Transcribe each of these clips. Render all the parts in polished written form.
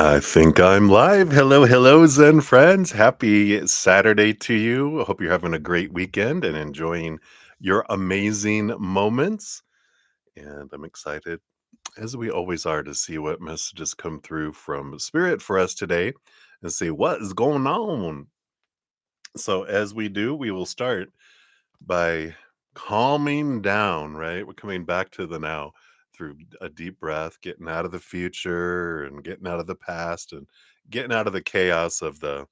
I think I'm live. Hello, hello, Zen friends. Happy Saturday to you. I hope you're having a great weekend and enjoying your amazing moments. And I'm excited, as we always are, to see what messages come through from Spirit for us today and see what is going on. So, as we do, we will start by calming down, right? We're coming back to the now through a deep breath, getting out of the future and getting out of the past and getting out of the chaos of the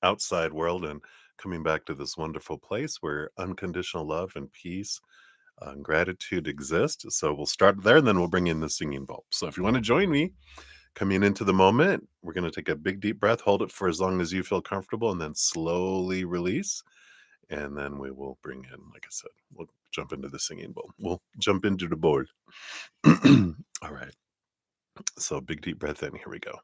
outside world and coming back to this wonderful place where unconditional love and peace and gratitude exist. So we'll start there and then we'll bring in the singing bowl. So if you want to join me coming into the moment, we're going to take a big deep breath, hold it for as long as you feel comfortable, and then slowly release, and then we will bring in, like I said, we'll jump into the singing bowl. We'll jump into the bowl. All right. So big deep breath in. Here we go.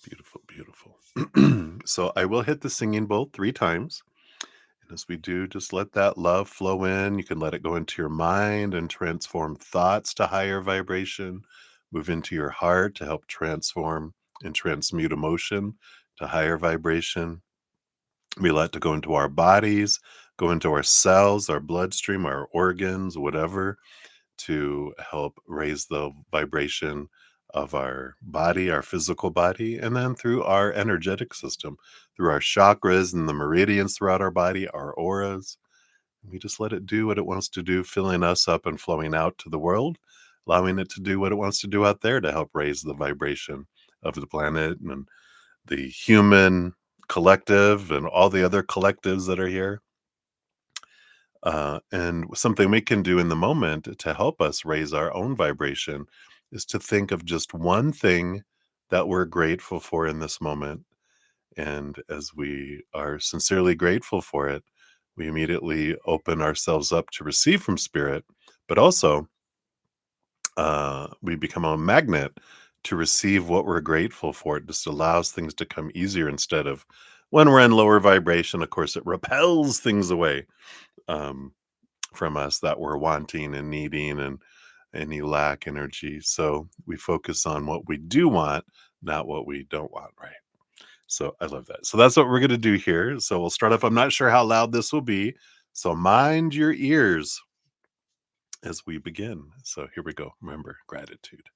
Beautiful, beautiful. So I will hit the singing bowl 3 times. And as we do, just let that love flow in. You can let it go into your mind and transform thoughts to higher vibration, move into your heart to help transform and transmute emotion to higher vibration. We let to go into our bodies, go into our cells, our bloodstream, our organs, whatever, to help raise the vibration of our body, our physical body, and then through our energetic system, through our chakras and the meridians throughout our body, our auras. We just let it do what it wants to do, filling us up and flowing out to the world, allowing it to do what it wants to do out there to help raise the vibration of the planet and the human collective and all the other collectives that are here. And something we can do in the moment to help us raise our own vibration is to think of just one thing that we're grateful for in this moment. And as we are sincerely grateful for it, we immediately open ourselves up to receive from spirit, but also we become a magnet to receive what we're grateful for. It just allows things to come easier instead of when we're in lower vibration. Of course, it repels things away. Um, from us that we're wanting and needing and any lack energy. So we focus on what we do want, not what we don't want, right? So I love that. So that's what we're going to do here. So we'll start off. I'm not sure how loud this will be. So mind your ears as we begin. So here we go. Remember, gratitude.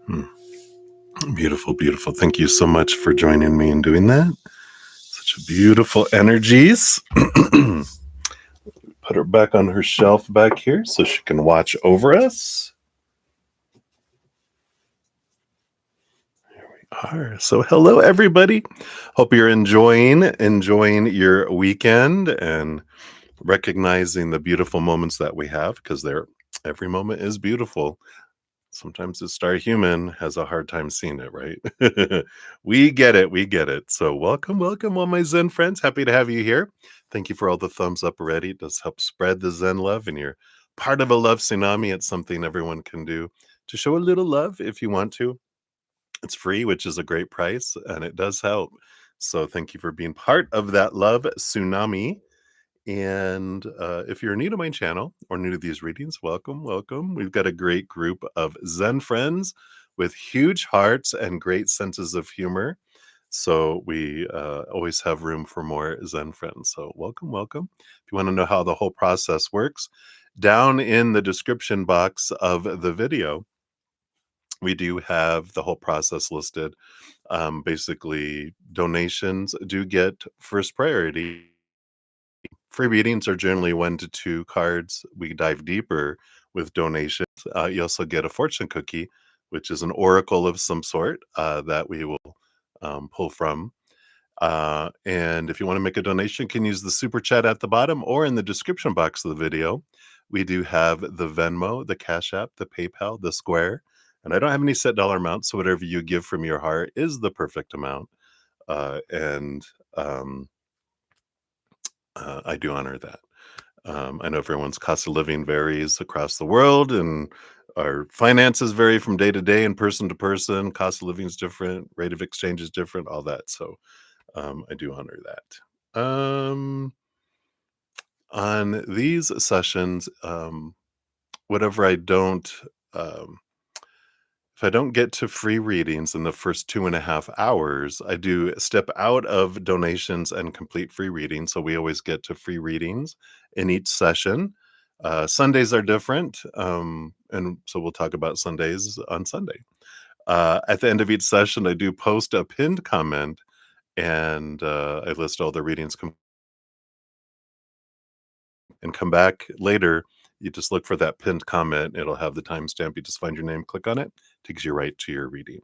Hmm. Beautiful, beautiful. Thank you so much for joining me in doing that. Such beautiful energies. Put her back on her shelf back here so she can watch over us. So hello everybody. Hope you're enjoying your weekend and recognizing the beautiful moments that we have because every moment is beautiful. Sometimes the star human has a hard time seeing it, right? We get it. We get it. So, welcome, welcome, all my Zen friends. Happy to have you here. Thank you for all the thumbs up already. It does help spread the Zen love, and you're part of a love tsunami. It's something everyone can do to show a little love if you want to. It's free, which is a great price, and it does help. So, thank you for being part of that love tsunami. And if you're new to my channel or new to these readings, welcome, welcome. We've got a great group of Zen friends with huge hearts and great senses of humor. So we always have room for more Zen friends. So welcome, welcome. If you want to know how the whole process works, down in the description box of the video, we do have the whole process listed. Basically, donations do get first priority. Free readings are generally 1 to 2 cards. We dive deeper with donations. You also get a fortune cookie, which is an oracle of some sort, that we will, pull from. And if you wanna make a donation, you can use the super chat at the bottom or in the description box of the video. We do have the Venmo, the Cash App, the PayPal, the Square, and I don't have any set dollar amount, so whatever you give from your heart is the perfect amount, and, I do honor that. I know everyone's cost of living varies across the world, and our finances vary from day to day and person to person. Cost of living is different, rate of exchange is different, all that. So I do honor that. On these sessions, whatever I don't, um, if I don't get to free readings in the first 2.5 hours, I do step out of donations and complete free readings. So we always get to free readings in each session. Sundays are different. And so we'll talk about Sundays on Sunday. At the end of each session, I do post a pinned comment and I list all the readings and come back later. You just look for that pinned comment. It'll have the timestamp. You just find your name, click on it, takes you right to your reading.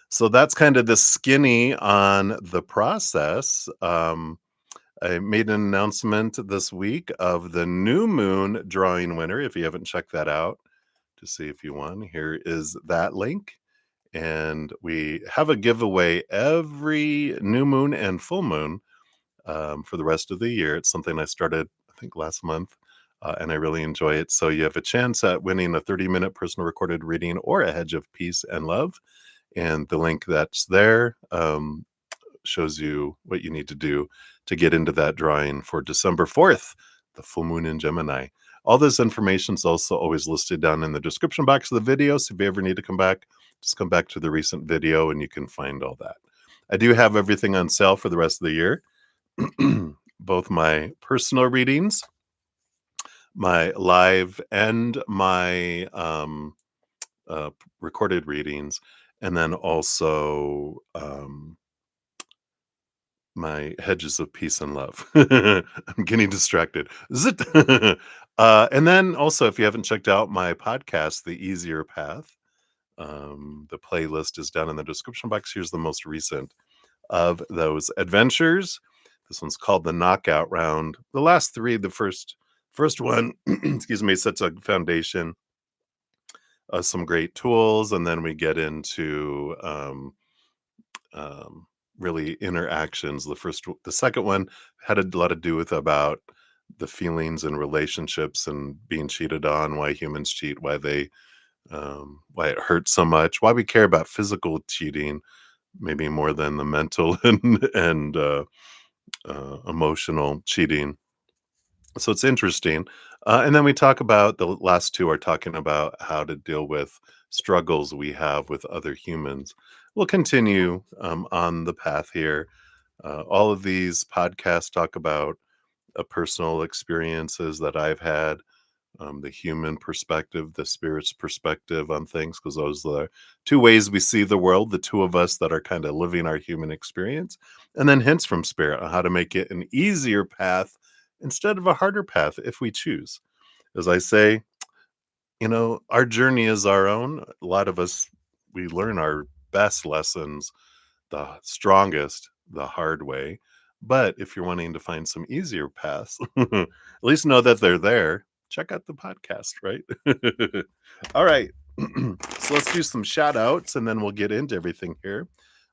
So that's kind of the skinny on the process. I made an announcement this week of the new moon drawing winner. If you haven't checked that out to see if you won, here is that link. And we have a giveaway every new moon and full moon for the rest of the year. It's something I started, I think, last month. And I really enjoy it. So you have a chance at winning a 30-minute personal recorded reading or a hedge of peace and love. And the link that's there shows you what you need to do to get into that drawing for December 4th, the full moon in Gemini. All this information is also always listed down in the description box of the video. So if you ever need to come back, just come back to the recent video and you can find all that. I do have everything on sale for the rest of the year. Both my personal readings, my live, and my recorded readings, and then also my hedges of peace and love. I'm getting distracted. Zit. And then also, if you haven't checked out my podcast, The Easier Path, the playlist is down in the description box. Here's the most recent of those adventures. This one's called the Knockout Round. The last three, the first one, excuse me, sets a foundation, some great tools, and then we get into um, really interactions. The second one had a lot to do with about the feelings and relationships and being cheated on, why humans cheat, why it hurts so much, why we care about physical cheating, maybe more than the mental and emotional cheating. So it's interesting. And then we talk about the last two are talking about how to deal with struggles we have with other humans. We'll continue on the path here. All of these podcasts talk about personal experiences that I've had the human perspective, the spirit's perspective on things, because those are the two ways we see the world, the two of us that are kind of living our human experience, and then hints from spirit on how to make it an easier path instead of a harder path if we choose. As I say, our journey is our own. A lot of us, we learn our best lessons the strongest the hard way. But if you're wanting to find some easier paths, at least know that they're there. Check out the podcast, right? All right. So let's do some shout outs and then we'll get into everything here.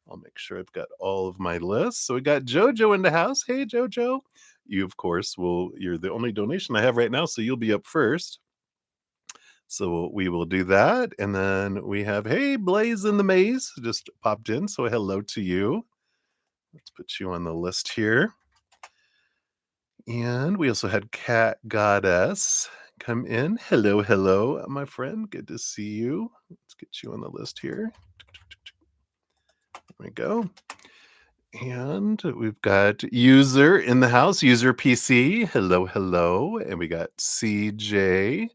I'll make sure I've got all of my lists. So we got Jojo in the house. Hey, Jojo. You, of course, you're the only donation I have right now. So you'll be up first. So we will do that. And then we have, hey, Blaze in the Maze just popped in. So hello to you. Let's put you on the list here. And we also had Cat Goddess come in. Hello, hello, my friend. Good to see you. Let's get you on the list here. There we go. And we've got User in the house, User PC. Hello, hello. And we got CJ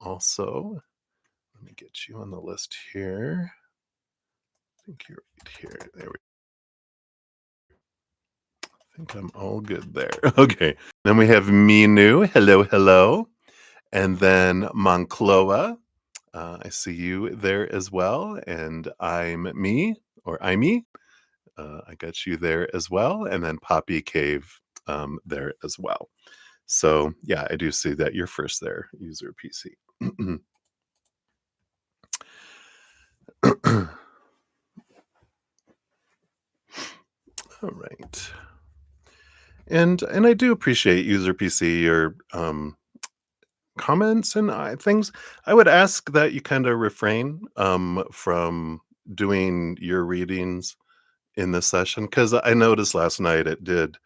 also. Let me get you on the list here. I think you're right here. There we go. I think I'm all good there. Okay. Then we have Minu. Hello, hello. And then Moncloa. I see you there as well. And I'm me, or I'm me. I got you there as well. And then Poppy Cave there as well. So, yeah, I do see that you're first there, User PC. All right. And I do appreciate User PC, your comments and things. I would ask that you kind of refrain from doing your readings in this session, because I noticed last night it did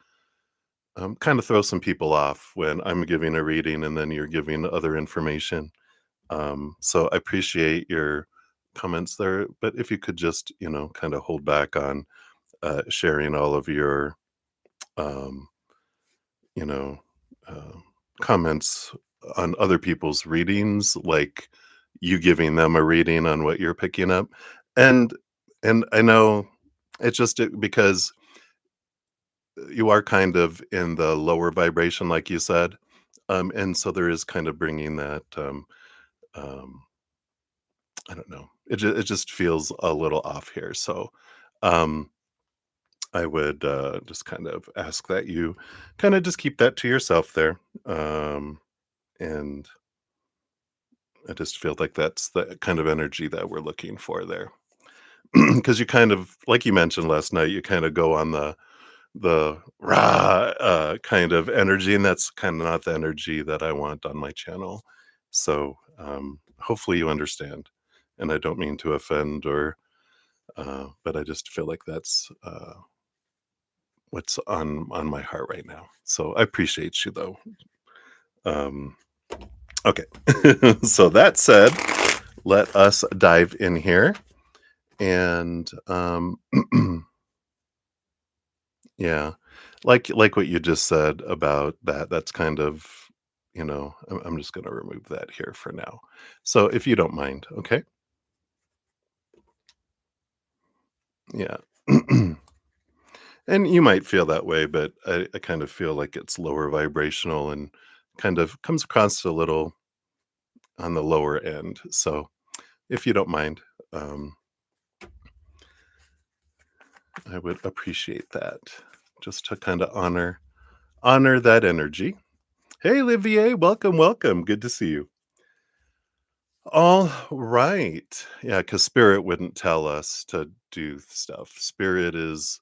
kind of throw some people off when I'm giving a reading and then you're giving other information. So I appreciate your comments there, but if you could just, kind of hold back on sharing all of your, um, you know, uh, comments on other people's readings, like you giving them a reading on what you're picking up. And I know because you are kind of in the lower vibration, like you said. And so there is kind of bringing that, um, I don't know. It just feels a little off here. So, um, I would just kind of ask that you kind of just keep that to yourself there. And I just feel like that's the kind of energy that we're looking for there. Because you kind of, like you mentioned last night, you kind of go on the rah kind of energy, and that's kind of not the energy that I want on my channel. So hopefully you understand, and I don't mean to offend or but I just feel like that's what's on my heart right now. So I appreciate you though. um okay. So that said, let us dive in here. And yeah, like what you just said about that, that's kind of, I'm just going to remove that here for now. So if you don't mind, okay? Yeah. And you might feel that way, but I kind of feel like it's lower vibrational and kind of comes across a little on the lower end. So if you don't mind, um, I would appreciate that, just to kind of honor that energy. Hey, Olivier, welcome, welcome. Good to see you. All right. Yeah, because spirit wouldn't tell us to do stuff. Spirit is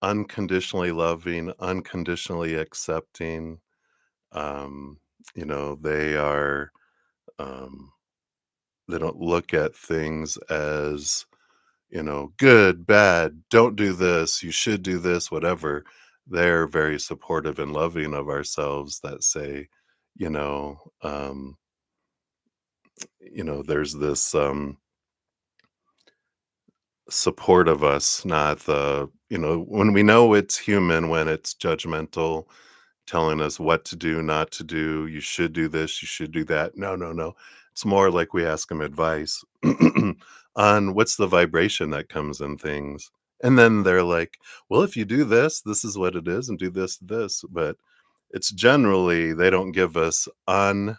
unconditionally loving, unconditionally accepting. Um, they are, um, they don't look at things as, good, bad, don't do this, you should do this, whatever. They're very supportive and loving of ourselves that say, you know, um, there's this support of us, not the, when we know it's human, when it's judgmental, telling us what to do, not to do. You should do this, you should do that. No, no, no. It's more like we ask them advice on what's the vibration that comes in things. And then they're like, well, if you do this, this is what it is, and do this, this. But it's generally they don't give us on.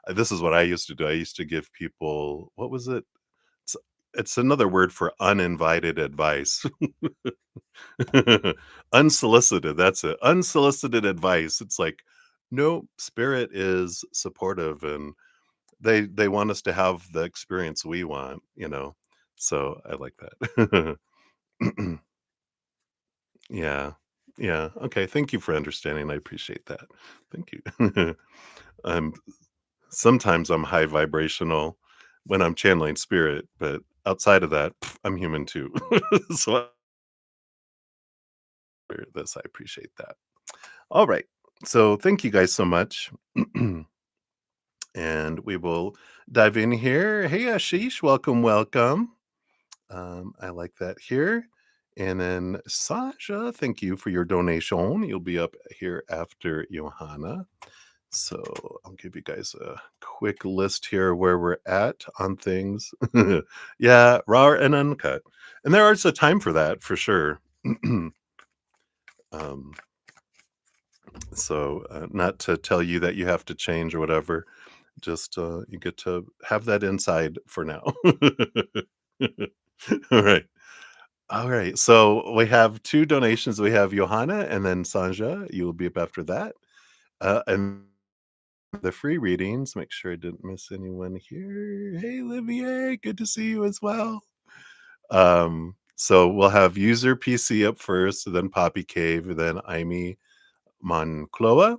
This is what I used to do. I used to give people, what was it? It's, it's another word for uninvited advice. Unsolicited, that's it. Unsolicited advice. It's like, no, spirit is supportive and they want us to have the experience we want. So I like that. Yeah. Yeah. Okay. Thank you for understanding. I appreciate that. Thank you. I'm sometimes I'm high vibrational when I'm channeling spirit, but outside of that, I'm human too. So I appreciate that. All right. So thank you guys so much. And we will dive in here. Hey, Ashish, welcome, welcome. I like that here. And then Sasha, thank you for your donation. You'll be up here after Johanna. So I'll give you guys a quick list here where we're at on things. Yeah, raw and uncut. And there is a time for that for sure. um, so not to tell you that you have to change or whatever. Just you get to have that inside for now. All right. All right. So we have two donations. We have Johanna and then Sanja. You will be up after that. And the free readings. Make sure I didn't miss anyone here. Hey, Olivier. Good to see you as well. So we'll have user PC up first, then Poppy Cave, then Amy Moncloa,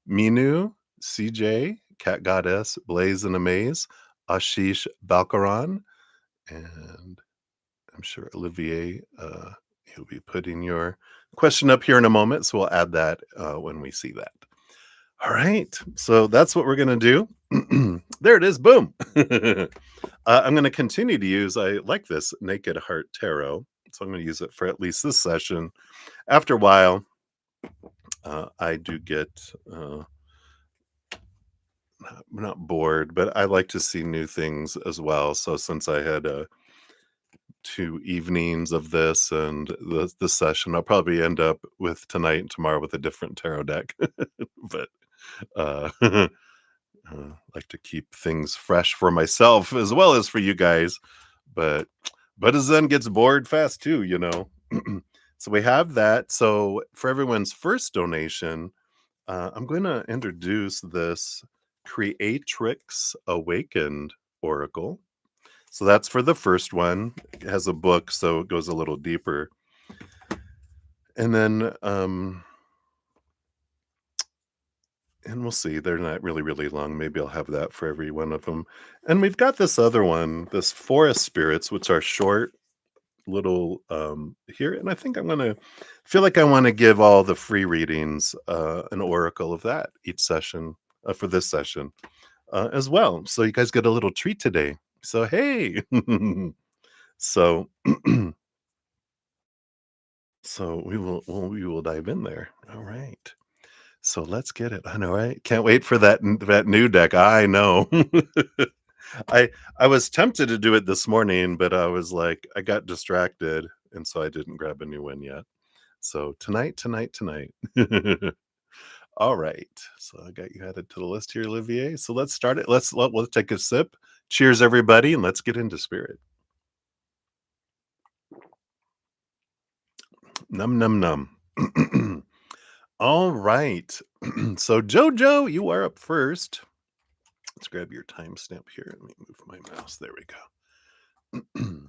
Minu, CJ, Cat Goddess, Blaze and Amaze, Ashish Balkaran, and I'm sure Olivier, he'll be putting your question up here in a moment, so we'll add that when we see that. All right, so that's what we're going to do. There it is, boom. I'm going to continue to use, I like this Naked Heart Tarot, so I'm going to use it for at least this session. After a while, I do get not bored, but I like to see new things as well. So since I had 2 evenings of this and the session, I'll probably end up with tonight and tomorrow with a different tarot deck. But uh, like to keep things fresh for myself as well as for you guys. But as Zen gets bored fast too. So we have that. So for everyone's first donation, I'm going to introduce this Creatrix Awakened Oracle. So that's for the first one. It has a book, so it goes a little deeper. And then, and we'll see. They're not really, really long. Maybe I'll have that for every one of them. And we've got this other one, this Forest Spirits, which are short little here. And I think I'm going to feel like I want to give all the free readings an oracle of that each session for this session as well. So you guys get a little treat today. So, hey. So so we will dive in there. All right. So let's get it. I know, right? Can't wait for that new deck. I know. I was tempted to do it this morning, but I was like, I got distracted, and so I didn't grab a new one yet. So tonight. All right. So I got you added to the list here, Olivier. So let's start it. Let's take a sip. Cheers, everybody, and let's get into spirit. Num num num. All right. So Jojo, you are up first. Let's grab your timestamp here. Let me move my mouse. There we go.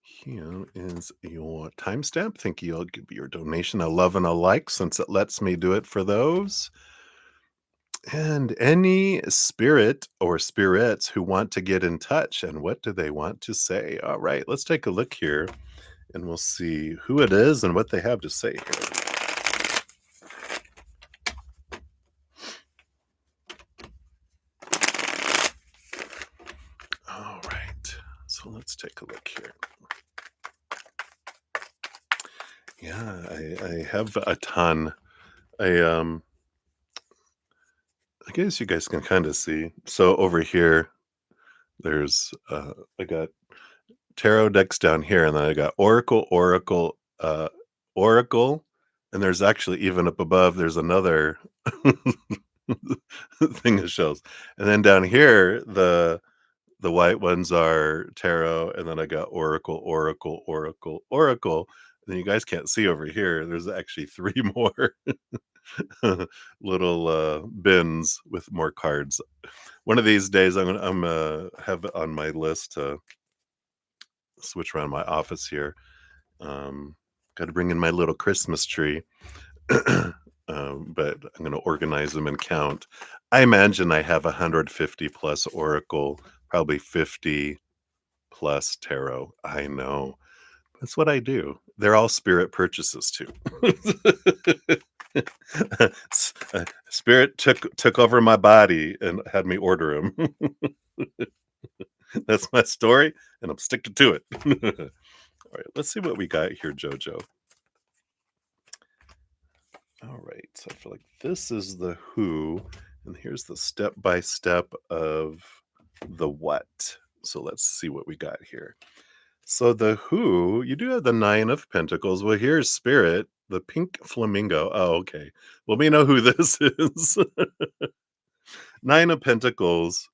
Here is your timestamp. Thank you. I'll give your donation a love and a like since it lets me do it for those. And any spirit or spirits who want to get in touch, and what do they want to say? All right, let's take a look here and we'll see who it is and what they have to say here. All right, so let's take a look here. Yeah, I have a ton. I I guess you guys can kind of see. So over here, there's I got tarot decks down here, and then I got Oracle, and there's actually even up above, there's another thing of shells. And then down here, the white ones are tarot, and then I got Oracle. And then you guys can't see over here. There's actually 3 more little, bins with more cards. One of these days, have it on my list to switch around my office here. Gotta bring in my little Christmas tree. But I'm gonna organize them and count. I imagine I have 150 plus Oracle, probably 50 plus tarot. I know. That's what I do. They're all spirit purchases too. Spirit took over my body and had me order them. That's my story, and I'm sticking to it. All right, let's see what we got here, Jojo. All right, so I feel like this is the who, and here's the step by step of the what. So let's see what we got here. So the who, you do have the 9 of pentacles. Well, here's spirit, the pink flamingo. Oh, okay. Well, we know who this is. 9 of pentacles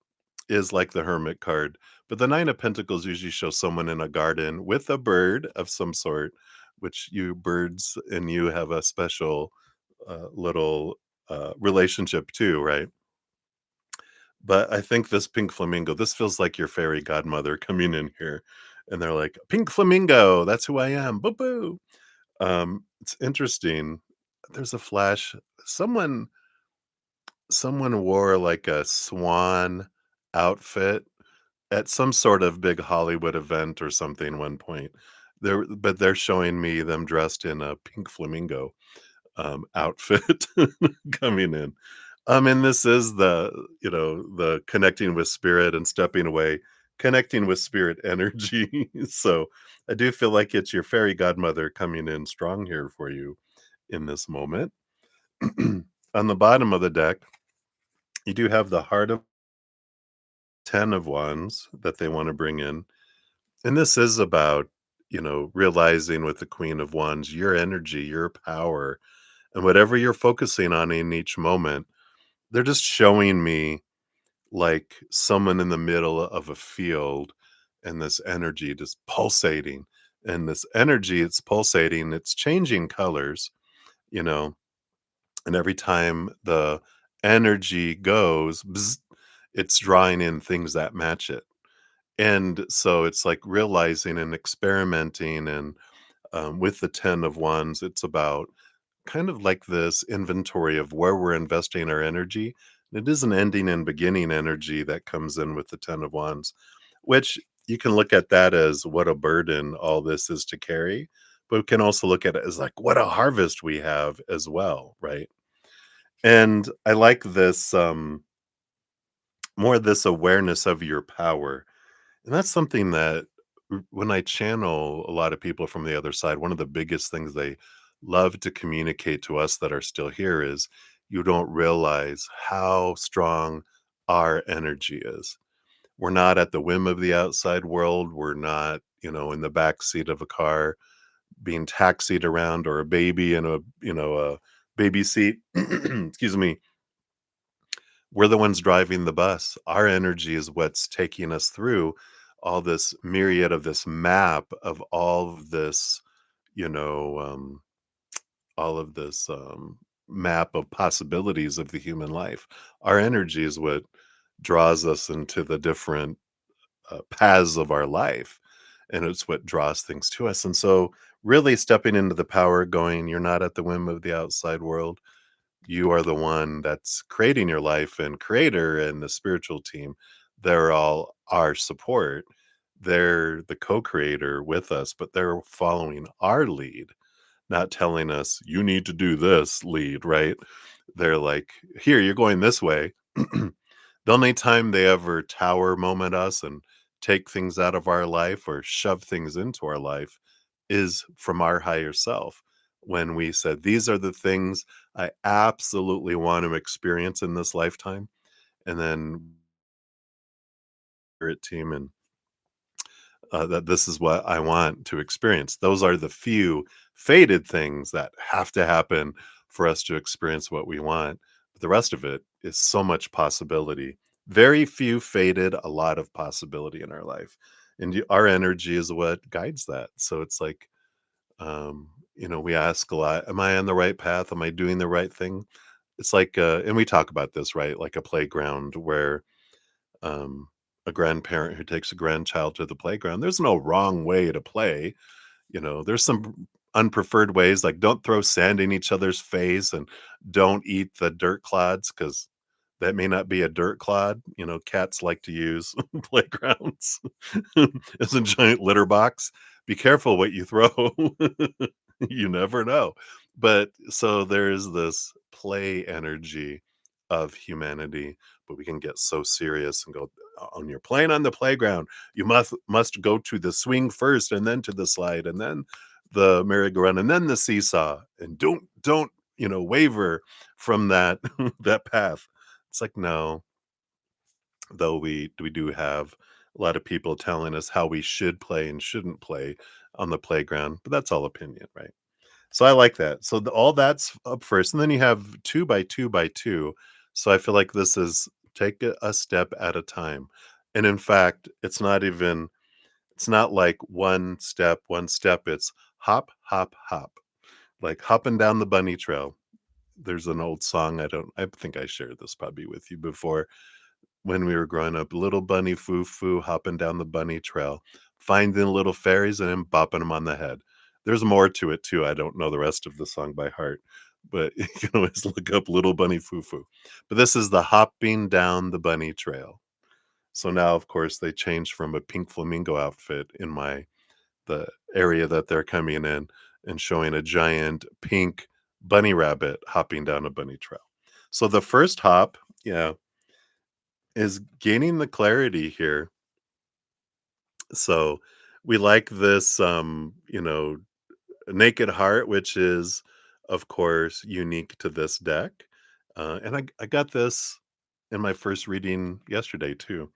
is like the hermit card, but the 9 of pentacles usually shows someone in a garden with a bird of some sort, which you birds and you have a special little relationship too, right? But I think this pink flamingo, this feels like your fairy godmother coming in here, and they're like, "Pink flamingo, that's who I am, boo boo." It's interesting. There's a flash. Someone someone wore like a swan outfit at some sort of big Hollywood event or something one point. But they're showing me them dressed in a pink flamingo outfit coming in. And this is the connecting with spirit and stepping away, connecting with spirit energy. So I do feel like it's your fairy godmother coming in strong here for you in this moment. On the bottom of the deck, you do have the heart of 10 of wands that they want to bring in. And this is about, realizing with the queen of wands, your energy, your power, and whatever you're focusing on in each moment. They're just showing me like someone in the middle of a field and this energy just pulsating. And this energy, it's pulsating, it's changing colors, you know, and every time the energy goes, bzz, it's drawing in things that match it. And so it's like realizing and experimenting. And with the 10 of wands, it's about kind of like this inventory of where we're investing our energy. It is an ending and beginning energy that comes in with the 10 of wands, which you can look at that as what a burden all this is to carry, but we can also look at it as like what a harvest we have as well, right? And I like this more this awareness of your power. And that's something that when I channel a lot of people from the other side, one of the biggest things they love to communicate to us that are still here is you don't realize how strong our energy is. We're not at the whim of the outside world. We're not, in the back seat of a car being taxied around or a baby in a baby seat. Excuse me. We're the ones driving the bus. Our energy is what's taking us through all this myriad of this map of you know, um, all of this map of possibilities of the human life. Our energy is what draws us into the different paths of our life, and it's what draws things to us. And so, really stepping into the power, going, you're not at the whim of the outside world, you are the one that's creating your life, and creator and the spiritual team, they're all our support. They're the co-creator with us, but they're following our lead, not telling us you need to do this lead, right? They're like, here, you're going this way. The only time they ever tower moment us and take things out of our life or shove things into our life is from our higher self. when we said, "These are the things I absolutely want to experience in this lifetime," and then spirit team and that this is what I want to experience. Those are the few fated things that have to happen for us to experience what we want. But the rest of it is so much possibility. Very few fated, a lot of possibility in our life. And our energy is what guides that. So it's like, we ask a lot, am I on the right path? Am I doing the right thing? It's like, and we talk about this, right? Like a playground where um, a grandparent who takes a grandchild to the playground. There's no wrong way to play. There's some unpreferred ways, like don't throw sand in each other's face and don't eat the dirt clods because that may not be a dirt clod. Cats like to use playgrounds as a giant litter box. Be careful what you throw. You never know. But so there's this play energy of humanity, but we can get so serious and go, on you're playing on the playground, you must go to the swing first and then to the slide and then the merry-go-round and then the seesaw and don't waver from that that path. It's like, no, though we do have a lot of people telling us how we should play and shouldn't play on the playground, but that's all opinion, right? So I like that. So all that's up first, and then you have 2 by 2 by 2. So I feel like this is take a step at a time. And in fact, it's not like one step. It's hop, hop, hop, like hopping down the bunny trail. There's an old song. I think I shared this probably with you before when we were growing up. Little bunny foo foo hopping down the bunny trail, finding little fairies and then bopping them on the head. There's more to it too. I don't know the rest of the song by heart, but you can always look up little bunny foo foo. But this is the hopping down the bunny trail. So now, of course, they changed from a pink flamingo outfit in the area that they're coming in and showing a giant pink bunny rabbit hopping down a bunny trail. So the first hop, yeah, is gaining the clarity here. So we like this, Naked Heart, which is, of course, unique to this deck. And I got this in my first reading yesterday too.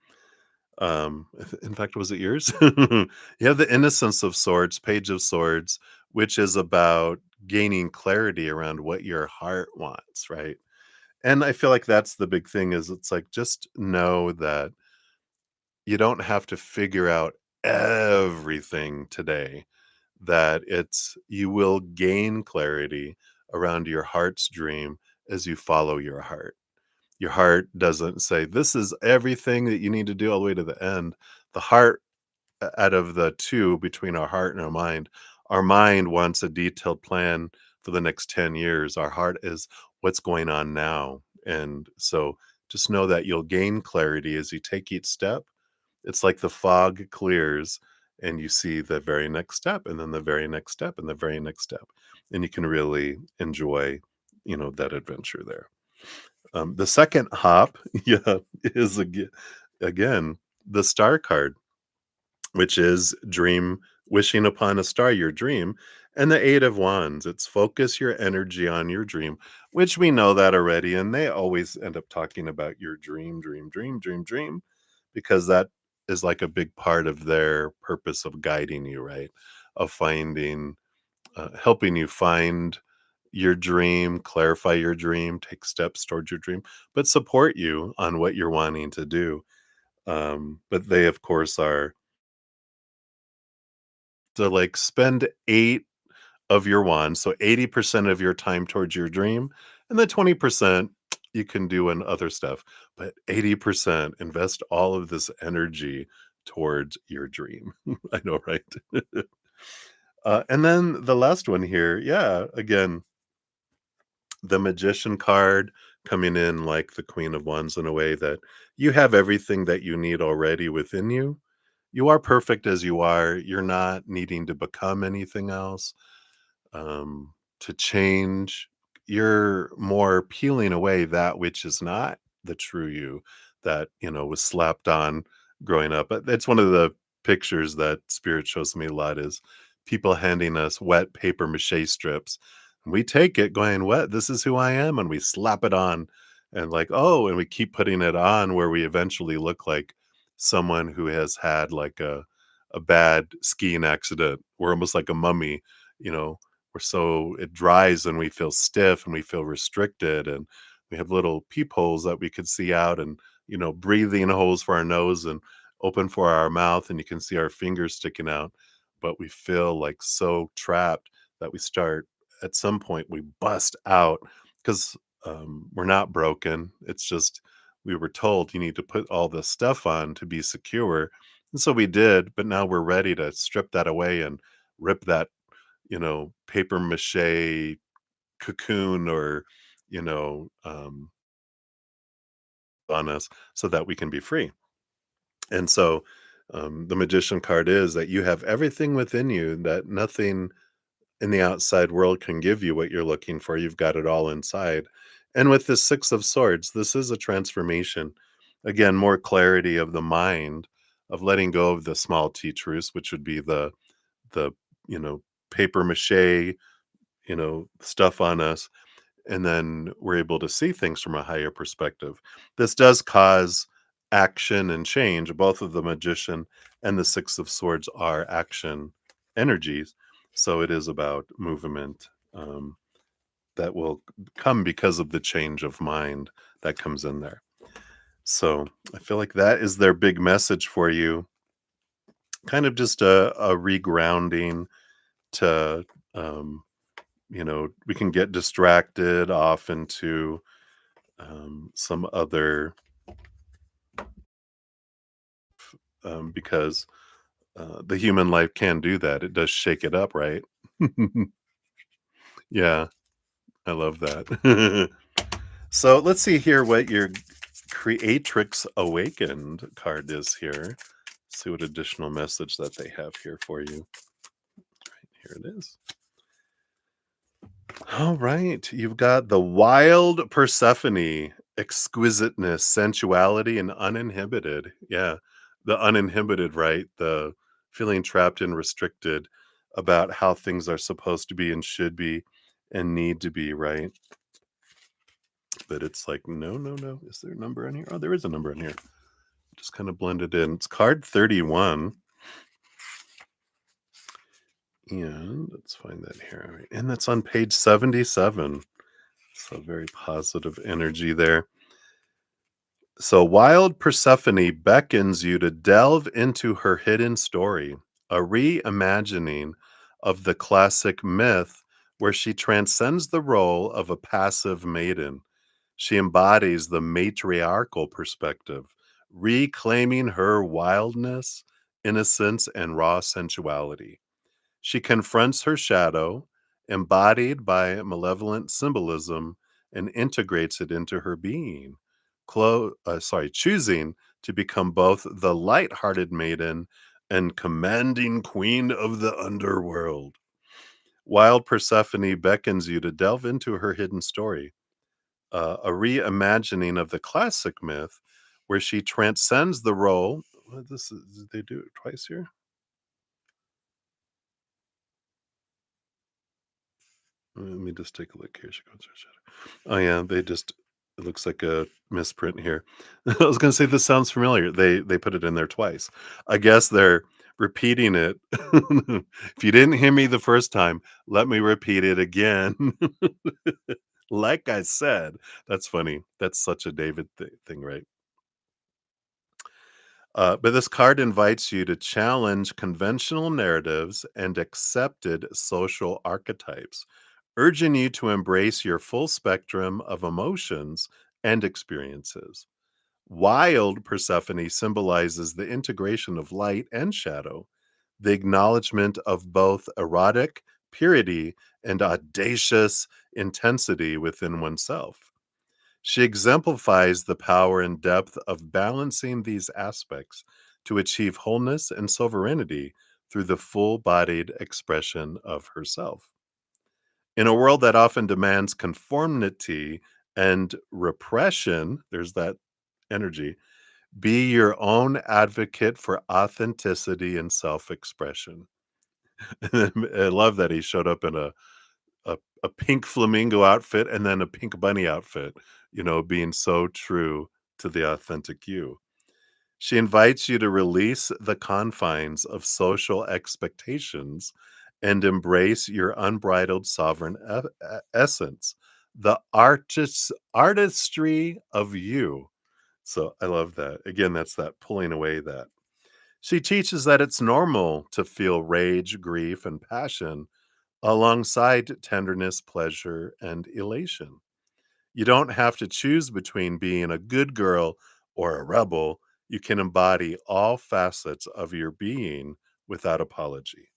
In fact, was it yours? You have the Innocence of Swords, Page of Swords, which is about gaining clarity around what your heart wants, right? And I feel like that's the big thing is it's like just know that you don't have to figure out everything today, that you will gain clarity around your heart's dream as you follow your heart. Your heart doesn't say, "This is everything that you need to do all the way to the end." The heart, out of the 2 between our heart and our mind wants a detailed plan for the next 10 years. Our heart is what's going on now. And so just know that you'll gain clarity as you take each step. It's like the fog clears and you see the very next step and then the very next step and the very next step. And you can really enjoy, that adventure there. The second hop, yeah, is again the star card, which is dream, wishing upon a star, your dream, and the 8 of Wands. It's focus your energy on your dream, which we know that already. And they always end up talking about your dream, dream, dream, dream, dream, because that is like a big part of their purpose of guiding you, right? Of helping you find your dream, clarify your dream, take steps towards your dream, but support you on what you're wanting to do. But they, of course, are to like spend 8 of your wands, so 80% of your time towards your dream, and the 20% you can do in other stuff. But 80% invest all of this energy towards your dream. I know, right? And then the last one here, yeah, again, the magician card coming in like the Queen of Wands in a way that you have everything that you need already within you. You are perfect as you are. You're not needing to become anything else, to change. You're more peeling away that which is not the true you that, was slapped on growing up. But it's one of the pictures that spirit shows me a lot is people handing us wet paper mache strips. And we take it going, "What? This is who I am," and we slap it on and like, "Oh," and we keep putting it on where we eventually look like someone who has had like a bad skiing accident. We're almost like a mummy, you know. We're so it dries and we feel stiff and we feel restricted and we have little peepholes that we could see out and breathing holes for our nose and open for our mouth and you can see our fingers sticking out, but we feel like so trapped that we start at some point we bust out because we're not broken. It's just we were told you need to put all this stuff on to be secure. And so we did, but now we're ready to strip that away and rip that, paper mache cocoon or, you know, um, on us so that we can be free. And so the magician card is that you have everything within you that nothing in the outside world can give you what you're looking for. You've got it all inside. And with this Six of Swords, this is a transformation. Again, more clarity of the mind, of letting go of the small t truths, which would be the you know paper mache, stuff on us, and then we're able to see things from a higher perspective. This does cause action and change. Both of the magician and the Six of Swords are action energies. So it is about movement that will come because of the change of mind that comes in there. So I feel like that is their big message for you. Kind of just a regrounding to, um, we can get distracted off into some other because the human life can do that. It does shake it up, right? Yeah, I love that. So let's see here what your Creatrix Awakened card is here. See what additional message that they have here for you. Here it is. All right. You've got the wild Persephone, exquisiteness, sensuality, and uninhibited. Yeah. The uninhibited, right? The feeling trapped and restricted about how things are supposed to be and should be and need to be, right? But it's like, no, no, no. Is there a number on here? Oh, there is a number on here. Just kind of blended in. It's card 31. And let's find that here. All right. And that's on page 77. So very positive energy there. So wild Persephone beckons you to delve into her hidden story, a reimagining of the classic myth where she transcends the role of a passive maiden. She embodies the matriarchal perspective, reclaiming her wildness, innocence, and raw sensuality. She confronts her shadow, embodied by malevolent symbolism, and integrates it into her being. Choosing to become both the light-hearted maiden and commanding queen of the underworld. Wild Persephone beckons you to delve into her hidden story, a reimagining of the classic myth where she transcends the role. What this is, did they do it twice here? Let me just take a look here. She goes, oh yeah, they just it looks like a misprint here. I was gonna say this sounds familiar. They put it in there twice. I guess they're repeating it. If you didn't hear me the first time, let me repeat it again. Like I said, that's funny. That's such a David thing, right? But this card invites you to challenge conventional narratives and accepted social archetypes, urging you to embrace your full spectrum of emotions and experiences. Wild Persephone symbolizes the integration of light and shadow, the acknowledgement of both erotic purity and audacious intensity within oneself. She exemplifies the power and depth of balancing these aspects to achieve wholeness and sovereignty through the full bodied expression of herself. In a world that often demands conformity and repression, there's that energy, be your own advocate for authenticity and self expression. And then I love that he showed up in a pink flamingo outfit and then a pink bunny outfit, being so true to the authentic you. She invites you to release the confines of social expectations and embrace your unbridled sovereign essence, the artistry of you. So I love that. Again, that's that pulling away that. She teaches that it's normal to feel rage, grief, and passion alongside tenderness, pleasure, and elation. You don't have to choose between being a good girl or a rebel. You can embody all facets of your being without apology.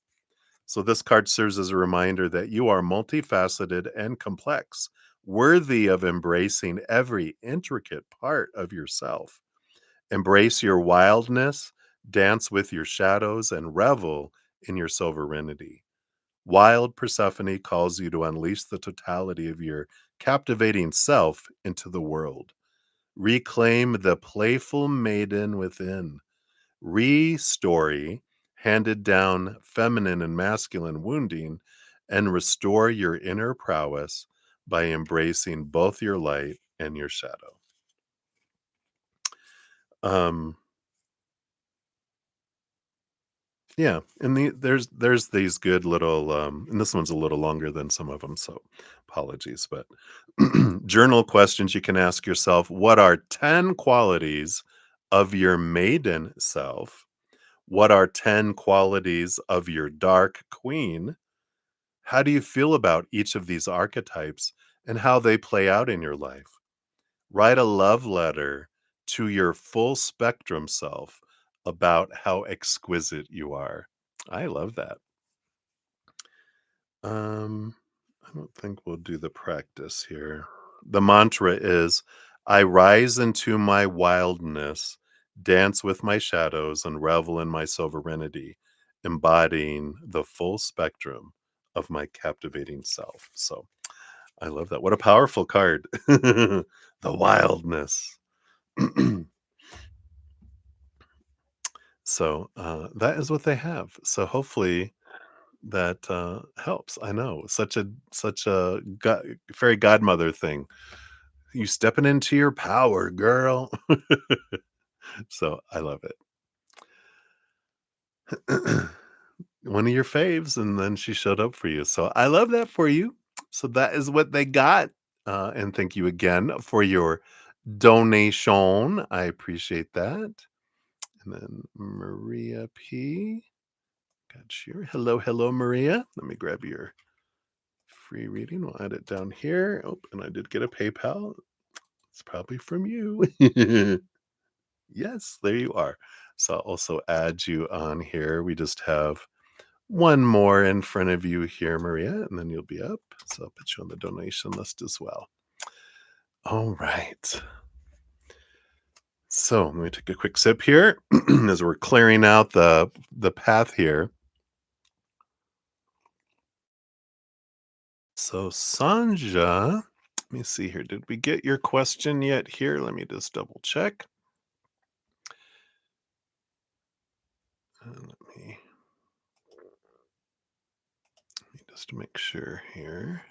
So, this card serves as a reminder that you are multifaceted and complex, worthy of embracing every intricate part of yourself. Embrace your wildness, dance with your shadows, and revel in your sovereignty. Wild Persephone calls you to unleash the totality of your captivating self into the world. Reclaim the playful maiden within. Restory handed down feminine and masculine wounding, and restore your inner prowess by embracing both your light and your shadow. Um, Yeah, and there's these good little, and this one's a little longer than some of them, so apologies, but journal questions you can ask yourself. What are 10 qualities of your maiden self? What are 10 qualities of your dark queen? How do you feel about each of these archetypes and how they play out in your life? Write a love letter to your full spectrum self about how exquisite you are. I love that. Um, I don't think we'll do the practice here. The mantra is I rise into my wildness, dance with my shadows, and revel in my sovereignty, embodying the full spectrum of my captivating self. So I love that. What a powerful card. The wildness. So that is what they have. So hopefully that helps. I know such a fairy godmother thing. You stepping into your power, girl. So I love it. One of your faves, and then she showed up for you. So I love that for you. So that is what they got. And thank you again for your donation. I appreciate that. And then Maria P. Got you. Hello, hello, Maria. Let me grab your free reading. We'll add it down here. Oh, and I did get a PayPal. It's probably from you. Yes, there you are. So I'll also add you on here. We just have one more in front of you here, Maria, and then you'll be up. So I'll put you on the donation list as well. All right. So let me take a quick sip here as we're clearing out the path here. So Sanja, let me see here. Did we get your question yet here? Let me just double check. Let me just make sure here.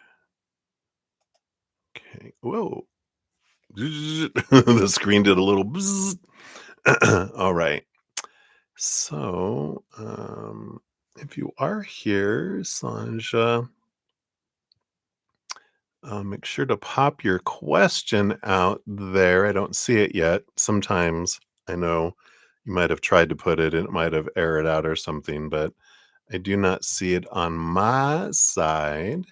Okay. Whoa. The screen did a little bzzz. All right. So, if you are here, Sanja, make sure to pop your question out there. I don't see it yet. Sometimes I know you might have tried to put it and it might have errored out or something, but I do not see it on my side.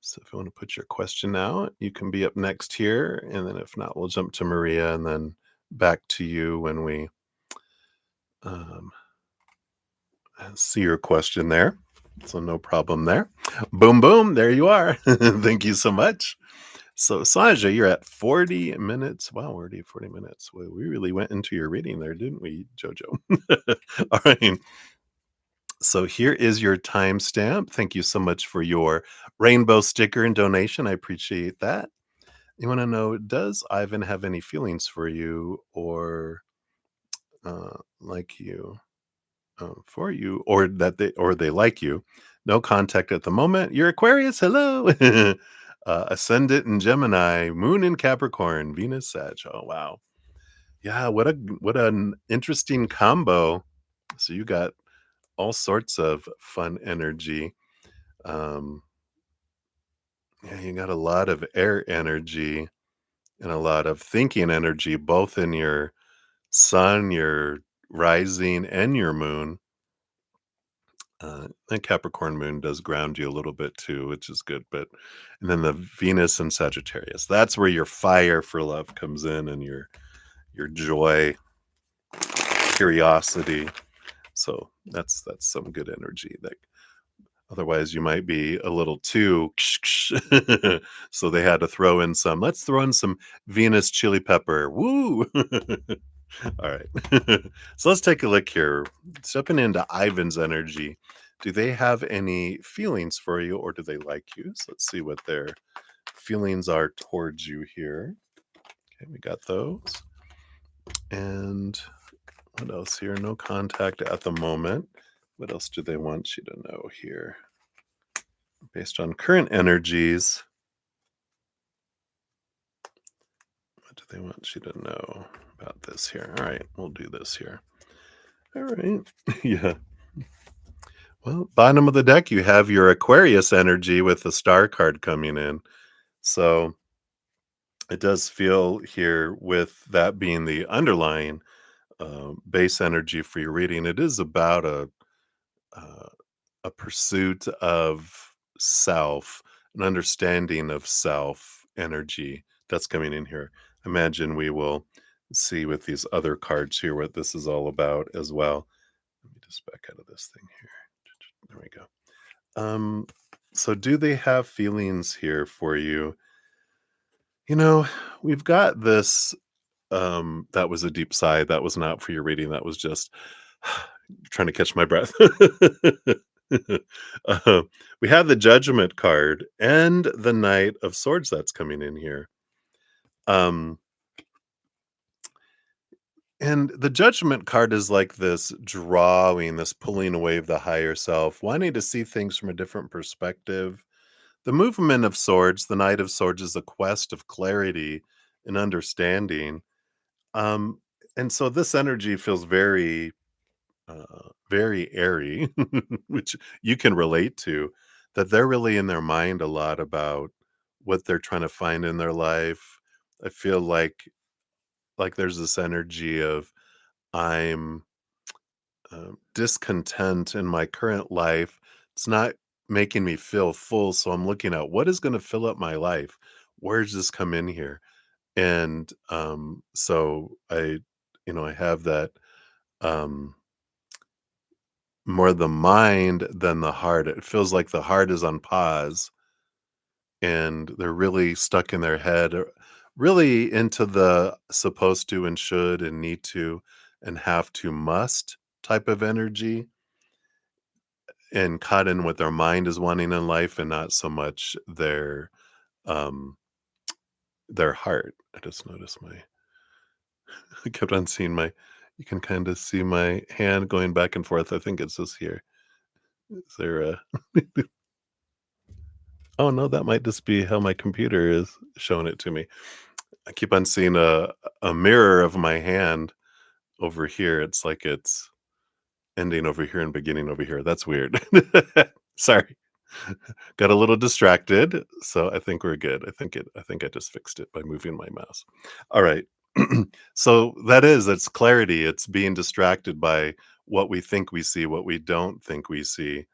So if you want to put your question out, you can be up next here. And then if not, we'll jump to Maria and then back to you when we um, see your question there. So no problem there. Boom, boom. There you are. Thank you so much. So Sanja, you're at 40 minutes. Wow, we're already 40 minutes. Well, we really went into your reading there, didn't we, Jojo? All right. So here is your timestamp. Thank you so much for your rainbow sticker and donation. I appreciate that. You want to know, does Ivan have any feelings for you or like you? for you, or that they like you. No contact at the moment. You're Aquarius. Hello. Ascendant in Gemini, Moon in Capricorn, Venus Sag. Oh wow. Yeah, what an interesting combo. So you got all sorts of fun energy. Um, yeah, you got a lot of air energy and a lot of thinking energy, both in your sun, your rising, and your moon. And Capricorn moon does ground you a little bit too, which is good. But and then the Venus and Sagittarius. That's where your fire for love comes in, and your joy, curiosity. So that's some good energy. Like otherwise, you might be a little too. So they had to throw in some. Let's throw in some Venus chili pepper. Woo! All right. So let's take a look here. Stepping into Ivan's energy. Do they have any feelings for you or do they like you? So let's see what their feelings are towards you here. Okay, we got those. And what else here? No contact at the moment. What else do they want you to know here? Based on current energies, what do they want you to know about this here? All right, we'll do this here. All right. Yeah. Well, bottom of the deck, you have your Aquarius energy with the star card coming in. So it does feel here with that being the underlying base energy for your reading. It is about uh, a pursuit of self, an understanding of self energy that's coming in here. Imagine we will see with these other cards here what this is all about as well. Let me just back out of this thing here. There we go. Um, so do they have feelings here for you? You know, we've got this that was a deep sigh. That was not for your reading. That was just trying to catch my breath. uh, we have the Judgment card and the Knight of Swords that's coming in here. Um, and the Judgment card is like this drawing, this pulling away of the higher self, wanting to see things from a different perspective. The movement of swords, the Knight of Swords, is a quest of clarity and understanding. Um, and so this energy feels very airy, which you can relate to. That they're really in their mind a lot about what they're trying to find in their life. I feel like there's this energy of I'm discontent in my current life. It's not making me feel full. So I'm looking at what is going to fill up my life. Where does this come in here? And so I have that um, more the mind than the heart. It feels like the heart is on pause and they're really stuck in their head, really into the supposed to and should and need to and have to must type of energy and caught in what their mind is wanting in life and not so much um their heart. I just noticed my I kept on seeing my you can kind of see my hand going back and forth. I think it's this here. Is there a oh no, that might just be how my computer is showing it to me. I keep on seeing a mirror of my hand over here. It's like it's ending over here and beginning over here. That's weird. Sorry. Got a little distracted, so I think we're good. I think I just fixed it by moving my mouse. All right. So it's clarity. It's being distracted by what we think we see, what we don't think we see,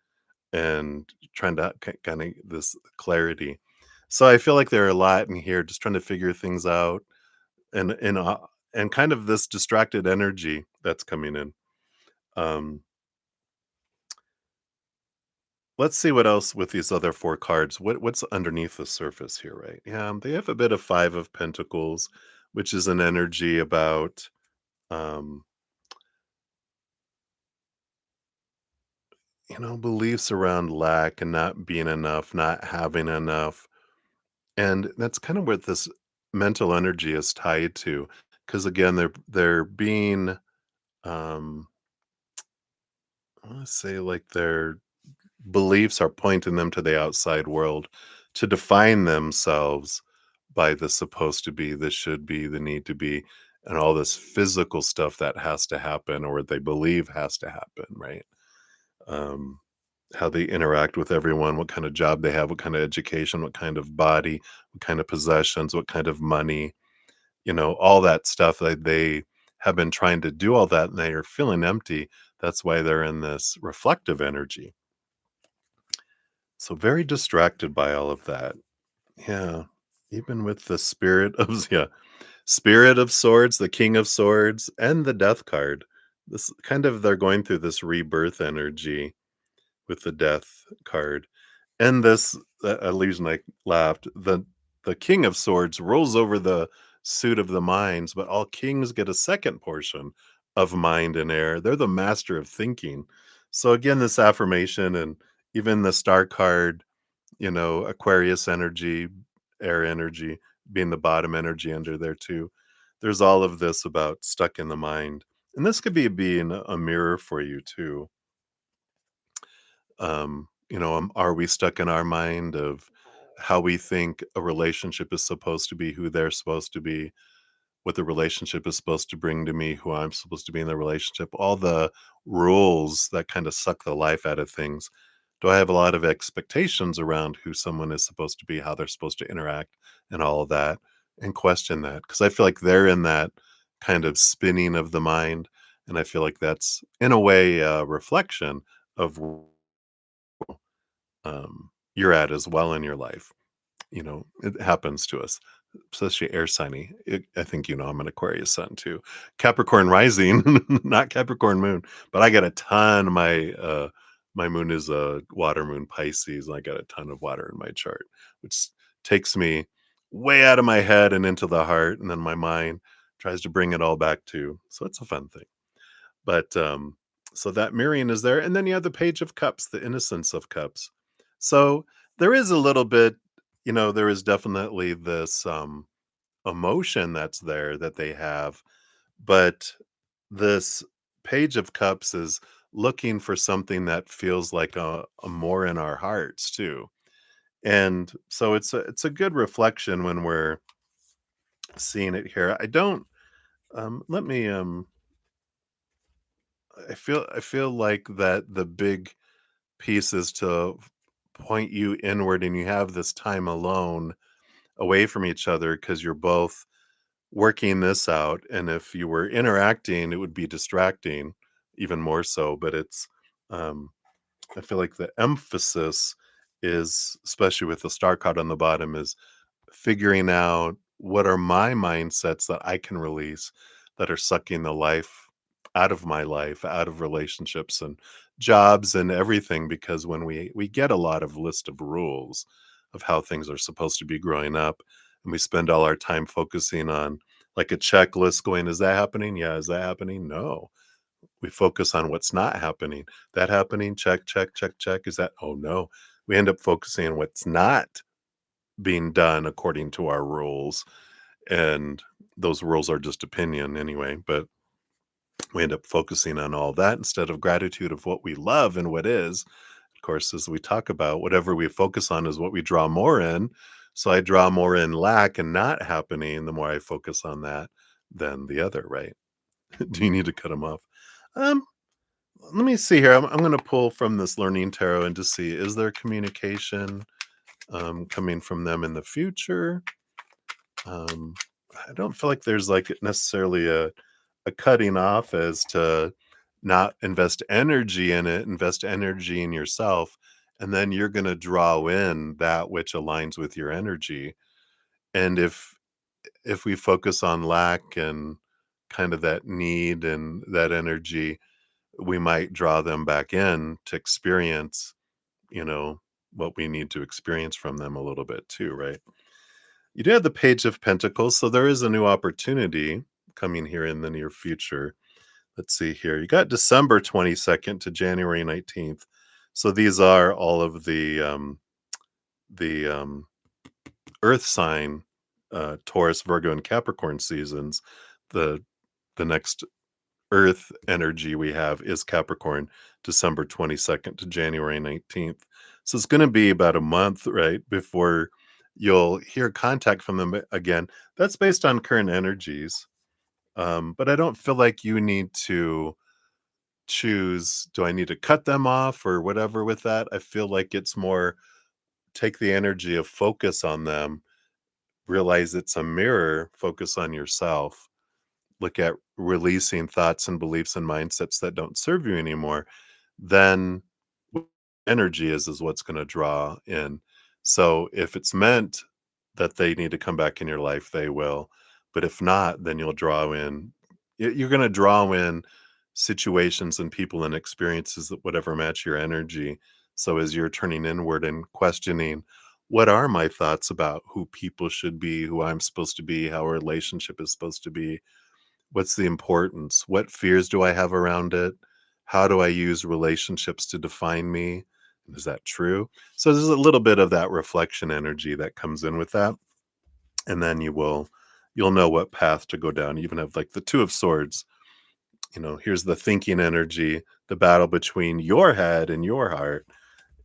and trying to kind of this clarity. So I feel like there are a lot in here just trying to figure things out and kind of this distracted energy that's coming in. Um Let's see what else with these other 4 cards. What's underneath the surface here, right? Yeah, they have a bit of 5 of Pentacles, which is an energy about, um, beliefs around lack and not being enough, not having enough. And that's kind of what this mental energy is tied to. Because again, they're being um I want to say like their beliefs are pointing them to the outside world to define themselves by the supposed to be, the should be, the need to be, and all this physical stuff that has to happen or they believe has to happen, right? Um, how they interact with everyone, what kind of job they have, what kind of education, what kind of body, what kind of possessions, what kind of money, all that stuff that they have been trying to do all that and they are feeling empty. That's why they're in this reflective energy. So very distracted by all of that. Yeah. Even with the spirit of yeah, Spirit of Swords, the King of Swords, and the Death card. This kind of they're going through this rebirth energy with the Death card. And this illusion I laughed. The King of Swords rolls over the suit of the minds, but all kings get a second portion of mind and air. They're the master of thinking. So again, this affirmation and even the star card, Aquarius energy, air energy being the bottom energy under there too. There's all of this about stuck in the mind. And this could be being a mirror for you too. Are we stuck in our mind of how we think a relationship is supposed to be, who they're supposed to be, what the relationship is supposed to bring to me, who I'm supposed to be in the relationship, all the rules that kind of suck the life out of things. Do I have a lot of expectations around who someone is supposed to be, how they're supposed to interact, and all of that, and question that? Because I feel like they're in that kind of spinning of the mind. And I feel like that's, in a way, a reflection of you're at as well in your life. It happens to us, especially air signy. I think I'm an Aquarius sun too. Capricorn rising, not Capricorn moon, but I got a ton. My moon is a water moon Pisces, and I got a ton of water in my chart, which takes me way out of my head and into the heart, and then my mind tries to bring it all back to. So it's a fun thing. But so that mirroring is there, and then you have the Page of Cups, the innocence of cups. So there is a little bit, there is definitely this emotion that's there that they have, but this Page of Cups is looking for something that feels like a more in our hearts too. And so it's a good reflection when we're seeing it here. I don't let me I feel like that the big piece is to point you inward and you have this time alone away from each other because you're both working this out. And if you were interacting, it would be distracting even more so. But um, I feel like the emphasis is, especially with the star card on the bottom, is figuring out what are my mindsets that I can release that are sucking the life out of my life, out of relationships and jobs and everything. Because when we get a lot of list of rules of how things are supposed to be growing up, and we spend all our time focusing on like a checklist going, is that happening? Yeah. Is that happening? No. We focus on what's not happening. That happening? Check, check, check, check. Is that? Oh no. We end up focusing on what's not being done according to our rules, and those rules are just opinion anyway, but we end up focusing on all that instead of gratitude of what we love and what is. Of course, as we talk about, whatever we focus on is what we draw more in. So I draw more in lack and not happening the more I focus on that than the other, right? Do you need to cut them off? um Let me see here. I'm going to pull from this learning tarot and just see, is there communication coming from them in the future? Um, I don't feel like there's like necessarily a cutting off as to not invest energy in it, invest energy in yourself, and then you're going to draw in that which aligns with your energy. And if we focus on lack and kind of that need and that energy, we might draw them back in to experience, you know, what we need to experience from them a little bit too, right? You do have the Page of Pentacles, so there is a new opportunity coming here in the near future. Let's see here. You got December 22nd to January 19th. So these are all of the earth sign Taurus, Virgo, and Capricorn seasons. The the next Earth energy we have is Capricorn, December 22nd to January 19th. So it's going to be about a month, right, before you'll hear contact from them again. That's based on current energies. But I don't feel like you need to choose, do I need to cut them off or whatever with that? I feel like it's more take the energy of focus on them, realize it's a mirror, focus on yourself, look at releasing thoughts and beliefs and mindsets that don't serve you anymore, then what energy is what's going to draw in. So if it's meant that they need to come back in your life, they will. But if not, then you'll draw in. You're going to draw in situations and people and experiences that whatever match your energy. So as you're turning inward and questioning, what are my thoughts about who people should be, who I'm supposed to be, how a relationship is supposed to be? What's the importance? What fears do I have around it? How do I use relationships to define me? Is that true? So there's a little bit of that reflection energy that comes in with that. And then you'll know what path to go down. You even have like the Two of Swords. Here's the thinking energy, the battle between your head and your heart.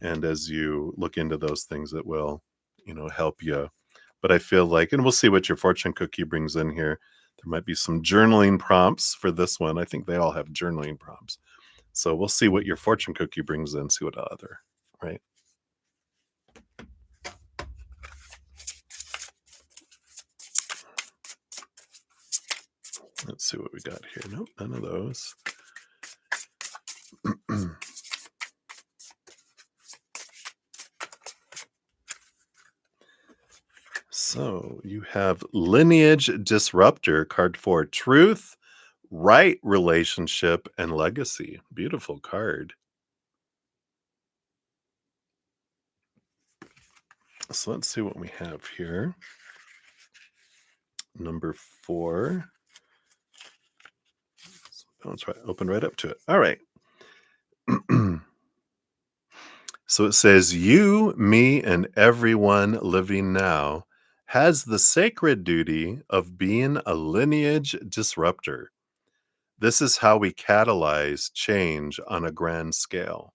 And as you look into those things, it will, help you. But I feel like, and we'll see what your fortune cookie brings in here. There might be some journaling prompts for this one. I think they all have journaling prompts. So we'll see what your fortune cookie brings in, see what other, right? Let's see what we got here. Nope, none of those. So you have Lineage Disruptor, card 4, Truth, Right Relationship, and Legacy. Beautiful card. So let's see what we have here. Number 4. Let's open right up to it. All right. So it says, you, me, and everyone living now has the sacred duty of being a lineage disruptor. This is how we catalyze change on a grand scale.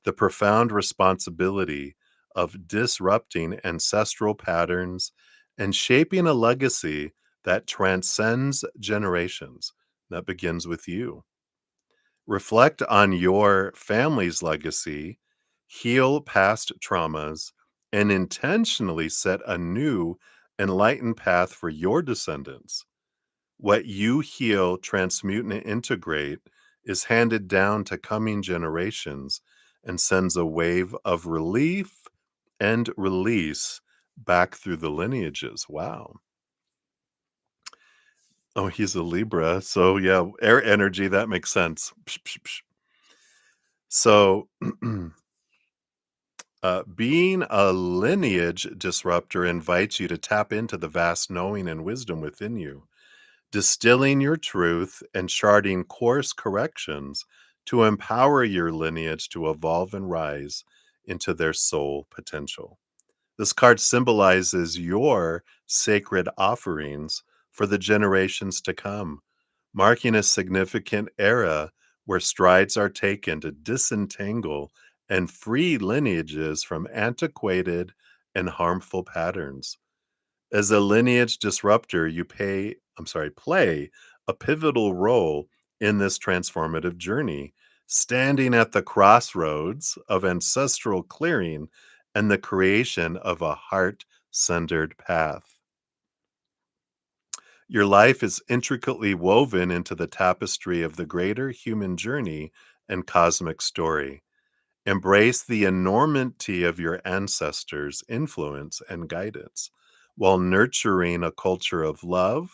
The profound responsibility of disrupting ancestral patterns and shaping a legacy that transcends generations. That begins with you. Reflect on your family's legacy, heal past traumas, and intentionally set a new, enlightened path for your descendants. What you heal, transmute, and integrate is handed down to coming generations and sends a wave of relief and release back through the lineages. Wow. Oh, he's a Libra. So, yeah, air energy. That makes sense. Psh, psh, psh. So, being a lineage disruptor invites you to tap into the vast knowing and wisdom within you, distilling your truth and charting course corrections to empower your lineage to evolve and rise into their soul potential. This card symbolizes your sacred offerings for the generations to come, marking a significant era where strides are taken to disentangle and free lineages from antiquated and harmful patterns. As a lineage disruptor, play a pivotal role in this transformative journey, standing at the crossroads of ancestral clearing and the creation of a heart-centered path. Your life is intricately woven into the tapestry of the greater human journey and cosmic story. Embrace the enormity of your ancestors' influence and guidance while nurturing a culture of love,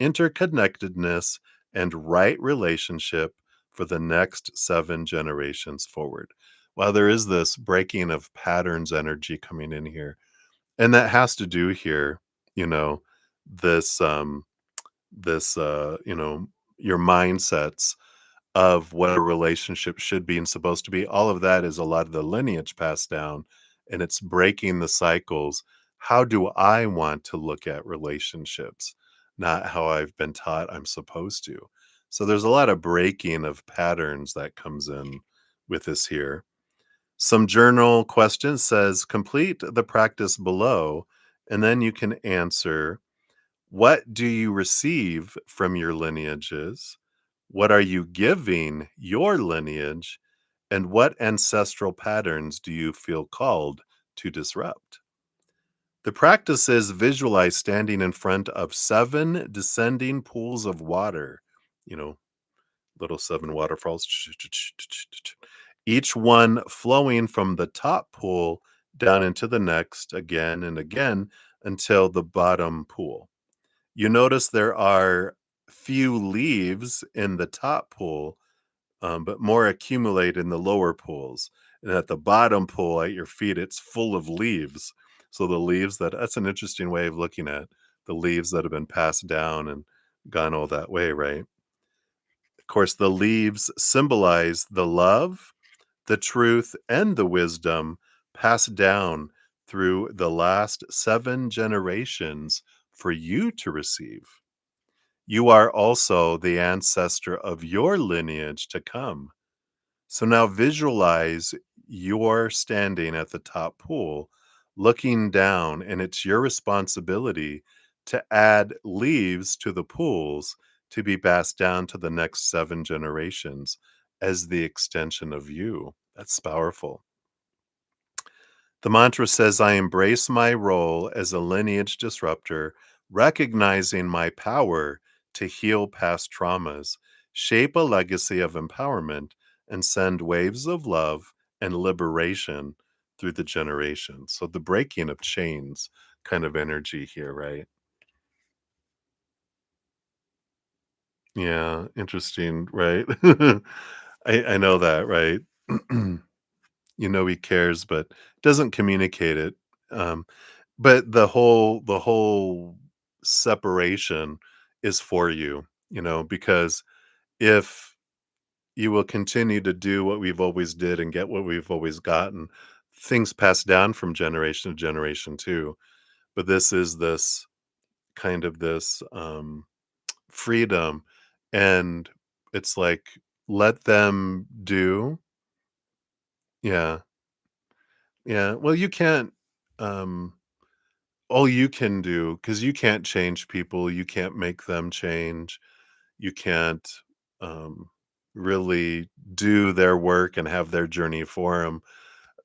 interconnectedness, and right relationship for the next 7 generations forward. While there is this breaking of patterns energy coming in here, and that has to do here, you know, this, your mindsets of what a relationship should be and supposed to be. All of that is a lot of the lineage passed down, and it's breaking the cycles. How do I want to look at relationships? Not how I've been taught I'm supposed to. So there's a lot of breaking of patterns that comes in with this here. Some journal questions says complete the practice below, and then you can answer, what do you receive from your lineages? What are you giving your lineage? And what ancestral patterns do you feel called to disrupt? The practice is visualize standing in front of seven descending pools of water, you know, little seven waterfalls, each one flowing from the top pool down into the next again and again until the bottom pool. You notice there are few leaves in the top pool, but more accumulate in the lower pools. And at the bottom pool at your feet, it's full of leaves. So the leaves that's an interesting way of looking at the leaves that have been passed down and gone all that way, right? Of course, the leaves symbolize the love, the truth, and the wisdom passed down through the last seven generations for you to receive. You are also the ancestor of your lineage to come. So now visualize you're standing at the top pool, looking down, and it's your responsibility to add leaves to the pools to be passed down to the next seven generations as the extension of you. That's powerful. The mantra says, I embrace my role as a lineage disruptor, recognizing my power to heal past traumas, shape a legacy of empowerment, and send waves of love and liberation through the generations. So, the breaking of chains kind of energy here, right? Yeah, interesting, right? I know that, right? He cares, but doesn't communicate it. Um, but the whole separation is for you, because if you will continue to do what we've always did and get what we've always gotten, things pass down from generation to generation too. But this kind of this freedom, and it's like let them do. Yeah. Yeah. Well, you can't um all you can do, because you can't change people, you can't make them change, you can't, um, really do their work and have their journey for them.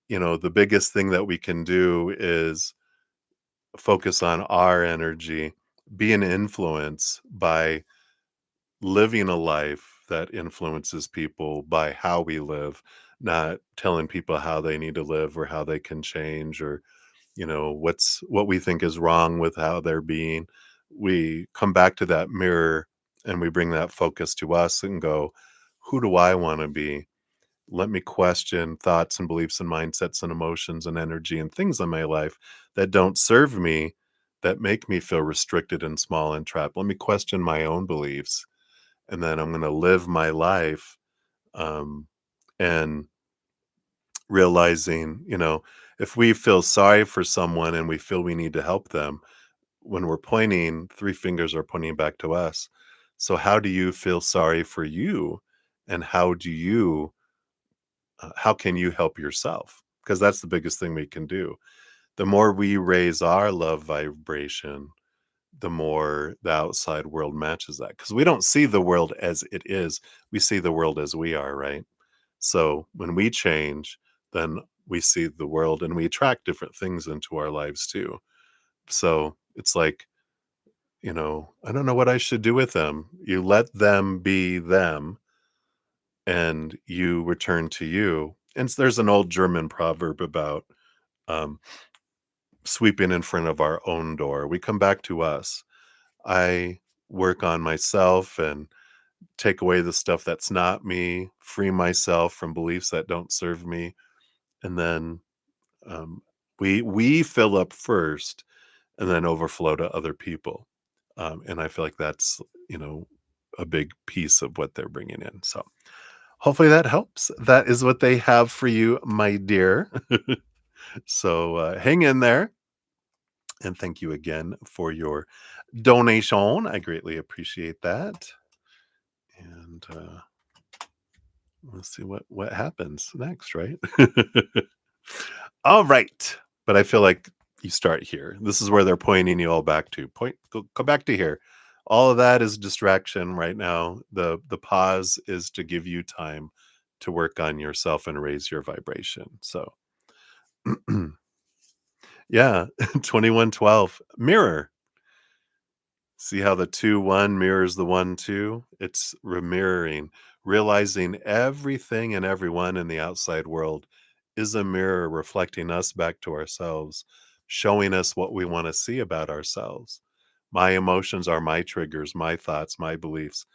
The biggest thing that we can do is focus on our energy, be an influence by living a life that influences people by how we live, not telling people how they need to live or how they can change, or what we think is wrong with how they're being. We come back to that mirror and we bring that focus to us and go, who do I want to be? Let me question thoughts and beliefs and mindsets and emotions and energy and things in my life that don't serve me, that make me feel restricted and small and trapped. Let me question my own beliefs, and then I'm going to live my life, um, and realizing, if we feel sorry for someone and we feel we need to help them, when we're pointing, three fingers are pointing back to us. So, how do you feel sorry for you? And how can you help yourself? Because that's the biggest thing we can do. The more we raise our love vibration, the more the outside world matches that. Because we don't see the world as it is, we see the world as we are, right? So when we change, then we see the world and we attract different things into our lives too. So it's like, I don't know what I should do with them. You let them be them and you return to you. And there's an old German proverb about um, sweeping in front of our own door. We come back to us. I work on myself and take away the stuff that's not me, free myself from beliefs that don't serve me, and then um, we fill up first and then overflow to other people. And I feel like that's a big piece of what they're bringing in. So hopefully that helps. That is what they have for you, my dear. So hang in there, and thank you again for your donation. I greatly appreciate that. And let's see what happens next, right? All right. But I feel like you start here. This is where they're pointing you all back to. Go back to here. All of that is distraction right now. The pause is to give you time to work on yourself and raise your vibration. So yeah, 2112 mirror. See how the 2-1 mirrors the 1-2? It's mirroring, realizing everything and everyone in the outside world is a mirror reflecting us back to ourselves, showing us what we want to see about ourselves. My emotions are my triggers, my thoughts, my beliefs.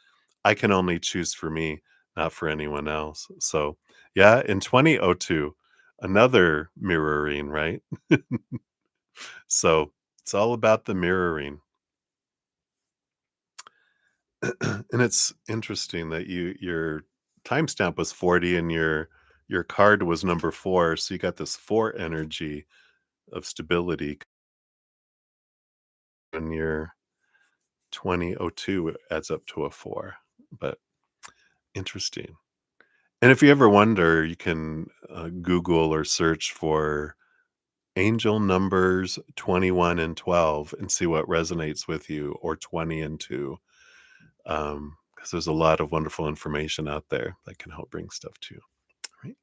I can only choose for me, not for anyone else. So, yeah, in 2002, another mirroring, right? So, it's all about the mirroring. And it's interesting that your timestamp was 40 and your card was number 4, so you got this 4 energy of stability, and your 2002 adds up to a 4. But interesting. And if you ever wonder, you can Google or search for angel numbers 21 and 12 and see what resonates with you, or 20 and 2. Because there's a lot of wonderful information out there that can help bring stuff to you. Right.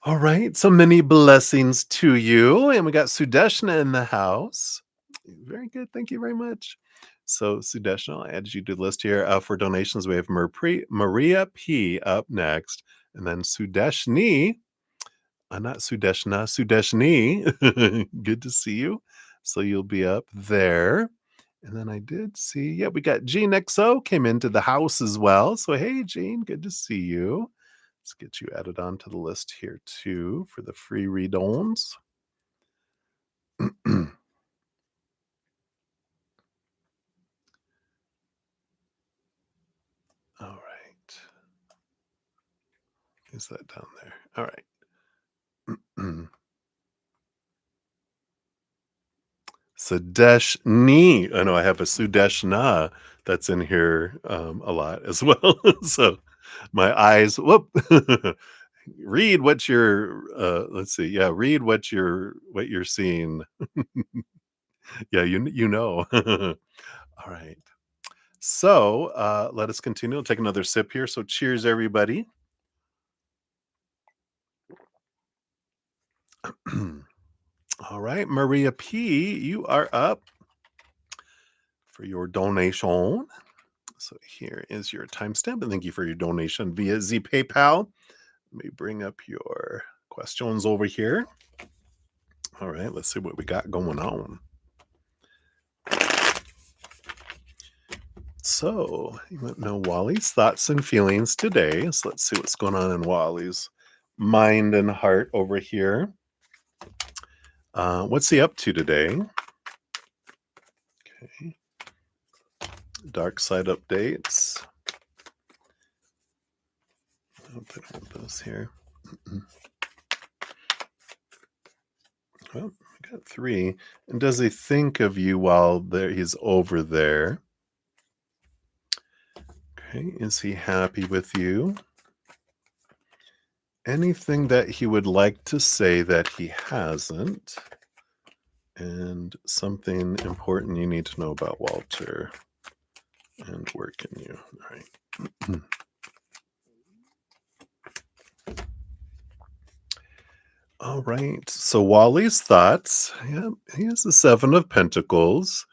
All right. So many blessings to you. And we got Sudeshna in the house. Very good. Thank you very much. So, Sudeshna, I'll add you to the list here. For donations, we have Maria P up next. And then Sudeshni, not Sudeshna, Sudeshni. Good to see you. So, you'll be up there. And then I did see, yeah, we got Jean XO came into the house as well. So, hey, Jean, good to see you. Let's get you added onto the list here too for the free read-ons. All right. Is that down there? All right. Sudeshni. I know I have a Sudeshna that's in here a lot as well. So my eyes, whoop. Read what you're let's see. Yeah, read what you're seeing. Yeah, you know. All right. So let us continue. I'll take another sip here. So cheers, everybody. All right, Maria P, you are up for your donation. So here is your timestamp, and thank you for your donation via Z PayPal. Let me bring up your questions over here. All right, let's see what we got going on. So, you might know Wally's thoughts and feelings today. So, let's see what's going on in Wally's mind and heart over here. What's he up to today? Okay. Dark side updates. I hope I don't want those here. Well, I got 3. And does he think of you while he's over there? Okay, is he happy with you? Anything that he would like to say that he hasn't? And something important you need to know about Walter and work in you. All right. All right. So Wally's thoughts. Yeah, he has the 7 of Pentacles.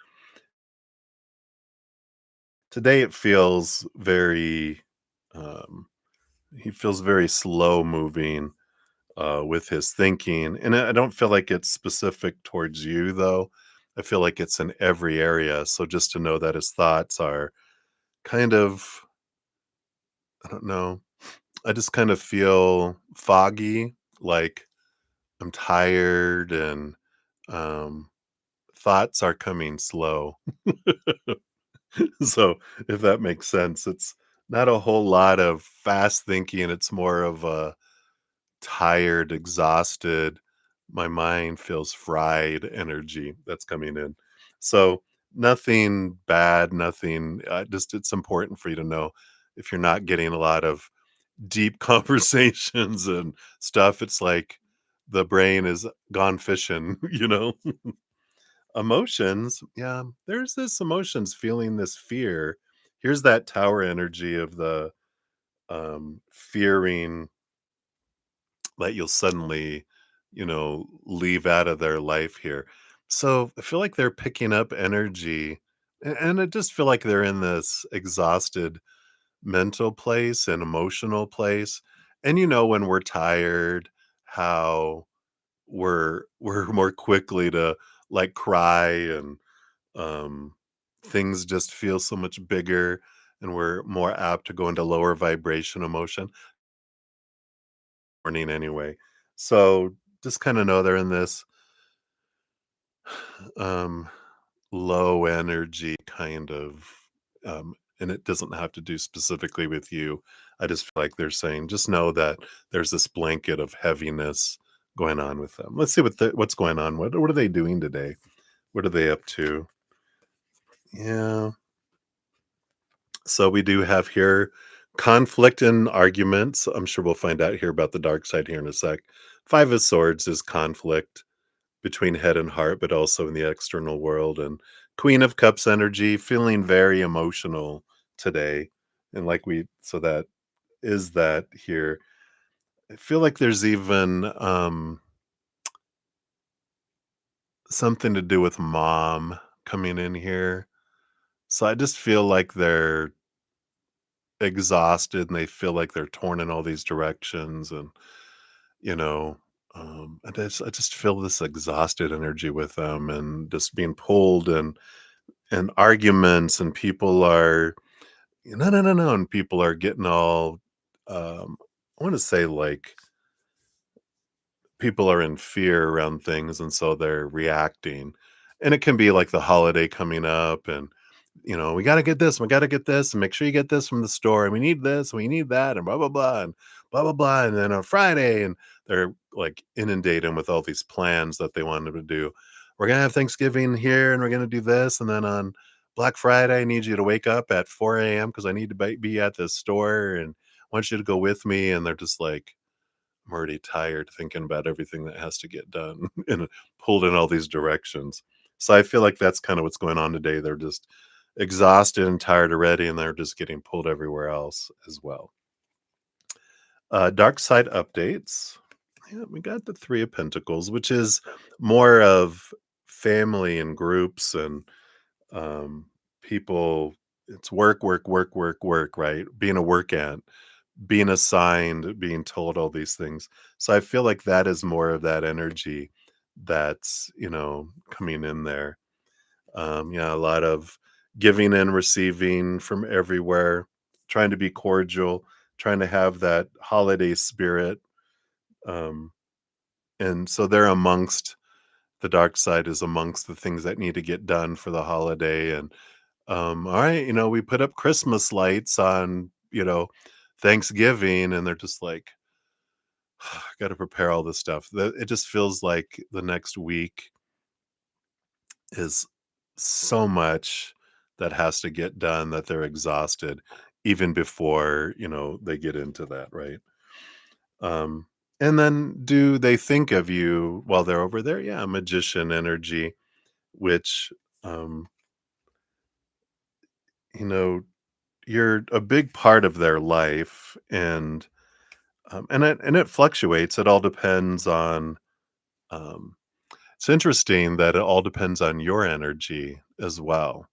Today it feels very he feels very slow moving with his thinking. And I don't feel like it's specific towards you though. I feel like it's in every area. So just to know that his thoughts are kind of, I don't know, I just kind of feel foggy, like I'm tired, and um, thoughts are coming slow. So, if that makes sense, it's not a whole lot of fast thinking. It's more of a tired, exhausted, my mind feels fried energy that's coming in. So, nothing bad, nothing, just it's important for you to know if you're not getting a lot of deep conversations and stuff, it's like the brain is gone fishing, you know? Emotions, yeah, there's this emotions feeling this fear. Here's that tower energy of the, fearing that you'll suddenly, leave out of their life here. So I feel like they're picking up energy, and I just feel like they're in this exhausted mental place and emotional place. And when we're tired, how we're more quickly to like cry, and um things just feel so much bigger, and we're more apt to go into lower vibration emotion morning anyway. So just kind of know they're in this um low energy kind of, and it doesn't have to do specifically with you. I just feel like they're saying just know that there's this blanket of heaviness going on with them. Let's see what's going on. What are they doing today? What are they up to? Yeah. So we do have here conflict and arguments. I'm sure we'll find out here about the dark side here in a sec. Five of Swords is conflict between head and heart, but also in the external world. And Queen of Cups energy, feeling very emotional today. And so that is that here. I feel like there's even something to do with mom coming in here. So I just feel like they're exhausted and they feel like they're torn in all these directions. And, you know, I just feel this exhausted energy with them and just being pulled and arguments, and people are no, no, no, no, and people are getting all, I want to say, like, people are in fear around things, and so they're reacting. And it can be like the holiday coming up, and we got to get this, we got to get this, and make sure you get this from the store, and we need this, and we need that, and blah blah blah, and blah blah blah. And then on Friday, and they're like inundated with all these plans that they wanted to do. We're gonna have Thanksgiving here, and we're gonna do this, and then on Black Friday, I need you to wake up at 4 a.m. because I need to be at the store, and I want you to go with me. And they're just like, I'm already tired thinking about everything that has to get done and pulled in all these directions. So I feel like that's kind of what's going on today. They're just exhausted and tired already, and they're just getting pulled everywhere else as well. Dark side updates. Yeah, we got the Three of Pentacles, which is more of family and groups and people. It's work, work, work, work, work, right? Being a work ant, being assigned, being told all these things. So I feel like that is more of that energy that's, coming in there. Yeah, a lot of giving and receiving from everywhere, trying to be cordial, trying to have that holiday spirit. Um, and so they're amongst the dark side is amongst the things that need to get done for the holiday. And all right, we put up Christmas lights on, Thanksgiving, and they're just like, got to prepare all this stuff. It just feels like the next week is so much that has to get done that they're exhausted even before, they get into that, right? Um, and then do they think of you while they're over there? Yeah, magician energy, which, um, you know, you're a big part of their life, and it fluctuates. It all depends on, um, it's interesting that it all depends on your energy as well,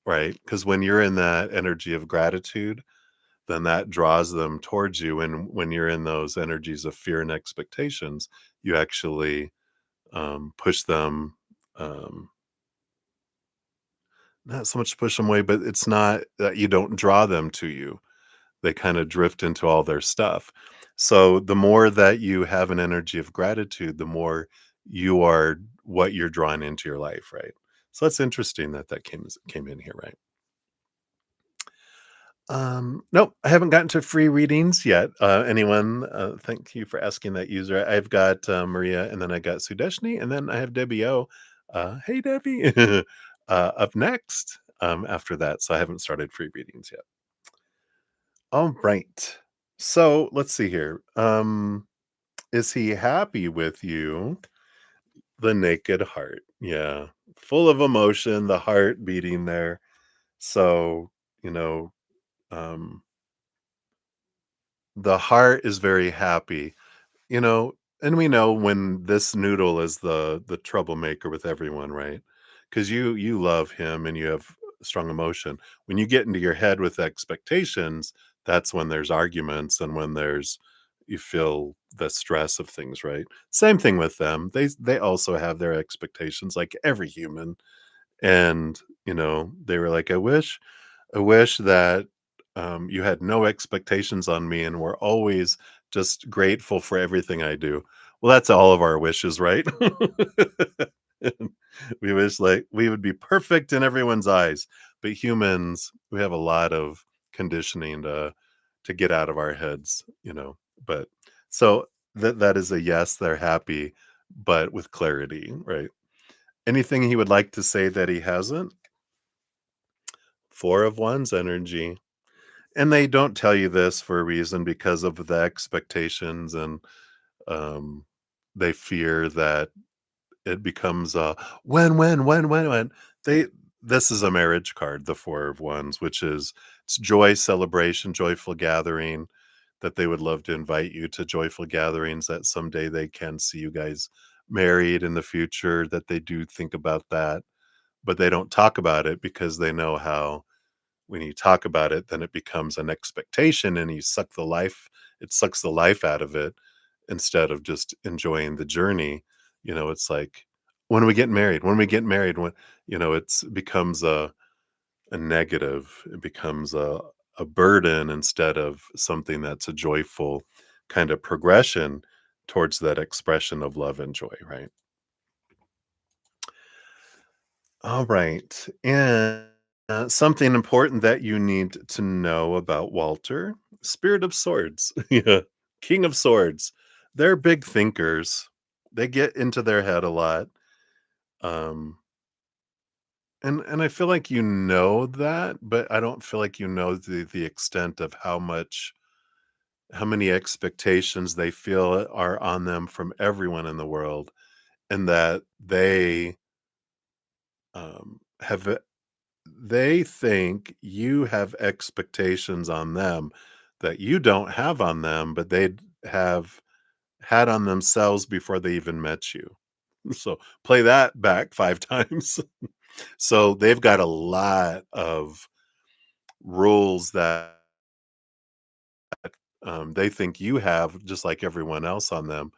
right? Because when you're in that energy of gratitude, then that draws them towards you. And when you're in those energies of fear and expectations, you actually, push them, um, not so much push them away, but it's not that you don't draw them to you. They kind of drift into all their stuff. So the more that you have an energy of gratitude, the more you are what you're drawing into your life, right? So that's interesting that that came in here, right? Nope, I haven't gotten to free readings yet. Anyone? Thank you for asking that user. I've got Maria, and then I got Sudeshni, and then I have Debbie O. Hey, Debbie. up next after that. So I haven't started free readings yet. All right. So let's see here. Is he happy with you? The naked heart. Yeah. Full of emotion, the heart beating there. So, you know, um, the heart is very happy. You know, and we know when this noodle is the troublemaker with everyone, right? Because you love him and you have strong emotion. When you get into your head with expectations, that's when there's arguments and when there's you feel the stress of things, right? Same thing with them. They also have their expectations like every human. And, they were like, I wish that, you had no expectations on me and were always just grateful for everything I do. Well, that's all of our wishes, right? We wish, like, we would be perfect in everyone's eyes, but humans, we have a lot of conditioning to get out of our heads, but so that is a yes, they're happy, but with clarity, right? Anything he would like to say that he hasn't? 4 of Wands energy. And they don't tell you this for a reason because of the expectations and, um, they fear that it becomes a when. They this is a marriage card, the 4 of Wands, which is it's joy, celebration, joyful gathering, that they would love to invite you to joyful gatherings, that someday they can see you guys married in the future, that they do think about that, but they don't talk about it because they know how when you talk about it, then it becomes an expectation and it sucks the life out of it instead of just enjoying the journey. It's like, when are we getting married? When are we getting married? It becomes a negative. It becomes a burden instead of something that's a joyful kind of progression towards that expression of love and joy, right? All right. And something important that you need to know about Walter, Spirit of Swords. Yeah. King of Swords. They're big thinkers. They get into their head a lot. Um, and I feel like you know that, but I don't feel like you know the extent of how many expectations they feel are on them from everyone in the world, and that have they think you have expectations on them that you don't have on them, but they'd have had on themselves before they even met you. So play that back 5 times. So they've got a lot of rules that they think you have just like everyone else on them,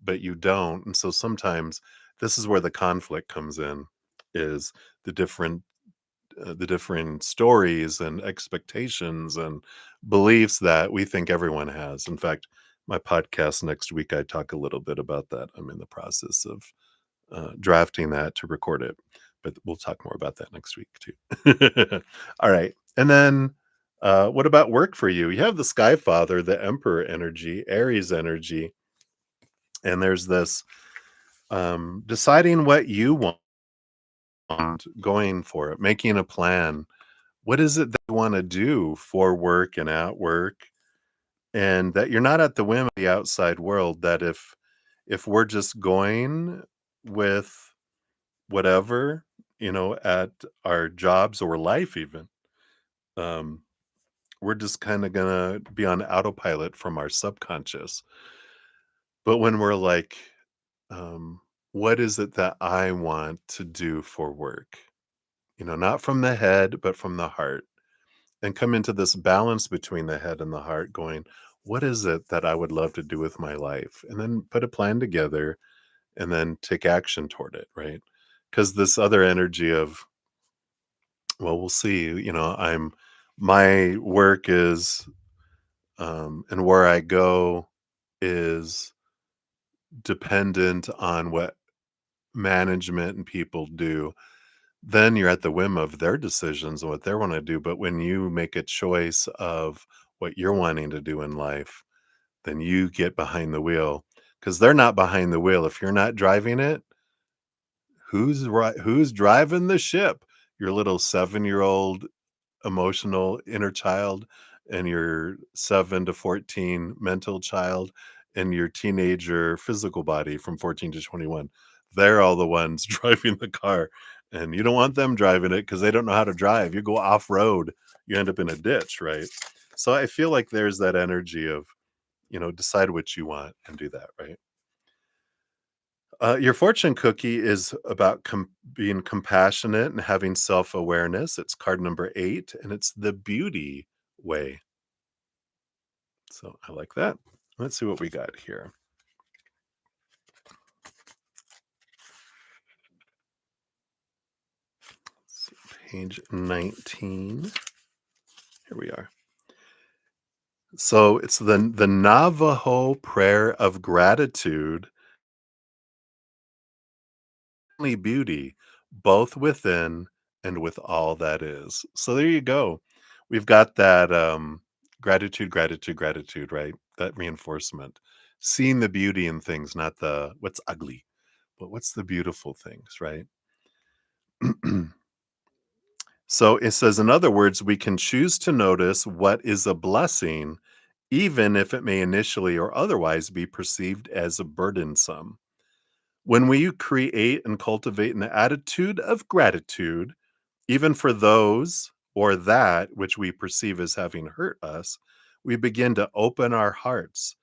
but you don't. And so sometimes this is where the conflict comes in, is the different stories and expectations and beliefs that we think everyone has. In fact, my podcast next week, I talk a little bit about that. I'm in the process of drafting that to record it, but we'll talk more about that next week too. All right. And then what about work for you? You have the Sky Father, the Emperor energy, Aries energy, and there's this deciding what you want, going for it, making a plan. What is it that you wanna do for work and at work? And that you're not at the whim of the outside world, that if we're just going with whatever, at our jobs or life even, um, we're just kinda gonna be on autopilot from our subconscious. But when we're like, "What is it that I want to do for work?" Not from the head, but from the heart. And come into this balance between the head and the heart going, what is it that I would love to do with my life? And then put a plan together and then take action toward it, right? Because this other energy of, well, we'll see, my work is, and where I go is dependent on what management and people do. Then you're at the whim of their decisions and what they want to do. But when you make a choice of what you're wanting to do in life, then you get behind the wheel because they're not behind the wheel. If you're not driving it, who's driving the ship? your little 7-year-old emotional inner child and your 7 to 14 mental child and your teenager physical body from 14 to 21. They're all the ones driving the car, and you don't want them driving it because they don't know how to drive. You go off road, you end up in a ditch, right? So I feel like there's that energy of, decide what you want and do that, right? Your fortune cookie is about being compassionate and having self awareness. It's card number 8, and it's the beauty way. So I like that. Let's see what we got here. So page 19. Here we are. So it's the Navajo prayer of gratitude, only beauty, both within and with all that is. So there you go. We've got that gratitude, gratitude, gratitude, right? That reinforcement. Seeing the beauty in things, not the what's ugly, but what's the beautiful things, right? So it says, in other words, we can choose to notice what is a blessing, even if it may initially or otherwise be perceived as burdensome. When we create and cultivate an attitude of gratitude, even for those or that which we perceive as having hurt us, we begin to open our hearts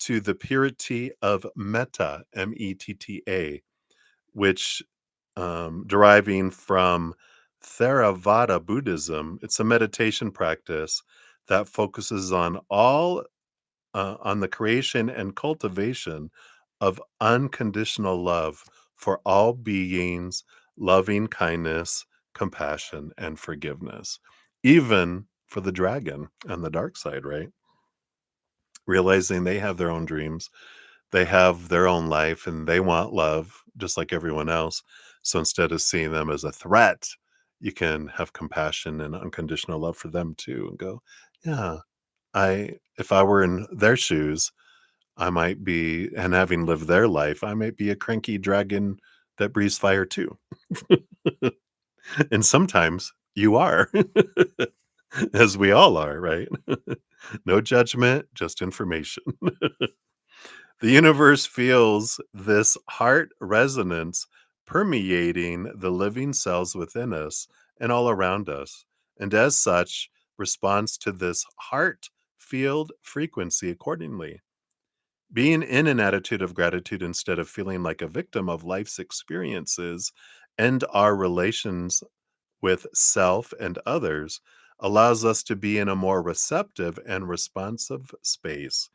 to the purity of metta, Metta, which deriving from Theravada Buddhism, it's a meditation practice that focuses on the creation and cultivation of unconditional love for all beings, loving kindness, compassion, and forgiveness, even for the dragon and the dark side, right? Realizing they have their own dreams, they have their own life, and they want love just like everyone else. So instead of seeing them as a threat, you can have compassion and unconditional love for them too and go, yeah, if I were in their shoes, I might be, and having lived their life, I might be a cranky dragon that breathes fire too. And sometimes you are, as we all are, right? No judgment, just information. The universe feels this heart resonance permeating the living cells within us and all around us, and as such, responds to this heart field frequency accordingly. Being in an attitude of gratitude instead of feeling like a victim of life's experiences and our relations with self and others allows us to be in a more receptive and responsive space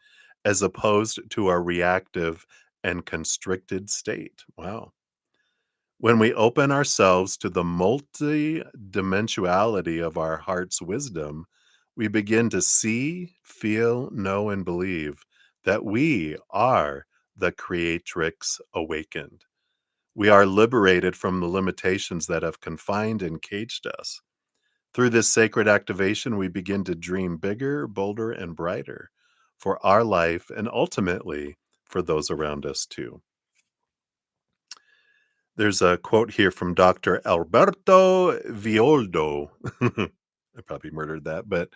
as opposed to a reactive and constricted state. Wow. When we open ourselves to the multi-dimensionality of our heart's wisdom, we begin to see, feel, know, and believe that we are the creatrix awakened. We are liberated from the limitations that have confined and caged us. Through this sacred activation, we begin to dream bigger, bolder, and brighter for our life and ultimately for those around us too. There's a quote here from Dr. Alberto Violdo. I probably murdered that, but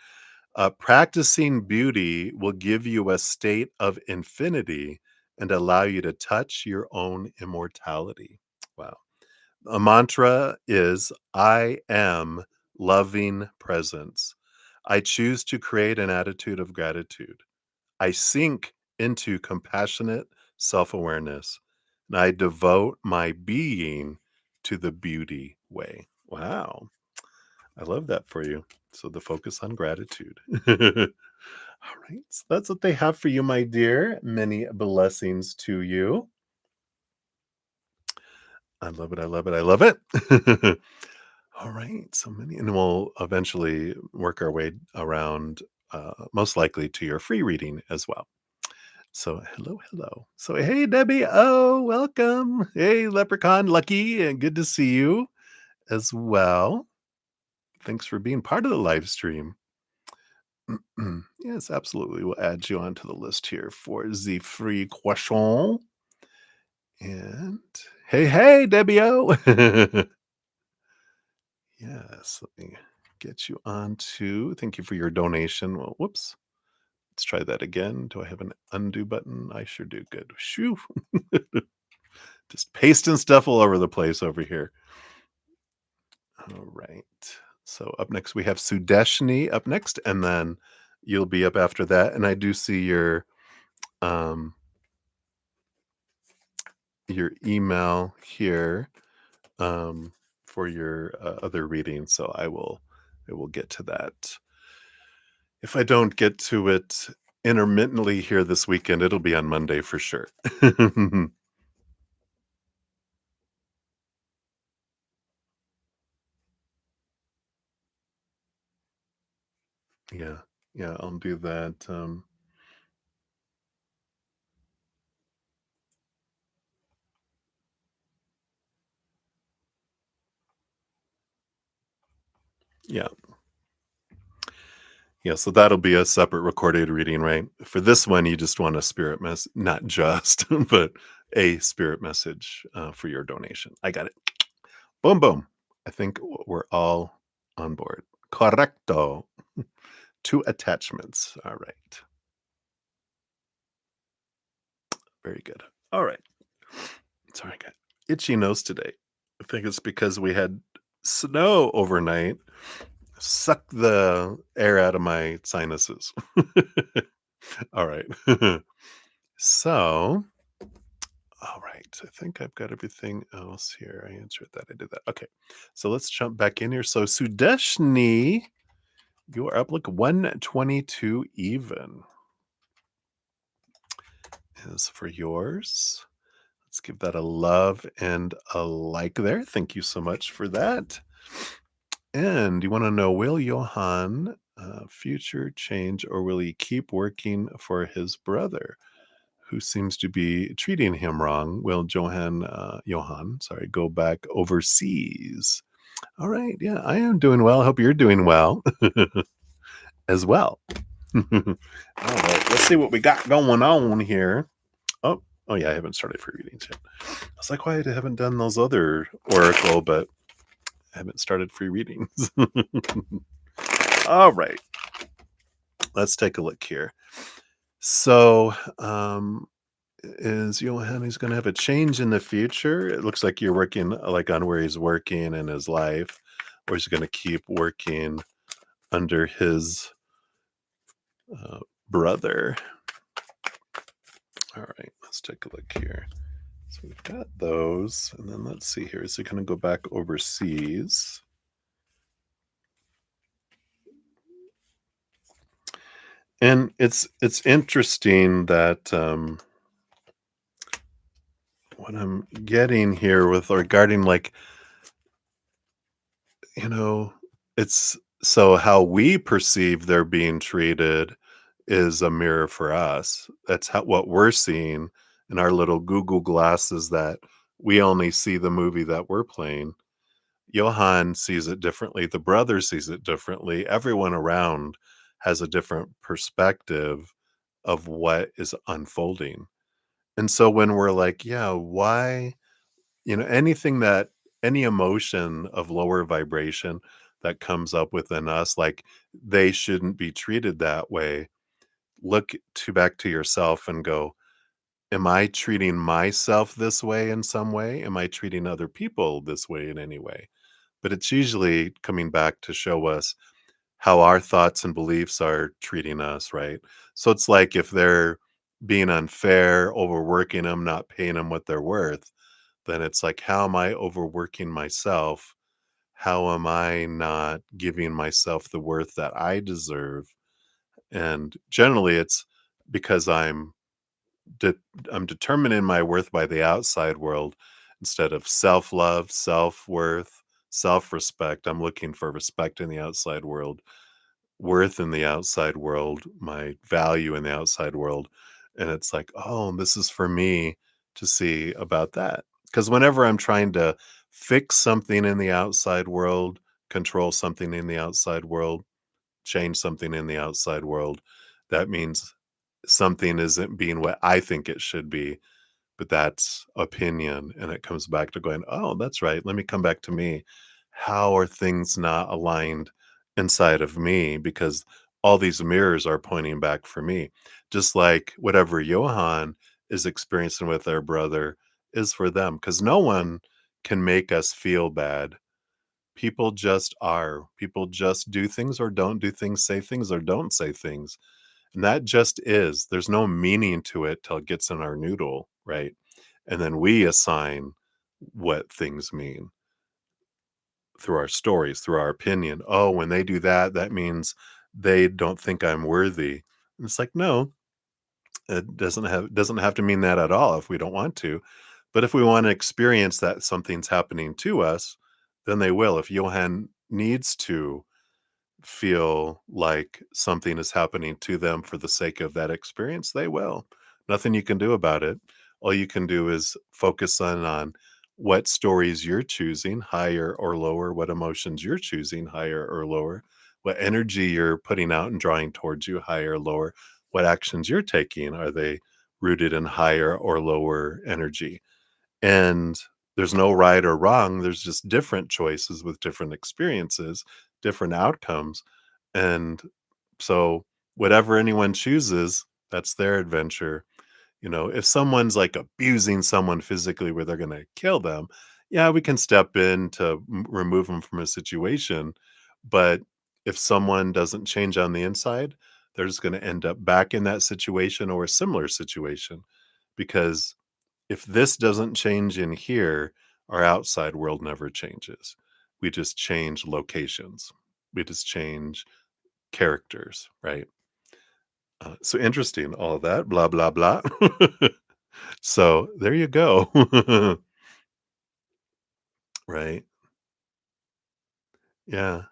practicing beauty will give you a state of infinity and allow you to touch your own immortality. Wow. A mantra is I am loving presence. I choose to create an attitude of gratitude. I sink into compassionate self awareness, and I devote my being to the beauty way. Wow. I love that for you. So, the focus on gratitude. All right. So, that's what they have for you, my dear. Many blessings to you. I love it. I love it. I love it. All right. So many. And we'll eventually work our way around, most likely to your free reading as well. So hello, hello. So hey, Debbie. Oh, welcome. Hey, Leprechaun Lucky, and good to see you as well. Thanks for being part of the live stream. Yes, absolutely. We'll add you onto the list here for the free croissant. And hey, hey, Debbie. Oh, Yes, let me get you on to thank you for your donation. Well, whoops. Let's try that again. Do I have an undo button? I sure do. Good. Shoo. Just pasting stuff all over the place over here. All right. So up next we have Sudeshni up next, and then you'll be up after that. And I do see um your email here for your other reading. So I will get to that. If I don't get to it intermittently here this weekend, it'll be on Monday for sure. Yeah. Yeah, I'll do that. Yeah. Yeah, so that'll be a separate recorded reading, right? For this one, you just want a spirit mess, not just, but a spirit message for your donation. I got it. Boom, boom. I think we're all on board. Correcto. Two attachments. All right. Very good. All right. Sorry, I got itchy nose today. I think it's because we had snow overnight. Suck the air out of my sinuses. All right. So, all right. I think I've got everything else here. I answered that. I did that. Okay. So let's jump back in here. So, Sudeshni, you are up like 122 even is for yours. Let's give that a love and a like there. Thank you so much for that. And you want to know, will Johann future change or will he keep working for his brother who seems to be treating him wrong? Will Johann, sorry, go back overseas? All right. Yeah, I am doing well. I hope you're doing well as well. All right. Let's see what we got going on here. Oh, oh yeah, I haven't started free readings yet. I was like, why I haven't done those other oracle, but I haven't started free readings. All right, let's take a look here. So, is Johan he's going to have a change in the future? It looks like you're working like on where he's working in his life, or he's going to keep working under his uh, brother. All right, let's take a look here. So we've got those, and then let's see here. Is he going to go back overseas? And it's interesting that what I'm getting here with regarding like, you know, it's so how we perceive they're being treated is a mirror for us. That's how what we're seeing in our little Google glasses that we only see the movie that we're playing. Johann sees it differently. The brother sees it differently. Everyone around has a different perspective of what is unfolding. And so when we're like, yeah, why, anything that any emotion of lower vibration that comes up within us, like they shouldn't be treated that way, look to back to yourself and go, am I treating myself this way in some way? Am I treating other people this way in any way? But it's usually coming back to show us how our thoughts and beliefs are treating us, right? So it's like if they're being unfair, overworking them, not paying them what they're worth, then it's like, how am I overworking myself? How am I not giving myself the worth that I deserve? And generally, it's because de- I'm determining my worth by the outside world instead of self love, self worth, self respect. I'm looking for respect in the outside world, worth in the outside world, my value in the outside world. And it's like, oh, this is for me to see about that. Because whenever I'm trying to fix something in the outside world, control something in the outside world, change something in the outside world, that means something isn't being what I think it should be, but that's opinion. And it comes back to going, oh, that's right. Let me come back to me. how are things not aligned inside of me? Because all these mirrors are pointing back for me. Just like whatever Johann is experiencing with their brother is for them, because no one can make us feel bad. People just are. People just do things or don't do things, say things or don't say things. And that just is. There's no meaning to it till it gets in our noodle, right? And then we assign what things mean through our stories, through our opinion. Oh, when they do that, that means they don't think I'm worthy. And it's like, no, it doesn't have to mean that at all if we don't want to. But if we want to experience that something's happening to us, then they will. If Johann needs to feel like something is happening to them for the sake of that experience, they will. Nothing you can do about it. All you can do is focus on what stories you're choosing, higher or lower, what emotions you're choosing, higher or lower, what energy you're putting out and drawing towards you, higher or lower, what actions you're taking, are they rooted in higher or lower energy? And there's no right or wrong, there's just different choices with different experiences, different outcomes, and so whatever anyone chooses, that's their adventure. You know, if someone's, like, abusing someone physically where they're gonna kill them, yeah, we can step in to remove them from a situation, but if someone doesn't change on the inside, they're just gonna end up back in that situation or a similar situation because if this doesn't change in here, our outside world never changes. We just change locations. We just change characters, right? So interesting, all that, blah, blah, blah. So there you go. Right. Yeah.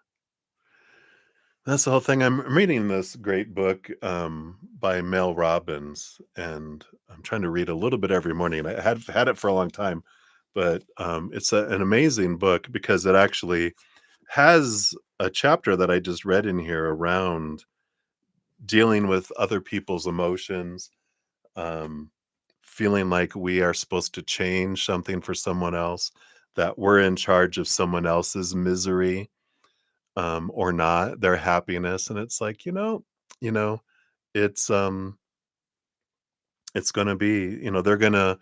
That's the whole thing. I'm reading this great book by Mel Robbins, and I'm trying to read a little bit every morning. And I had it for a long time, but it's an amazing book because it actually has a chapter that I just read in here around dealing with other people's emotions, um, feeling like we are supposed to change something for someone else, that we're in charge of someone else's misery, or not, their happiness, and it's like, you know, it's, it's gonna be, they're gonna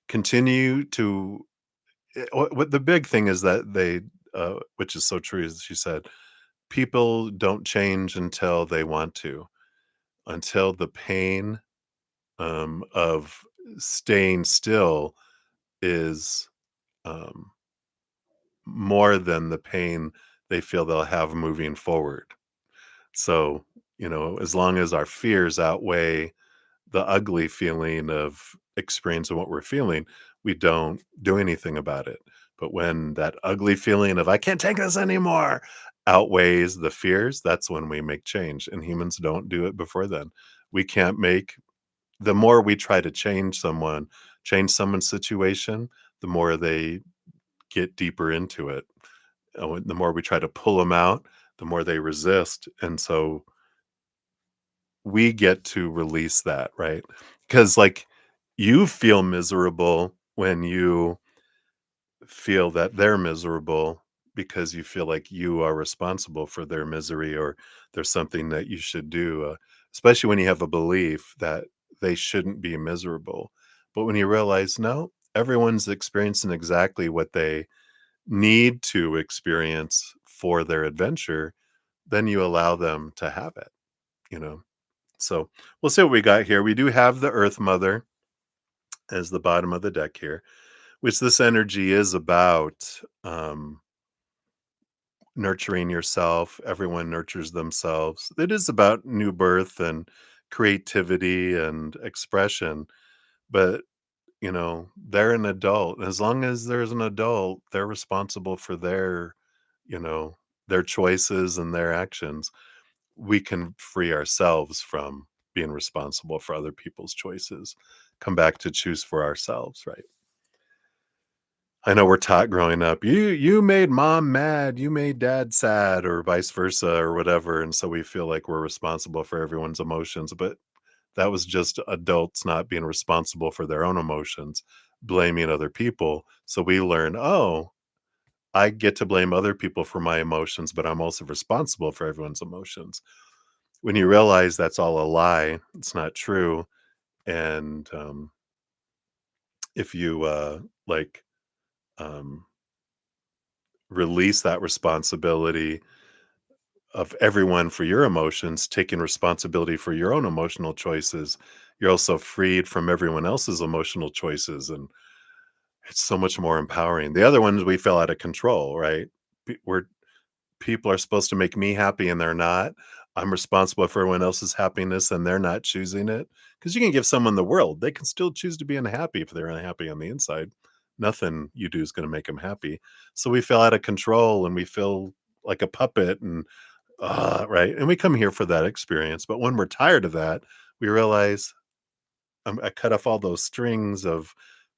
continue to what the big thing is that they, which is so true, as she said, people don't change until they want to, until the pain, of staying still is, um, more than the pain they feel they'll have moving forward. So, as long as our fears outweigh the ugly feeling of experiencing what we're feeling, we don't do anything about it. But when that ugly feeling of, I can't take this anymore, outweighs the fears, that's when we make change. And humans don't do it before then. We can't make, the more we try to change someone's situation, the more they get deeper into it. The more we try to pull them out, the more they resist. And so we get to release that, right? Because, like, you feel miserable when you feel that they're miserable because you feel like you are responsible for their misery or there's something that you should do, especially when you have a belief that they shouldn't be miserable. But when you realize, no, everyone's experiencing exactly what they need to experience for their adventure, then you allow them to have it, you know? So we'll see what we got here. We do have the Earth Mother as the bottom of the deck here, which this energy is about, nurturing yourself. Everyone nurtures themselves. It is about new birth and creativity and expression, but they're an adult. As long as there's an adult, they're responsible for you know, their choices and their actions. We can free ourselves from being responsible for other people's choices. Come back to choose for ourselves, right? I know we're taught growing up, you made mom mad, you made dad sad, or vice versa, or whatever. And so we feel like we're responsible for everyone's emotions. But that was just adults not being responsible for their own emotions, blaming other people. So we learn, oh, I get to blame other people for my emotions, but I'm also responsible for everyone's emotions. When you realize that's all a lie, it's not true, and, if you, like, um, release that responsibility of everyone for your emotions, taking responsibility for your own emotional choices, you're also freed from everyone else's emotional choices, and it's so much more empowering. The other ones, we feel out of control, right? We're people are supposed to make me happy and they're not. I'm responsible for everyone else's happiness and they're not choosing it. Because you can give someone the world, they can still choose to be unhappy if they're unhappy on the inside. Nothing you do is going to make them happy. So we feel out of control and we feel like a puppet and right. And we come here for that experience. But when we're tired of that, we realize I cut off all those strings of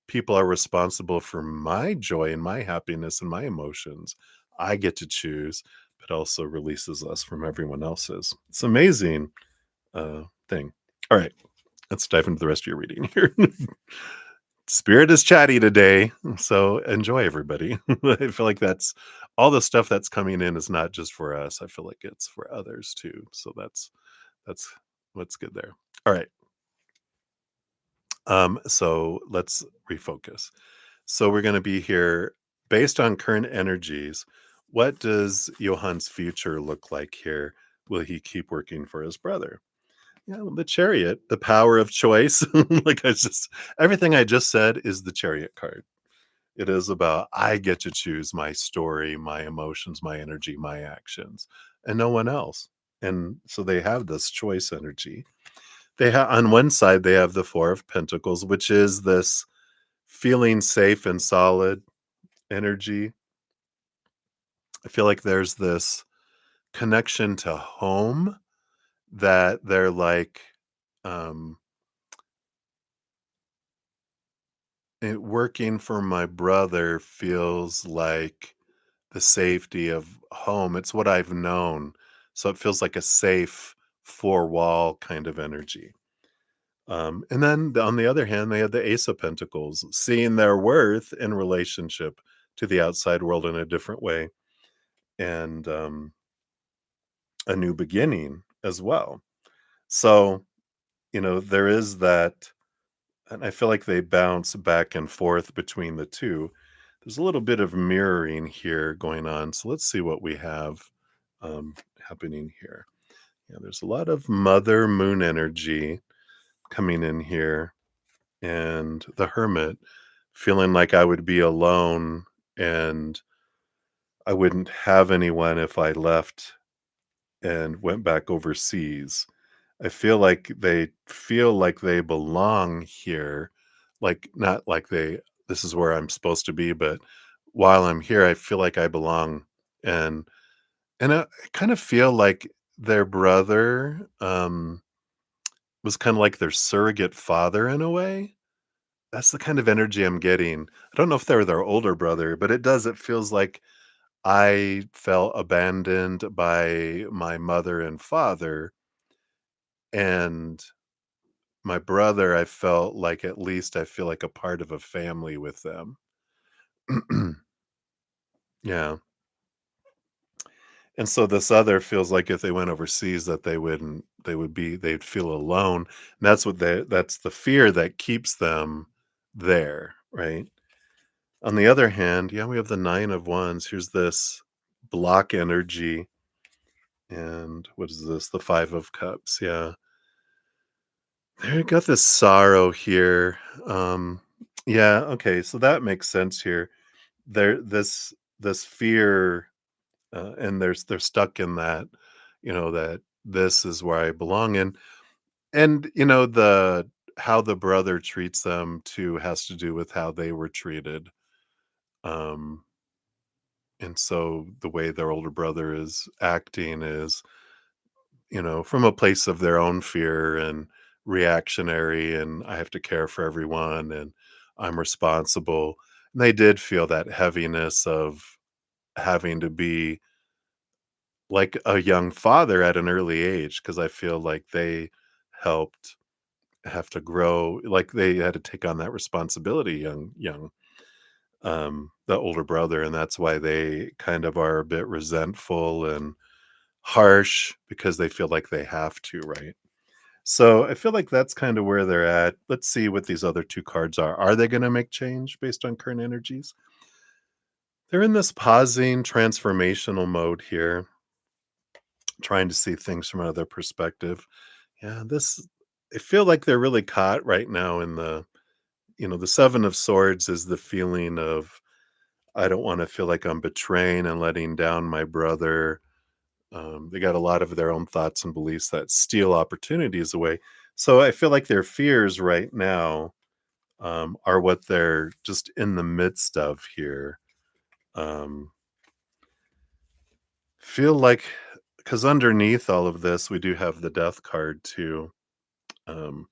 people are responsible for my joy and my happiness and my emotions. I get to choose, but also releases us from everyone else's. It's amazing thing. All right, let's dive into the rest of your reading here. Spirit is chatty today, so enjoy everybody. I feel like that's all the stuff that's coming in is not just for us. I feel like it's for others too. So that's what's good there. All right. So let's refocus. So we're going to be here based on current energies. What does Johan's future look like here? Will he keep working for his brother? Yeah, well, the chariot, the power of choice. Like I just, everything I just said is the chariot card. It is about I get to choose my story, my emotions, my energy, my actions, and no one else. And so they have this choice energy. They have on one side they have the 4 of Pentacles, which is this feeling safe and solid energy. I feel like there's this connection to home that they're like, um, working for my brother feels like the safety of home. It's what I've known. So it feels like a safe 4 wall kind of energy. And then on the other hand, they had the Ace of Pentacles, seeing their worth in relationship to the outside world in a different way, and a new beginning as well. So, there is that, and I feel like they bounce back and forth between the two. There's a little bit of mirroring here going on. So let's see what we have happening here. Yeah, there's a lot of Mother Moon energy coming in here, and the Hermit feeling like I would be alone and I wouldn't have anyone if I left and went back overseas. I feel like they belong here, like, not like this is where I'm supposed to be, but while I'm here, I feel like I belong, and I kind of feel like their brother, was kinda like their surrogate father in a way. That's the kind of energy I'm getting. I don't know if they're their older brother, but it feels like I felt abandoned by my mother and father, and my brother, I felt like at least I feel like a part of a family with them. Yeah, and so this other feels like if they went overseas that they'd feel alone, and that's the fear that keeps them there, right? On the other hand, yeah, we have the 9 of Wands. Here's this block energy, and what is this? The 5 of Cups, yeah. There you got this sorrow here. Yeah, okay, so that makes sense here. This fear, and they're stuck in that, that this is where I belong in. And, the how the brother treats them too has to do with how they were treated. Um, and so the way their older brother is acting is, from a place of their own fear and reactionary, and I have to care for everyone and I'm responsible. And they did feel that heaviness of having to be like a young father at an early age, because I feel like they helped have to grow, like they had to take on that responsibility young. the older brother, and that's why they kind of are a bit resentful and harsh because they feel like they have to, right? So I feel like that's kind of where they're at. Let's see what these other two cards are. Are they going to make change based on current energies? They're in this pausing transformational mode here, trying to see things from another perspective. Yeah, this I feel like they're really caught right now in the 7 of swords is the feeling of I don't want to feel like I'm betraying and letting down my brother. They got a lot of their own thoughts and beliefs that steal opportunities away. So I feel like their fears right now are what they're just in the midst of here. Um, feel like because underneath all of this, we do have the death card too. Um,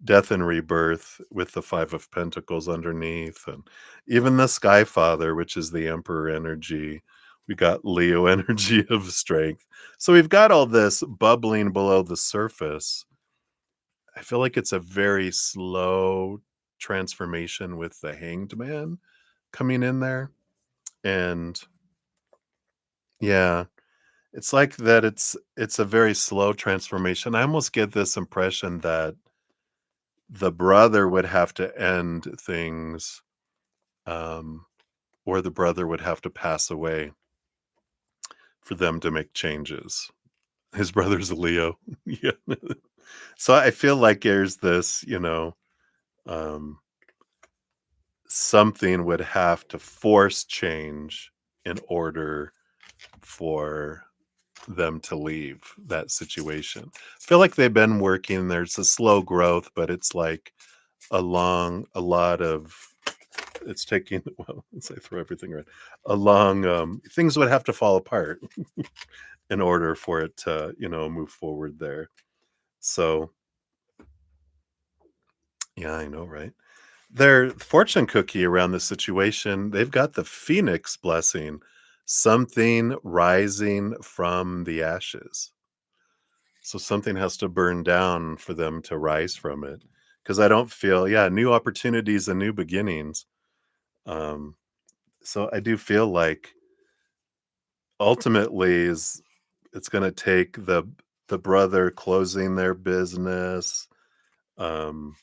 death and rebirth with the 5 of Pentacles underneath, and even the Sky Father, which is the Emperor energy. We got Leo energy of strength. So we've got all this bubbling below the surface. I feel like it's a very slow transformation with the Hanged Man coming in there. And yeah, it's like that it's a very slow transformation. I almost get this impression that the brother would have to end things, um, or the brother would have to pass away for them to make changes. His brother's a Leo. Yeah. So I feel like there's this, um, something would have to force change in order for them to leave that situation. I feel like they've been working, there's a slow growth, but it's like a lot of it's taking well, as I throw everything around, along things would have to fall apart in order for it to, move forward there. So yeah, I know, right? Their fortune cookie around the situation, they've got the phoenix blessing, something rising from the ashes. So something has to burn down for them to rise from it. Because I don't feel, yeah, new opportunities and new beginnings. Um, so I do feel like ultimately is it's going to take the brother closing their business, um,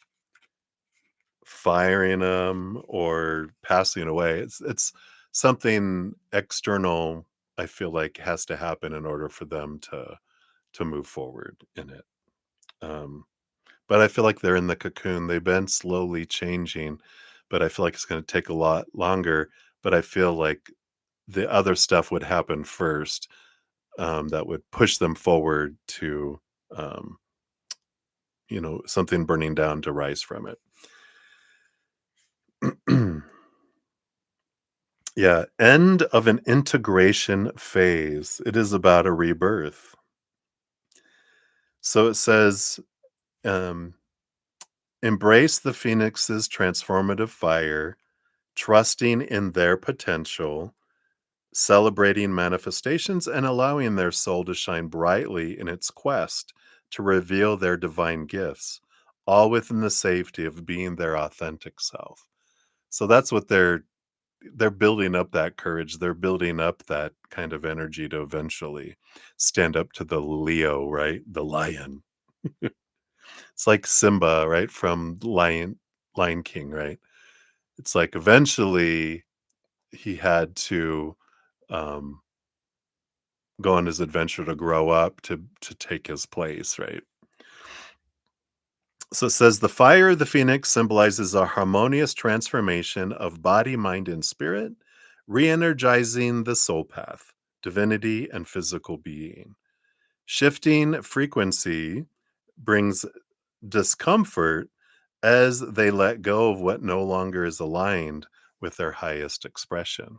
firing them, or passing away. It's something external. I feel like has to happen in order for them to move forward in it. Um, but I feel like they're in the cocoon. They've been slowly changing, but I feel like it's going to take a lot longer. But I feel like the other stuff would happen first, that would push them forward to, um, something burning down to rise from it. Yeah, end of an integration phase. It is about a rebirth. So it says, um, embrace the phoenix's transformative fire, trusting in their potential, celebrating manifestations, and allowing their soul to shine brightly in its quest to reveal their divine gifts, all within the safety of being their authentic self. So that's what they're building up that courage. They're building up that kind of energy to eventually stand up to the Leo, right? The lion. It's like Simba, right? From Lion King, right? It's like eventually he had to um go on his adventure to grow up to take his place, right? So it says the fire of the phoenix symbolizes a harmonious transformation of body, mind, and spirit, re-energizing the soul path, divinity, and physical being. Shifting frequency brings discomfort as they let go of what no longer is aligned with their highest expression.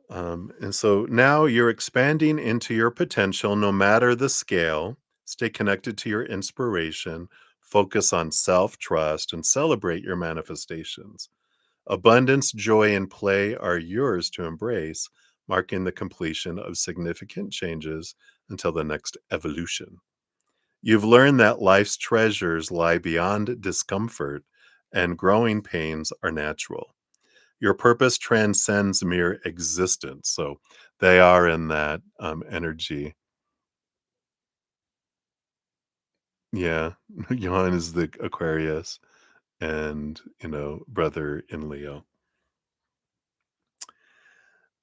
And so now you're expanding into your potential no matter the scale. Stay connected to your inspiration, focus on self trust, and celebrate your manifestations. Abundance, joy, and play are yours to embrace, marking the completion of significant changes until the next evolution. You've learned that life's treasures lie beyond discomfort and growing pains are natural. Your purpose transcends mere existence. So they are in that energy. Yeah. Johann is the Aquarius and, brother in Leo.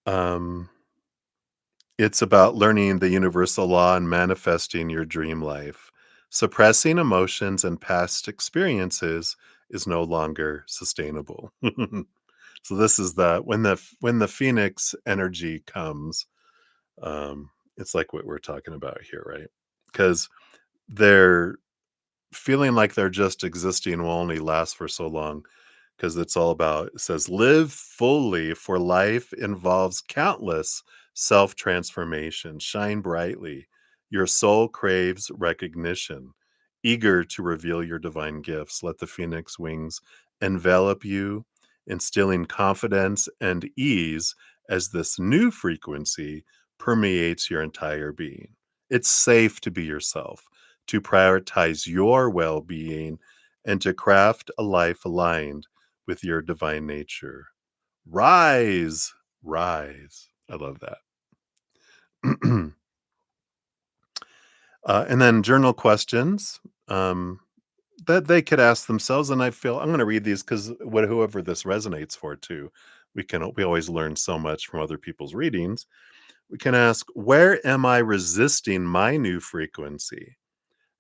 Um, it's about learning the universal law and manifesting your dream life. Suppressing emotions and past experiences is no longer sustainable. So this is when the phoenix energy comes, um, it's like what we're talking about here, right? Because they're feeling like they're just existing will only last for so long, because it's all about, it says, live fully, for life involves countless self transformations. Shine brightly. Your soul craves recognition, eager to reveal your divine gifts. Let the phoenix wings envelop you, instilling confidence and ease as this new frequency permeates your entire being. It's safe to be yourself, to prioritize your well being, and to craft a life aligned with your divine nature. Rise, rise. I love that. And then journal questions that they could ask themselves. And I feel I'm going to read these because whoever this resonates for too, we always learn so much from other people's readings. We can ask, where am I resisting my new frequency?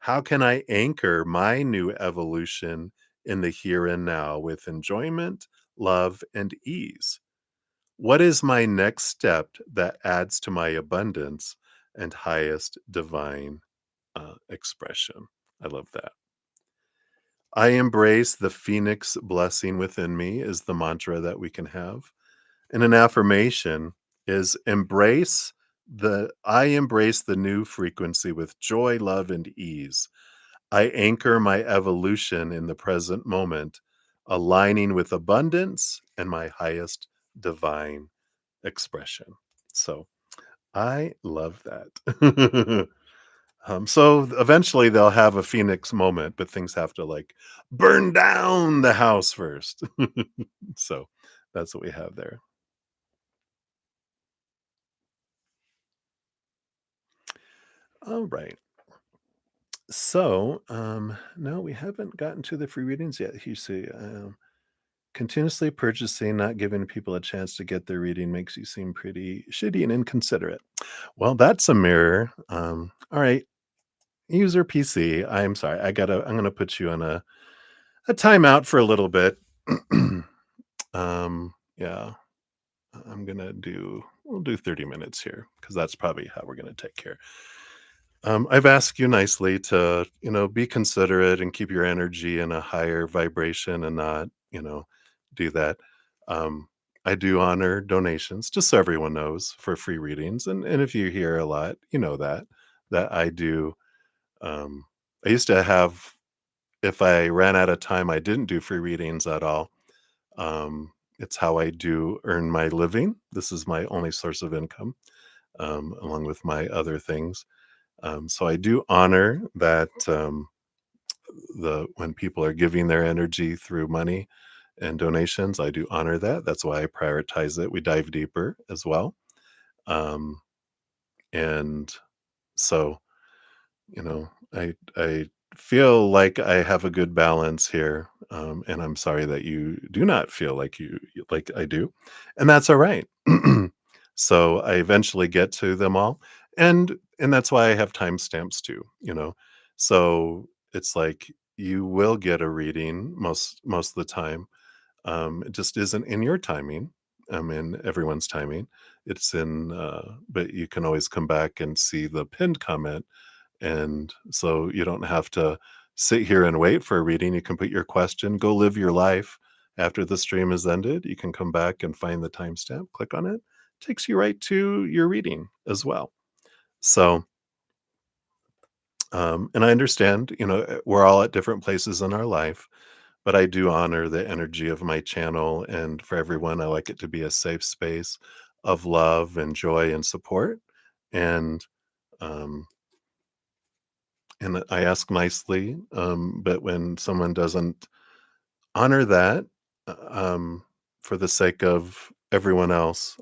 How can I anchor my new evolution in the here and now with enjoyment, love, and ease? What is my next step that adds to my abundance and highest divine expression? I love that. I embrace the phoenix blessing within me, is the mantra that we can have. And an affirmation is I embrace the new frequency with joy, love, and ease. I anchor my evolution in the present moment, aligning with abundance and my highest divine expression. So I love that. So eventually they'll have a phoenix moment, but things have to like burn down the house first. So that's what we have there. All right. So no, we haven't gotten to the free readings yet. You see, continuously purchasing, not giving people a chance to get their reading makes you seem pretty shitty and inconsiderate. Well, that's a mirror. All right, user PC. I'm sorry. I'm gonna put you on a timeout for a little bit. Yeah, we'll do 30 minutes here because that's probably how we're gonna take care. I've asked you nicely to, be considerate and keep your energy in a higher vibration and not, do that. Um, I do honor donations, just so everyone knows, for free readings. And if you hear a lot, you know that I do. Um, I used to have, if I ran out of time, I didn't do free readings at all. It's how I do earn my living. This is my only source of income, along with my other things. So I do honor that, the when people are giving their energy through money and donations, I do honor that. That's why I prioritize it. We dive deeper as well. Um, and so, I feel like I have a good balance here. And I'm sorry that you do not feel like I do. And that's all right. So I eventually get to them all. And that's why I have timestamps too. So it's like you will get a reading most of the time. It just isn't in your timing. In everyone's timing. But you can always come back and see the pinned comment, and so you don't have to sit here and wait for a reading. You can put your question, go live your life. After the stream is ended, you can come back and find the timestamp, click on it. Takes you right to your reading as well. So, and I understand, we're all at different places in our life, but I do honor the energy of my channel. And for everyone, I like it to be a safe space of love and joy and support. And, um, and I ask nicely, but when someone doesn't honor that, uh, um, for the sake of everyone else.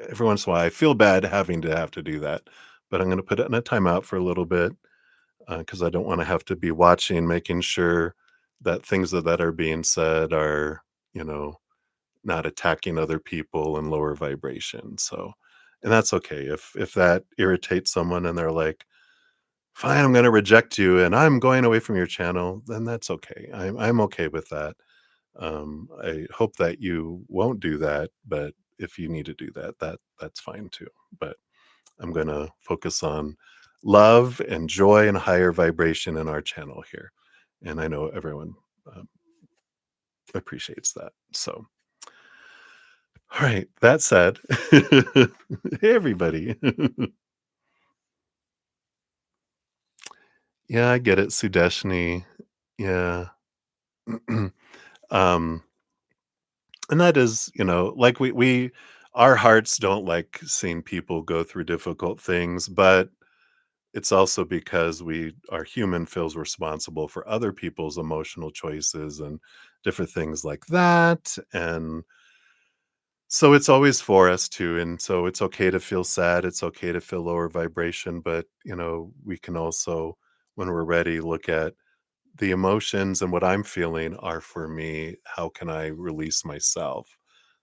Every once in a while, I feel bad having to have to do that, but I'm gonna put it in a timeout for a little bit, because I don't wanna have to be watching, making sure that things that are being said are, you know, not attacking other people and lower vibration, so and that's okay. If that irritates someone and they're like, "Fine, I'm gonna reject you and I'm going away from your channel," then that's okay. I'm okay with that. I hope that you won't do that, but if you need to do that, that's fine too. But I'm gonna focus on love and joy and higher vibration in our channel here, and I know everyone um, appreciates that. So, all right. That said, hey everybody. Yeah, I get it, Sudeshni. Yeah. um, and that is, like we our hearts don't like seeing people go through difficult things, but it's also because we our human feels responsible for other people's emotional choices and different things like that. And so it's always for us too. And so it's okay to feel sad. It's okay to feel lower vibration, but we can also, when we're ready, look at the emotions and what I'm feeling are for me. How can I release myself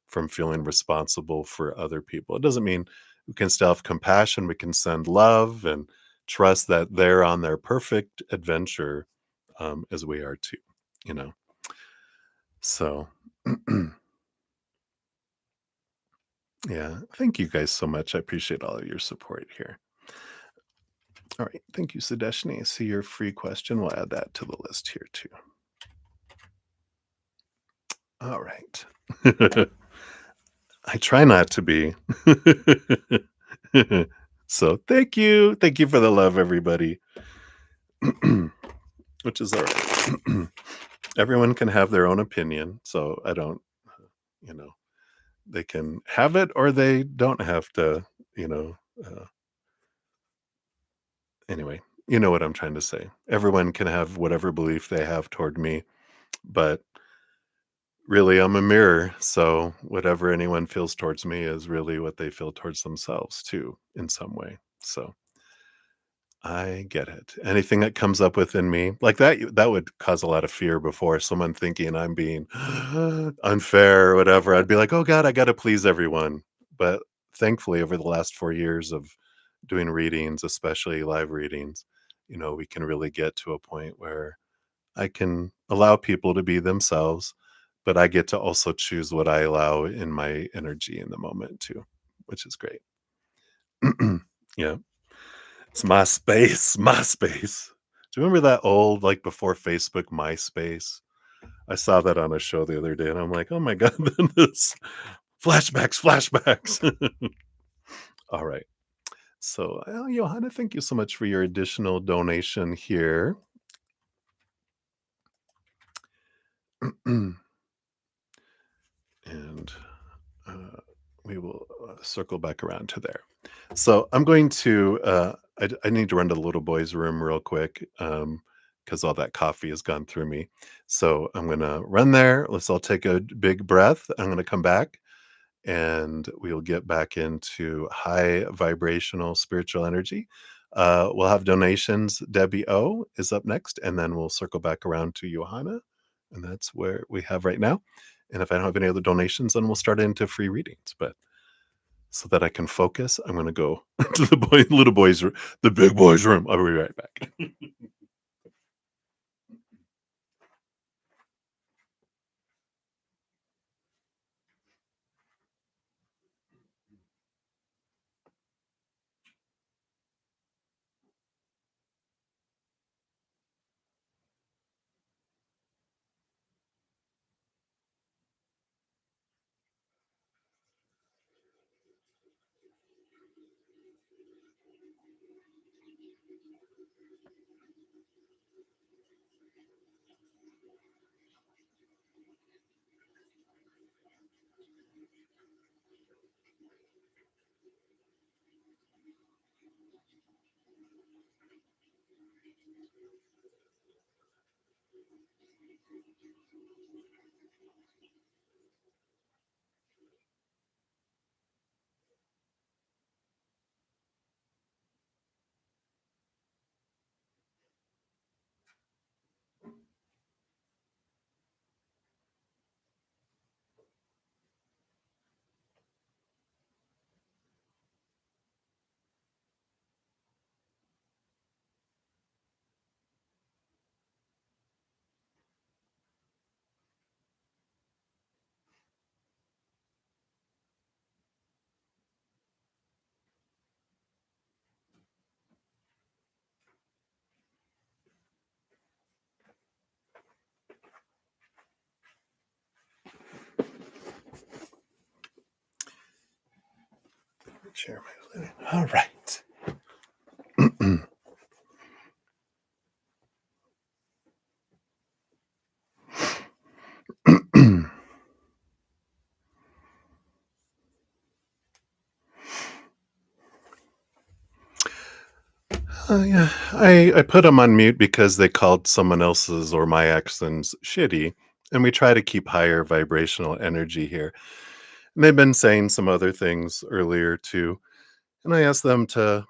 from feeling responsible for other people? It doesn't mean we can still have compassion. We can send love and trust that they're on their perfect adventure, as we are too, you know? So, yeah, thank you guys so much. I appreciate all of your support here. All right. Thank you, Sadeshni. I see your free question. We'll add that to the list here too. All right. I try not to be. So thank you. Thank you for the love, everybody. Which is all right. Everyone can have their own opinion. So I don't, you know, they can have it or they don't have to, you know. Anyway, you know what I'm trying to say. Everyone can have whatever belief they have toward me, but really I'm a mirror. So whatever anyone feels towards me is really what they feel towards themselves too, in some way. So I get it. Anything that comes up within me, like that would cause a lot of fear before someone thinking I'm being unfair or whatever. I'd be like, "Oh god, I got to please everyone." But thankfully over the last 4 years of doing readings, especially live readings, we can really get to a point where I can allow people to be themselves, but I get to also choose what I allow in my energy in the moment too, which is great. Yeah. It's my space, my space. Do you remember that old, like before Facebook, MySpace? I saw that on a show the other day and I'm like, oh my God, this flashbacks, flashbacks. All right. So, Johanna, thank you so much for your additional donation here. And uh, we will circle back around to there. So I'm going to, I need to run to the little boy's room real quick because all that coffee has gone through me. So I'm going to run there. Let's all take a big breath. I'm going to come back and we'll get back into high vibrational spiritual energy. We'll have donations. Debbie O is up next, and then we'll circle back around to Johanna. And that's where we have right now. And if I don't have any other donations, then we'll start into free readings. But so that I can focus, I'm gonna go to the little boy's room, the big boy's room. I'll be right back. Share my. All right. Yeah, I put them on mute because they called someone else's or my accents shitty, and we try to keep higher vibrational energy here. And they've been saying some other things earlier too, and I asked them to,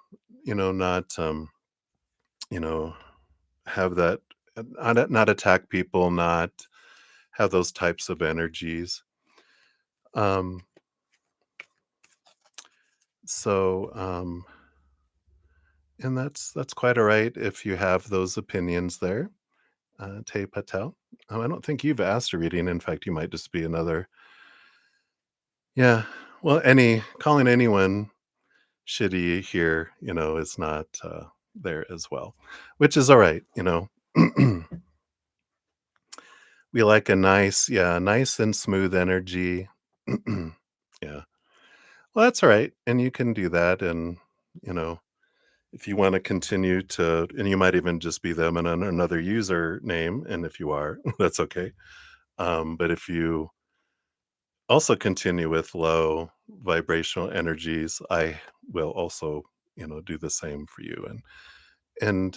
not, you know, have that, not attack people, not have those types of energies. Um, so, and that's quite all right if you have those opinions there. Te Patel. I don't think you've asked a reading. In fact, you might just be another. Yeah. Well, any calling anyone shitty here, is not there as well, which is all right. We like a nice, yeah, nice and smooth energy. Yeah. Well, that's all right. And you can do that. And, you know, if you want to continue to, and you might even just be them and another username. And if you are, that's okay. But if you also continue with low vibrational energies, I will also, do the same for you. And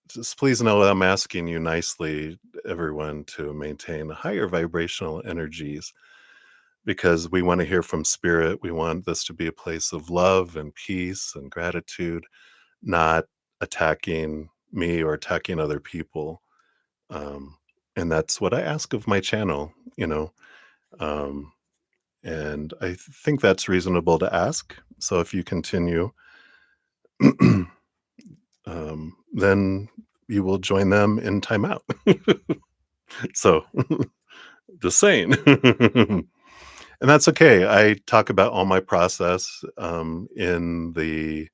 just please know I'm asking you nicely, everyone, to maintain higher vibrational energies because we want to hear from spirit. We want this to be a place of love and peace and gratitude, not attacking me or attacking other people. Um, and that's what I ask of my channel. Um, And I think that's reasonable to ask. So if you continue, then you will join them in timeout. So just saying. And that's okay. I talk about all my process in the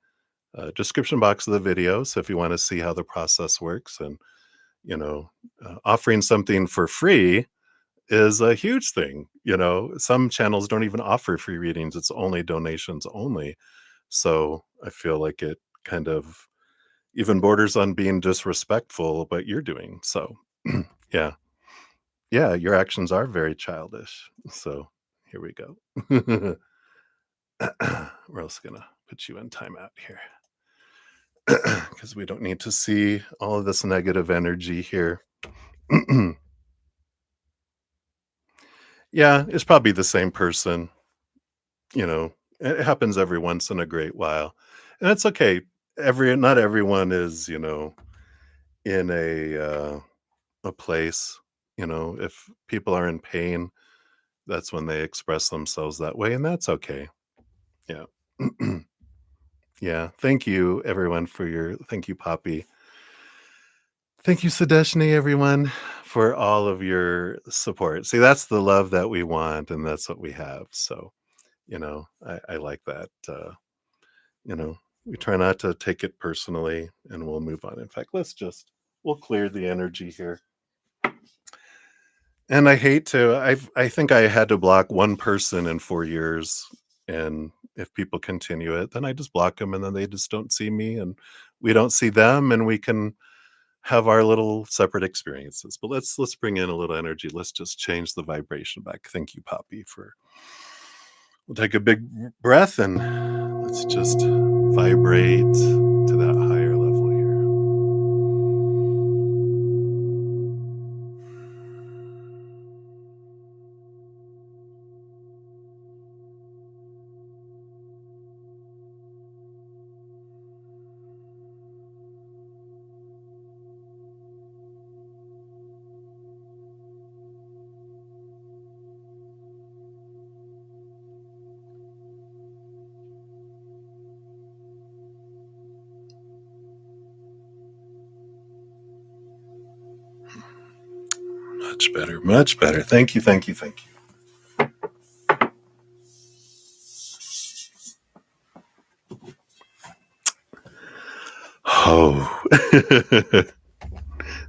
description box of the video. So if you want to see how the process works and, offering something for free is a huge thing. Some channels don't even offer free readings. It's only donations only. So I feel like it kind of even borders on being disrespectful what you're doing. So yeah. Yeah, your actions are very childish. So here we go. We're also gonna put you in timeout here. Because we don't need to see all of this negative energy here. Yeah, it's probably the same person, you know. It happens every once in a great while. And it's okay. Not everyone is, in a place, if people are in pain, that's when they express themselves that way, and that's okay. Yeah. Yeah. Thank you, everyone, thank you, Poppy. Thank you, Sadeshni, everyone, for all of your support. See, that's the love that we want, and that's what we have. So, I like that. You know, we try not to take it personally, and we'll move on. In fact, we'll clear the energy here. And I hate to I think I had to block one person in 4 years, and if people continue it, then I just block them, and then they just don't see me, and we don't see them, and we can have our little separate experiences. But let's bring in a little energy. Let's just change the vibration back. Thank you, Poppy, for we'll take a big breath, and let's just vibrate to that higher level here. Much better, much better. Thank you, thank you, thank you. Oh.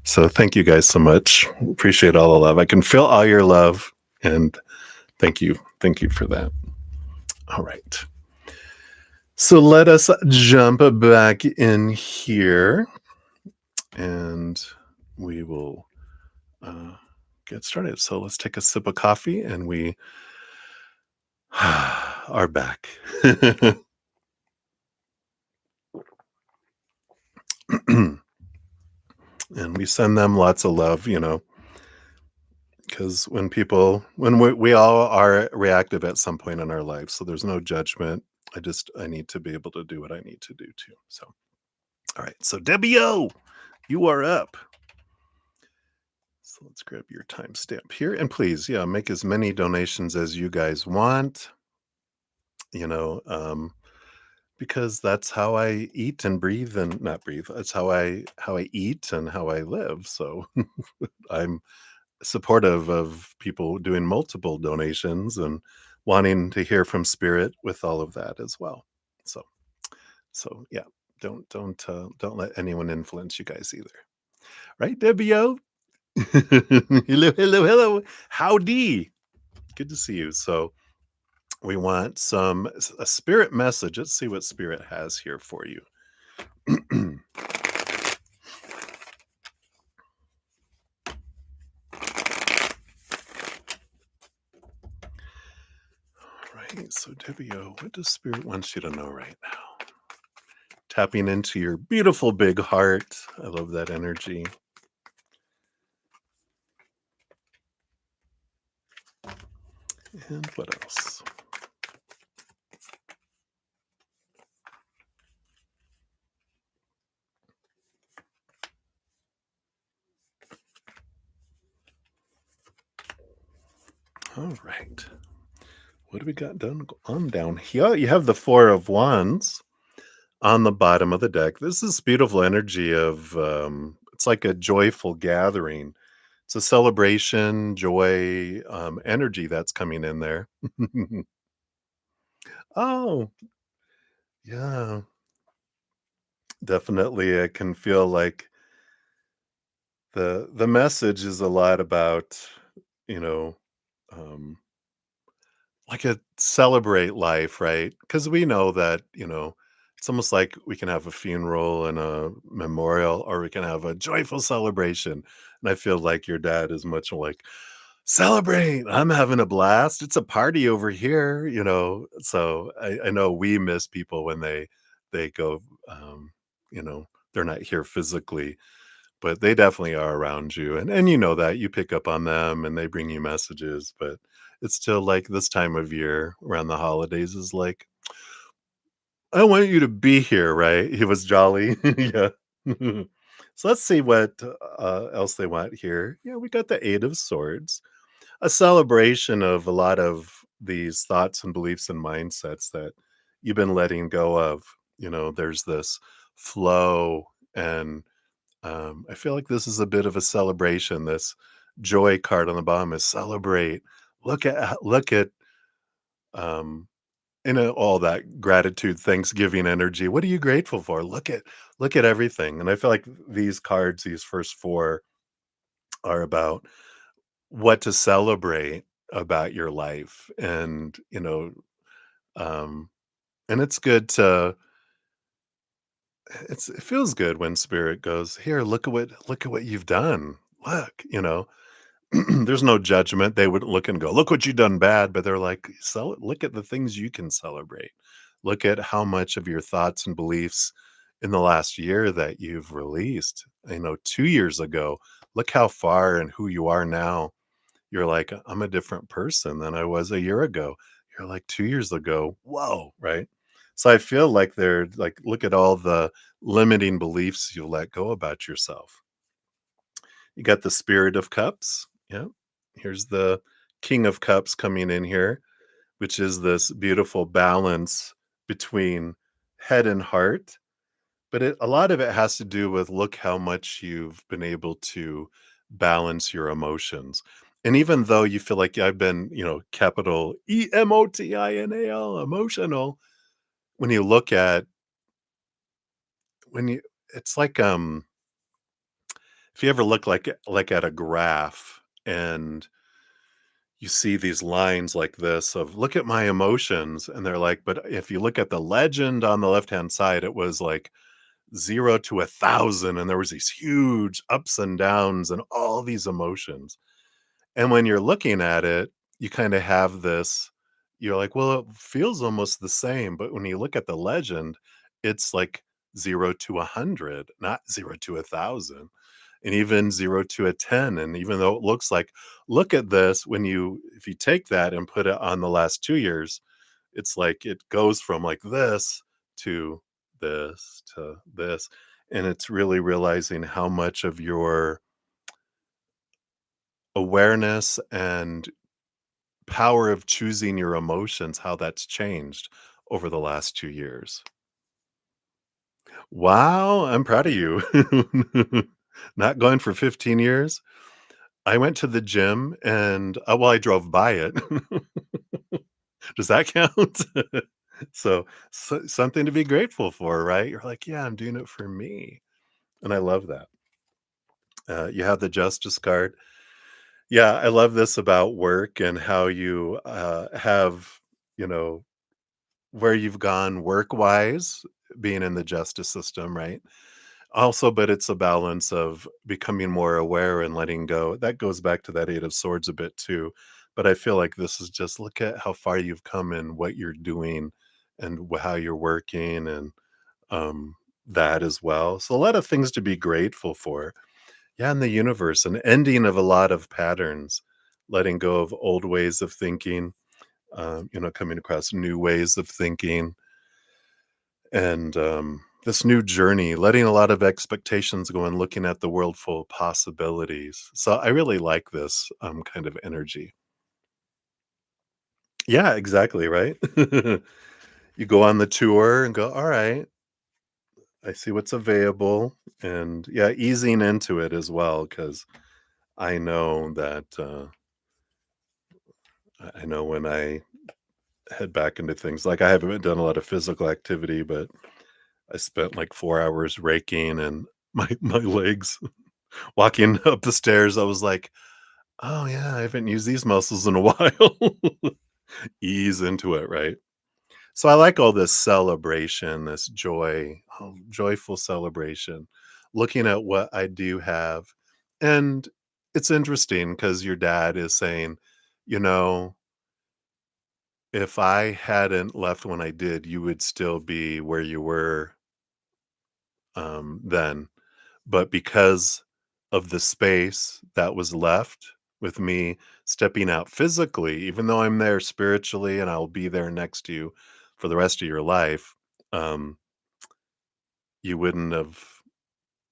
So thank you guys so much. Appreciate all the love. I can feel all your love, and thank you. Thank you for that. All right. So let us jump back in here and we will get started. So let's take a sip of coffee and we are back. And we send them lots of love, because when we all are reactive at some point in our lives, so there's no judgment. I need to be able to do what I need to do too. So, all right. So, Debbie O, you are up. So let's grab your timestamp here. And please, yeah, make as many donations as you guys want, you know, because that's how I eat and breathe and not breathe. That's how I eat and how I live. So I'm supportive of people doing multiple donations and wanting to hear from spirit with all of that as well. So yeah, don't let anyone influence you guys either. Right, Debbie O? Hello, hello, hello. Howdy. Good to see you. So we want a spirit message. Let's see what spirit has here for you. Right. So Debbie O, what does spirit want you to know right now? Tapping into your beautiful big heart. I love that energy. And what else? All right. What do we got done on down here? You have the Four of Wands on the bottom of the deck. This is beautiful energy of it's like a joyful gathering. It's a celebration, joy, energy that's coming in there. Oh, yeah. Definitely, it can feel like the message is a lot about, you know, um, like a celebrate life, right? Because we know that, it's almost like we can have a funeral and a memorial, or we can have a joyful celebration. And I feel like your dad is much like, celebrate. I'm having a blast. It's a party over here. So I know we miss people when they go, they're not here physically, but they definitely are around you, and you know that, you pick up on them and they bring you messages, but it's still like this time of year around the holidays is like, "I want you to be here," right? He was jolly. Yeah. So let's see what, else they want here. Yeah, we got the 8 of Swords, a celebration of a lot of these thoughts and beliefs and mindsets that you've been letting go of. There's this flow and I feel like this is a bit of a celebration. This joy card on the bottom is celebrate. Look at um all that gratitude, Thanksgiving energy. What are you grateful for? Look at everything. And I feel like these cards, these first four, are about what to celebrate about your life. Um and it's good to it feels good when spirit goes, here, look at what you've done. Look. There's no judgment. They wouldn't look and go, "Look what you done bad," but they're like, Look at the things you can celebrate. Look at how much of your thoughts and beliefs in the last year that you've released. 2 years ago, look how far and who you are now. You're like, I'm a different person than I was a year ago. You're like 2 years ago. Whoa, right? So I feel like they're like, look at all the limiting beliefs you let go about yourself. You got the Spirit of Cups. Yeah. Here's the King of Cups coming in here, which is this beautiful balance between head and heart. But a lot of it has to do with, look how much you've been able to balance your emotions. And even though you feel like I've been, capital EMOTINAL, emotional, when you look at when you it's like if you ever look like at a graph and you see these lines like this of look at my emotions, and they're like, but if you look at the legend on the left hand side, it was like 0 to 1,000, and there was these huge ups and downs and all these emotions. And when you're looking at it, you kinda have this you're like, "Well, it feels almost the same," but when you look at the legend, it's like 0 to 100, not 0 to 1,000, and even 0 to a 10, and even though it looks like, "Look at this," when you if you take that and put it on the last 2 years, it's like it goes from like this to this, and it's really realizing how much of your awareness and power of choosing your emotions, how that's changed over the last 2 years. Wow, I'm proud of you. Not going for 15 years? I went to the gym and well, I drove by it. Does that count? Something to be grateful for, right? You're like, "Yeah, I'm doing it for me," and I love that. You have the Justice card. Yeah, I love this about work and how you, have, you know, where you've gone work-wise, being in the justice system, right? Also, but it's a balance of becoming more aware and letting go. That goes back to that 8 of swords a bit too, but I feel like this is just look at how far you've come and what you're doing and how you're working and, um, that as well. So a lot of things to be grateful for. Yeah, in the universe, an ending of a lot of patterns, letting go of old ways of thinking, coming across new ways of thinking, and this new journey, letting a lot of expectations go and looking at the world full of possibilities. So I really like this kind of energy. Yeah, exactly. Right. You go on the tour and go, all right, I see what's available. And yeah, easing into it as well, because I know that I know when I head back into things like I haven't done a lot of physical activity, but I spent like 4 hours raking and my legs walking up the stairs, I was like, "Oh, yeah, I haven't used these muscles in a while." Ease into it, right? So I like all this celebration, this joy, joyful celebration, looking at what I do have. And it's interesting because your dad is saying, you know, if I hadn't left when I did, you would still be where you were then. But because of the space that was left with me stepping out physically, even though I'm there spiritually and I'll be there next to you for the rest of your life, um, you wouldn't have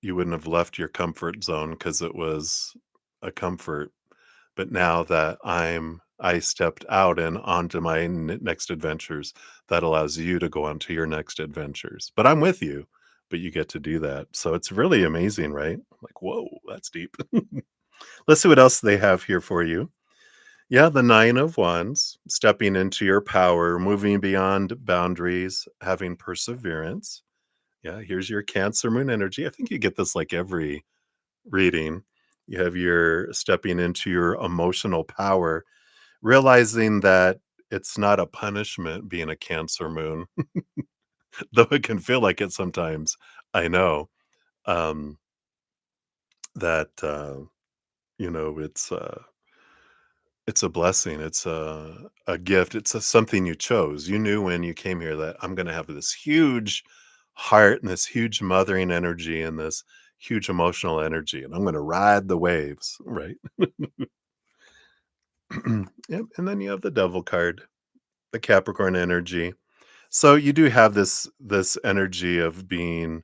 you wouldn't have left your comfort zone because it was a comfort. But now that I stepped out and onto my next adventures, that allows you to go on to your next adventures. But I'm with you, but you get to do that. So it's really amazing, right? Like, whoa, that's deep. Let's see what else they have here for you. Yeah, the 9 of Wands, stepping into your power, moving beyond boundaries, having perseverance. Yeah, here's your Cancer moon energy. I think you get this like every reading. You have your stepping into your emotional power, realizing that it's not a punishment being a Cancer moon, though it can feel like it sometimes. I know um, that it's a blessing. It's a gift. It's something you chose. You knew when you came here that I'm going to have this huge heart and this huge mothering energy and this huge emotional energy, and I'm going to ride the waves, right? Yep. And then you have the Devil card, the Capricorn energy. So you do have this energy of being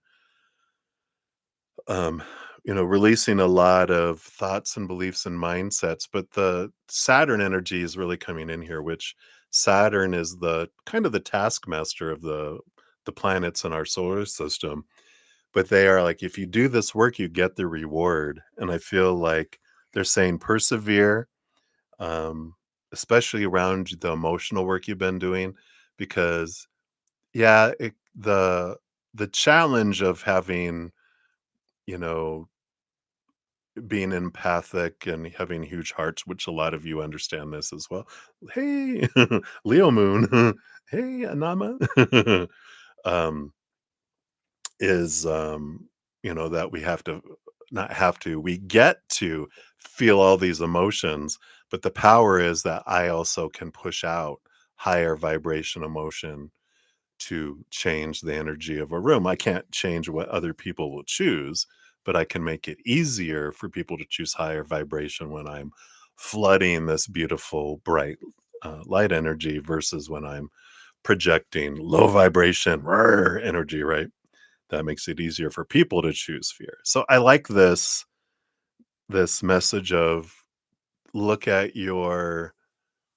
um releasing a lot of thoughts and beliefs and mindsets, but the Saturn energy is really coming in here, which Saturn is the kind of the taskmaster of the planets in our solar system, but they are like, if you do this work, you get the reward. And I feel like they're saying persevere, um, especially around the emotional work you've been doing, because yeah, the challenge of having, you know, being empathic and having huge hearts, which a lot of you understand this as well. Hey, Leo Moon. Hey, Anama. um, is that we have to not have to, we get to feel all these emotions, but the power is that I also can push out higher vibration emotion to change the energy of a room. I can't change what other people will choose, but I can make it easier for people to choose higher vibration when I'm flooding this beautiful, bright light energy versus when I'm projecting low vibration energy, right? That makes it easier for people to choose fear. So I like this message of look at your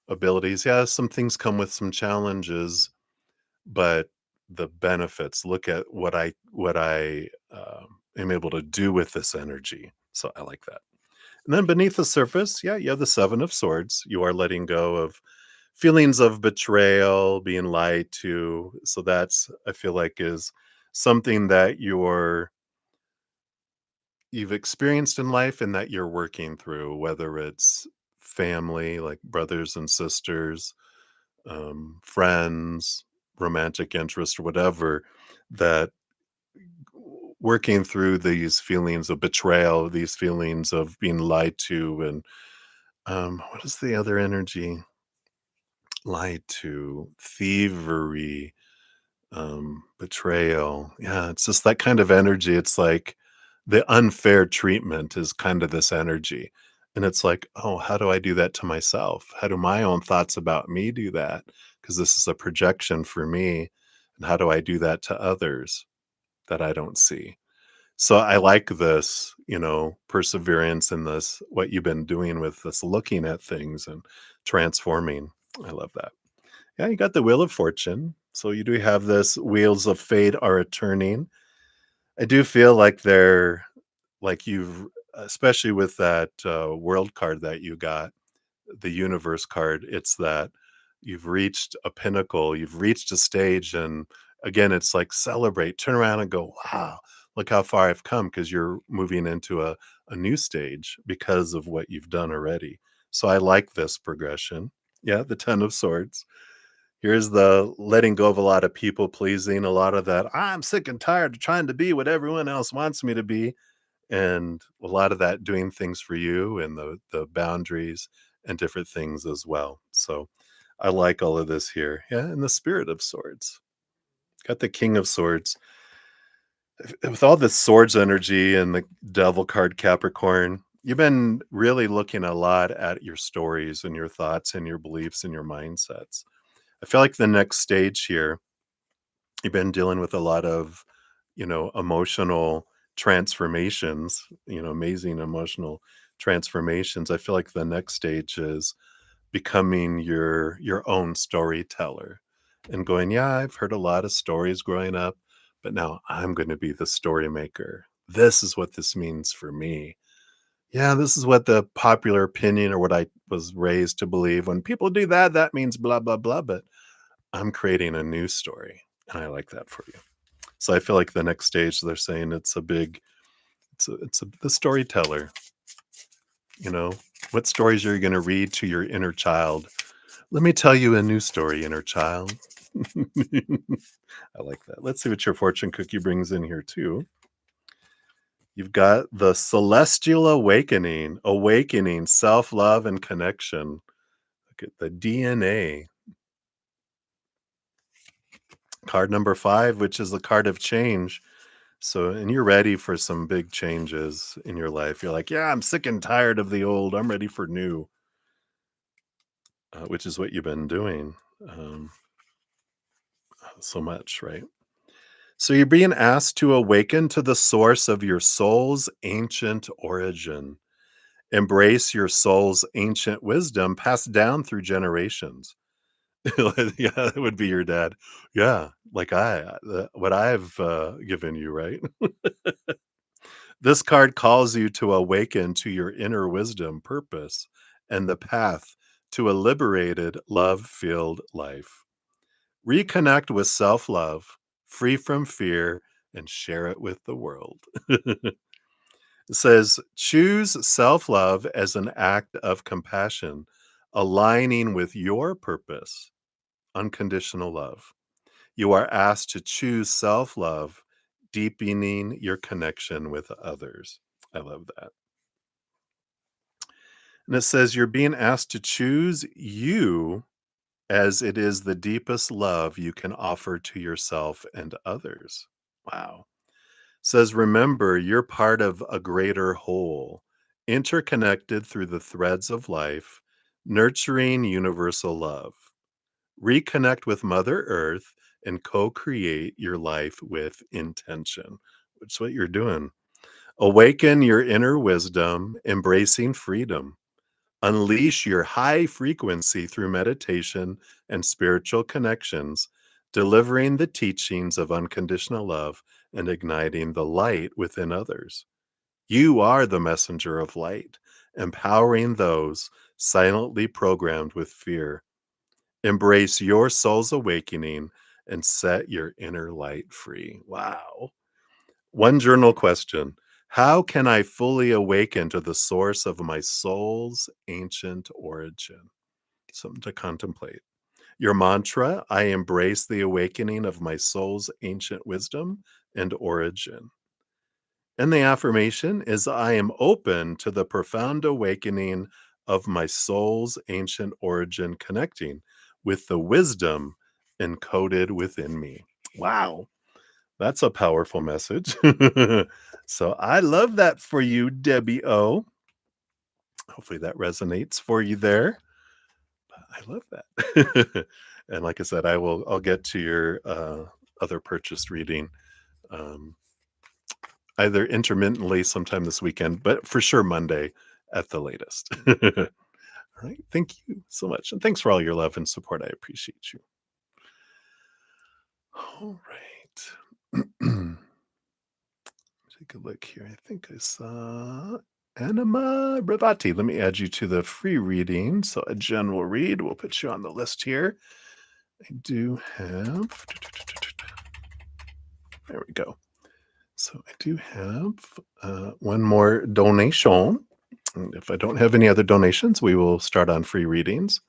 abilities. Yeah, some things come with some challenges, but the benefits, look at what I am able to do with this energy. So I like that. And then beneath the surface, yeah, you have the 7 of swords. You are letting go of feelings of betrayal, being lied to. So that's, I feel like, is something that you've experienced in life and that you're working through, whether it's family, like brothers and sisters, friends, romantic interest, or whatever, that working through these feelings of betrayal, these feelings of being lied to, and what is the other energy? Lied to, thievery, betrayal. Yeah, it's just that kind of energy. It's like the unfair treatment is kind of this energy. And it's like, oh, how do I do that to myself? How do my own thoughts about me do that? Because this is a projection for me. And how do I do that to others that I don't see? So I like this, perseverance in this, what you've been doing with this, looking at things and transforming. I love that. Yeah, you got the Wheel of Fortune. So you do have this wheels of fate are turning. I do feel like they're like you've, especially with that world card that you got, the universe card, it's that you've reached a pinnacle, you've reached a stage. And again, it's like celebrate, turn around and go, wow, look how far I've come because you're moving into a new stage because of what you've done already. So I like this progression. Yeah, the 10 of Swords. Here's the letting go of a lot of people pleasing, a lot of that, "I'm sick and tired of trying to be what everyone else wants me to be," and a lot of that doing things for you and the boundaries and different things as well. So, I like all of this here. Yeah, and the Spirit of Swords. Got the King of Swords. With all this swords energy and the Devil card Capricorn, you've been really looking a lot at your stories and your thoughts and your beliefs and your mindsets. I feel like the next stage here, you've been dealing with a lot of, emotional transformations, amazing emotional transformations. I feel like the next stage is becoming your own storyteller and going, yeah, I've heard a lot of stories growing up, but now I'm going to be the story maker. This is what this means for me. Yeah, this is what the popular opinion or what I was raised to believe. When people do that, that means blah, blah, blah. But I'm creating a new story, and I like that for you. So I feel like the next stage they're saying it's the storyteller, you know. What stories are you going to read to your inner child? Let me tell you a new story, inner child. I like that. Let's see what your fortune cookie brings in here too. You've got the celestial awakening, self-love and connection. Look at the DNA. Card number 5, which is the card of change. So, and you're ready for some big changes in your life. You're like, yeah, I'm sick and tired of the old. I'm ready for new, which is what you've been doing so much, right? So, you're being asked to awaken to the source of your soul's ancient origin. Embrace your soul's ancient wisdom passed down through generations. Yeah, that would be your dad. Yeah, like what I've, given you, right? This card calls you to awaken to your inner wisdom, purpose, and the path to a liberated, love-filled life. Reconnect with self-love, free from fear, and share it with the world. It says, choose self love as an act of compassion, aligning with your purpose, unconditional love. You are asked to choose self love, deepening your connection with others. I love that. And it says, you're being asked to choose you as it is the deepest love you can offer to yourself and others. Wow. Says, remember, you're part of a greater whole, interconnected through the threads of life, nurturing universal love. Reconnect with Mother Earth and co create your life with intention, which is what you're doing. Awaken your inner wisdom, embracing freedom. Unleash your high frequency through meditation and spiritual connections, delivering the teachings of unconditional love and igniting the light within others. You are the messenger of light, empowering those silently programmed with fear. Embrace your soul's awakening and set your inner light free. Wow. One journal question: how can I fully awaken to the source of my soul's ancient origin? Something to contemplate. Your mantra: I embrace the awakening of my soul's ancient wisdom and origin. And the affirmation is, I am open to the profound awakening of my soul's ancient origin, connecting with the wisdom encoded within me. Wow. That's a powerful message. So I love that for you, Debbie O. Hopefully that resonates for you there. I love that. And like I said, I'll get to your other purchased reading um, either intermittently sometime this weekend, but for sure Monday at the latest. All right. Thank you so much. And thanks for all your love and support. I appreciate you. All right. Take a look here. I think I saw Anima Bravati. Let me add you to the free reading. So a general read. We'll put you on the list here. I do have. There we go. So I do have one more donation. And if I don't have any other donations, we will start on free readings.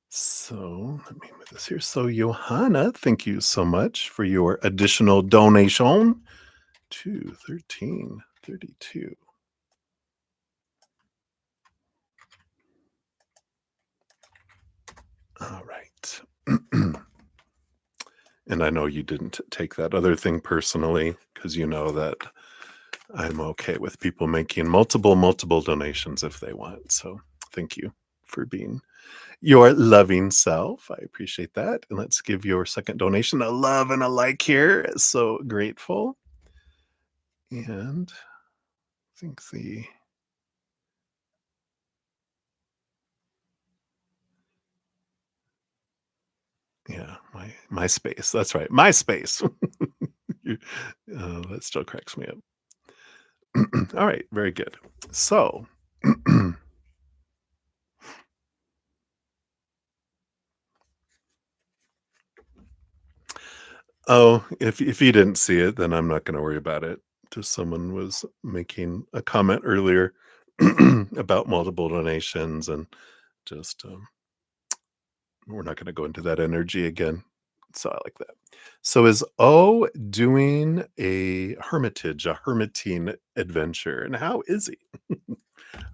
So let me move this here. So Johanna, thank you so much for your additional donation to 1332. All right. And I know you didn't take that other thing personally because you know that I'm okay with people making multiple donations if they want. So thank you for being your loving self. I appreciate that. And let's give your second donation a love and a like here. So grateful. And I think my space. That's right. My space. That still cracks me up. All right, very good. So, oh, if you didn't see it, then I'm not going to worry about it. Just someone was making a comment earlier about multiple donations, and just we're not going to go into that energy again. So I like that. So is O doing a hermitage, a hermiting adventure, and how is he? All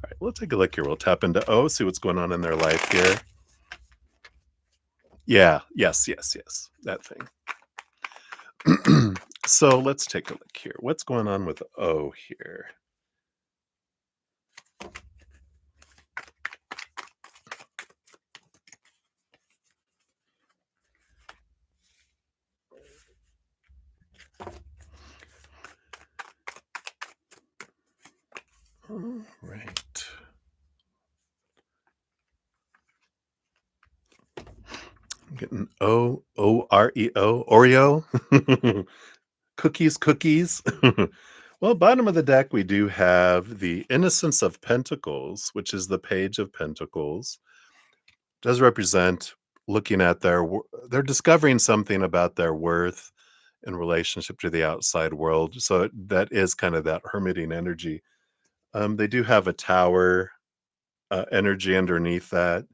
right, we'll take a look here. We'll tap into O, see what's going on in their life here. Yeah, yes, that thing. So let's take a look here. What's going on with O here? All right. Getting Oreo, Oreo, cookies, cookies. Well, bottom of the deck, we do have the Innocence of Pentacles, which is the Page of Pentacles. Does represent looking at they're discovering something about their worth in relationship to the outside world. So that is kind of that hermiting energy. They do have a tower energy underneath that,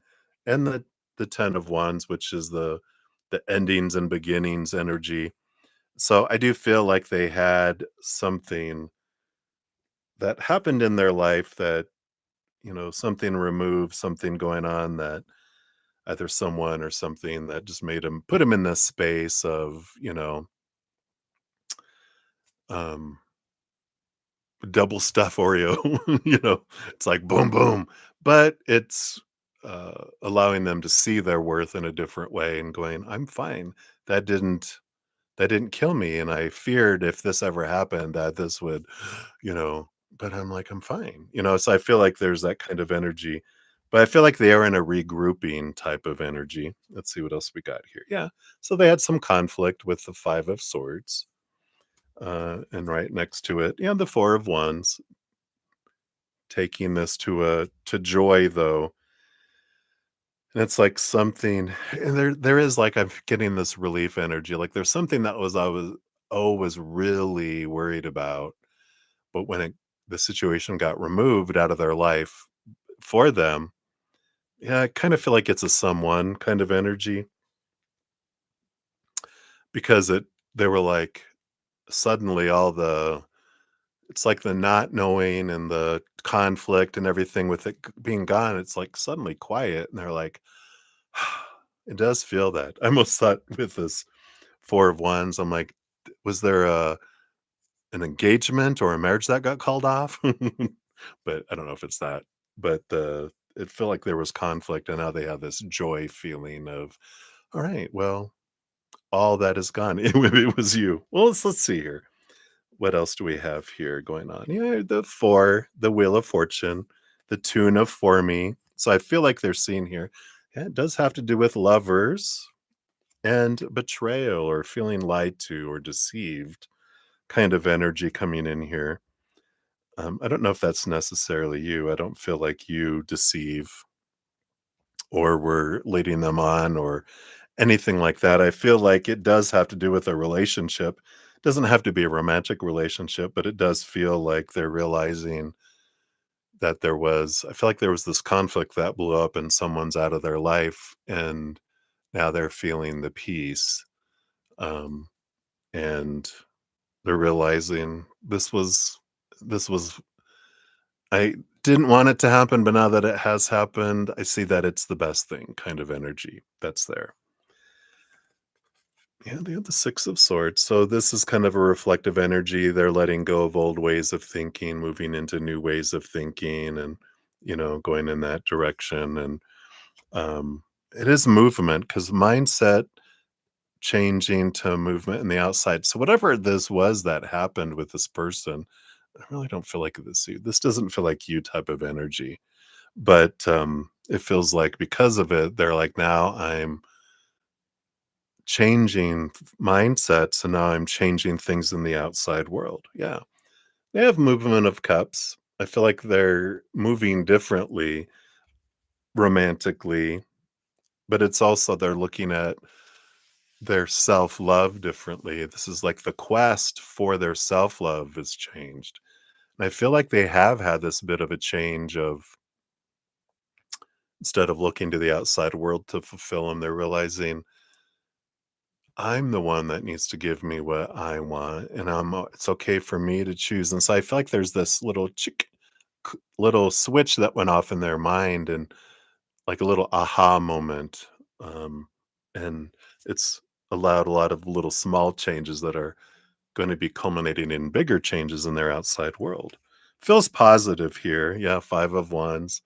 and the 10 of wands, which is the endings and beginnings energy. So I do feel like they had something that happened in their life that, something removed, something going on, that either someone or something that just made him put him in this space of, um double stuff Oreo. It's like boom boom, but it's allowing them to see their worth in a different way and going, I'm fine. That didn't that didn't kill me, and I feared if this ever happened that this would, you know, but I'm like, I'm fine. So I feel like there's that kind of energy. But I feel like they are in a regrouping type of energy. Let's see what else we got here. Yeah. So they had some conflict with the 5 of swords. And right next to it, the 4 of wands, taking this to joy though. And it's like something, and there is like I'm getting this relief energy. Like there's something that was really worried about, but when the situation got removed out of their life for them, yeah, I kind of feel like it's a someone kind of energy, because they were like suddenly all the it's like the not knowing and the conflict and everything with it being gone. It's like suddenly quiet, and they're like, it does feel that. I almost thought with this 4 of wands, I'm like, was there an engagement or a marriage that got called off? But I don't know if it's that. But it felt like there was conflict, and now they have this joy feeling of, all right, well, all that is gone. It was you. Well, let's see here. What else do we have here going on? Yeah, the 4, the Wheel of Fortune, the Tune of For Me. So I feel like they're seeing here. Yeah, it does have to do with lovers and betrayal or feeling lied to or deceived kind of energy coming in here. I don't know if that's necessarily you. I don't feel like you deceive or were leading them on or anything like that. I feel like it does have to do with a relationship. It doesn't have to be a romantic relationship, but it does feel like they're realizing that I feel like there was this conflict that blew up and someone's out of their life, and now they're feeling the peace. Um, and they're realizing this was I didn't want it to happen, but now that it has happened, I see that it's the best thing kind of energy that's there. Yeah, they have the 6 of swords. So this is kind of a reflective energy. They're letting go of old ways of thinking, moving into new ways of thinking, and going in that direction. And it is movement, because mindset changing to movement in the outside. So whatever this was that happened with this person, I really don't feel like this doesn't feel like you type of energy. But it feels like because of it, they're like, now I'm changing mindsets, and now I'm changing things in the outside world. Yeah. They have movement of cups. I feel like they're moving differently romantically, but it's also they're looking at their self-love differently. This is like the quest for their self-love has changed. And I feel like they have had this bit of a change of, instead of looking to the outside world to fulfill them, they're realizing I'm the one that needs to give me what I want, and it's okay for me to choose. And so I feel like there's this little little switch that went off in their mind, and like a little aha moment. Um, and it's allowed a lot of little small changes that are going to be culminating in bigger changes in their outside world. Feels positive here. Yeah, 5 of wands,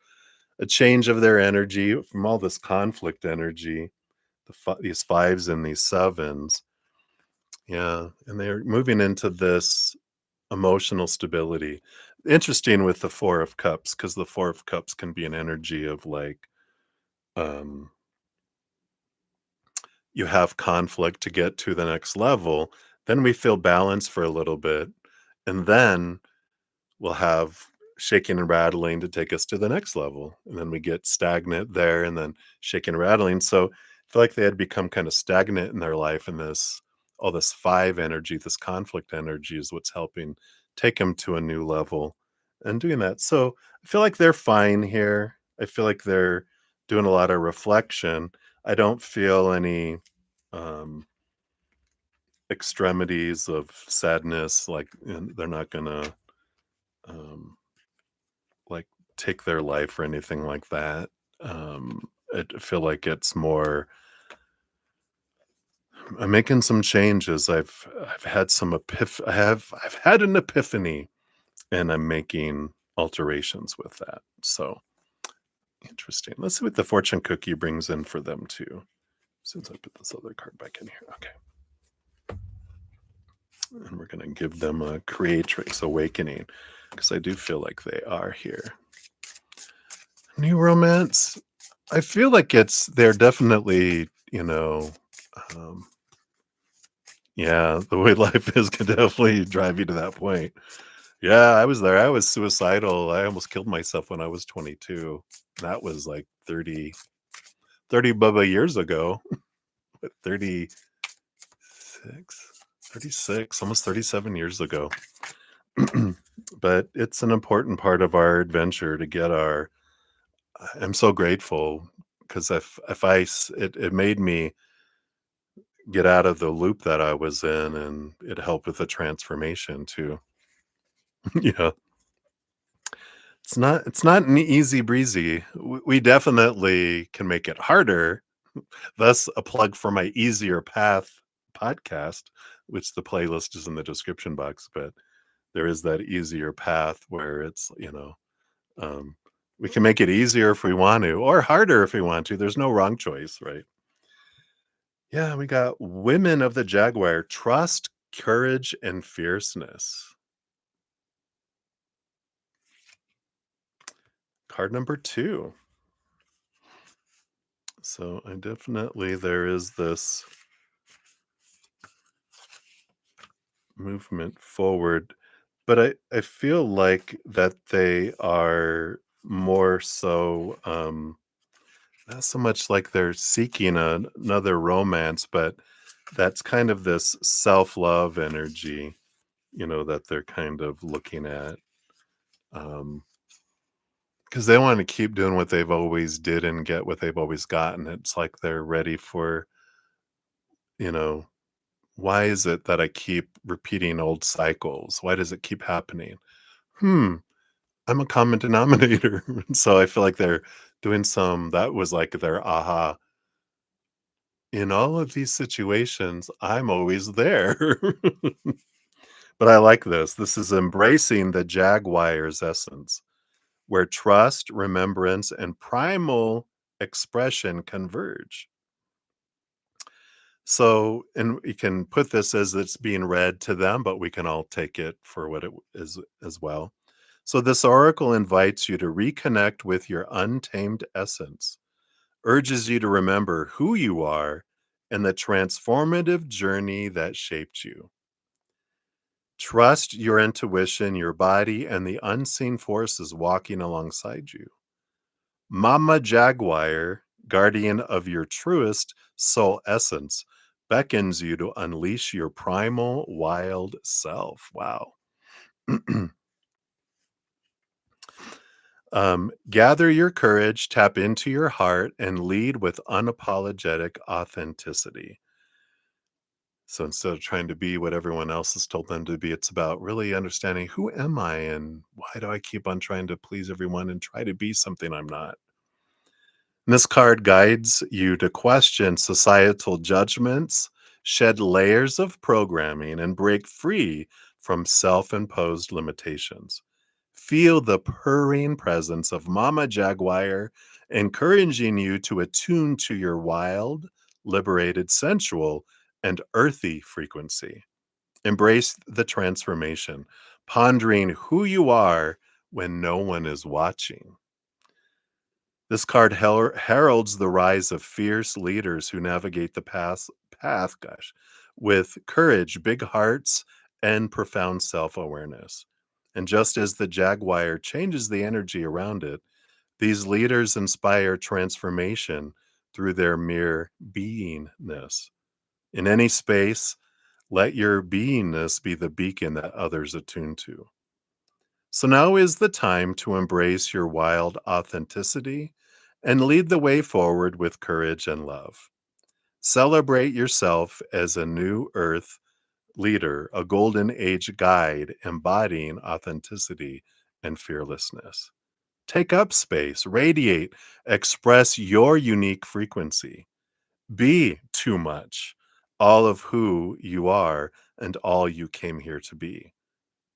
a change of their energy from all this conflict energy, these fives and these sevens. Yeah, and they're moving into this emotional stability. Interesting with the 4 of cups, because the 4 of cups can be an energy of like, um you have conflict to get to the next level, then we feel balanced for a little bit, and then we'll have shaking and rattling to take us to the next level, and then we get stagnant there, and then shaking and rattling. So I feel like they had become kind of stagnant in their life, and this all this five energy, this conflict energy, is what's helping take them to a new level and doing that. So I feel like they're fine here. I feel like they're doing a lot of reflection. I don't feel any um extremities of sadness, like, and they're not gonna um like, take their life or anything like that. I feel like it's more I'm making some changes. I've had some I've had an epiphany, and I'm making alterations with that. So, interesting. Let's see what the fortune cookie brings in for them too, since I put this other card back in here. Okay. And we're gonna give them a creatrix awakening, because I do feel like they are here. New romance. I feel like they're definitely, um, yeah, the way life is can definitely drive you to that point. Yeah, I was there. I was suicidal. I almost killed myself when I was 22. That was like 30 bubba years ago. What, 36, almost 37 years ago. But it's an important part of our adventure to get our I'm so grateful, because it made me get out of the loop that I was in, and it helped with the transformation too. Yeah. It's not an easy breezy. We definitely can make it harder. Thus, a plug for my Easier Path podcast, which the playlist is in the description box. But there is that easier path where um, we can make it easier if we want to, or harder if we want to. There's no wrong choice, right? Yeah, we got Women of the Jaguar, trust, courage, and fierceness. Card number 2. So I definitely there is this movement forward, but I feel like that they are more so not so much like they're seeking another romance, but that's kind of this self-love energy, that they're kind of looking at. Um, because they want to keep doing what they've always did and get what they've always gotten. It's like they're ready for, you know, why is it that I keep repeating old cycles? Why does it keep happening? Hmm, I'm a common denominator. So I feel like they're doing that was like their aha. In all of these situations, I'm always there. But I like this. This is embracing the Jaguar's essence, where trust, remembrance, and primal expression converge. So, and we can put this as it's being read to them, but we can all take it for what it is as well. So, this oracle invites you to reconnect with your untamed essence, urges you to remember who you are and the transformative journey that shaped you. Trust your intuition, your body, and the unseen forces walking alongside you. Mama Jaguar, guardian of your truest soul essence, beckons you to unleash your primal wild self. Wow. Gather your courage, tap into your heart, and lead with unapologetic authenticity. So instead of trying to be what everyone else has told them to be, it's about really understanding, who am I and why do I keep on trying to please everyone and try to be something I'm not? And this card guides you to question societal judgments, shed layers of programming, and break free from self imposed limitations. Feel the purring presence of Mama Jaguar, encouraging you to attune to your wild, liberated, sensual, and earthy frequency. Embrace the transformation, pondering who you are when no one is watching. This card heralds the rise of fierce leaders who navigate the path, with courage, big hearts, and profound self-awareness. And just as the jaguar changes the energy around it, these leaders inspire transformation through their mere beingness. In any space, let your beingness be the beacon that others attune to. So now is the time to embrace your wild authenticity and lead the way forward with courage and love. Celebrate yourself as a new earth leader, a golden age guide embodying authenticity and fearlessness. Take up space, radiate, express your unique frequency. Be too much, all of who you are and all you came here to be.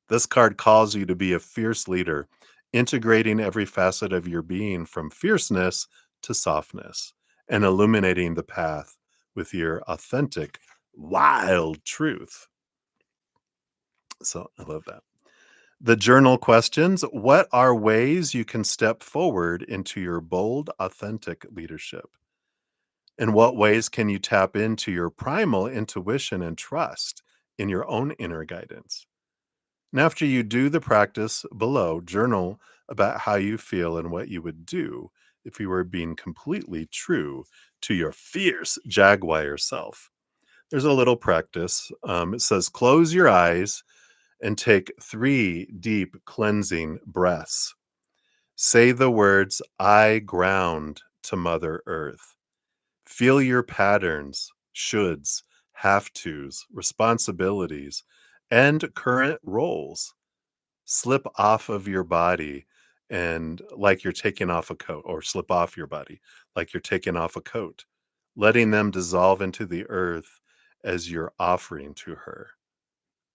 This card calls you to be a fierce leader, integrating every facet of your being from fierceness to softness and illuminating the path with your authentic, wild truth. So I love that. The journal questions: what are ways you can step forward into your bold, authentic leadership? In what ways can you tap into your primal intuition and trust in your own inner guidance? And after you do the practice below, journal about how you feel and what you would do if you were being completely true to your fierce jaguar self. There's a little practice. It says, close your eyes and take 3 deep cleansing breaths. Say the words, I ground to Mother Earth. Feel your patterns, shoulds, have tos, responsibilities, and current roles slip off of your body and like you're taking off a coat, or slip off your body like you're taking off a coat, letting them dissolve into the earth as your offering to her.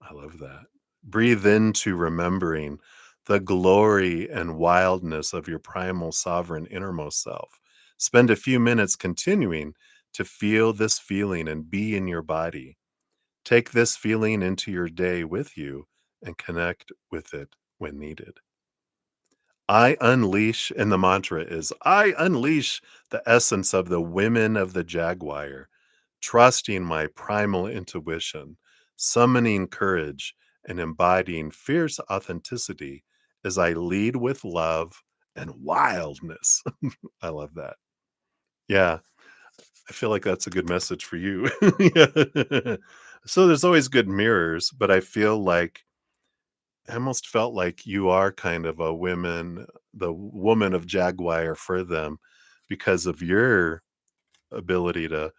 I love that. Breathe into remembering the glory and wildness of your primal sovereign innermost self. Spend a few minutes continuing to feel this feeling and be in your body. Take this feeling into your day with you and connect with it when needed. I unleash, and the mantra is I unleash the essence of the women of the jaguar, trusting my primal intuition, summoning courage, and embodying fierce authenticity as I lead with love and wildness. I love that. Yeah, I feel like that's a good message for you. Yeah. So there's always good mirrors, but I feel like I almost felt like you are kind of the woman of Jaguar for them because of your ability to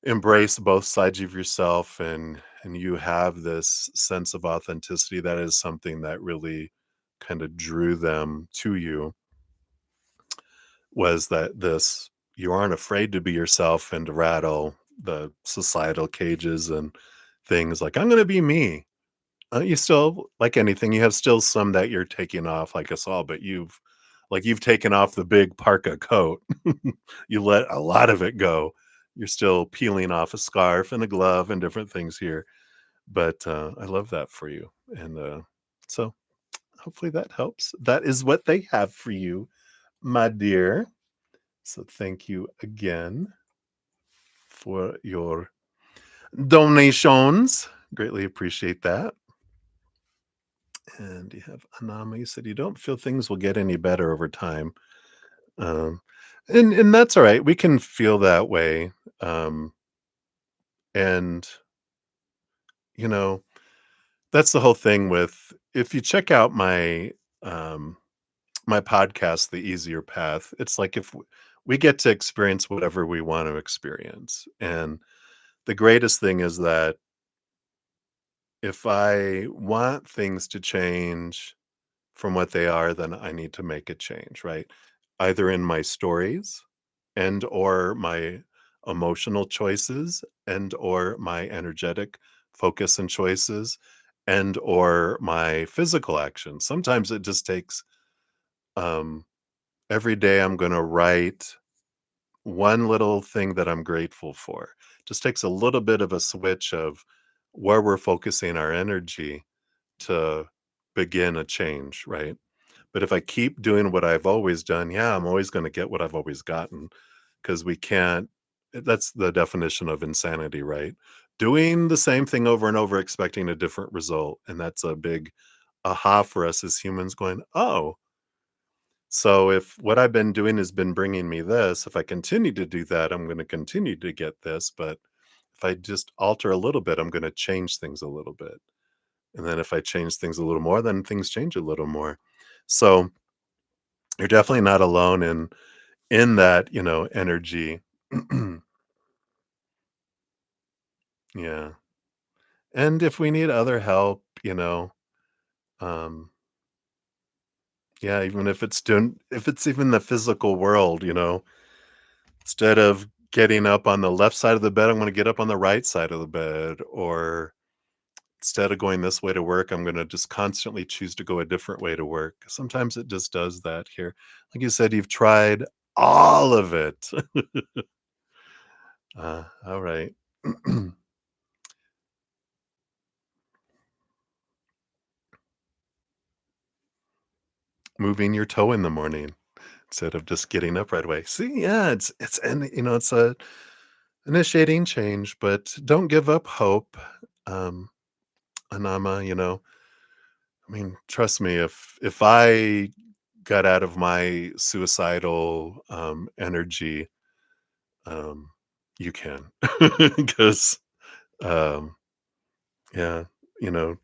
embrace both sides of yourself, and you have this sense of authenticity that is something that really kind of drew them to you, was that this you aren't afraid to be yourself and to rattle the societal cages and things like I'm going to be me. You still, like anything, you have still some that you're taking off like us all, but you've taken off the big parka coat. You let a lot of it go. You're still peeling off a scarf and a glove and different things here, but, I love that for you, and, so hopefully that helps. That is what they have for you, my dear. So thank you again for your donations. Greatly appreciate that. And you have Anama, you said you don't feel things will get any better over time. Um, and that's all right. We can feel that way. Um, and you know, that's the whole thing with if you check out um my podcast, The Easier Path, it's like if we get to experience whatever we want to experience. And the greatest thing is that if I want things to change from what they are, then I need to make a change, right? Either in my stories and or my emotional choices and or my energetic focus and choices and or my physical actions. Sometimes it just takes um every day I'm going to write one little thing that I'm grateful for. Just takes a little bit of a switch of where we're focusing our energy to begin a change, right? But if I keep doing what I've always done, yeah, I'm always gonna get what I've always gotten, because we can't that's the definition of insanity, right? Doing the same thing over and over expecting a different result, and that's a big aha for us as humans going, "Oh, so if what I've been doing has been bringing me this, if I continue to do that, I'm gonna continue to get this, but if I just alter a little bit, I'm gonna change things a little bit. And then if I change things a little more, then things change a little more." So, you're definitely not alone in that, energy. Yeah. And if we need other help, um, yeah, even if it's even the physical world, instead of getting up on the left side of the bed, I'm gonna get up on the right side of the bed, or instead of going this way to work, I'm gonna just constantly choose to go a different way to work. Sometimes it just does that here. Like you said, you've tried all of it. All right. Moving your toe in the morning instead of just getting up right away. See, yeah, it's and it's a initiating change, but don't give up hope. Um, Anama, I mean, trust me, if I got out of my suicidal energy, um, you can. Because um, yeah, you know,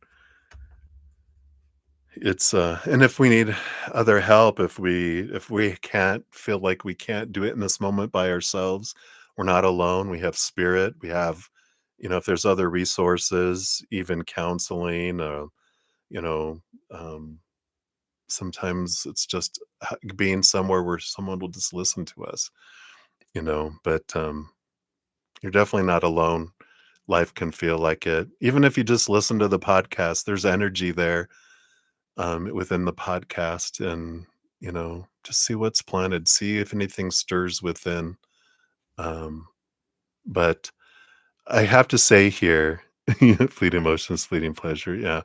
it's and if we need other help, if we can't feel like we can't do it in this moment by ourselves, we're not alone. We have spirit. We have, if there's other resources, even counseling, you know, um, sometimes it's just being somewhere where someone will just listen to us, but you're definitely not alone. Life can feel like it. Even if you just listen to the podcast, there's energy there within the podcast, and just see what's planted, see if anything stirs within. Um, but I have to say here, fleeting emotions, fleeting pleasure. Yeah,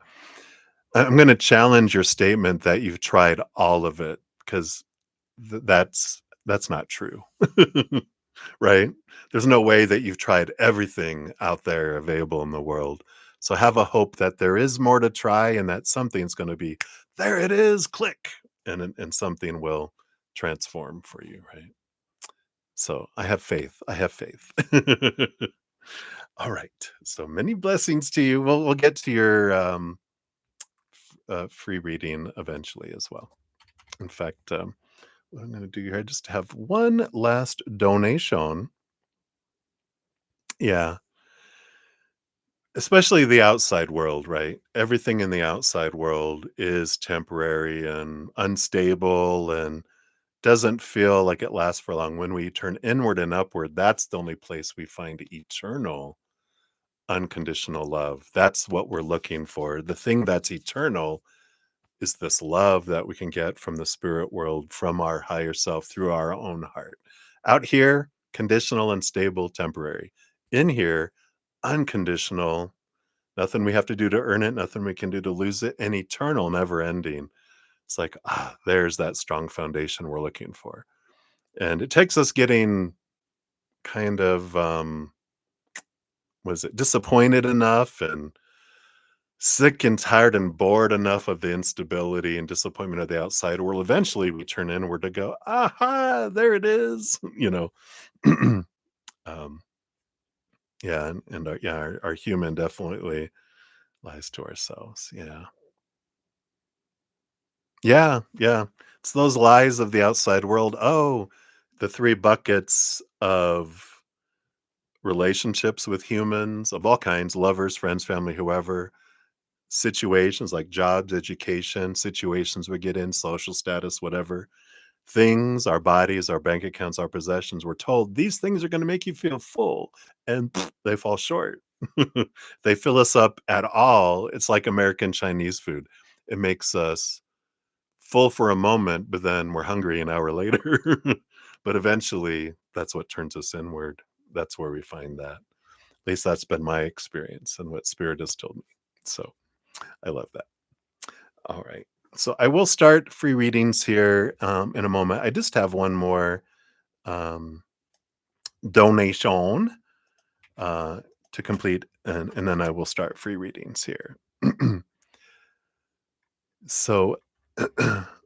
I'm going to challenge your statement that you've tried all of it, because that's not true. Right? There's no way that you've tried everything out there available in the world. So have a hope that there is more to try, and that something's going to be there. It is, click, and something will transform for you, right? So I have faith. I have faith. All right. So many blessings to you. We'll get to your free reading eventually as well. In fact, what I'm going to do here, I just have one last donation. Yeah. Especially the outside world, right? Everything in the outside world is temporary and unstable and doesn't feel like it lasts for long. When we turn inward and upward, that's the only place we find eternal, unconditional love. That's what we're looking for. The thing that's eternal is this love that we can get from the spirit world, from our higher self, through our own heart. Out here, conditional, unstable, temporary. In here, unconditional. Nothing we have to do to earn it, nothing we can do to lose it, and eternal, never ending. It's like, there's that strong foundation we're looking for. And it takes us getting kind of, was it disappointed enough and sick and tired and bored enough of the instability and disappointment of the outside world. Eventually, we turn inward to go, aha, there it is. um, yeah, and our human definitely lies to ourselves. Yeah. Yeah, yeah. It's those lies of the outside world. Oh, the 3 buckets of relationships with humans of all kinds, lovers, friends, family, whoever, situations like jobs, education, situations we get in, social status, whatever, things, our bodies, our bank accounts, our possessions. We're told these things are gonna make you feel full, and they fall short. They fill us up at all. It's like American Chinese food. It makes us full for a moment, but then we're hungry an hour later. But eventually, that's what turns us inward. That's where we find that. At least that's been my experience and what Spirit has told me. So I love that. All right. So I will start free readings here in a moment. I just have one more um, donation uh, to complete, and then I will start free readings here. So,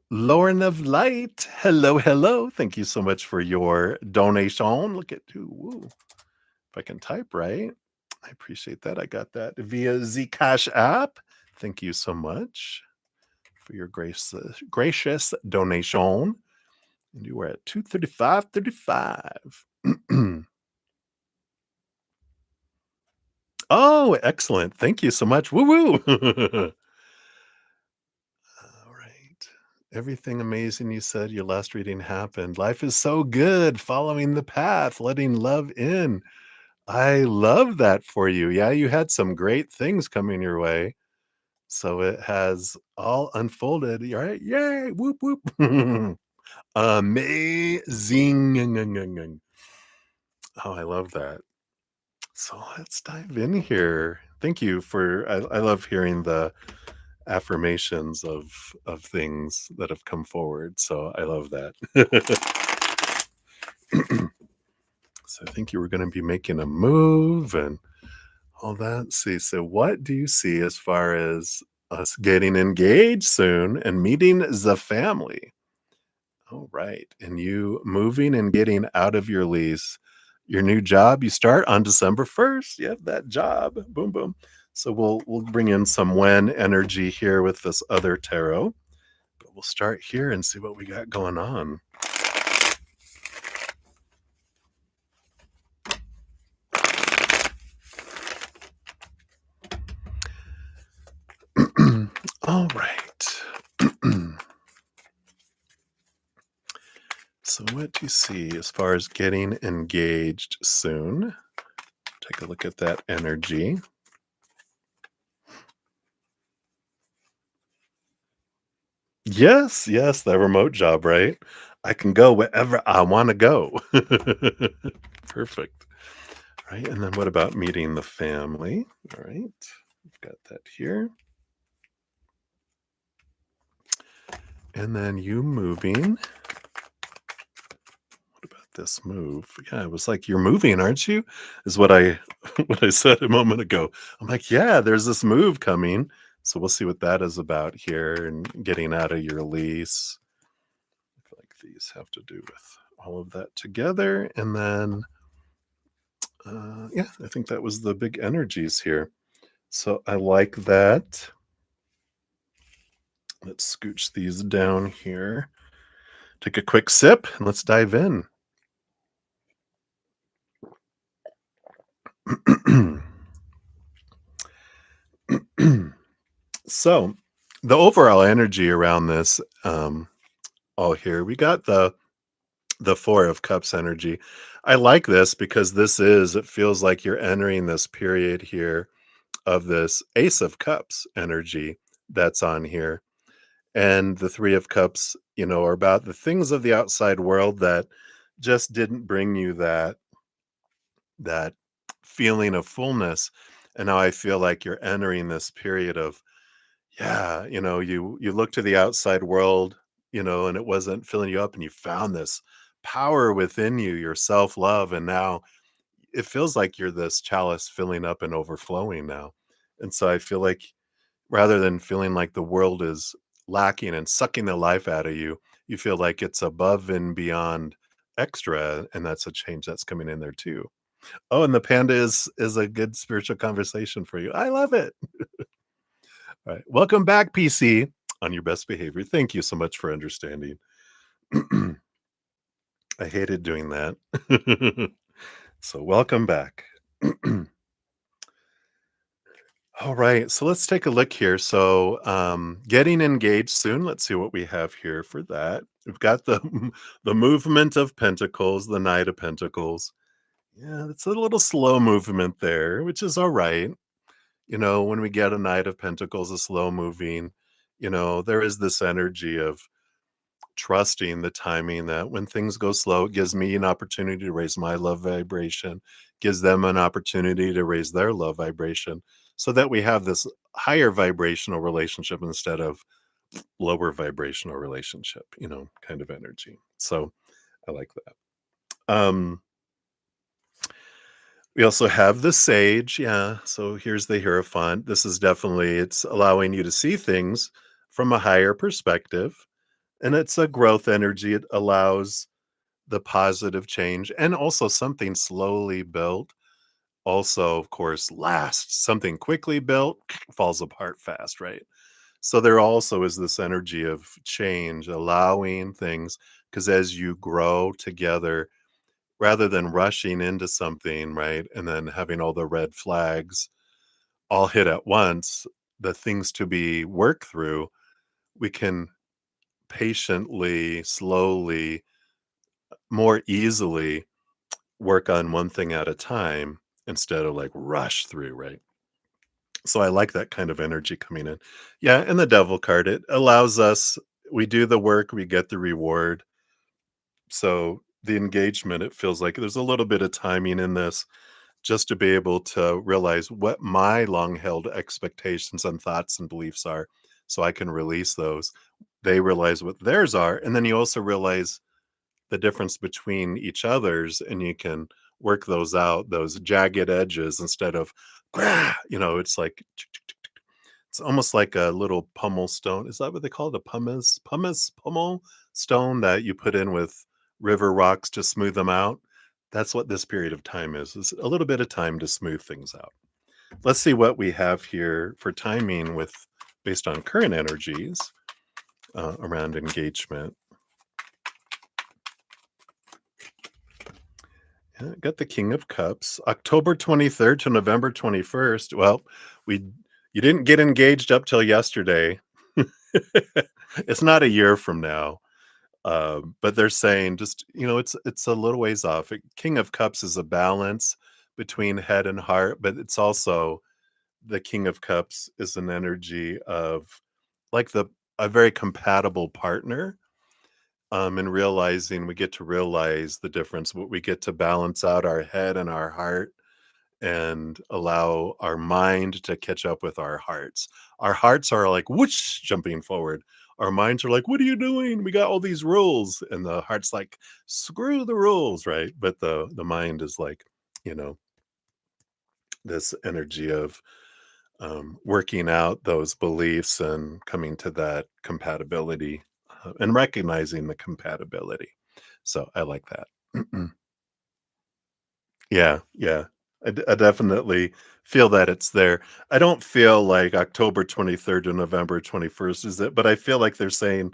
Lauren of Light, hello, hello. Thank you so much for your donation. Look at you. Woo. If I can type right, I appreciate that. I got that via Zcash app. Thank you so much for your gracious donation. And you were at 235.35. Oh, excellent. Thank you so much. Woo woo. All right. Everything amazing you said your last reading happened. Life is so good. Following the path, letting love in. I love that for you. Yeah, you had some great things coming your way. So it has all unfolded. All right. Yay. Whoop whoop. Amazing. Oh, I love that. So let's dive in here. Thank you for I love hearing the affirmations of things that have come forward. So I love that. So I think you were going to be making a move and all that. See, so what do you see as far as us getting engaged soon and meeting the family? All right. And you moving and getting out of your lease. Your new job, you start on December 1st. Yep, that job. Boom, boom. So we'll bring in some when energy here with this other tarot. But we'll start here and see what we got going on. All right. So what do you see as far as getting engaged soon? Take a look at that energy. Yes, yes, the remote job, right? I can go wherever I want to go. Perfect. Right. And then what about meeting the family? All right. We've got that here. And then you moving. What about this move? Yeah, it was like you're moving, aren't you? Is what I what I said a moment ago. I'm like, yeah, there's this move coming. So we'll see what that is about here and getting out of your lease. I feel like these have to do with all of that together. And then yeah, I think that was the big energies here. So I like that. Let's scooch these down here. Take a quick sip and let's dive in. So, the overall energy around this all here, we got the 4 of cups energy. I like this because it feels like you're entering this period here of this ace of cups energy that's on here. And the 3 of cups, are about the things of the outside world that just didn't bring you that feeling of fullness. And now I feel like you're entering this period of, yeah, you look to the outside world, and it wasn't filling you up, and you found this power within you, your self-love, and now it feels like you're this chalice filling up and overflowing now. And so I feel like rather than feeling like the world is lacking and sucking the life out of you, you feel like it's above and beyond extra, and that's a change that's coming in there too. Oh, and the panda is a good spiritual conversation for you. I love it. All right. Welcome back, PC, on your best behavior. Thank you so much for understanding. I hated doing that. So welcome back. All right. So let's take a look here. So getting engaged soon. Let's see what we have here for that. We've got the the movement of pentacles, the knight of pentacles. Yeah, it's a little slow movement there, which is all right. When we get a Knight of Pentacles, a slow moving, there is this energy of trusting the timing that when things go slow, it gives me an opportunity to raise my love vibration, gives them an opportunity to raise their love vibration so that we have this higher vibrational relationship instead of lower vibrational relationship, kind of energy. So I like that. We also have the sage. Yeah. So here's the Hierophant. This is definitely, it's allowing you to see things from a higher perspective. And it's a growth energy. It allows the positive change and also something slowly built. Also, of course, lasts. Something quickly built falls apart fast, right? So there also is this energy of change, allowing things, because as you grow together, rather than rushing into something, right, and then having all the red flags all hit at once, the things to be worked through, we can patiently, slowly, more easily work on one thing at a time instead of like rush through, right? So I like that kind of energy coming in. Yeah, and the devil card, it allows us, we do the work, we get the reward. So the engagement, it feels like there's a little bit of timing in this just to be able to realize what my long held expectations and thoughts and beliefs are so I can release those. They realize what theirs are. And then you also realize the difference between each other's, and you can work those out, those jagged edges instead of, it's like, it's almost like a little pummel stone. Is that what they call it? A pummel stone that you put in with river rocks to smooth them out? That's what this period of time is a little bit of time to smooth things out. Let's see what we have here for timing with based on current energies around engagement. Yeah, got the King of Cups, October 23rd to November 21st. Well, we you didn't get engaged up till yesterday. It's not a year from now. But they're saying just, it's a little ways off. King of Cups is a balance between head and heart, but it's also the King of Cups is an energy of like the a very compatible partner. And realizing we get to realize the difference. We get to balance out our head and our heart and allow our mind to catch up with our hearts. Our hearts are like whoosh jumping forward. Our minds are like, "What are you doing? We got all these rules." And the heart's like, "Screw the rules," right? But the mind is like, you know, this energy of working out those beliefs and coming to that compatibility and recognizing the compatibility. So I like that. Yeah, yeah. I definitely feel that it's there. I don't feel like October 23rd to November 21st is it, but I feel like they're saying,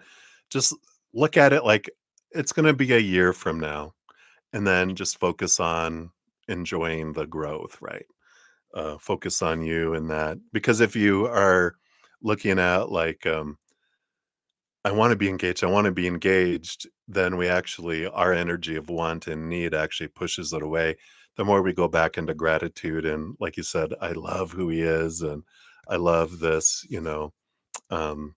just look at it like it's gonna be a year from now, and then just focus on enjoying the growth, right? Focus on you and that. Because if you are looking at like, I wanna be engaged, then we actually our energy of want and need actually pushes it away. The more we go back into gratitude and like you said, I love who he is and I love this, um,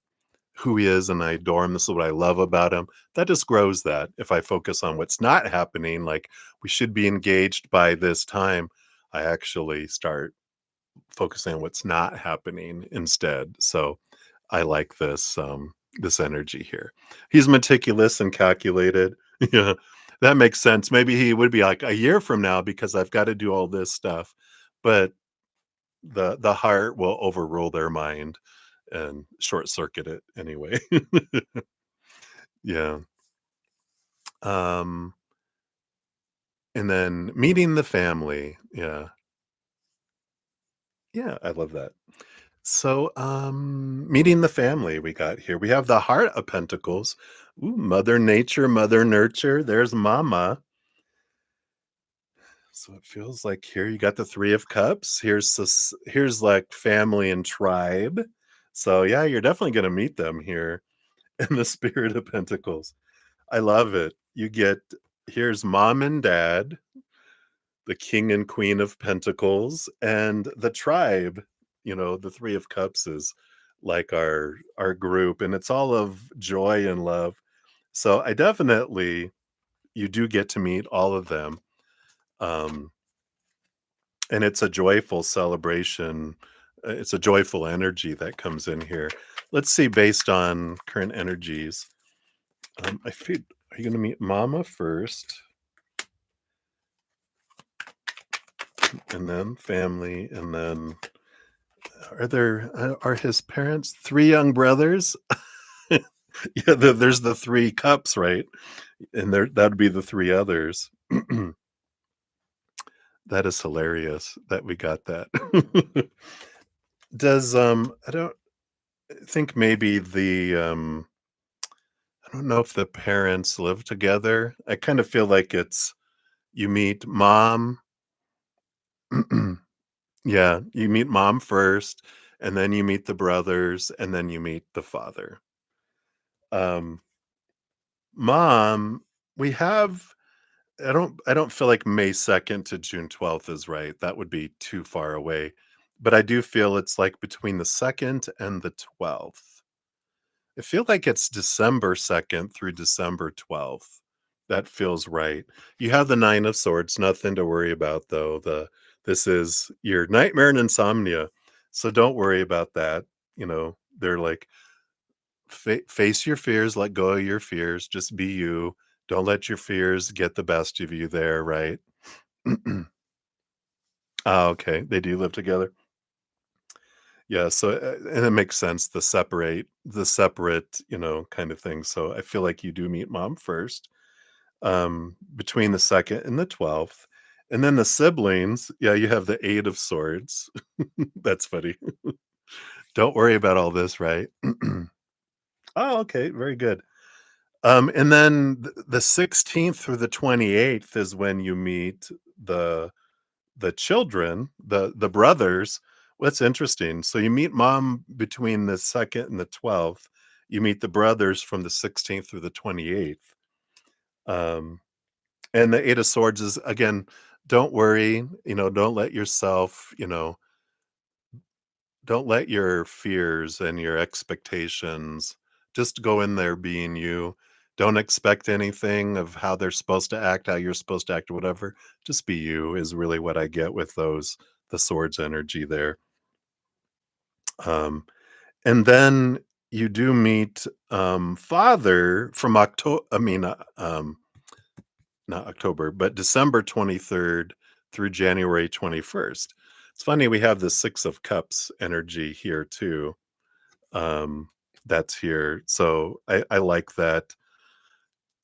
who he is and I adore him. This is what I love about him. That just grows that. If I focus on what's not happening, like we should be engaged by this time, I actually start focusing on what's not happening instead. So I like this energy here. He's meticulous and calculated. Yeah. That makes sense. Maybe he would be like a year from now because I've got to do all this stuff. But the heart will overrule their mind and short circuit it anyway. Yeah. Um and then meeting the family. Yeah. Yeah, I love that. So, meeting the family we got here. We have the Heart of Pentacles. Ooh, Mother Nature, Mother Nurture. There's Mama. So it feels like here you got the Three of Cups. Here's like family and tribe. So yeah, you're definitely gonna meet them here in the Spirit of Pentacles. I love it. You get here's mom and dad, the King and Queen of Pentacles, and the tribe. The Three of Cups is like our group, and it's all of joy and love. So I definitely you do get to meet all of them. Um, and it's a joyful celebration. It's a joyful energy that comes in here. let's see, based on current energies, I feel are you gonna meet mama first, and then family, and then are his parents 3 young brothers? Yeah, there's the 3 cups, right? And that'd be the 3 others. That is hilarious that we got that. I don't think maybe I don't know if the parents live together. I kind of feel like it's you meet mom. Yeah, you meet mom first, and then you meet the brothers, and then you meet the father. Um, Mom, we have I don't feel like May 2nd to June 12th is right. That would be too far away. But I do feel it's like between the 2nd and the 12th. I feel like it's December 2nd through December 12th. That feels right. You have the 9 of swords, nothing to worry about though. This is your nightmare and insomnia. So don't worry about that. They're like face your fears, let go of your fears, just be you. Don't let your fears get the best of you there, right? Ah, okay. They do live together. Yeah, so and it makes sense the separate, kind of thing. So I feel like you do meet mom first, between the 2nd and the 12th. And then the siblings, yeah, you have the 8 of swords. That's funny. Don't worry about all this, right? Oh, okay, very good. And then the 16th through the 28th is when you meet the the children, the brothers. What's interesting, so you meet mom between the 2nd and the 12th. You meet the brothers from the 16th through the 28th. Um, and the 8 of swords is again, don't worry, don't let yourself, don't let your fears and your expectations just go in there being you. Don't expect anything of how they're supposed to act, how you're supposed to act, or whatever. Just be you is really what I get with the swords energy there. Um, and then you do meet father from October. I mean, not October, but December 23rd through January 21st. It's funny we have the 6 of cups energy here too. um, that's here. So I like that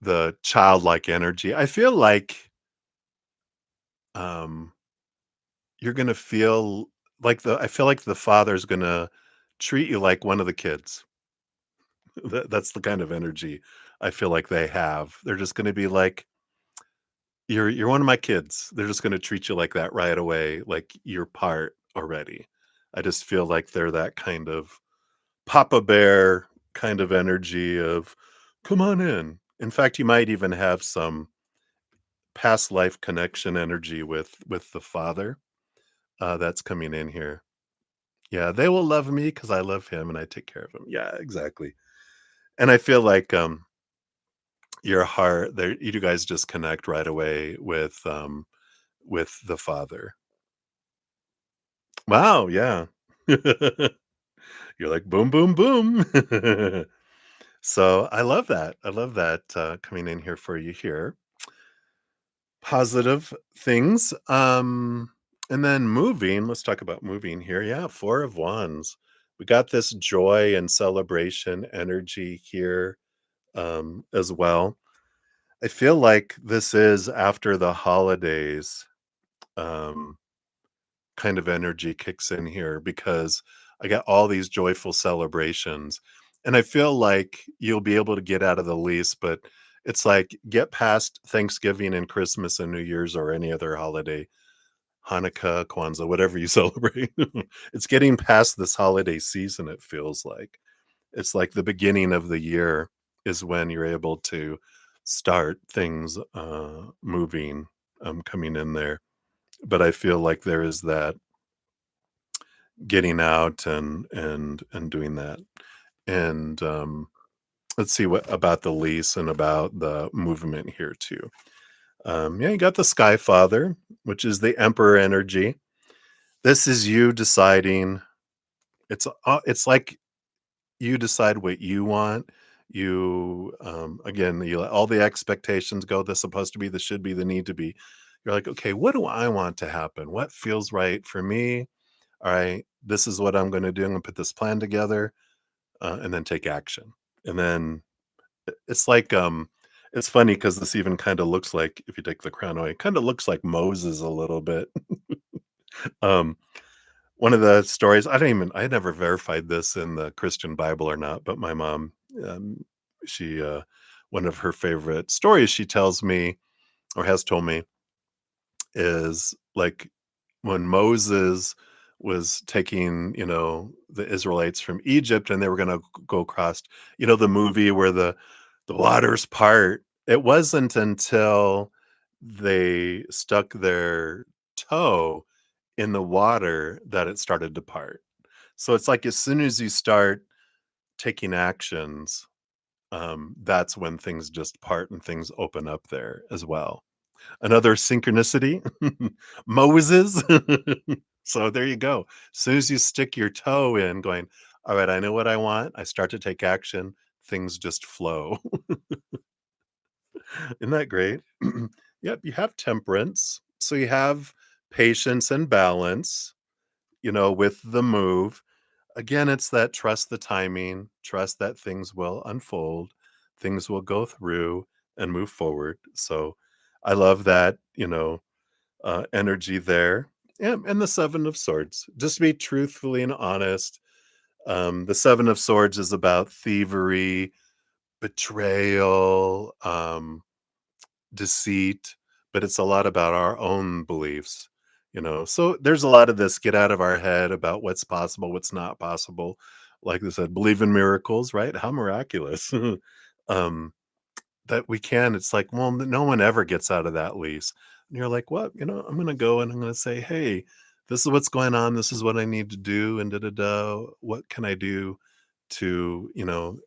the childlike energy. I feel like um, you're gonna feel like I feel like the father's gonna treat you like one of the kids. That's the kind of energy I feel like they have. They're just gonna be like, you're one of my kids. They're just gonna treat you like that right away, like you're part already. I just feel like they're that kind of Papa Bear kind of energy of, "Come on in." In fact, you might even have some past life connection energy with the father, that's coming in here. Yeah, they will love me because I love him and I take care of him. Yeah, exactly. And I feel like, your heart there you guys just connect right away with the father. Wow, yeah. You're like, "Boom, boom, boom." So, I love that. I love that, coming in here for you here. Positive things. And then moving, let's talk about moving here. Yeah, 4 of wands. We got this joy and celebration energy here, as well. I feel like this is after the holidays, um, kind of energy kicks in here because I got all these joyful celebrations. And I feel like you'll be able to get out of the lease, but it's like get past Thanksgiving and Christmas and New Year's or any other holiday, Hanukkah, Kwanzaa, whatever you celebrate. It's getting past this holiday season, it feels like. It's like the beginning of the year is when you're able to start things moving, coming in there. But I feel like there is that getting out and doing that. And let's see what about the lease and about the movement here too. Yeah, you got the Sky Father, which is the Emperor energy. This is you deciding. It's like You decide what you want. Again, you let all the expectations go. This supposed to be, this should be, the need to be. You're like, okay, what do I want to happen? What feels right for me? All right, this is what I'm going to do. I'm going to put this plan together, and then take action. And then it's like, it's funny because this even kind of looks like, if you take the crown away, it kind of looks like Moses a little bit. um, One of the stories, I never verified this in the Christian Bible or not, but my mom, um, she, one of her favorite stories she tells me, or has told me, is like when Moses was taking, the Israelites from Egypt and they were gonna go across, the movie where the waters part. It wasn't until they stuck their toe in the water that it started to part. So it's like as soon as you start taking actions, that's when things just part and things open up there as well. Another synchronicity, Moses. So there you go. As soon as you stick your toe in, going, all right, I know what I want. I start to take action. Things just flow. Isn't that great? Yep, you have temperance. So you have patience and balance, with the move. Again, it's that trust the timing, trust that things will unfold, things will go through and move forward. So I love that, energy there. And the Seven of Swords. Just to be truthfully and honest, the Seven of Swords is about thievery, betrayal, deceit, but it's a lot about our own beliefs, So there's a lot of this get out of our head about what's possible, what's not possible. Like I said, believe in miracles, right? How miraculous. um, that we can. It's like, well, no one ever gets out of that lease. And you're like, what? I'm going to go and I'm going to say, hey, this is what's going on. This is what I need to do. And da da da. What can I do to,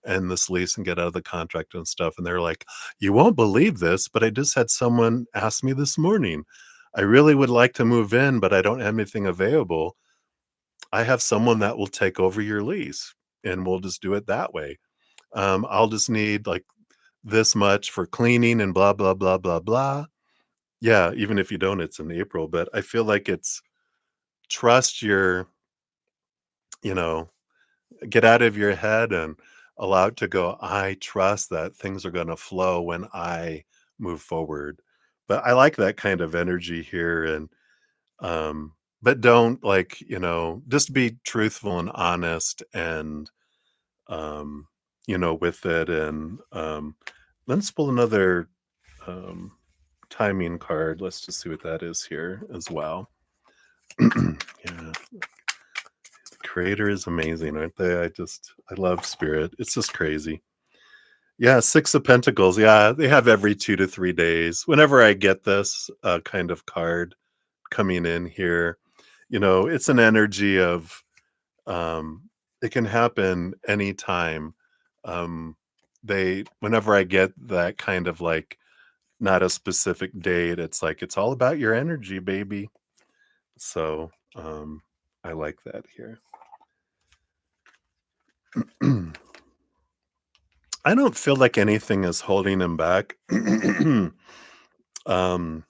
end this lease and get out of the contract and stuff? And they're like, you won't believe this, but I just had someone ask me this morning. I really would like to move in, but I don't have anything available. I have someone that will take over your lease and we'll just do it that way. I'll just need like this much for cleaning and blah, blah, blah, blah, blah. Yeah, even if you don't, it's in April, but I feel like it's trust your, you know, get out of your head and allow it to go. I trust that things are going to flow when I move forward. But I like that kind of energy here. And, but don't like, just be truthful and honest and, um, with it. And, let's pull another, um, timing card. Let's just see what that is here as well. Yeah, creator is amazing, aren't they? I love spirit. It's just crazy. Yeah, Six of Pentacles. Yeah, they have every 2 to 3 days. Whenever I get this kind of card coming in here, it's an energy of it can happen anytime. Um, whenever I get that kind of like not a specific date, it's like it's all about your energy, baby. So, I like that here. I don't feel like anything is holding him back. um,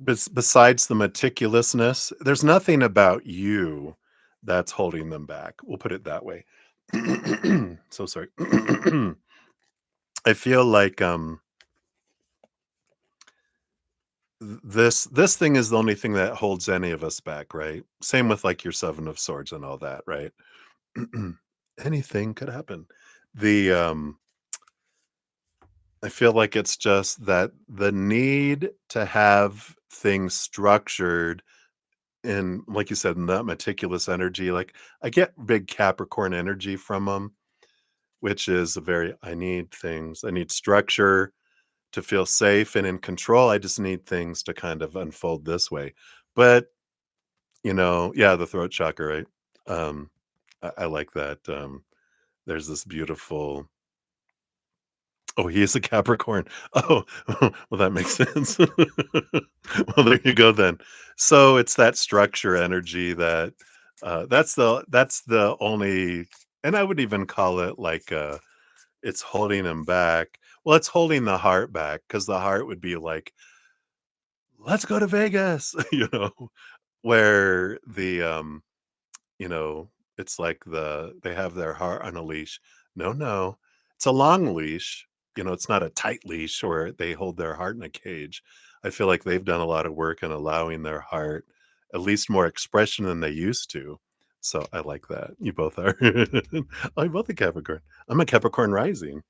besides the meticulousness, there's nothing about you that's holding them back. We'll put it that way. So sorry. I feel like this thing is the only thing that holds any of us back, right? Same with like your Seven of Swords and all that, right? Anything could happen. The I feel like it's just that the need to have things structured in, like you said, in that meticulous energy. Like I get big Capricorn energy from them, which is a very I need things. I need structure to feel safe and in control. I just need things to kind of unfold this way. But yeah, the throat chakra, right? I like that. There's this beautiful. Oh, he is a Capricorn. Oh, well, that makes sense. Well, there you go then. So it's that structure energy that That's the only, and I would even call it like, it's holding him back. Well, it's holding the heart back because the heart would be like, "Let's go to Vegas," where you know, it's like they have their heart on a leash. No, no. It's a long leash. It's not a tight leash where they hold their heart in a cage. I feel like they've done a lot of work in allowing their heart at least more expression than they used to. So I like that. You both are. I'm both a Capricorn. I'm a Capricorn rising.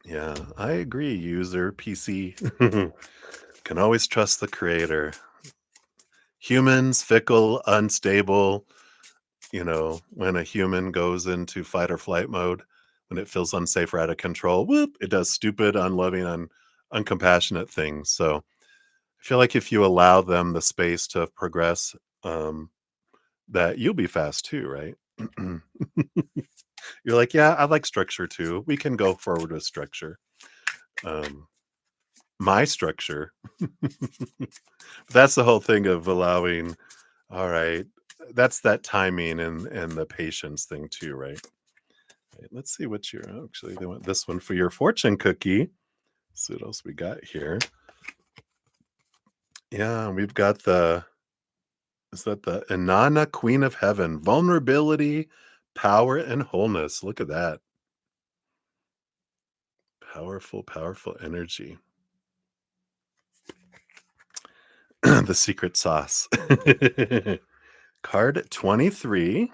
Yeah, I agree. User PC. Can always trust the creator. Humans, fickle, unstable. When a human goes into fight or flight mode, when it feels unsafe or out of control, whoop, it does stupid, unloving, uncompassionate things. So I feel like if you allow them the space to progress, that you'll be fast too, right? You're like, yeah, I like structure too. We can go forward with structure. Um, my structure. That's the whole thing of allowing. All right, that's that timing and the patience thing too, right? Right, let's see what you're actually. They want this one for your fortune cookie. Let's see what else we got here. Yeah, we've got the is that the Inanna Queen of Heaven? Vulnerability, power, and wholeness. Look at that. Powerful, powerful energy. The secret sauce. Card 23,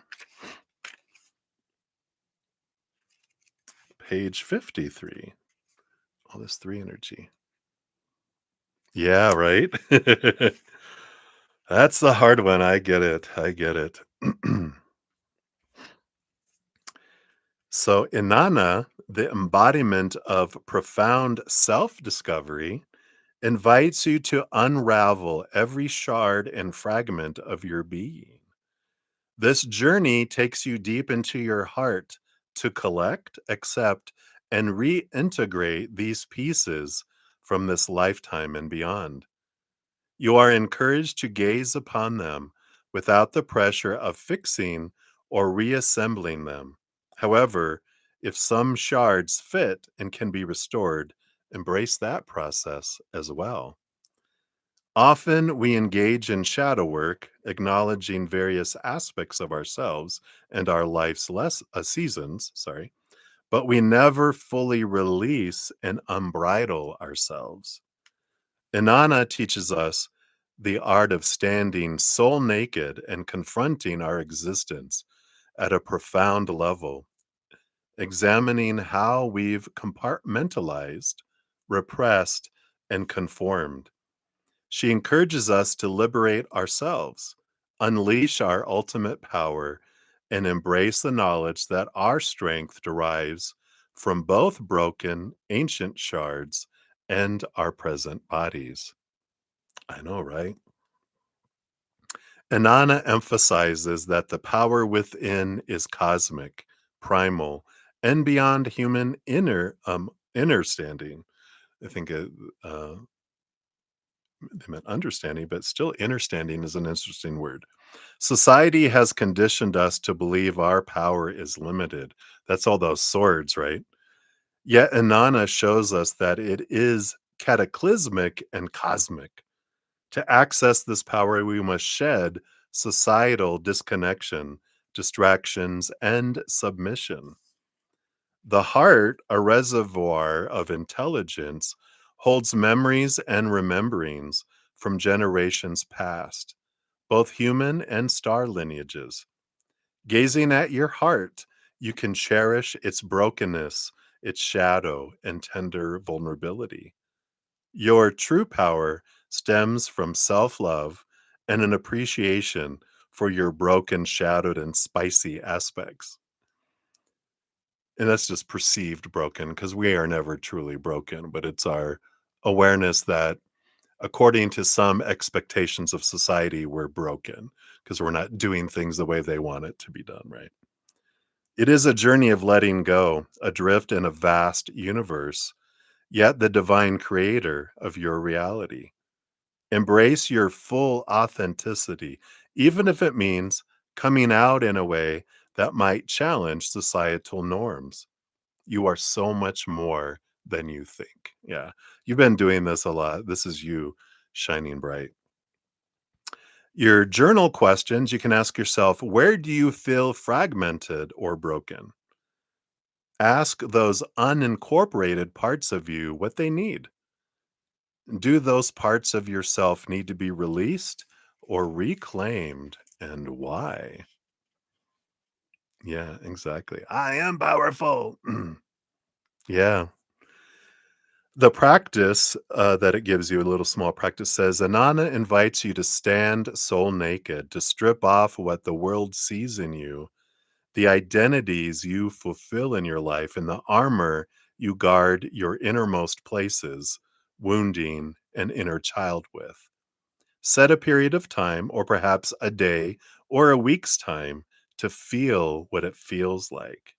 page 53. All this three energy. Yeah, right. That's the hard one. I get it. I get it. So, Inanna, the embodiment of profound self discovery, invites you to unravel every shard and fragment of your being. This journey takes you deep into your heart to collect, accept, and reintegrate these pieces from this lifetime and beyond. You are encouraged to gaze upon them without the pressure of fixing or reassembling them. However, if some shards fit and can be restored, embrace that process as well. Often we engage in shadow work, acknowledging various aspects of ourselves and our life's seasons, but we never fully release and unbridle ourselves. Inanna teaches us the art of standing soul naked and confronting our existence at a profound level, examining how we've compartmentalized, repressed, and conformed. She encourages us to liberate ourselves, unleash our ultimate power, and embrace the knowledge that our strength derives from both broken, ancient shards and our present bodies. I know, right? Anana emphasizes that the power within is cosmic, primal, and beyond human inner standing. I think they meant understanding, but still, understanding is an interesting word. Society has conditioned us to believe our power is limited. That's all those swords, right? Yet Inanna shows us that it is cataclysmic and cosmic. To access this power, we must shed societal disconnection, distractions, and submission. The heart, a reservoir of intelligence, holds memories and rememberings from generations past, both human and star lineages. Gazing at your heart, you can cherish its brokenness, its shadow, and tender vulnerability. Your true power stems from self love and an appreciation for your broken, shadowed, and spicy aspects. And that's just perceived broken because we are never truly broken, but it's our awareness that, according to some expectations of society, we're broken because we're not doing things the way they want it to be done, right? It is a journey of letting go, adrift in a vast universe, yet the divine creator of your reality. Embrace your full authenticity, even if it means coming out in a way that might challenge societal norms. You are so much more than you think. Yeah. You've been doing this a lot. This is you shining bright. Your journal questions, you can ask yourself, where do you feel fragmented or broken? Ask those unincorporated parts of you what they need. Do those parts of yourself need to be released or reclaimed, and why? Yeah, exactly. I am powerful. Yeah. The practice that it gives you, a little small practice, says Anana invites you to stand soul naked, to strip off what the world sees in you, the identities you fulfill in your life, and the armor you guard your innermost places, wounding an inner child with. Set a period of time, or perhaps a day or a week's time, to feel what it feels like.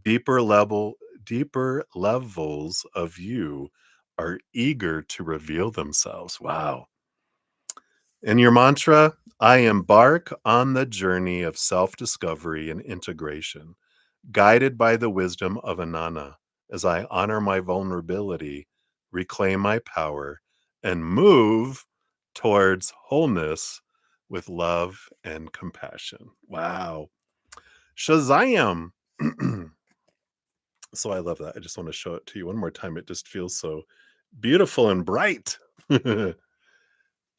Deeper level Deeper levels of you are eager to reveal themselves. Wow. And your mantra, I embark on the journey of self-discovery and integration, guided by the wisdom of Anana, as I honor my vulnerability, reclaim my power, and move towards wholeness with love and compassion. Wow. Shazam. So I love that. I just want to show it to you one more time. It just feels so beautiful and bright.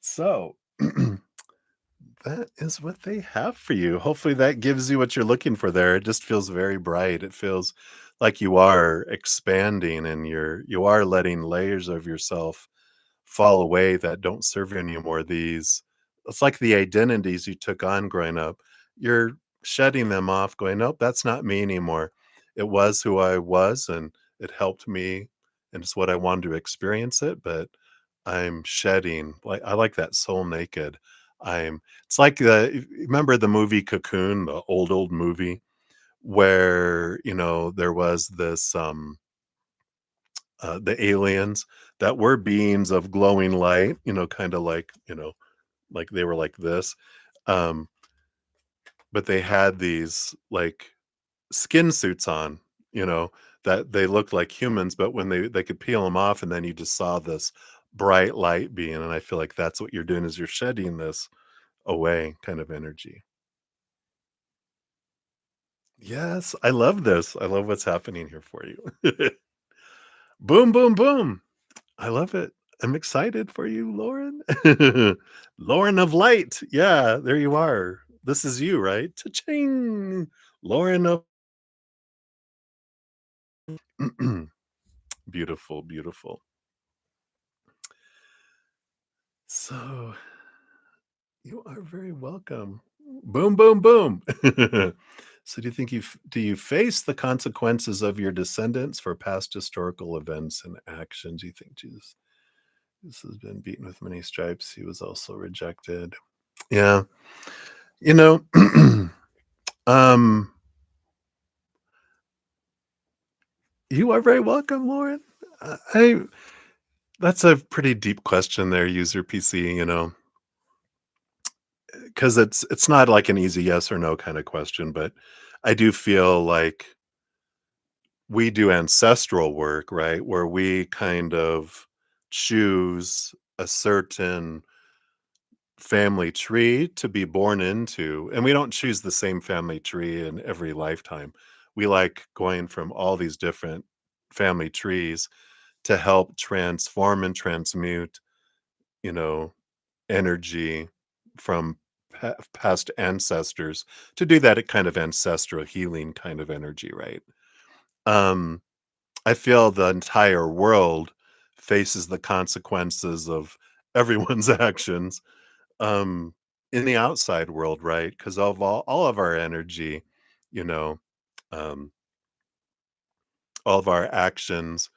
So that is what they have for you. Hopefully that gives you what you're looking for there. It just feels very bright. It feels like you are expanding and you are letting layers of yourself fall away that don't serve you anymore. These It's like the identities you took on growing up. You're shedding them off, going, nope, that's not me anymore. It was who I was and it helped me and it's what I wanted to experience it, but I'm shedding. Like I like that soul naked. It's like remember the movie Cocoon, the old movie where, there was this the aliens that were beings of glowing light, kind of like, like they were like this. Um, but they had these like skin suits on, you know, that they looked like humans, but when they could peel them off and then you just saw this bright light being, and I feel like that's what you're doing is you're shedding this away kind of energy. Yes, I love this. I love what's happening here for you. Boom, boom, boom. I love it. I'm excited for you, Lauren. Lauren of Light. Yeah, there you are. This is you, right? Cha-ching. Lauren of Beautiful, beautiful. So you are very welcome. Boom, boom, boom. So do you face the consequences of your descendants for past historical events and actions? You think Jesus has been beaten with many stripes. He was also rejected. Yeah. You know, um, you are very welcome, Lauren. I That's a pretty deep question there, user PC, because it's not like an easy yes or no kind of question, but I do feel like we do ancestral work, right? Where we kind of choose a certain family tree to be born into, and we don't choose the same family tree in every lifetime. We like going from all these different family trees to help transform and transmute, you know, energy from past ancestors to do that kind of ancestral healing kind of energy, right? Um, I feel the entire world faces the consequences of everyone's actions um, in the outside world, right? Because of all of our energy, you know, um, all of our actions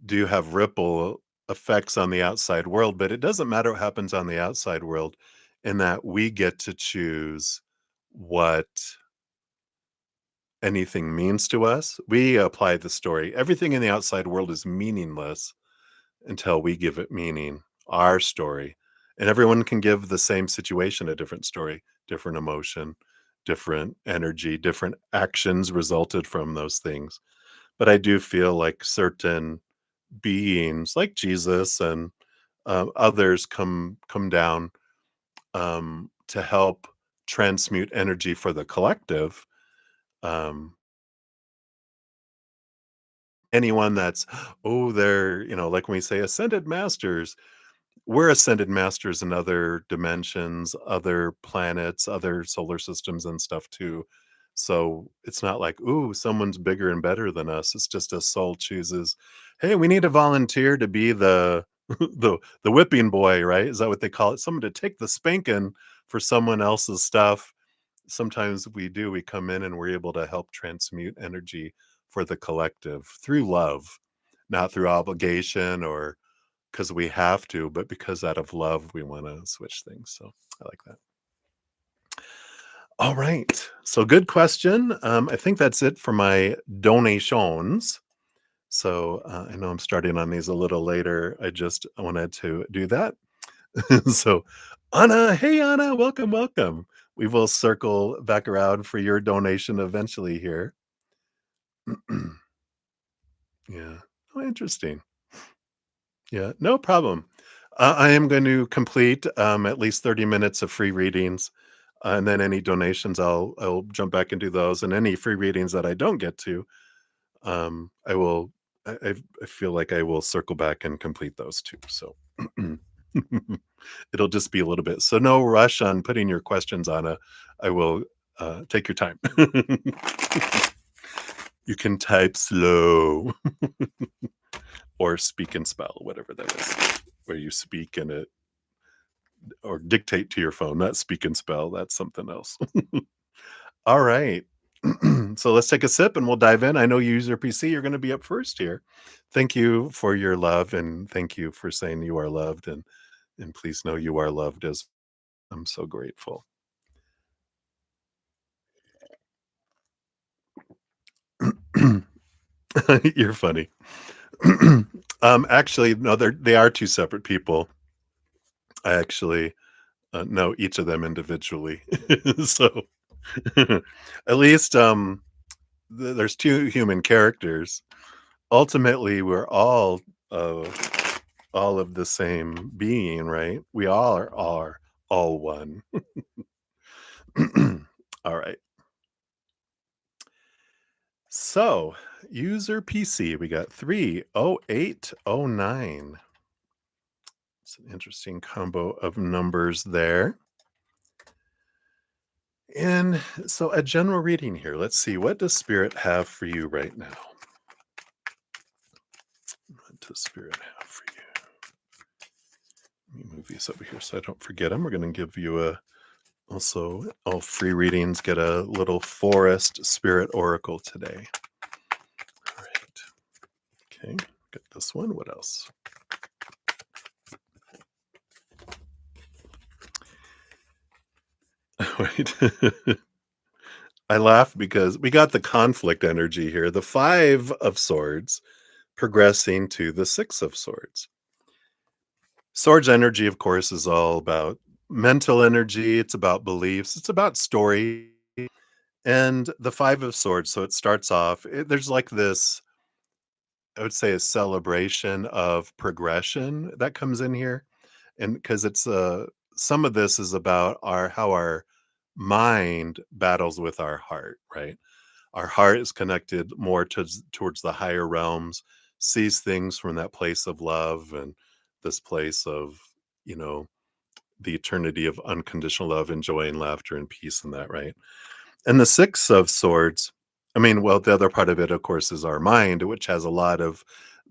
do have ripple effects on the outside world, but it doesn't matter what happens on the outside world in that we get to choose what anything means to us. We apply the story. Everything in the outside world is meaningless until we give it meaning, our story. And everyone can give the same situation a different story, different emotion, different energy, different actions resulted from those things. But I do feel like certain beings, like Jesus and others, come down to help transmute energy for the collective. Um, Anyone that's, oh, they're, like when we say ascended masters, we're ascended masters in other dimensions, other planets, other solar systems and stuff too. So it's not like, ooh, someone's bigger and better than us. It's just a soul chooses, hey, we need a volunteer to be the the whipping boy, right? Is that what they call it? Someone to take the spanking for someone else's stuff. Sometimes we do. We come in and we're able to help transmute energy for the collective through love, not through obligation or because we have to, but because out of love, we wanna switch things, so I like that. All right, so good question. I think that's it for my donations. So, I know I'm starting on these a little later. I just wanted to do that. So, Anna, hey, Anna, welcome, welcome. We will circle back around for your donation eventually here. Yeah. Oh, interesting. Yeah, no problem. I am going to complete at least 30 minutes of free readings, and then any donations, I'll jump back and do those. And any free readings that I don't get to, I will. I feel like I will circle back and complete those too. So it'll just be a little bit. So no rush on putting your questions on. I will take your time. You can type slow or speak and spell, whatever that is, where you speak and it or dictate to your phone, not speak and spell. That's something else. All right. So let's take a sip and we'll dive in. I know you use your PC. You're going to be up first here. Thank you for your love and thank you for saying you are loved and please know you are loved as I'm so grateful. You're funny. Actually, no, they are two separate people. I actually know each of them individually. So at least there's two human characters. Ultimately, we're uh, all of the same being, right? We all are all one. All right. So, user PC, we got 30809. It's an interesting combo of numbers there. And so, a general reading here. Let's see. What does Spirit have for you right now? What does Spirit have for you? Let me move these over here so I don't forget them. We're going to give you a also all free readings get a little forest spirit oracle today. All right. Okay. Get this one. What else? Wait. I laugh because we got the conflict energy here. The 5 of swords progressing to the 6 of swords. Swords energy, of course, is all about mental energy. It's about beliefs. It's about story. And the 5 of swords, so it starts off, there's like this, I would say, a celebration of progression that comes in here. And because it's some of this is about our how our mind battles with our heart, right? Our heart is connected more towards the higher realms, sees things from that place of love and this place of, you know, the eternity of unconditional love and joy and laughter and peace and that, right? And the 6 of swords, I mean, well, the other part of it, of course, is our mind, which has a lot of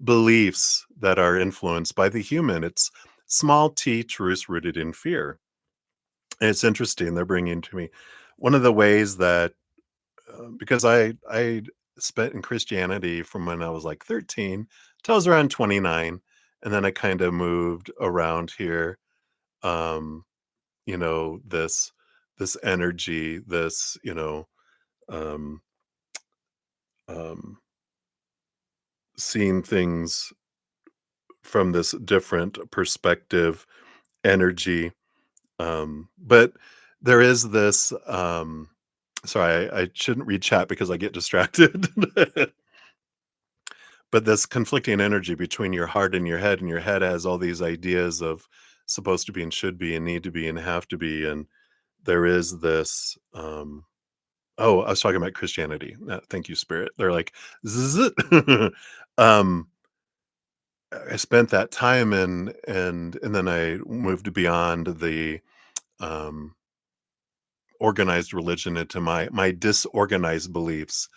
beliefs that are influenced by the human. It's small t, truths rooted in fear. And it's interesting. They're bringing to me one of the ways that because I spent in Christianity from when I was like 13 till I was around 29, and then I kind of moved around here. Um, this energy, this um, um, seeing things from this different perspective energy. But there is this, sorry, I shouldn't read chat because I get distracted. But this conflicting energy between your heart and your head has all these ideas of supposed to be and should be and need to be and have to be. And there is this, oh, I was talking about Christianity. Thank you, Spirit. They're like, "Zzz." um, I spent that time and then I moved beyond the um organized religion into my disorganized beliefs,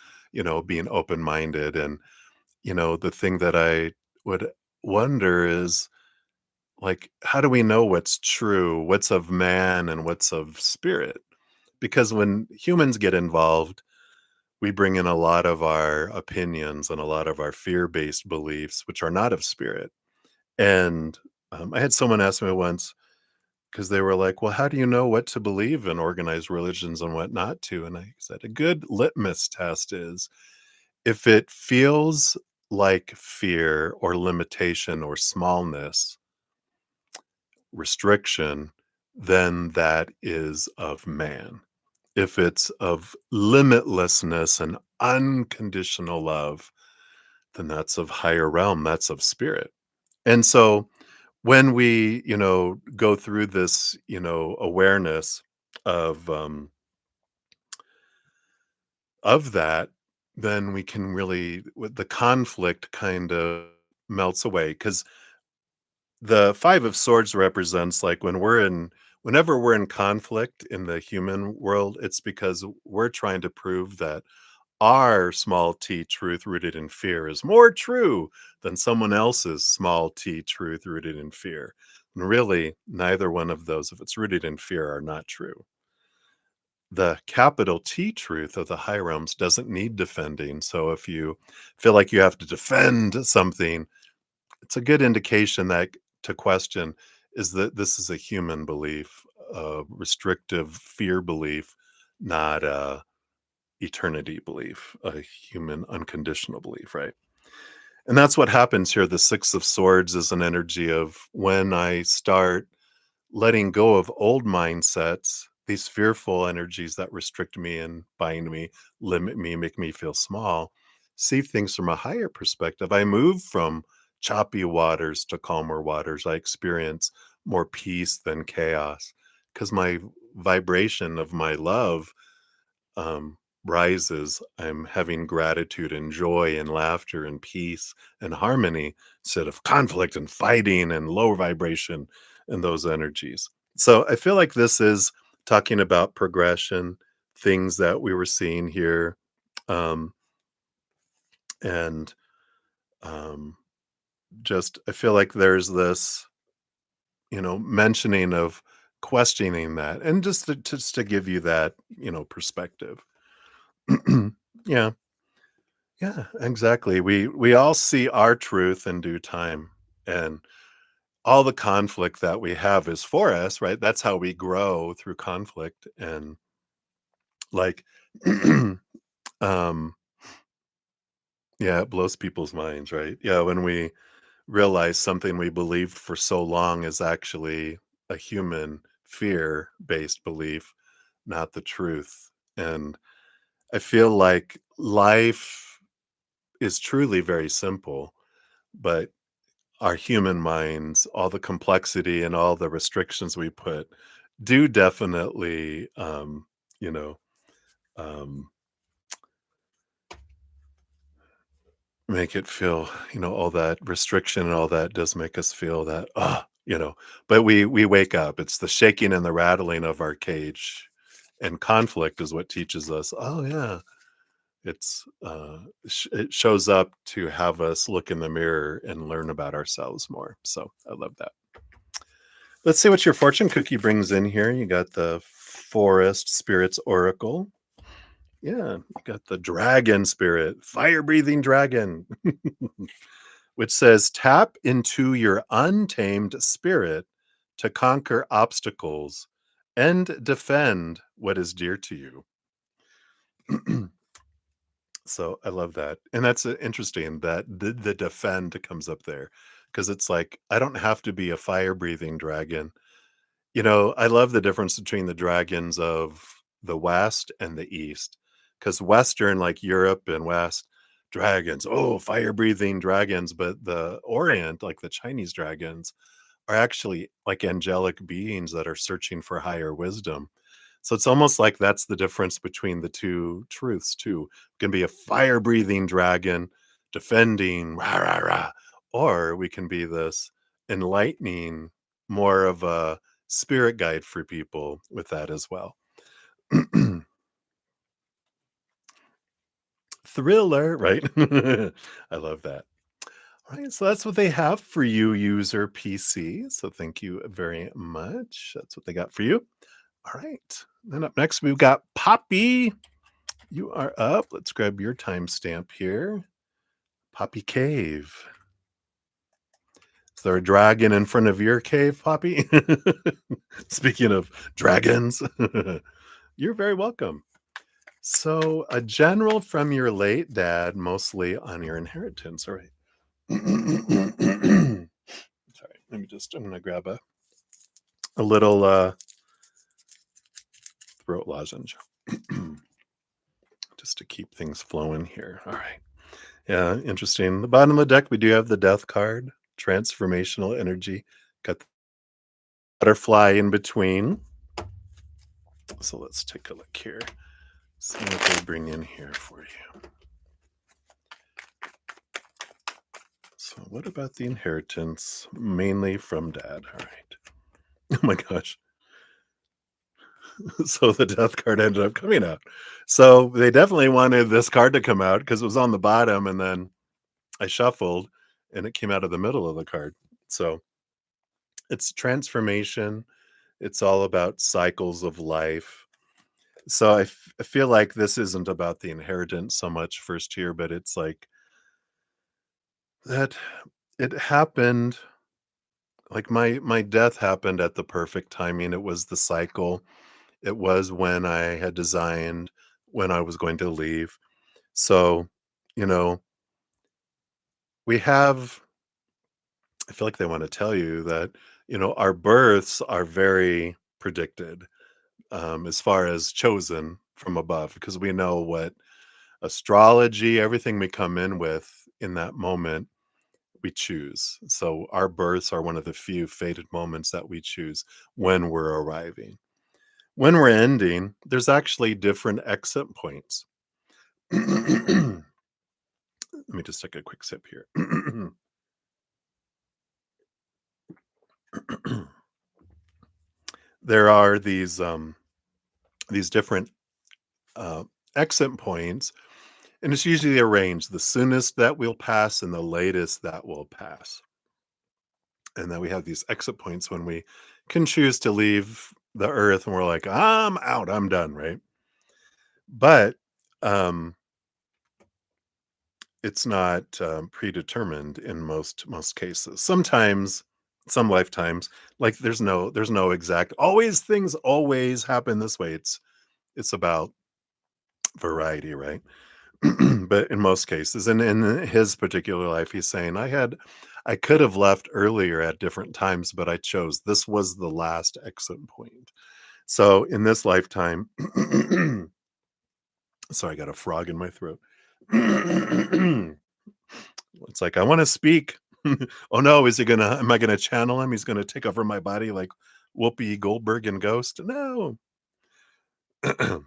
being open-minded. And the thing that I would wonder is, like, how do we know what's true, what's of man and what's of spirit? Because when humans get involved, we bring in a lot of our opinions and a lot of our fear-based beliefs, which are not of spirit. And I had someone ask me once, because they were like, "Well, how do you know what to believe in organized religions and what not to?" And I said, "A good litmus test is if it feels like fear or limitation or smallness, restriction, then that is of man. If it's of limitlessness and unconditional love, then that's of higher realm, that's of spirit." And so when we, go through this, awareness of of that, then we can really, with the conflict, kind of melts away, because the 5 of swords represents, like, whenever we're in conflict in the human world, it's because we're trying to prove that our small t truth rooted in fear is more true than someone else's small t truth rooted in fear. And really, neither one of those, if it's rooted in fear, are not true. The capital T truth of the high realms doesn't need defending. So if you feel like you have to defend something, it's a good indication that to question is that this is a human belief, a restrictive fear belief, not a eternity belief, a human unconditional belief, right? And that's what happens here. The 6 of swords is an energy of when I start letting go of old mindsets, these fearful energies that restrict me and bind me, limit me, make me feel small, see things from a higher perspective. I move from choppy waters to calmer waters. I experience more peace than chaos because my vibration of my love rises. I'm having gratitude and joy and laughter and peace and harmony instead of conflict and fighting and low vibration and those energies. So I feel like this is talking about progression, things that we were seeing here. Um, and um, just, I feel like there's this, mentioning of questioning that and just to give you that, perspective. Yeah. Yeah, exactly. We all see our truth in due time, and all the conflict that we have is for us, right? That's how we grow, through conflict. And like, um, yeah, it blows people's minds, right? Yeah, when we realize something we believed for so long is actually a human fear-based belief, not the truth. And I feel like life is truly very simple, but our human minds, all the complexity and all the restrictions we put do definitely, you know, um, make it feel, all that restriction and all that does make us feel that, but we wake up. It's the shaking and the rattling of our cage, and conflict is what teaches us, oh yeah, it shows up to have us look in the mirror and learn about ourselves more. So I love that. Let's see what your fortune cookie brings in here. You got the Forest Spirits Oracle. Yeah, you got the Dragon Spirit, fire breathing dragon, which says tap into your untamed spirit to conquer obstacles and defend what is dear to you. So I love that. And that's interesting that the defend comes up there, because it's like, I don't have to be a fire breathing dragon. I love the difference between the dragons of the West and the East, because Western, like Europe and West, dragons, oh, fire-breathing dragons, but the Orient, like the Chinese dragons, are actually like angelic beings that are searching for higher wisdom. So it's almost like that's the difference between the two truths too. Can be a fire-breathing dragon defending, rah, rah, rah, or we can be this enlightening, more of a spirit guide for people with that as well. Thriller, right? I love that. All right, so that's what they have for you, user PC. So thank you very much. That's what they got for you. All right. Then up next, we've got Poppy. You are up. Let's grab your timestamp here. Poppy Cave. Is there a dragon in front of your cave, Poppy? Speaking of dragons, you're very welcome. So, a general from your late dad, mostly on your inheritance. All right. Sorry. I'm going to grab a little throat lozenge just to keep things flowing here. All right. Yeah, interesting. The bottom of the deck, we do have the death card, transformational energy. Got the butterfly in between. So let's take a look here. See what they bring in here for you. So, what about the inheritance? Mainly from dad. All right. Oh my gosh. So the death card ended up coming out. So they definitely wanted this card to come out because it was on the bottom, and then I shuffled and it came out of the middle of the card. So it's transformation. It's all about cycles of life. So I feel like this isn't about the inheritance so much first here, but it's like that it happened, like my death happened at the perfect timing. It was the cycle. It was when I had designed when I was going to leave. So, you know, we have, I feel like they want to tell you that, our births are very predicted, as far as chosen from above, because we know what astrology, everything we come in with in that moment, we choose. So our births are one of the few fated moments that we choose when we're arriving. When we're ending, there's actually different exit points. Let me just take a quick sip here. There are these different uh, exit points, and it's usually arranged the soonest that will pass and the latest that will pass. And then we have these exit points when we can choose to leave the earth and we're like, I'm out, I'm done, right? But um, it's not predetermined in most cases. Sometimes, some lifetimes, like there's no exact always things always happen this way. It's about variety, right? But in most cases, and in his particular life, he's saying, I could have left earlier at different times, but I chose. This was the last exit point. So in this lifetime, sorry, I got a frog in my throat. It's like I want to speak. Oh no, is he gonna? Am I gonna channel him? He's gonna take over my body like Whoopi Goldberg in Ghost? No. That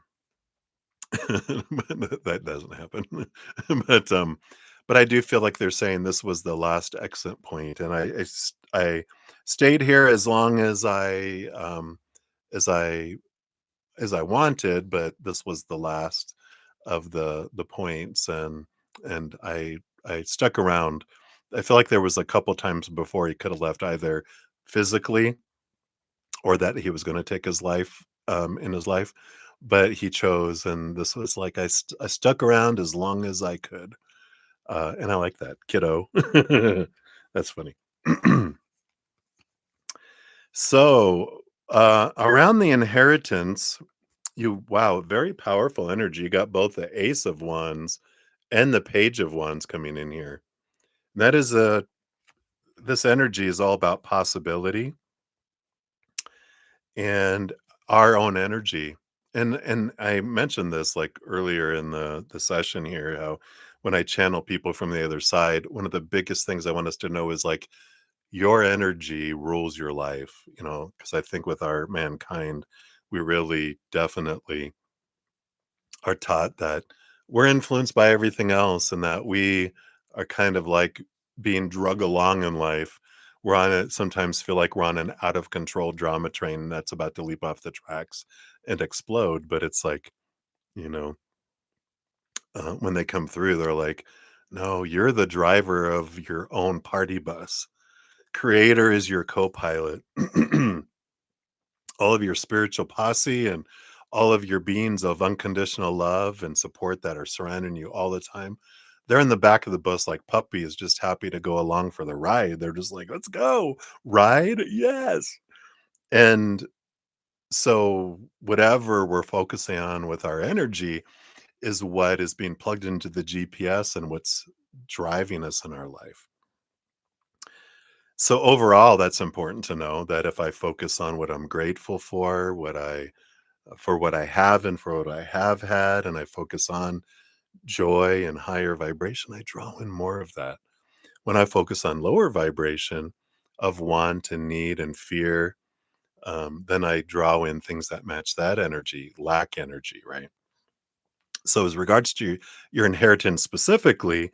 doesn't happen. But, but I do feel like they're saying this was the last exit point, and I stayed here as long as I as I wanted, but this was the last of the points, and I stuck around. I feel like there was a couple times before he could have left either physically or that he was gonna take his life, in his life, but he chose, and this was like I stuck around as long as I could, and I like that, kiddo. That's funny. So, around the inheritance, wow, very powerful energy. You got both the Ace of Wands and the Page of Wands coming in here. That is a This energy is all about possibility. and our own energy. And I mentioned this like earlier in the session here, how when I channel people from the other side, one of the biggest things I want us to know is like your energy rules your life, because I think with our mankind, we really definitely are taught that we're influenced by everything else and that we are kind of like being drug along in life. We're on it, sometimes feel like we're on an out of control drama train that's about to leap off the tracks and explode. But it's like, you know, when they come through, they're like, no, you're the driver of your own party bus. Creator is your co pilot. All of your spiritual posse and all of your beings of unconditional love and support that are surrounding you all the time. They're in the back of the bus like puppies, just happy to go along for the ride. They're just like, let's go. Ride? Yes. And so, whatever we're focusing on with our energy is what is being plugged into the GPS and what's driving us in our life. So, overall, that's important to know that if I focus on what I'm grateful for what I have and for what I have had, and I focus on joy and higher vibration, I draw in more of that. When I focus on lower vibration of want and need and fear, then I draw in things that match that energy, lack energy, right? So, as regards to your inheritance specifically,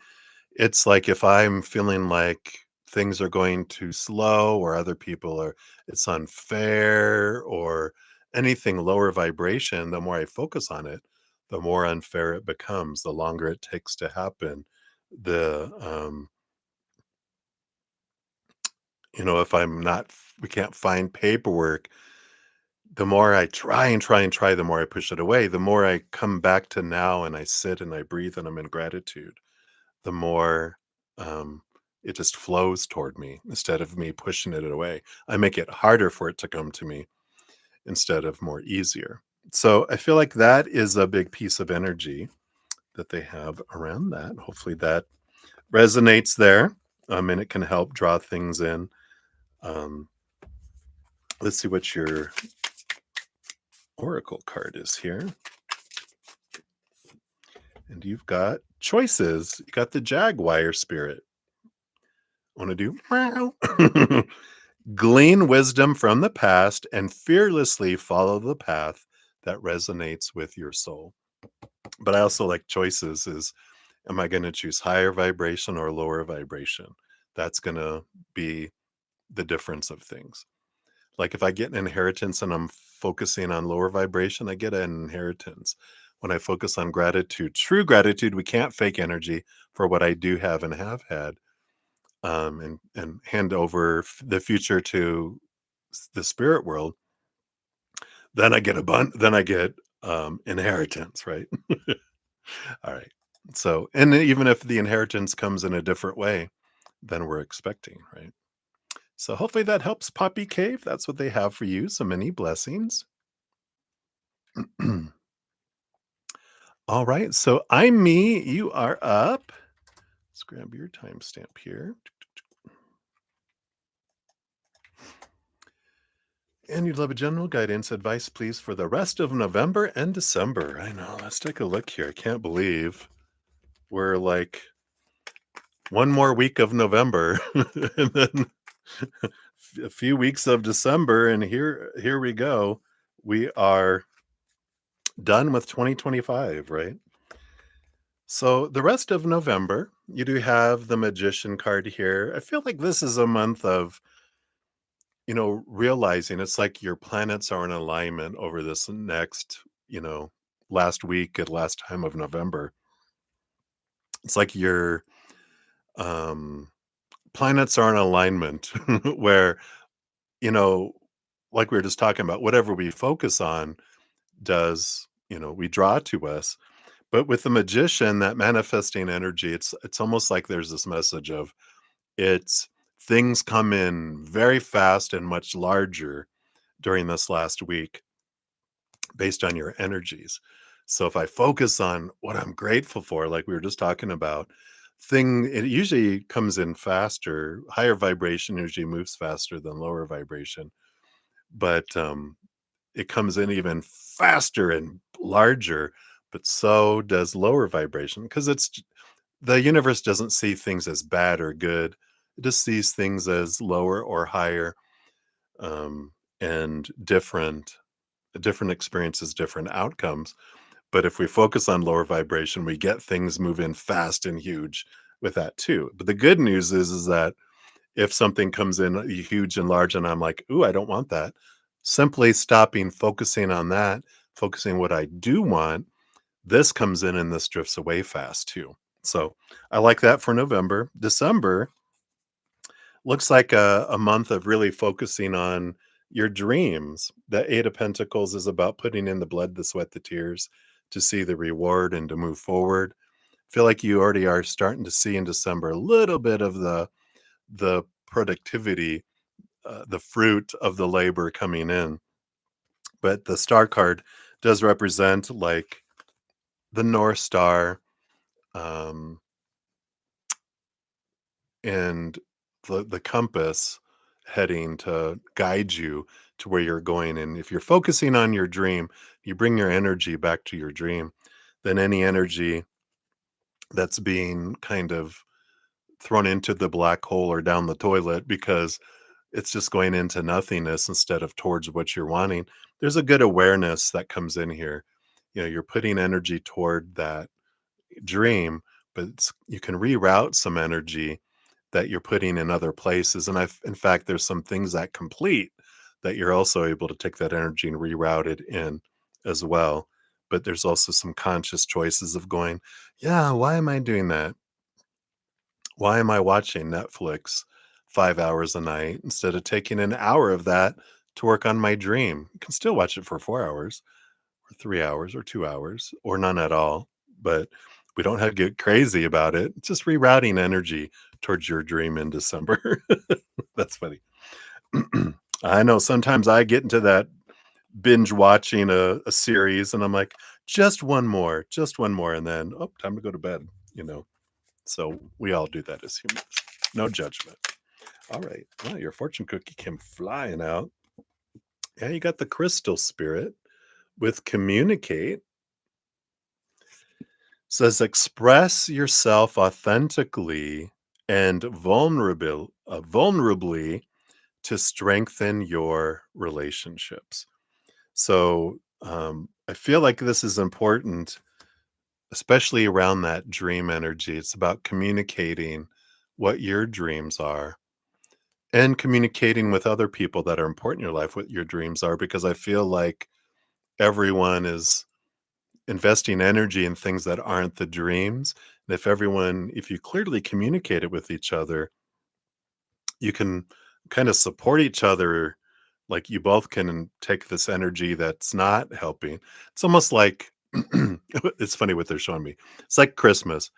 it's like if I'm feeling like things are going too slow or other people are it's unfair or anything lower vibration, the more I focus on it, the more unfair it becomes, the longer it takes to happen. The if I'm not we can't find paperwork, the more I try and try and try, the more I push it away. The more I come back to now and I sit and I breathe and I'm in gratitude, the more um, it just flows toward me instead of me pushing it away. I make it harder for it to come to me instead of more easier. So I feel like that is a big piece of energy that they have around that. Hopefully that resonates there, and it can help draw things in. Um, let's see what your oracle card is here. And you've got choices. You got the Jaguar spirit. Want to do? Meow. Glean wisdom from the past and fearlessly follow the path that resonates with your soul. But I also like choices is am I going to choose higher vibration or lower vibration? That's going to be the difference of things. Like if I get an inheritance and I'm focusing on lower vibration, I get an inheritance. When I focus on gratitude, true gratitude, we can't fake energy for what I do have and have had, and hand over the future to the spirit world, then I get then I get inheritance, right? All right. So, and then even if the inheritance comes in a different way than we're expecting, right? So hopefully that helps, Poppy Cave. That's what they have for you. So many blessings. All right. So I'm me. You are up. Let's grab your timestamp here. And you'd love a general guidance advice, please, for the rest of November and December. I know. Let's take a look here. I can't believe we're like one more week of November and then a few weeks of December. And here we go. We are done with 2025, right? So the rest of November, you do have the Magician card here. I feel like this is a month of realizing it's like your planets are in alignment over this next, last week and last time of November. It's like your um, planets are in alignment where, you know, like we were just talking about, whatever we focus on does, we draw to us. But with the magician, that manifesting energy, it's almost like there's this message of it's things come in very fast and much larger during this last week based on your energies. So if I focus on what I'm grateful for, like we were just talking about, it usually comes in faster. Higher vibration usually moves faster than lower vibration. But it comes in even faster and larger, but so does lower vibration because the universe doesn't see things as bad or good. It just sees things as lower or higher, um, and different experiences, different outcomes. But if we focus on lower vibration, we get things move in fast and huge with that too. But the good news is that if something comes in huge and large and I'm like, "Ooh, I don't want that." Simply stopping, focusing on that, focusing what I do want, this comes in and this drifts away fast too. So I like that for November. December looks like a month of really focusing on your dreams. The Eight of Pentacles is about putting in the blood, the sweat, the tears to see the reward and to move forward. Feel like you already are starting to see in December a little bit of the productivity, the fruit of the labor coming in. But the star card does represent like the North Star, um, and the compass heading to guide you to where you're going. And if you're focusing on your dream, you bring your energy back to your dream, then any energy that's being kind of thrown into the black hole or down the toilet because it's just going into nothingness instead of towards what you're wanting. There's a good awareness that comes in here. You're putting energy toward that dream, but you can reroute some energy that you're putting in other places. And in fact, there's some things that complete that you're also able to take that energy and reroute it in as well. But there's also some conscious choices of going, yeah, why am I doing that? Why am I watching Netflix 5 hours a night instead of taking an hour of that to work on my dream? You can still watch it for 4 hours or 3 hours or 2 hours or none at all. But we don't have to get crazy about it. It's just rerouting energy towards your dream in December. That's funny. I know sometimes I get into that binge watching a series and I'm like, just one more, just one more. And then, oh, time to go to bed, you know. So we all do that as humans. No judgment. All right. Well, your fortune cookie came flying out. Yeah, you got the crystal spirit with communicate. Says express yourself authentically and vulnerably to strengthen your relationships. So I feel like this is important, especially around that dream energy. It's about communicating what your dreams are and communicating with other people that are important in your life what your dreams are, because I feel like everyone is investing energy in things that aren't the dreams. And if you clearly communicate it with each other, you can kind of support each other. Like you both can take this energy that's not helping. It's almost like it's funny what they're showing me. It's like Christmas.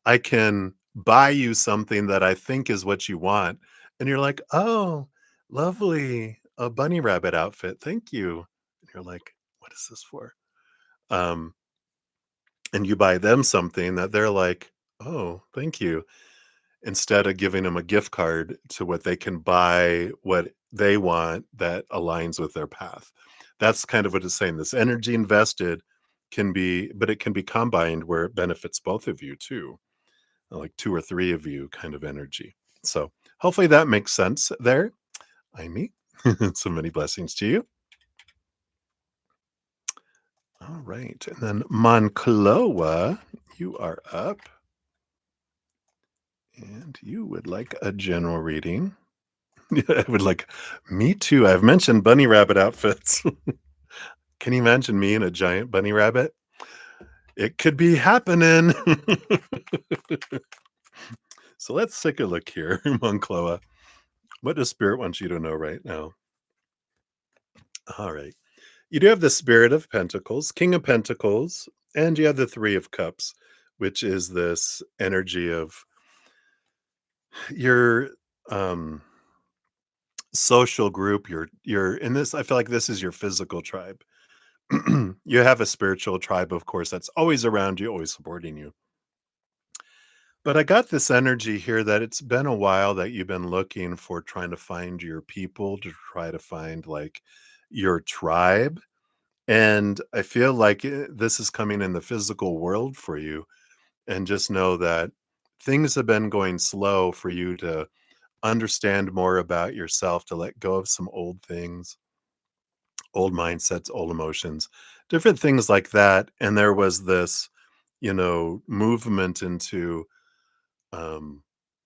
I can buy you something that I think is what you want. And you're like, oh, lovely. A bunny rabbit outfit. Thank you. And you're like, what is this for? Um, and you buy them something that they're like, "Oh, thank you," instead of giving them a gift card to what they can buy what they want that aligns with their path. That's kind of what it's saying. This energy invested but it can be combined where it benefits both of you too, like 2 or 3 of you kind of energy. So, hopefully that makes sense there, Amy. So many blessings to you. All right, and then Moncloa, you are up. And you would like a general reading. Yeah, I would like me too. I've mentioned bunny rabbit outfits. Can you imagine me in a giant bunny rabbit? It could be happening. So let's take a look here, Moncloa. What does Spirit want you to know right now? All right. You do have the Spirit of Pentacles, King of Pentacles, and you have the Three of Cups, which is this energy of your social group. You're in this. I feel like this is your physical tribe. You have a spiritual tribe, of course, that's always around you, always supporting you. But I got this energy here that it's been a while that you've been looking for trying to find your people, to try to find like your tribe. And I feel like this is coming in the physical world for you. And just know that things have been going slow for you to understand more about yourself, to let go of some old things, old mindsets, old emotions, different things like that. And there was this, movement into um,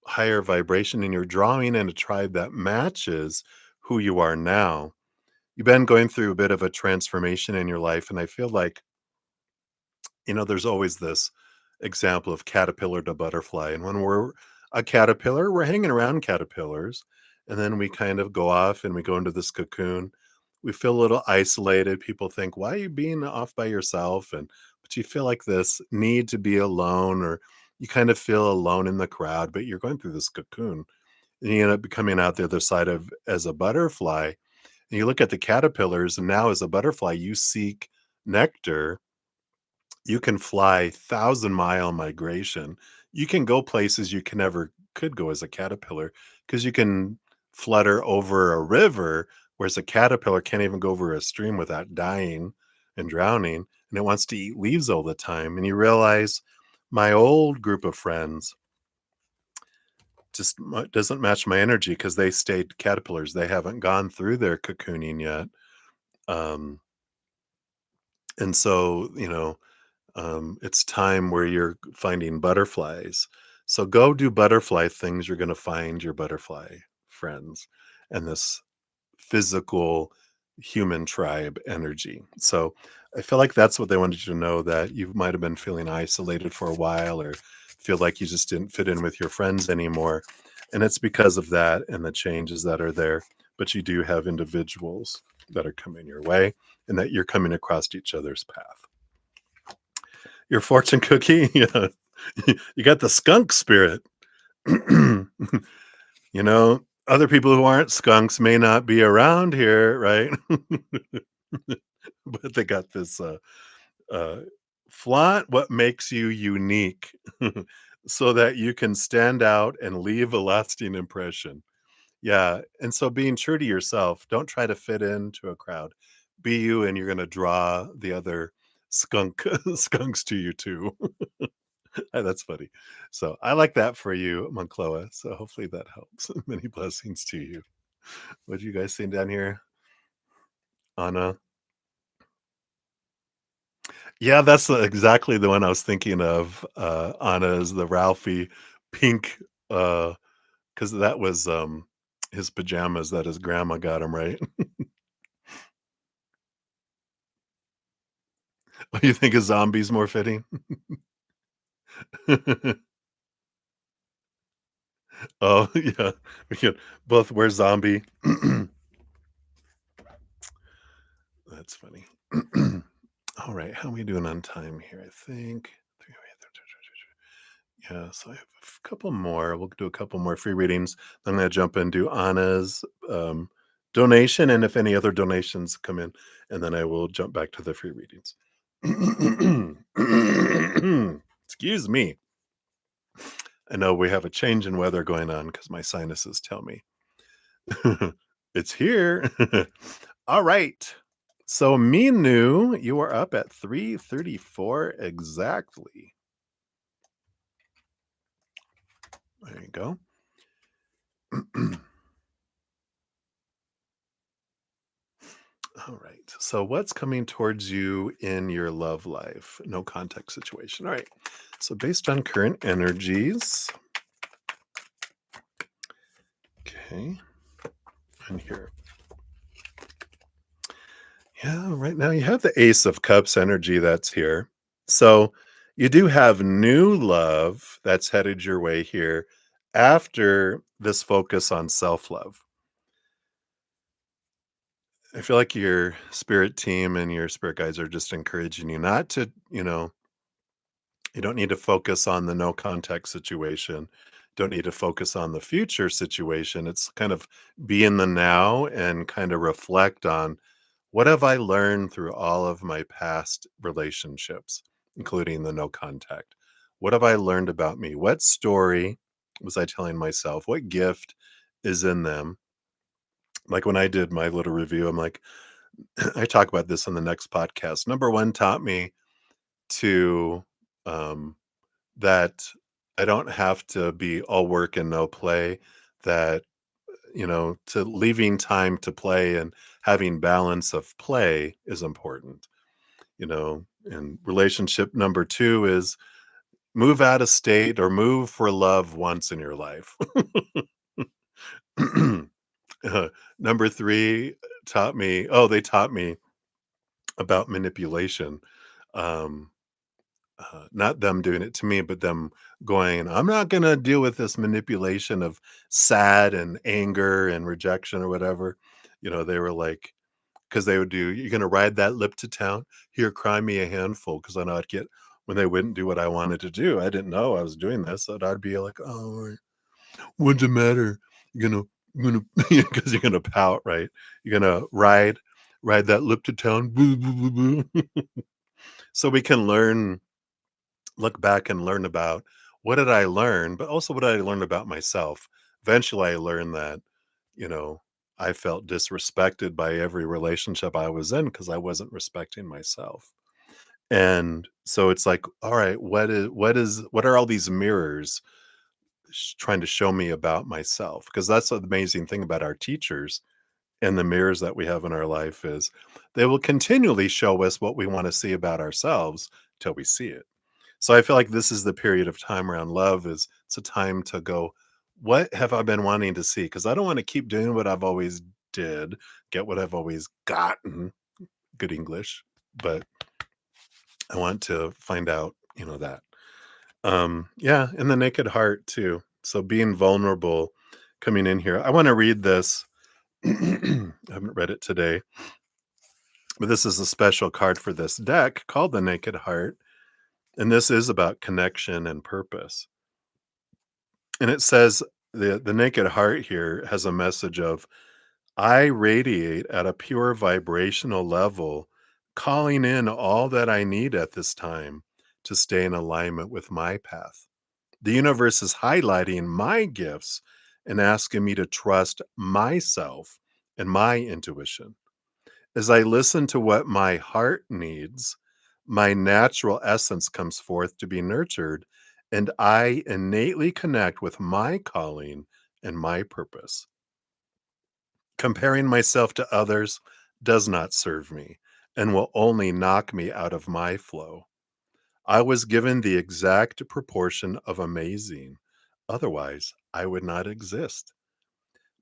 higher vibration, and you're drawing in a tribe that matches who you are now. You've been going through a bit of a transformation in your life, and I feel like, there's always this example of caterpillar to butterfly. And when we're a caterpillar, we're hanging around caterpillars. And then we kind of go off and we go into this cocoon. We feel a little isolated. People think, why are you being off by yourself? But you feel like this need to be alone, or you kind of feel alone in the crowd, but you're going through this cocoon. And you end up coming out the other side of as a butterfly. And you look at the caterpillars, and now as a butterfly, you seek nectar. You can fly 1,000-mile migration. You can go places you can never could go as a caterpillar, because you can flutter over a river, whereas a caterpillar can't even go over a stream without dying and drowning, and it wants to eat leaves all the time. And you realize my old group of friends just doesn't match my energy, because they stayed caterpillars. They haven't gone through their cocooning yet. Um, and so, it's time where you're finding butterflies. So go do butterfly things. You're going to find your butterfly friends and this physical human tribe energy. So I feel like that's what they wanted you to know, that you might have been feeling isolated for a while, or feel like you just didn't fit in with your friends anymore. And it's because of that and the changes that are there. But you do have individuals that are coming your way, and that you're coming across each other's path. Your fortune cookie? Yeah. You got the skunk spirit. Other people who aren't skunks may not be around here, right? But they got this, uh, flaunt what makes you unique so that you can stand out and leave a lasting impression. Yeah, and so being true to yourself, don't try to fit into a crowd. Be you, and you're gonna draw the other skunk skunks to you too. That's funny. So I like that for you, Moncloa. So hopefully that helps. Many blessings to you. What do you guys see down here, Anna? Yeah, that's exactly the one I was thinking of. Anna is the Ralphie pink, because that was his pajamas that his grandma got him, right? You think a zombie's more fitting? Oh, yeah. We can both wear zombie. That's funny. All right, how are we doing on time here? I think. Yeah, so I have a couple more. We'll do a couple more free readings. I'm going to jump and do Anna's donation, and if any other donations come in, and then I will jump back to the free readings. Excuse me. I know we have a change in weather going on, because my sinuses tell me. It's here. All right. So Minu, you are up at 334 exactly. There you go. All right. So what's coming towards you in your love life? No contact situation. All right. So based on current energies. Okay. And here. Yeah, right now you have the Ace of Cups energy that's here. So you do have new love that's headed your way here after this focus on self-love. I feel like your spirit team and your spirit guides are just encouraging you not to, you don't need to focus on the no contact situation. Don't need to focus on the future situation. It's kind of be in the now and kind of reflect on, what have I learned through all of my past relationships, including the no contact? What have I learned about me? What story was I telling myself? What gift is in them? Like when I did my little review, I'm like, I talk about this in the next podcast. Number one taught me to um, that I don't have to be all work and no play. That to leaving time to play and having balance of play is important. And relationship number two is move out of state or move for love once in your life. Number three they taught me about manipulation. Um, not them doing it to me, but them going, I'm not going to deal with this manipulation of sad and anger and rejection or whatever. They were like, because they would do, you're going to ride that lip to town? Here, cry me a handful. Because I know I'd get, when they wouldn't do what I wanted to do, I didn't know I was doing this. So I'd be like, oh, what's the matter? You're gonna, because you're gonna pout, right? You're gonna ride that lip to town. Boo, boo, boo, boo. So we can look back and learn about what did I learn, but also what did I learn about myself. Eventually, I learned that you know I felt disrespected by every relationship I was in because I wasn't respecting myself. And so it's like, all right, what are all these mirrors trying to show me about myself? Because that's the amazing thing about our teachers and the mirrors that we have in our life is they will continually show us what we want to see about ourselves till we see it. So I feel like this is the period of time around love is it's a time to go, what have I been wanting to see? Because I don't want to keep doing what I've always did, get what I've always gotten, good English, but I want to find out, that. Yeah, and the naked heart too. So being vulnerable coming in here. I want to read this. I haven't read it today, but this is a special card for this deck called the Naked Heart. And this is about connection and purpose. And it says the Naked Heart here has a message of I radiate at a pure vibrational level, calling in all that I need at this time to stay in alignment with my path. The universe is highlighting my gifts and asking me to trust myself and my intuition. As I listen to what my heart needs, my natural essence comes forth to be nurtured, and I innately connect with my calling and my purpose. Comparing myself to others does not serve me and will only knock me out of my flow. I was given the exact proportion of amazing. Otherwise, I would not exist.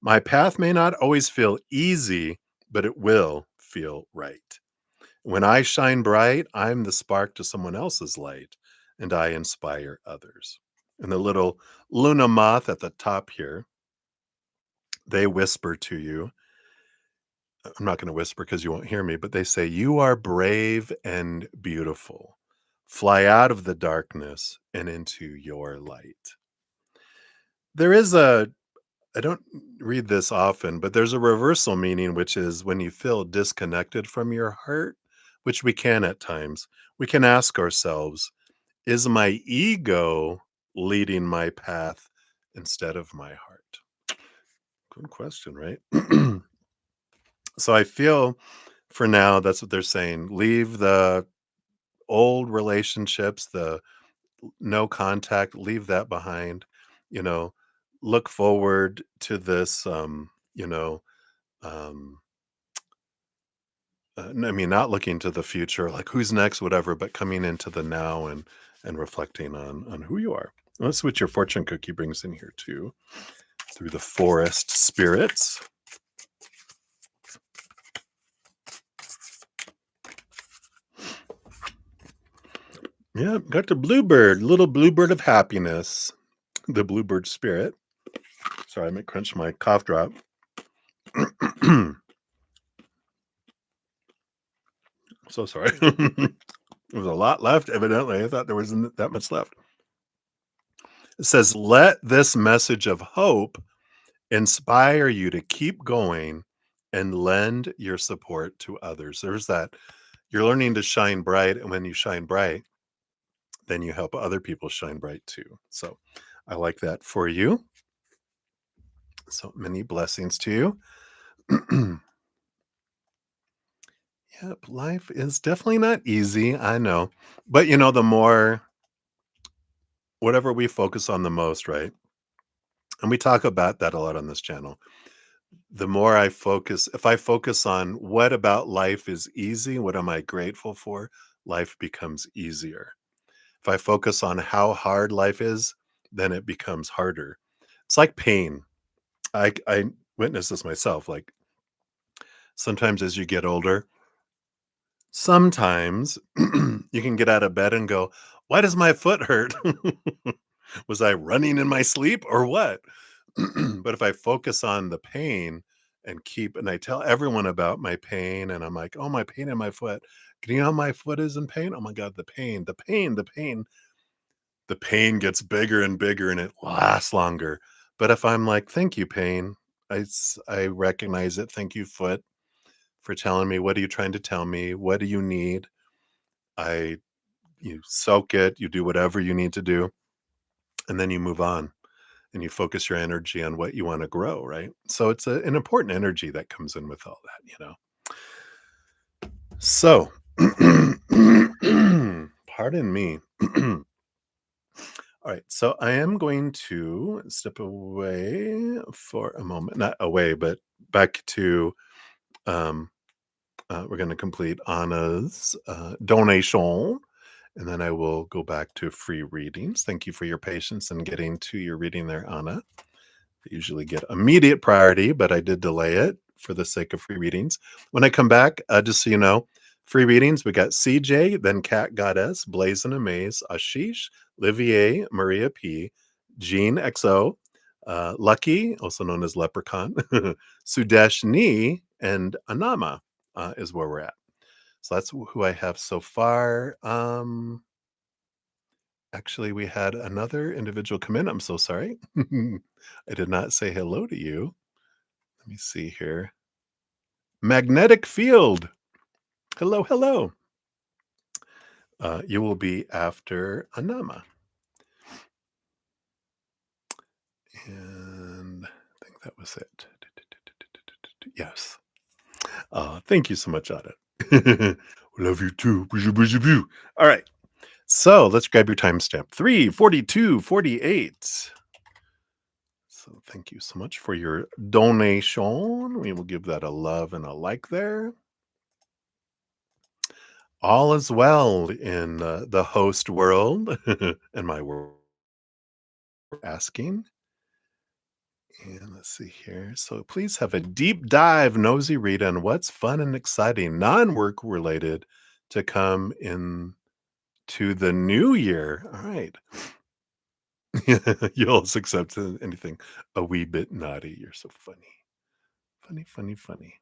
My path may not always feel easy, but it will feel right. When I shine bright, I'm the spark to someone else's light, and I inspire others. And the little Luna moth at the top here, they whisper to you. I'm not going to whisper because you won't hear me, but they say, you are brave and beautiful. Fly out of the darkness and into your light. There is I don't read this often, but there's a reversal meaning, which is when you feel disconnected from your heart, which we can at times, we can ask ourselves, is my ego leading my path instead of my heart? Good question, right? So I feel for now, that's what they're saying. Leave the old relationships, the no contact, leave that behind, you know, look forward to this, um, I mean, not looking to the future, like who's next, whatever, but coming into the now and reflecting on who you are. Let's see what your fortune cookie brings in here too, through the forest spirits. Yeah, got the bluebird, little bluebird of happiness, the bluebird spirit. Sorry, I might crunch my cough drop. So sorry. There was a lot left, evidently. I thought there wasn't that much left. It says, let this message of hope inspire you to keep going and lend your support to others. There's that. You're learning to shine bright. And when you shine bright, then you help other people shine bright too. So I like that for you. So many blessings to you. Yep, life is definitely not easy, I know. But, the more whatever we focus on the most, right? And we talk about that a lot on this channel. The more I focus if I focus on what about life is easy, what am I grateful for, life becomes easier. If I focus on how hard life is, then it becomes harder. It's like pain. I witness this myself, like, sometimes as you get older, sometimes you can get out of bed and go, "Why does my foot hurt? Was I running in my sleep or what?" But if I focus on the pain and I tell everyone about my pain and I'm like, "Oh, my pain in my foot. Can you know how my foot is in pain? Oh my god, the pain, the pain, the pain." The pain gets bigger and bigger and it lasts longer. But if I'm like, "Thank you, pain. I recognize it. Thank you, foot, for telling me what are you trying to tell me? What do you need?" I You soak it, you do whatever you need to do, and then you move on and you focus your energy on what you want to grow, right? So it's an important energy that comes in with all that. So, pardon me. All right, so I am going to step away for a moment, not away, but back to um, we're going to complete Anna's donation, and then I will go back to free readings. Thank you for your patience in getting to your reading there, Anna. I usually get immediate priority, but I did delay it for the sake of free readings. When I come back, just so you know, free readings, we got CJ, then Cat Goddess, Blazing Amaze, Ashish, Livier, Maria P, Jean XO, Lucky, also known as Leprechaun, Sudesh Ni, and Anama is where we're at. So that's who I have so far. Actually, we had another individual come in. I'm so sorry. I did not say hello to you. Let me see here. Magnetic field. Hello, hello. You will be after Anama. And I think that was it. Yes. Thank you so much, Ada. Love you too. All right. So let's grab your timestamp. 3:42:48. So thank you so much for your donation. We will give that a love and a like there. All is well in the host world and my world asking. And let's see here. So please have a deep dive, nosy read on what's fun and exciting, non-work related to come into the new year. All right. You'll accept anything a wee bit naughty. You're so funny. Funny, funny, funny.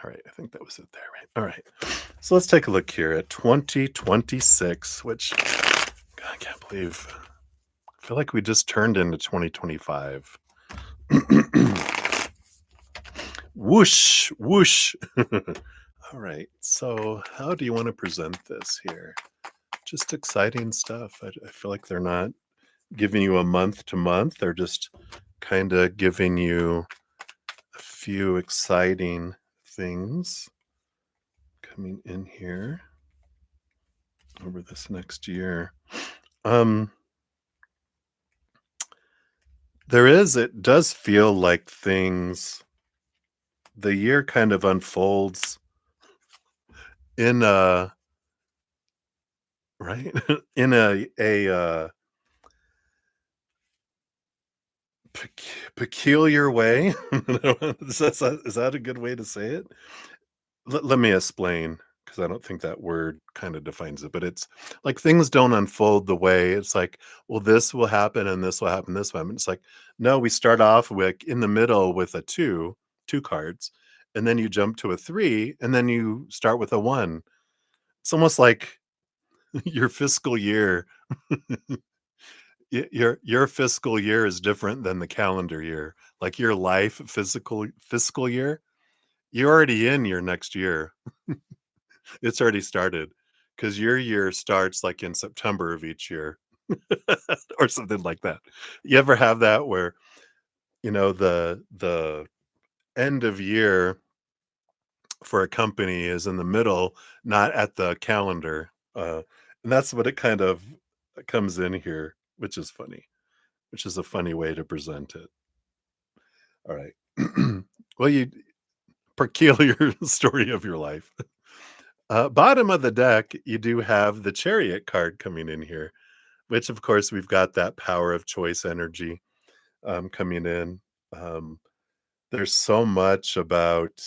All right, I think that was it there, right? All right. So let's take a look here at 2026, which God, I can't believe. I feel like we just turned into 2025. Whoosh, whoosh. All right. So, how do you want to present this here? Just exciting stuff. I feel like they're not giving you a month to month. They're just kind of giving you a few exciting things coming in here over this next year. Um, it does feel like the year kind of unfolds in a, right? In a peculiar way. Is that a good way to say it? Let me explain, because I don't think that word kind of defines it, but it's like things don't unfold the way it's like, well, this will happen and this will happen, this will happen. It's like, no, we start off with in the middle with a two cards, and then you jump to a three, and then you start with a one. It's almost like your fiscal year, your fiscal year is different than the calendar year. Like your life fiscal year, you're already in your next year. It's already started because your year starts like in September of each year or something like that. You ever have that where, the end of year for a company is in the middle, not at the calendar. And that's what it kind of comes in here, which is funny, which is a funny way to present it. All right. Well, you peculiar story of your life. Bottom of the deck, you do have the chariot card coming in here, which of course we've got that power of choice energy coming in. Um, there's so much about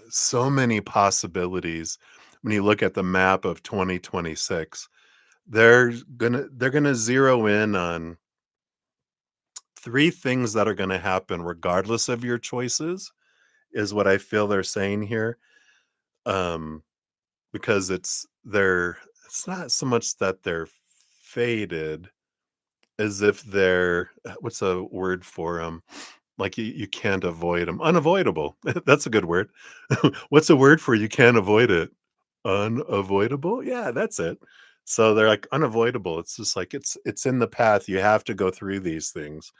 so many possibilities when you look at the map of 2026. They're gonna zero in on three things that are gonna happen regardless of your choices, is what I feel they're saying here. Um, because it's not so much that they're faded as if they're what's a word for them? Like you can't avoid them. Unavoidable. That's a good word. What's a word for you can't avoid it? Unavoidable? Yeah, that's it. So they're like unavoidable. It's just like it's in the path. You have to go through these things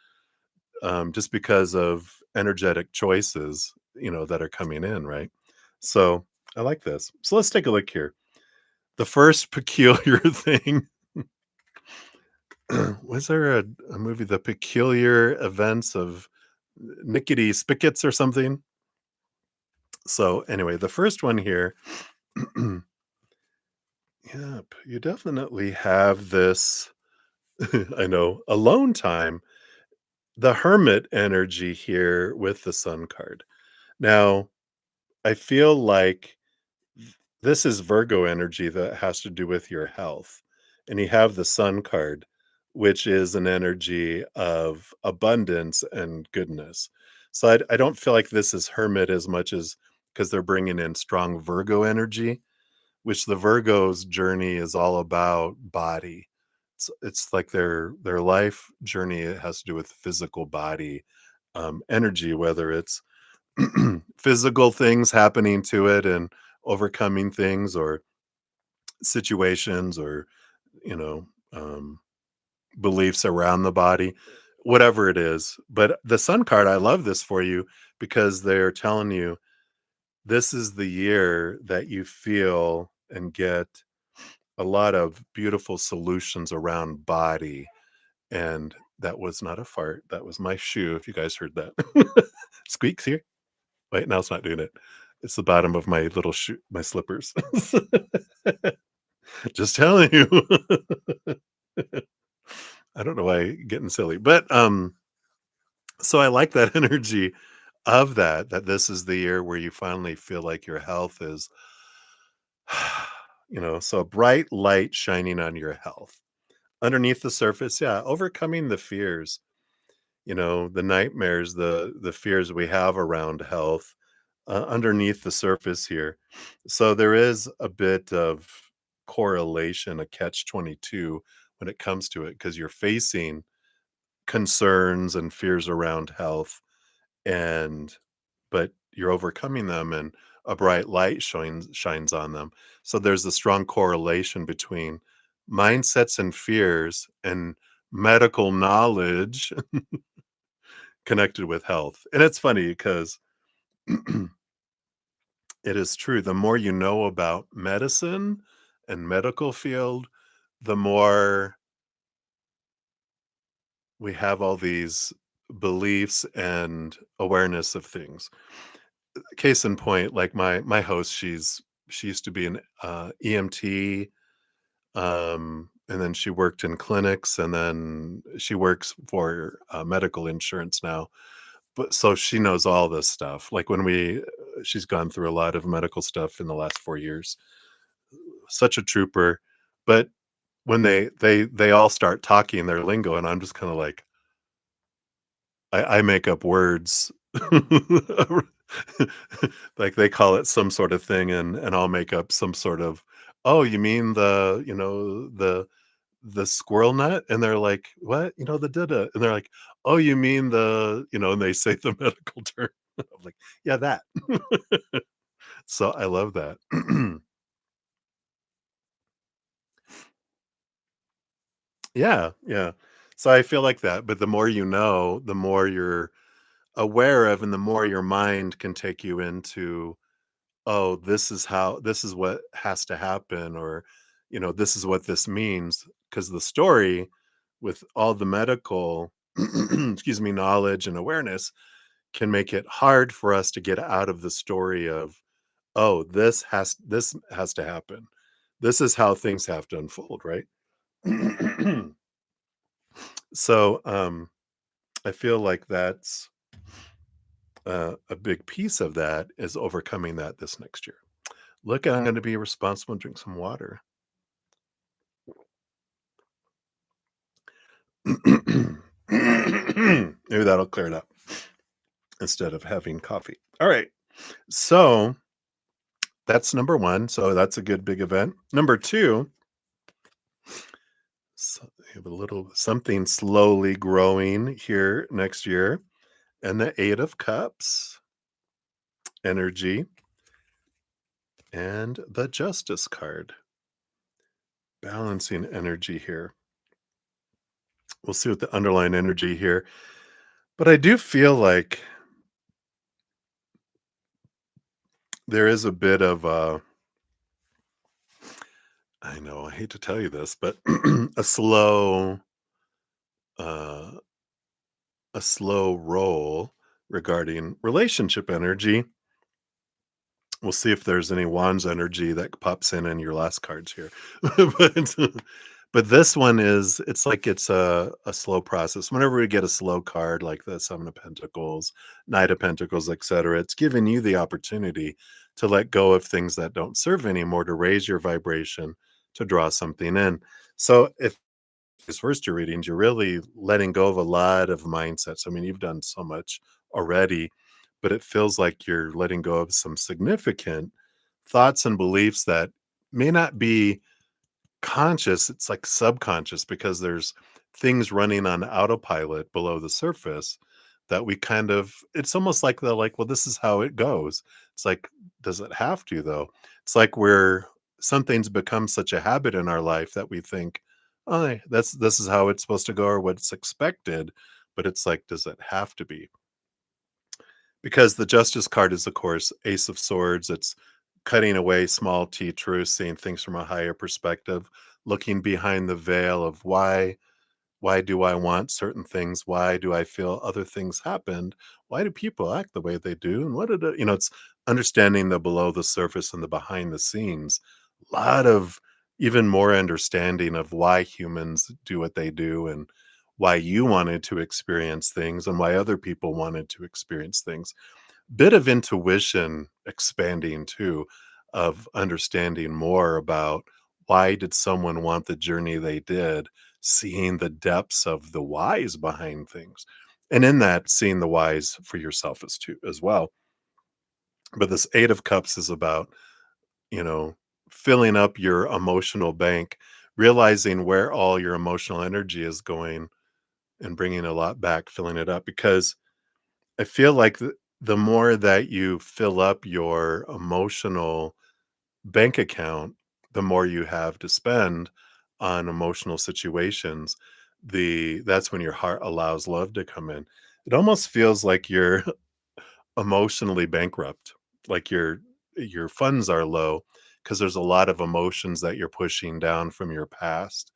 just because of energetic choices, that are coming in, right? So I like this. So let's take a look here. The first peculiar thing was there a movie, The Peculiar Events of Nickety Spickets or something? So anyway, the first one here, yep, you definitely have this, I know, alone time, the hermit energy here with the sun card. Now, I feel like this is Virgo energy that has to do with your health. And you have the sun card, which is an energy of abundance and goodness. So I don't feel like this is hermit as much as because they're bringing in strong Virgo energy, which the Virgo's journey is all about body. It's like their life journey. It has to do with physical body energy, whether it's physical things happening to it and overcoming things or situations or you know um, beliefs around the body, whatever it is. But the sun card, I love this for you because they're telling you this is the year that you feel and get a lot of beautiful solutions around body. And that was not a fart, that was my shoe, if you guys heard that. Squeaks here. Wait, now it's not doing it. It's the bottom of my little shoe, my slippers. Just telling you. I don't know why I'm getting silly, but so I like that energy of that this is the year where you finally feel like your health is, so a bright light shining on your health. Underneath the surface, yeah, overcoming the fears, the nightmares, the fears we have around health underneath the surface here. So there is a bit of correlation, a catch 22 when it comes to it, because you're facing concerns and fears around health and but you're overcoming them and a bright light shines on them. So there's a strong correlation between mindsets and fears and medical knowledge connected with health. And it's funny because it is true. The more you know about medicine and medical field, the more we have all these beliefs and awareness of things. Case in point, like my host, she used to be an EMT, and then she worked in clinics, and then she works for medical insurance now. But so she knows all this stuff. Like she's gone through a lot of medical stuff in the last 4 years. Such a trooper. But when they all start talking their lingo, and I'm just kind of like, I make up words. Like, they call it some sort of thing, and I'll make up some sort of, "Oh, you mean the squirrel nut?" And they're like, "What?" The da-da, and they're like, "Oh, you mean and they say the medical term. I'm like, "Yeah, that." So, I love that. Yeah, yeah. So, I feel like that, but the more you know, the more you're aware of and the more your mind can take you into, oh, this is what has to happen, or, this is what this means. Because the story, with all the medical, excuse me, knowledge and awareness, can make it hard for us to get out of the story of, oh, this has to happen. This is how things have to unfold, right? So, I feel like that's a big piece of that is overcoming that this next year. Look, I'm going to be responsible and drink some water. Maybe that'll clear it up instead of having coffee. All right. So that's number one. So that's a good big event. Number two, so we have a little something slowly growing here next year. And the Eight of Cups, energy, and the Justice card, balancing energy here. We'll see what the underlying energy here. But I do feel like there is a bit of I know, I hate to tell you this, but a uh, slow roll regarding relationship energy. We'll see if there's any wands energy that pops in your last cards here. but but this one is, it's like it's a slow process. Whenever we get a slow card like the Seven of Pentacles, Knight of Pentacles, etc., it's giving you the opportunity to let go of things that don't serve anymore, to raise your vibration, to draw something in. So if these first two readings, you're really letting go of a lot of mindsets. I mean, you've done so much already, but it feels like you're letting go of some significant thoughts and beliefs that may not be conscious. It's like subconscious, because there's things running on autopilot below the surface that we kind of, it's almost like they're like, well, this is how it goes. It's like, does it have to though? It's like we're, something's become such a habit in our life that we think, oh, this is how it's supposed to go, or what's expected. But it's like, does it have to be? Because the Justice card is, of course, Ace of Swords. It's cutting away small t truths, seeing things from a higher perspective, looking behind the veil of why do I want certain things? Why do I feel other things happened? Why do people act the way they do? And what did it, it's understanding the below the surface and the behind the scenes. A lot of even more understanding of why humans do what they do, and why you wanted to experience things and why other people wanted to experience things. Bit of intuition expanding too, of understanding more about why did someone want the journey they did, seeing the depths of the whys behind things, and in that seeing the whys for yourself as well. But this Eight of Cups is about, you know filling up your emotional bank, realizing where all your emotional energy is going, and bringing a lot back, filling it up. Because I feel like the more that you fill up your emotional bank account, the more you have to spend on emotional situations. That's when your heart allows love to come in. It almost feels like you're emotionally bankrupt, like your funds are low, because there's a lot of emotions that you're pushing down from your past,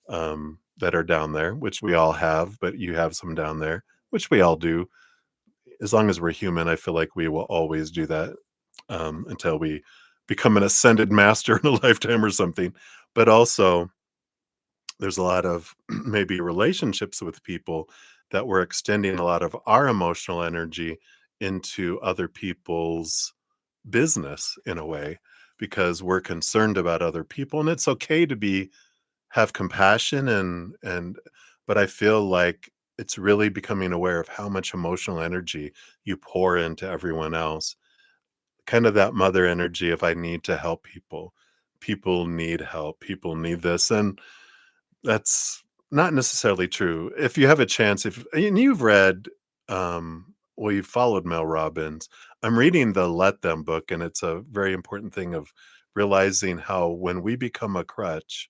that are down there, which we all have, but you have some down there, which we all do. As long as we're human, I feel like we will always do that, until we become an ascended master in a lifetime or something. But also, there's a lot of maybe relationships with people that we're extending a lot of our emotional energy into other people's business in a way, because we're concerned about other people. And it's okay to be have compassion, and but I feel like it's really becoming aware of how much emotional energy you pour into everyone else. Kind of that mother energy of, I need to help people. People need help. People need this. And that's not necessarily true. If you have a chance, if and you've read, well, you've followed Mel Robbins. I'm reading the Let Them book, and it's a very important thing of realizing how when we become a crutch,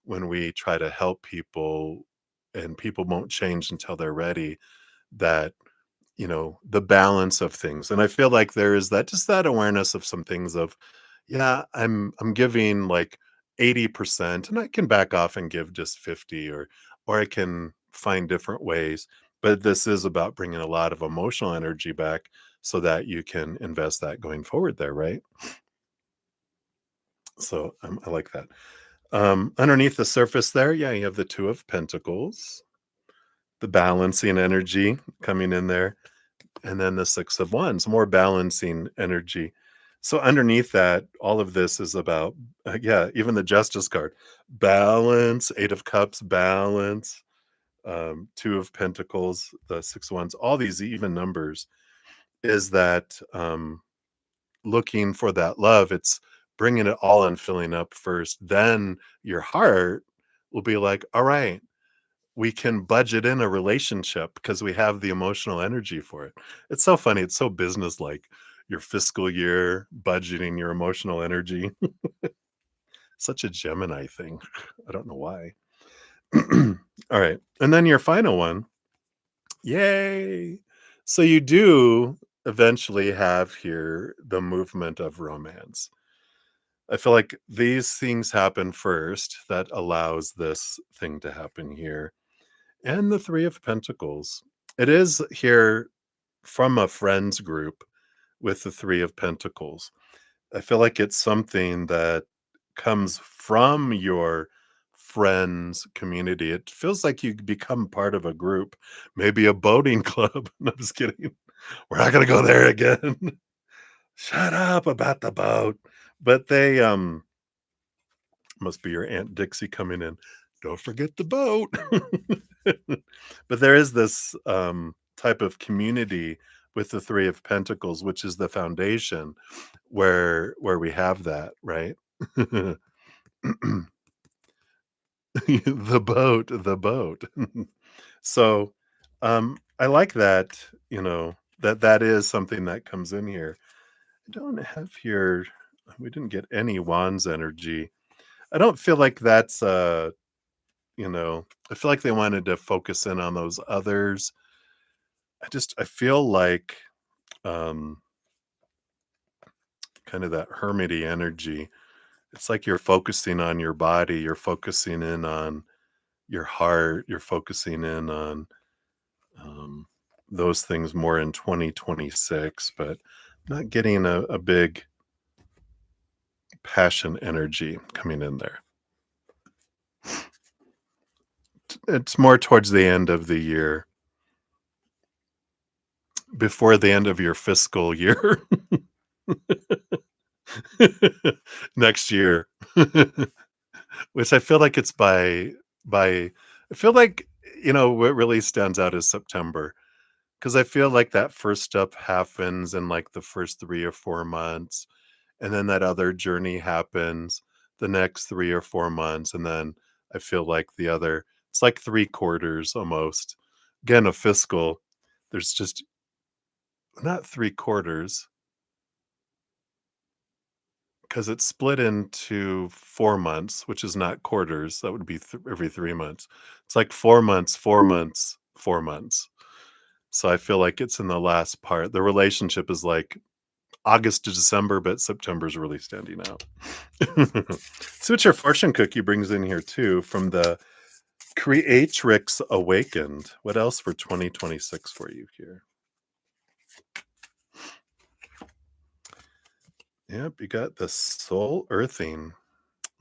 when we try to help people and people won't change until they're ready, that the balance of things. And I feel like there is that just that awareness of some things of, yeah, I'm giving like 80% and I can back off and give just 50 or I can find different ways. But this is about bringing a lot of emotional energy back so that you can invest that going forward there, right? So I like that. Underneath the surface there, yeah, you have the Two of Pentacles, the balancing energy coming in there. And then the Six of Wands, more balancing energy. So underneath that, all of this is about, yeah, even the Justice card, balance, Eight of Cups, balance, Two of Pentacles, the Six of Wands, all these even numbers is that looking for that love. It's bringing it all and filling up first. Then your heart will be like, all right, we can budget in a relationship because we have the emotional energy for it. It's so funny. It's so business-like. Your fiscal year, budgeting your emotional energy. Such a Gemini thing. I don't know why. All right. And then your final one. Yay. So you do eventually have here the movement of romance. I feel like these things happen first that allows this thing to happen here. And the Three of Pentacles. It is here from a friends group with the Three of Pentacles. I feel like it's something that comes from your friends community. It feels like you become part of a group, maybe a boating club. No, I'm just kidding. We're not gonna go there again. Shut up about the boat. But they must be your Aunt Dixie coming in. Don't forget the boat. But there is this type of community with the Three of Pentacles, which is the foundation where we have that, right? The boat. So I like that, that is something that comes in here. I don't have here, we didn't get any wands energy. I don't feel like that's I feel like they wanted to focus in on those others. I feel like um kind of that hermity energy. It's like you're focusing on your body, you're focusing in on your heart, you're focusing in on um those things more in 2026, but not getting a big passion energy coming in there. It's more towards the end of the year, before the end of your fiscal year. Next year. Which I feel like it's by I feel like, what really stands out is September, because I feel like that first step happens in, like, the first 3 or 4 months, and then that other journey happens the next 3 or 4 months, and then I feel like it's like 3 quarters almost. Again, a fiscal, there's just not 3 quarters, 'cause it's split into 4 months, which is not quarters, that would be every 3 months. It's like 4 months, 4 months, 4 months. So I feel like it's in the last part. The relationship is like August to December, but September's really standing out. See what your fortune cookie brings in here too from the Creatrix Awakened. What else for 2026 for you here? Yep, you got the soul earthing.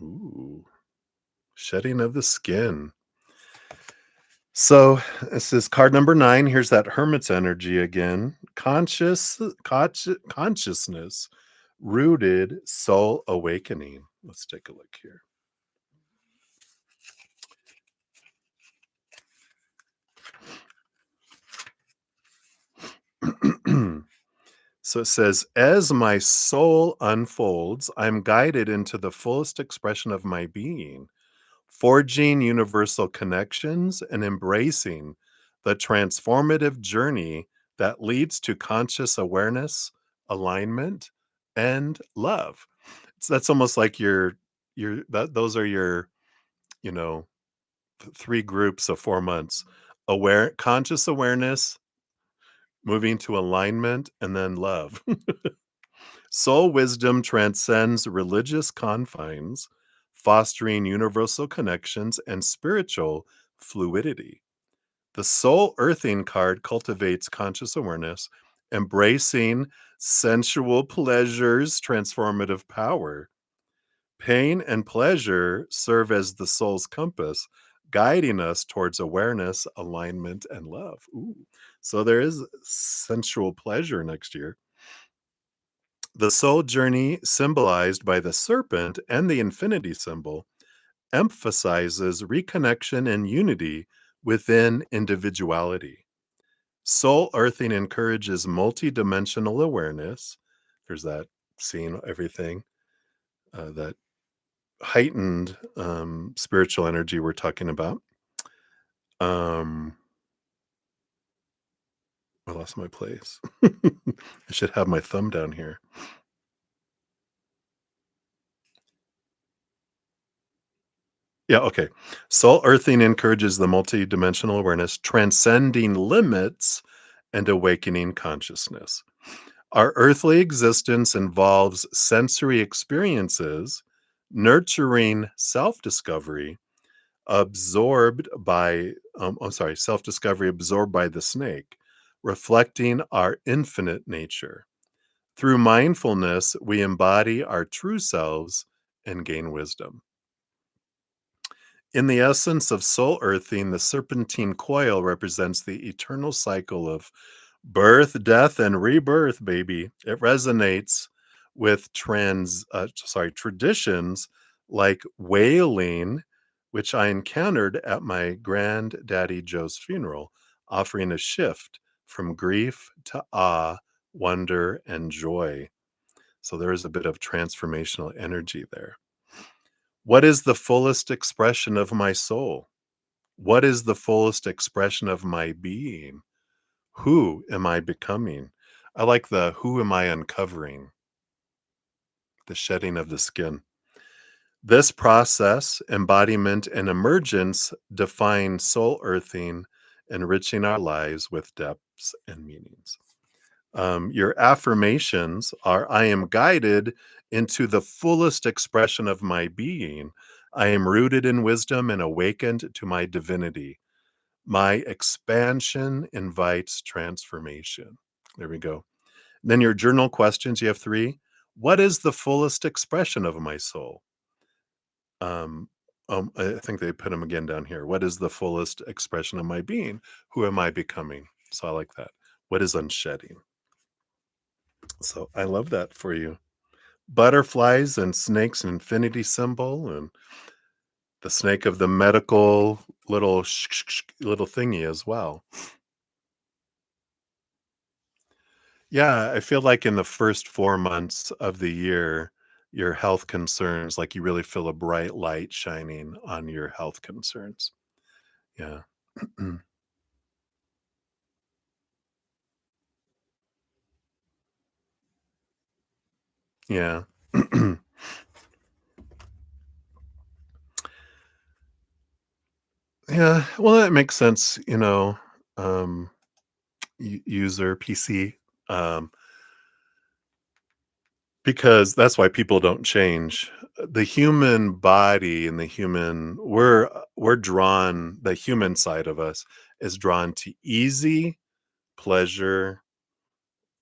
Ooh, shedding of the skin. So this is card number 9. Here's that hermit's energy again. Consciousness, rooted soul awakening. Let's take a look here. So it says, as my soul unfolds, I'm guided into the fullest expression of my being, forging universal connections and embracing the transformative journey that leads to conscious awareness, alignment, and love. So that's almost like those are your, you know, 3 groups of 4 months. Conscious awareness, moving to alignment, and then love. Soul wisdom transcends religious confines, fostering universal connections and spiritual fluidity. The soul earthing card cultivates conscious awareness, embracing sensual pleasures, transformative power. Pain and pleasure serve as the soul's compass, guiding us towards awareness, alignment, and love. Ooh. So there is sensual pleasure next year. The soul journey, symbolized by the serpent and the infinity symbol, emphasizes reconnection and unity within individuality. Soul earthing encourages multidimensional awareness. There's that seeing everything, that heightened spiritual energy we're talking about. Um, I lost my place. I should have my thumb down here. Yeah, okay. Soul earthing encourages the multidimensional awareness, transcending limits and awakening consciousness. Our earthly existence involves sensory experiences, nurturing self discovery, self discovery absorbed by the snake, reflecting our infinite nature. Through mindfulness, we embody our true selves and gain wisdom. In the essence of soul earthing, the serpentine coil represents the eternal cycle of birth, death, and rebirth, baby. It resonates with traditions like wailing, which I encountered at my granddaddy Joe's funeral, offering a shift from grief to awe, wonder, and joy. So there is a bit of transformational energy there. What is the fullest expression of my soul? What is the fullest expression of my being? Who am I becoming? I like the who am I uncovering, the shedding of the skin. This process, embodiment, and emergence define soul earthing, enriching our lives with depths and meanings. Your affirmations are: I am guided into the fullest expression of my being. I am rooted in wisdom and awakened to my divinity. My expansion invites transformation. There we go. Then your journal questions, you have three. What is the fullest expression of my soul? Um, I think they put them again down here. What is the fullest expression of my being? Who am I becoming? So I like that. What is unshedding? So I love that for you. Butterflies and snakes, an infinity symbol, and the snake of the medical little little thingy as well. Yeah, I feel like in the first 4 months of the year, your health concerns, like, you really feel a bright light shining on your health concerns. Yeah. Yeah. Yeah, well, that makes sense, user PC, um, because that's why people don't change. The human body and we're drawn the human side of us is drawn to easy pleasure,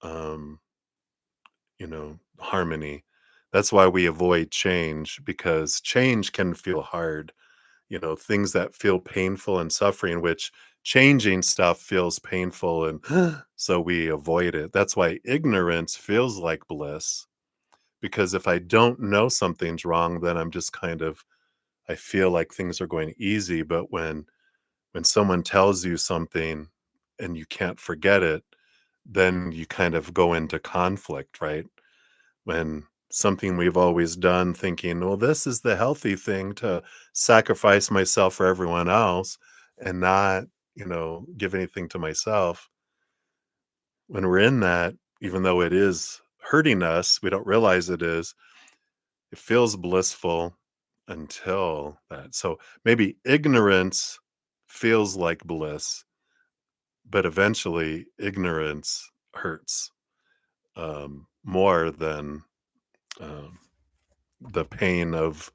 um, harmony. That's why we avoid change because change can feel hard. Things that feel painful and suffering, which changing stuff feels painful. And so we avoid it. That's why ignorance feels like bliss. Because if I don't know something's wrong, then I feel like things are going easy. But when someone tells you something and you can't forget it, then you kind of go into conflict, right? When something we've always done thinking, well, this is the healthy thing to sacrifice myself for everyone else and not, give anything to myself. When we're in that, even though it is hurting us, we don't realize it is, it feels blissful until that. So maybe ignorance feels like bliss, but eventually ignorance hurts more than um, the pain of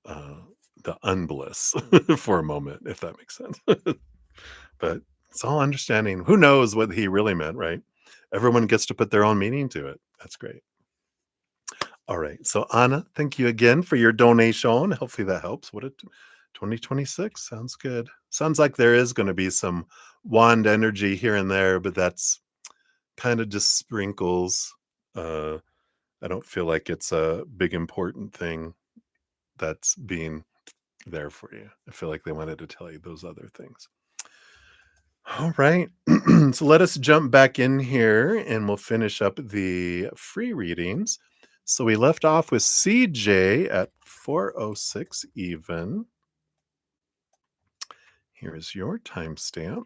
uh, the unbliss for a moment, if that makes sense. But it's all understanding. Who knows what he really meant, right? Everyone gets to put their own meaning to it. That's great. All right. So, Anna, thank you again for your donation. Hopefully that helps. 2026 sounds good. Sounds like there is going to be some wand energy here and there, but that's kind of just sprinkles. Uh, I don't feel like it's a big important thing that's being there for you. I feel like they wanted to tell you those other things. All right. So let us jump back in here and we'll finish up the free readings. So we left off with CJ at 406 even. Here is your timestamp.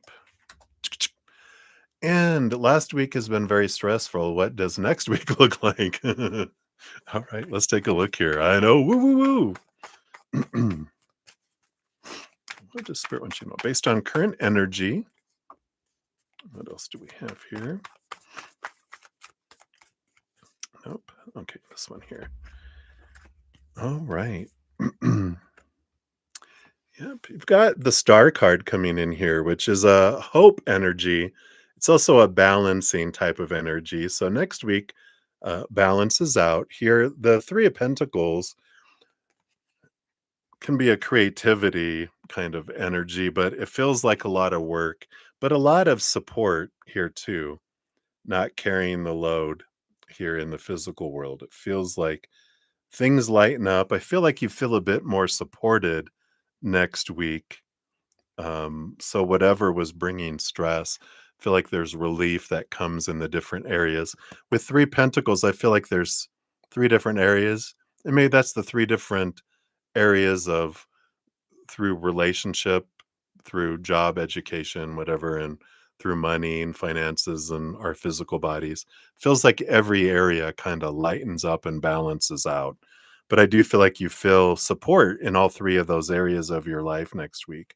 And last week has been very stressful. What does next week look like? All right, let's take a look here. I know. Woo, woo, woo. What does Spirit want you to know? Based on current energy, what else do we have here? Nope. Okay, this one here. All right. Yep, you've got the star card coming in here, which is a hope energy. It's also a balancing type of energy. So next week balances out. Here, the Three of Pentacles can be a creativity kind of energy, but it feels like a lot of work, but a lot of support here too, not carrying the load here in the physical world. It feels like things lighten up. I feel like you feel a bit more supported next week. So whatever was bringing stress, I feel like there's relief that comes in the different areas. With Three Pentacles, I feel like there's three different areas. And maybe that's the three different areas of through relationship, through job, education, whatever, and through money and finances and our physical bodies. Feels like every area kind of lightens up and balances out. But I do feel like you feel support in all three of those areas of your life next week.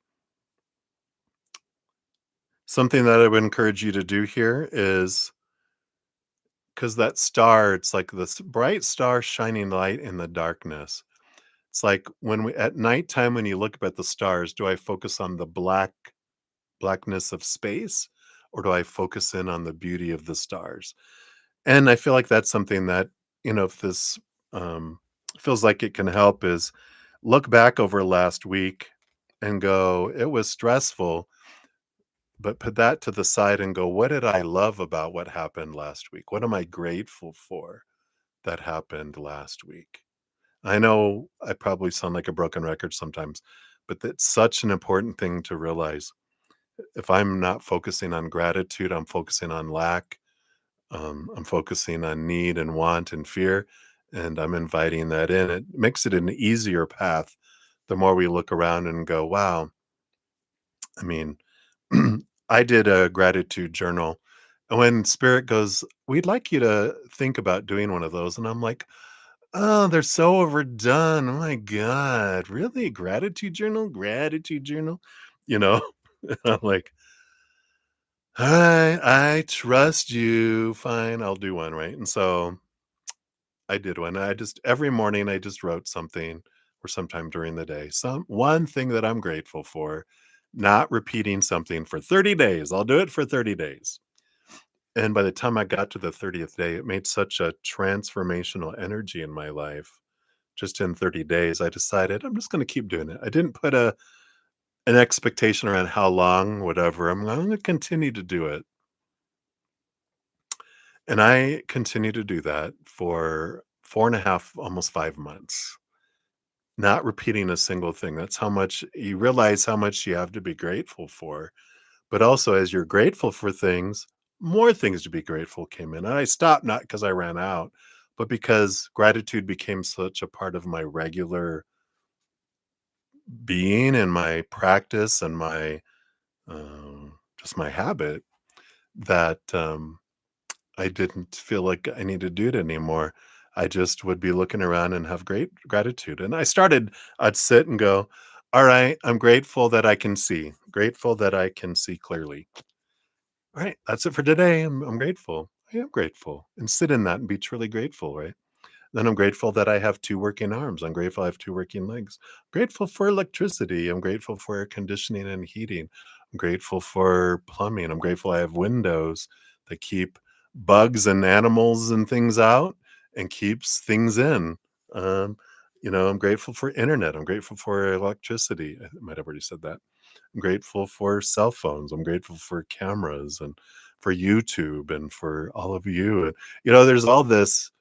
Something that I would encourage you to do here is because that star, it's like this bright star shining light in the darkness. It's like when we at nighttime when you look up at the stars, do I focus on the blackness of space or do I focus in on the beauty of the stars? And I feel like that's something that, if this um, feels like it can help, is look back over last week and go, it was stressful, but put that to the side and go, what did I love about what happened last week? What am I grateful for that happened last week? I know I probably sound like a broken record sometimes, but that's such an important thing to realize. If I'm not focusing on gratitude, I'm focusing on lack. I'm focusing on need and want and fear, and I'm inviting that in. It makes it an easier path the more we look around and go, wow, I mean, I did a gratitude journal. And when Spirit goes, we'd like you to think about doing one of those. And I'm like, oh, they're so overdone. Oh my God. Really? Gratitude journal? Gratitude journal? You know? I'm like, I trust you. Fine, I'll do one, right? And so I did one. I just every morning I just wrote something or sometime during the day. Some one thing that I'm grateful for, not repeating something for 30 days. I'll do it for 30 days. And by the time I got to the 30th day, it made such a transformational energy in my life. Just in 30 days, I decided I'm just going to keep doing it. I didn't put an expectation around how long, whatever. I'm going to continue to do it. And I continue to do that for 4.5, almost 5 months, not repeating a single thing. That's how much you realize how much you have to be grateful for. But also, as you're grateful for things, more things to be grateful came in. And I stopped not because I ran out, but because gratitude became such a part of my regular being and my practice and my just my habit that I didn't feel like I needed to do it anymore. I just would be looking around and have great gratitude. And I'd sit and go, all right, I'm grateful that I can see, grateful that I can see clearly. All right, that's it for today. I'm grateful. I am grateful, and sit in that and be truly grateful, right? Then I'm grateful that I have 2 working arms. I'm grateful I have 2 working legs. Grateful for electricity. I'm grateful for air conditioning and heating. I'm grateful for plumbing. I'm grateful I have windows that keep bugs and animals and things out and keeps things in. Um, I'm grateful for internet. I'm grateful for electricity. I might have already said that. I'm grateful for cell phones. I'm grateful for cameras and for YouTube and for all of you. And, there's all this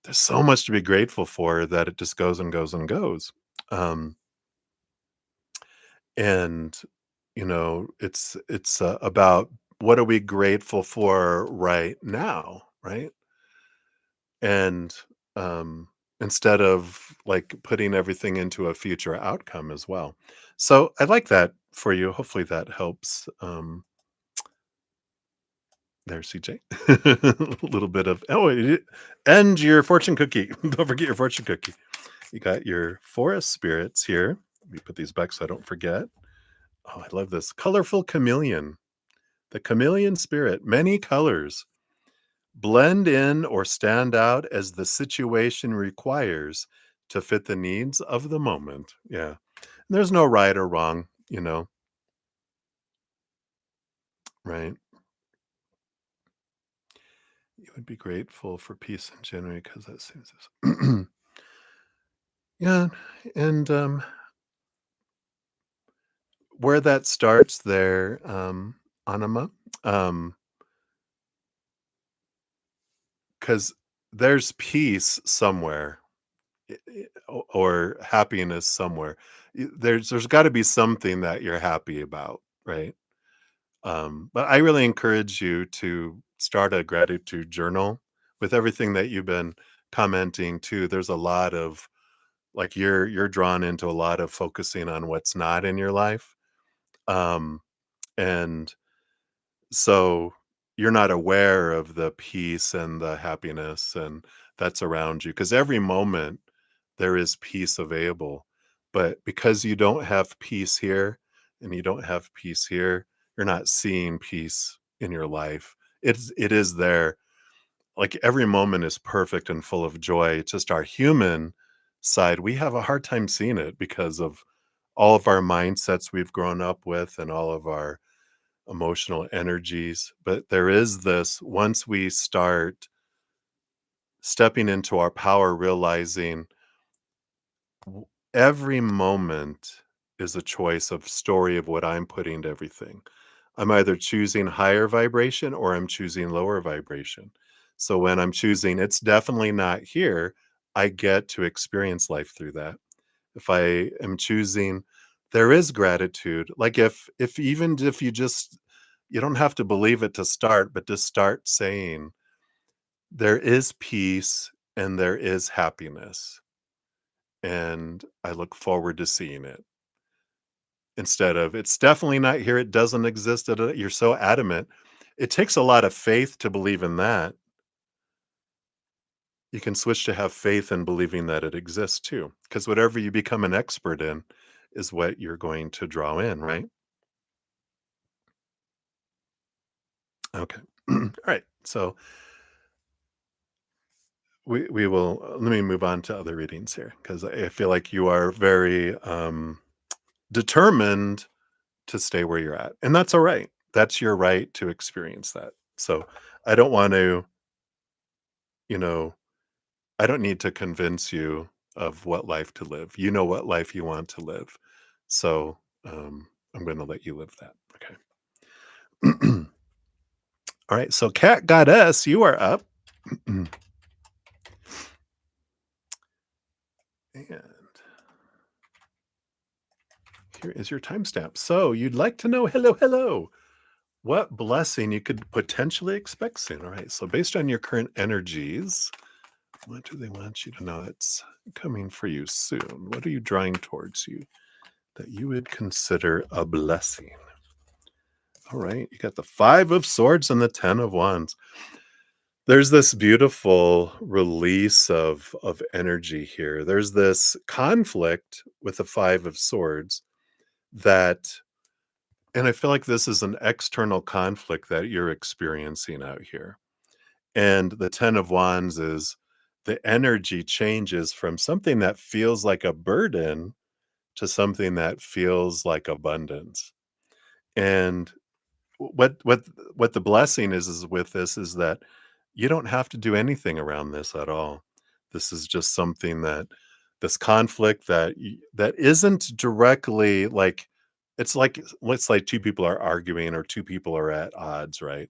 there's so much to be grateful for that it just goes and goes and goes. Um, and it's about what are we grateful for right now, right? And um, instead of like putting everything into a future outcome as well. So I like that for you. Hopefully that helps. There, CJ. A little bit of and your fortune cookie. Don't forget your fortune cookie. You got your forest spirits here. Let me put these back so I don't forget. Oh, I love this. Colorful chameleon. The chameleon spirit, many colors, blend in or stand out as the situation requires to fit the needs of the moment. Yeah. There's no right or wrong, right? You would be grateful for peace in January because that seems. Yeah. And where that starts there, Anima, um, because there's peace somewhere, or happiness somewhere. There's got to be something that you're happy about, right? But I really encourage you to start a gratitude journal with everything that you've been commenting too. There's a lot of like you're drawn into a lot of focusing on what's not in your life, um, and so you're not aware of the peace and the happiness and that's around you because every moment there is peace available. But because you don't have peace here and you don't have peace here, you're not seeing peace in your life. It is there. Like every moment is perfect and full of joy. It's just our human side. We have a hard time seeing it because of all of our mindsets we've grown up with and all of our emotional energies. But there is this once we start stepping into our power, realizing every moment is a choice of story of what I'm putting to everything. I'm either choosing higher vibration or I'm choosing lower vibration. So when I'm choosing it's definitely not here, I get to experience life through that. If I am choosing there is gratitude. Like if even if you just you don't have to believe it to start, but just start saying there is peace and there is happiness and I look forward to seeing it. Instead of it's definitely not here, it doesn't exist. You're so adamant. It takes a lot of faith to believe in that. You can switch to have faith in believing that it exists too. Because whatever you become an expert in is what you're going to draw in, right? Okay. All right. So we will let me move on to other readings here because I feel like you are very determined to stay where you're at. And that's all right. That's your right to experience that. So I don't want to, you know, I don't need to convince you of what life to live. You know what life you want to live. So I'm going to let you live that. Okay. All right. So, Cat Goddess, you are up. And here is your timestamp. So, you'd like to know, hello, hello, what blessing you could potentially expect soon. All right. So, based on your current energies, what do they want you to know that's coming for you soon? What are you drawing towards you that you would consider a blessing? All right, you got the 5 of swords and the 10 of wands. There's this beautiful release of energy here. There's this conflict with the 5 of swords that And I feel like this is an external conflict that you're experiencing out here. And the 10 of Wands is the energy changes from something that feels like a burden to something that feels like abundance. And what what the blessing is with this is that you don't have to do anything around this at all. This is just something that this conflict that isn't directly like it's like let's say two people are arguing or two people are at odds, right?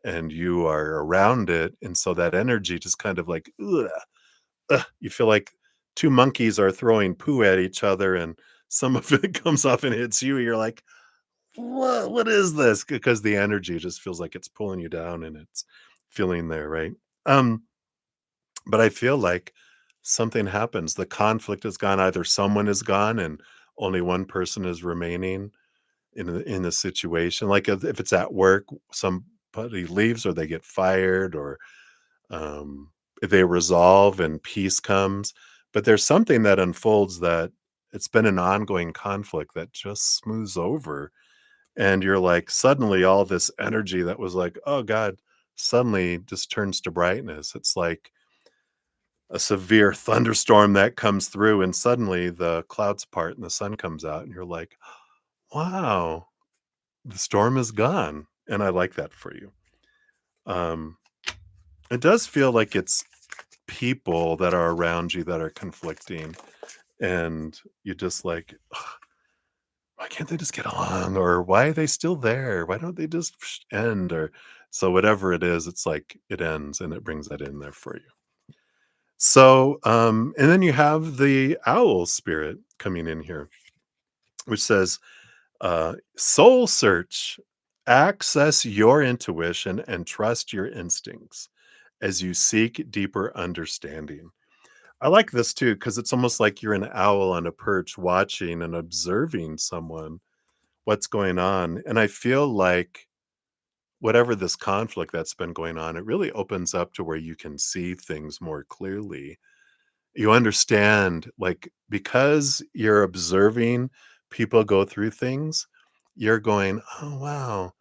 And you are around it, and so that energy just kind of like ugh, you feel like two monkeys are throwing poo at each other, and some of it comes off and hits you. You're like, what is this? Because the energy just feels like it's pulling you down and it's feeling there, right? Um, but I feel like something happens. The conflict is gone. Either someone is gone and only one person is remaining in the situation. Like if it's at work, somebody leaves or they get fired or um, they resolve and peace comes. But there's something that unfolds that it's been an ongoing conflict that just smooths over and you're like suddenly all this energy that was like oh god suddenly just turns to brightness. It's like a severe thunderstorm that comes through and suddenly the clouds part and the sun comes out and you're like wow, the storm is gone. And I like that for you. um it does feel like it's people that are around you that are conflicting and you just like why can't they just get along? Or why are they still there? Why don't they just end? Or so whatever it is, it's like it ends and it brings that in there for you. So, and then you have the owl spirit coming in here, which says, soul search, access your intuition and trust your instincts as you seek deeper understanding. I like this too, because it's almost like you're an owl on a perch watching and observing someone what's going on. And I feel like whatever this conflict that's been going on, it really opens up to where you can see things more clearly. You understand, like, because you're observing people go through things, you're going, oh, wow.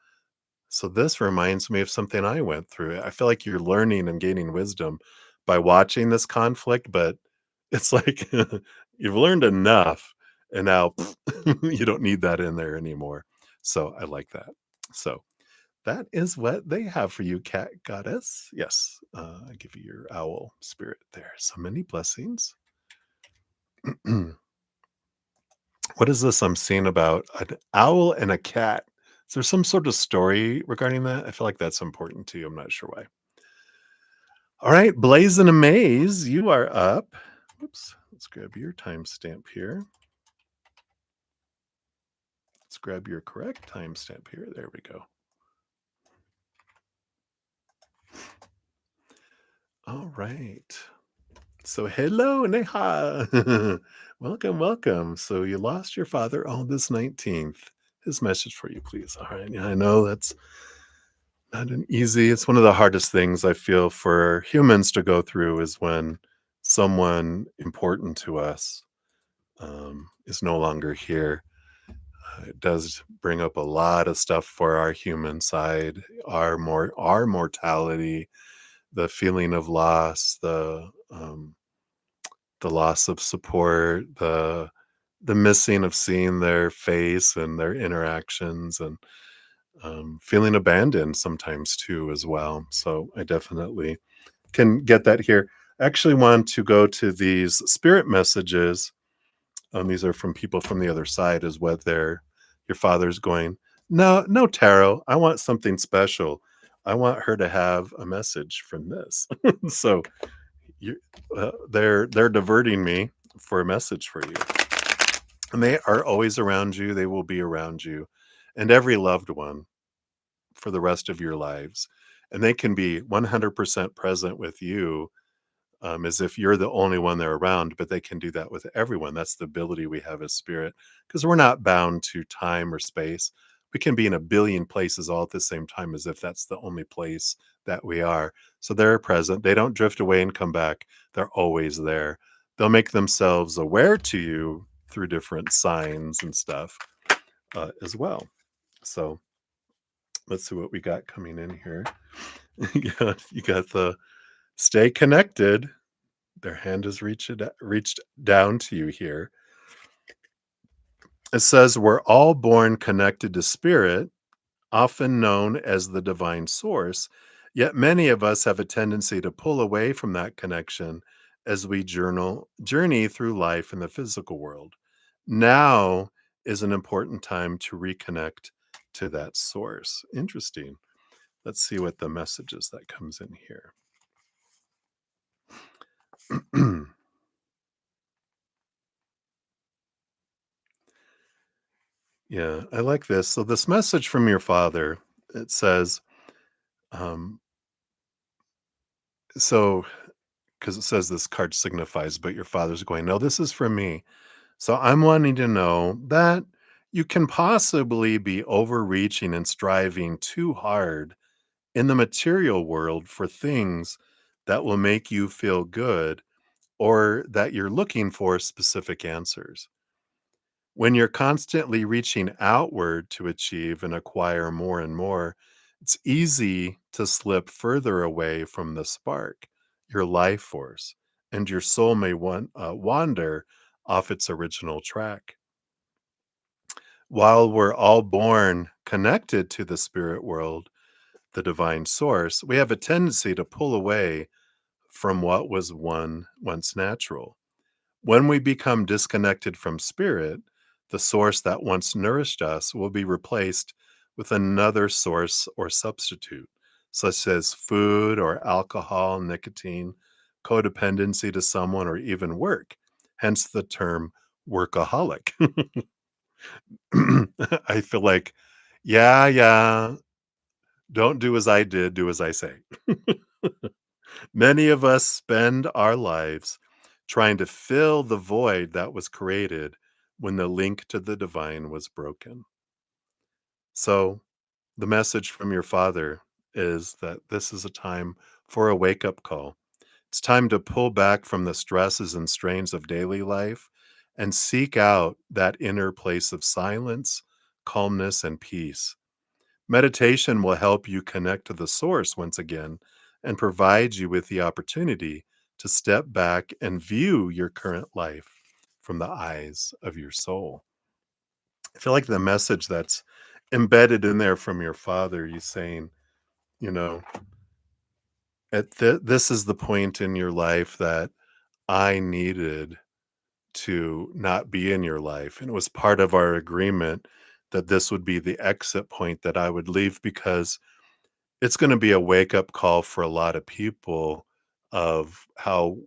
So this reminds me of something I went through. I feel like you're learning and gaining wisdom by watching this conflict, but it's like you've learned enough and now you don't need that in there anymore. So I like that. So that is what they have for you, cat goddess. Yes, I give you your owl spirit there. So many blessings. What is this I'm seeing about an owl and a cat? Is there some sort of story regarding that? I feel like that's important to you. I'm not sure why. All right, Blazing Amaze, you are up. Oops, let's grab your timestamp here. Let's grab your correct timestamp here. There we go. All right. So, hello, Neha. Welcome, welcome. So, you lost your father on this 19th. His message for you, please. All right. Yeah, I know that's not an easy, it's one of the hardest things I feel for humans to go through is when someone important to us is no longer here. It does bring up a lot of stuff for our human side, our mortality, the feeling of loss, the loss of support, the missing of seeing their face and their interactions, and feeling abandoned sometimes too as well. So I definitely can get that here. I actually want to go to these spirit messages. These are from people from the other side, is what your father's going. No, no tarot. I want something special. I want her to have a message from this. So you, they're diverting me for a message for you, and they are always around you. They will be around you, and every loved one for the rest of your lives. And they can be 100% present with you as if you're the only one they're around, but they can do that with everyone. That's the ability we have as spirit because we're not bound to time or space. We can be in a billion places all at the same time as if that's the only place that we are. So they're present. They don't drift away and come back. They're always there. They'll make themselves aware to you through different signs and stuff as well. So let's see what we got coming in here. You got the stay connected. Their hand has reached down to you here. It says we're all born connected to spirit, often known as the divine source, yet many of us have a tendency to pull away from that connection as we journey through life in the physical world. Now is an important time to reconnect to that source. Interesting. Let's see what the message is that comes in here. Yeah, I like this. So this message from your father, it says, um, so because it says this card signifies, but your father's going, no, this is for me. So I'm wanting to know that you can possibly be overreaching and striving too hard in the material world for things that will make you feel good or that you're looking for specific answers. When you're constantly reaching outward to achieve and acquire more and more, it's easy to slip further away from the spark, your life force, and your soul may wander off its original track. While we're all born connected to the spirit world, the divine source, we have a tendency to pull away from what was once natural. When we become disconnected from spirit, the source that once nourished us will be replaced with another source or substitute, such as food or alcohol, nicotine, codependency to someone, or even work. Hence the term workaholic. I feel like, yeah, yeah, don't do as I did, do as I say. Many of us spend our lives trying to fill the void that was created when the link to the divine was broken. So, the message from your father is that this is a time for a wake up call. It's time to pull back from the stresses and strains of daily life and seek out that inner place of silence, calmness, and peace. Meditation will help you connect to the source once again and provide you with the opportunity to step back and view your current life from the eyes of your soul. I feel like the message that's embedded in there from your father, you saying, you know, this is the point in your life that I needed to not be in your life. And it was part of our agreement that this would be the exit point that I would leave because it's gonna be a wake-up call for a lot of people of how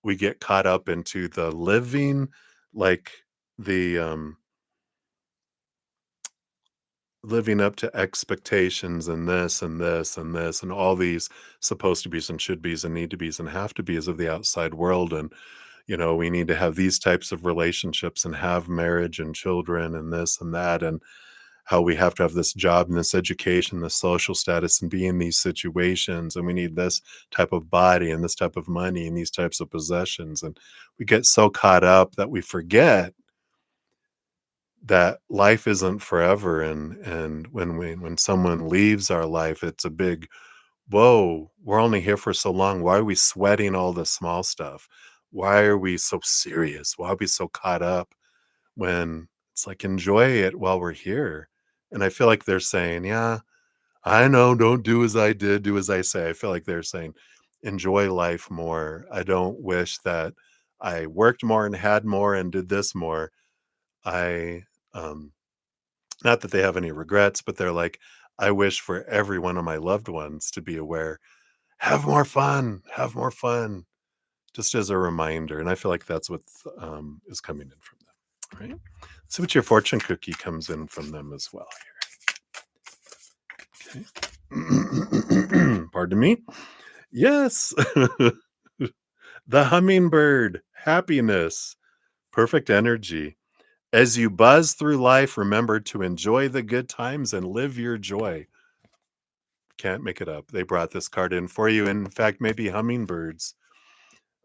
we get caught up into the living, like, the living up to expectations and this and this and this and all these supposed to be's and should be's and need to be's and have to be's of the outside world, and, we need to have these types of relationships and have marriage and children and this and that, and how we have to have this job and this education, this social status, and be in these situations. And we need this type of body and this type of money and these types of possessions. And we get so caught up that we forget that life isn't forever. And when someone leaves our life, it's a big whoa, we're only here for so long. Why are we sweating all the small stuff? Why are we so serious? Why are we so caught up when it's like enjoy it while we're here? And I feel like they're saying, yeah, I know, don't do as I did, do as I say. I feel like they're saying, enjoy life more. I don't wish that I worked more and had more and did this more. I, um, not that they have any regrets, but they're like, I wish for every one of my loved ones to be aware, have more fun, just as a reminder. And I feel like that's what is coming in from them, right? See what your fortune cookie comes in from them as well here. Okay. Pardon me. Yes. The hummingbird, happiness, perfect energy. As you buzz through life, remember to enjoy the good times and live your joy. Can't make it up. They brought this card in for you. In fact, maybe hummingbirds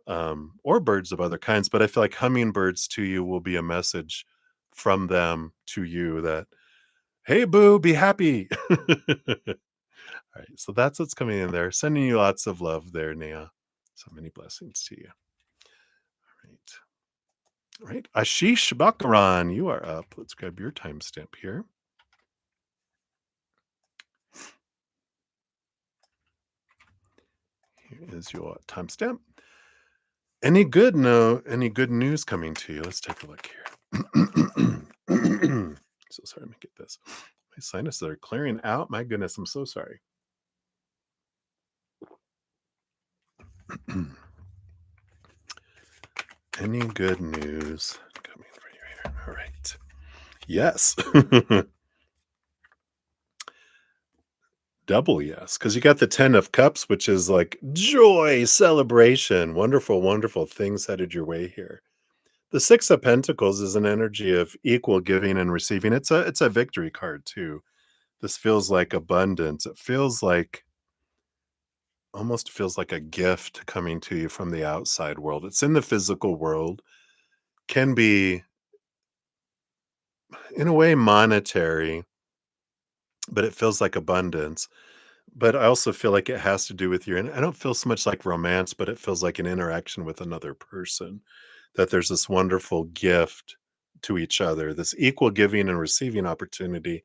or birds of other kinds, but I feel like hummingbirds to you will be a message from them to you that Hey, boo, be happy. All right. So that's what's coming in there. Sending you lots of love there, Nia. So many blessings to you. Right. Right. Ashish Bakaran, you are up. Let's grab your timestamp here. Here is your timestamp. Any good news coming to you? Let's take a look here. So sorry, let me get this. My sinuses are clearing out. My goodness, I'm so sorry. Any good news coming for you here? All right. Yes. Double yes, because you got the 10 of cups, which is like joy, celebration, wonderful, wonderful things headed your way here. The six of pentacles is an energy of equal giving and receiving. It's a victory card too. This feels like abundance. It feels like almost feels like a gift coming to you from the outside world. It's in the physical world, can be in a way monetary, but it feels like abundance. But I also feel like it has to do with your, and I don't feel so much like romance, but it feels like an interaction with another person, that there's this wonderful gift to each other, this equal giving and receiving opportunity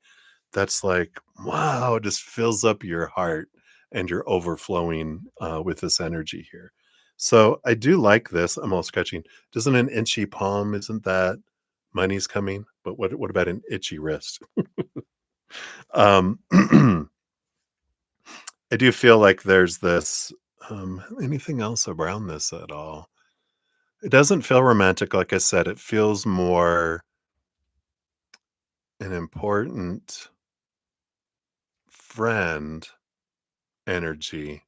that's like, wow, just fills up your heart and you're overflowing with this energy here. So I do like this. I'm all scratching. Doesn't an itchy palm, isn't that money's coming? But what about an itchy wrist? Um, I do feel like there's this, anything else around this at all? It doesn't feel romantic, like I said, it feels more an important friend energy,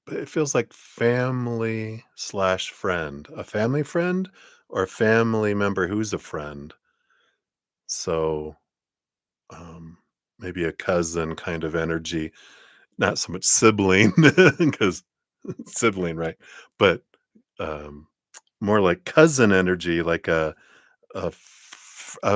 but it feels like family/friend, a family friend or a family member who's a friend. So, um, maybe a cousin kind of energy, not so much sibling, because sibling, right? But, um, more like cousin energy, like a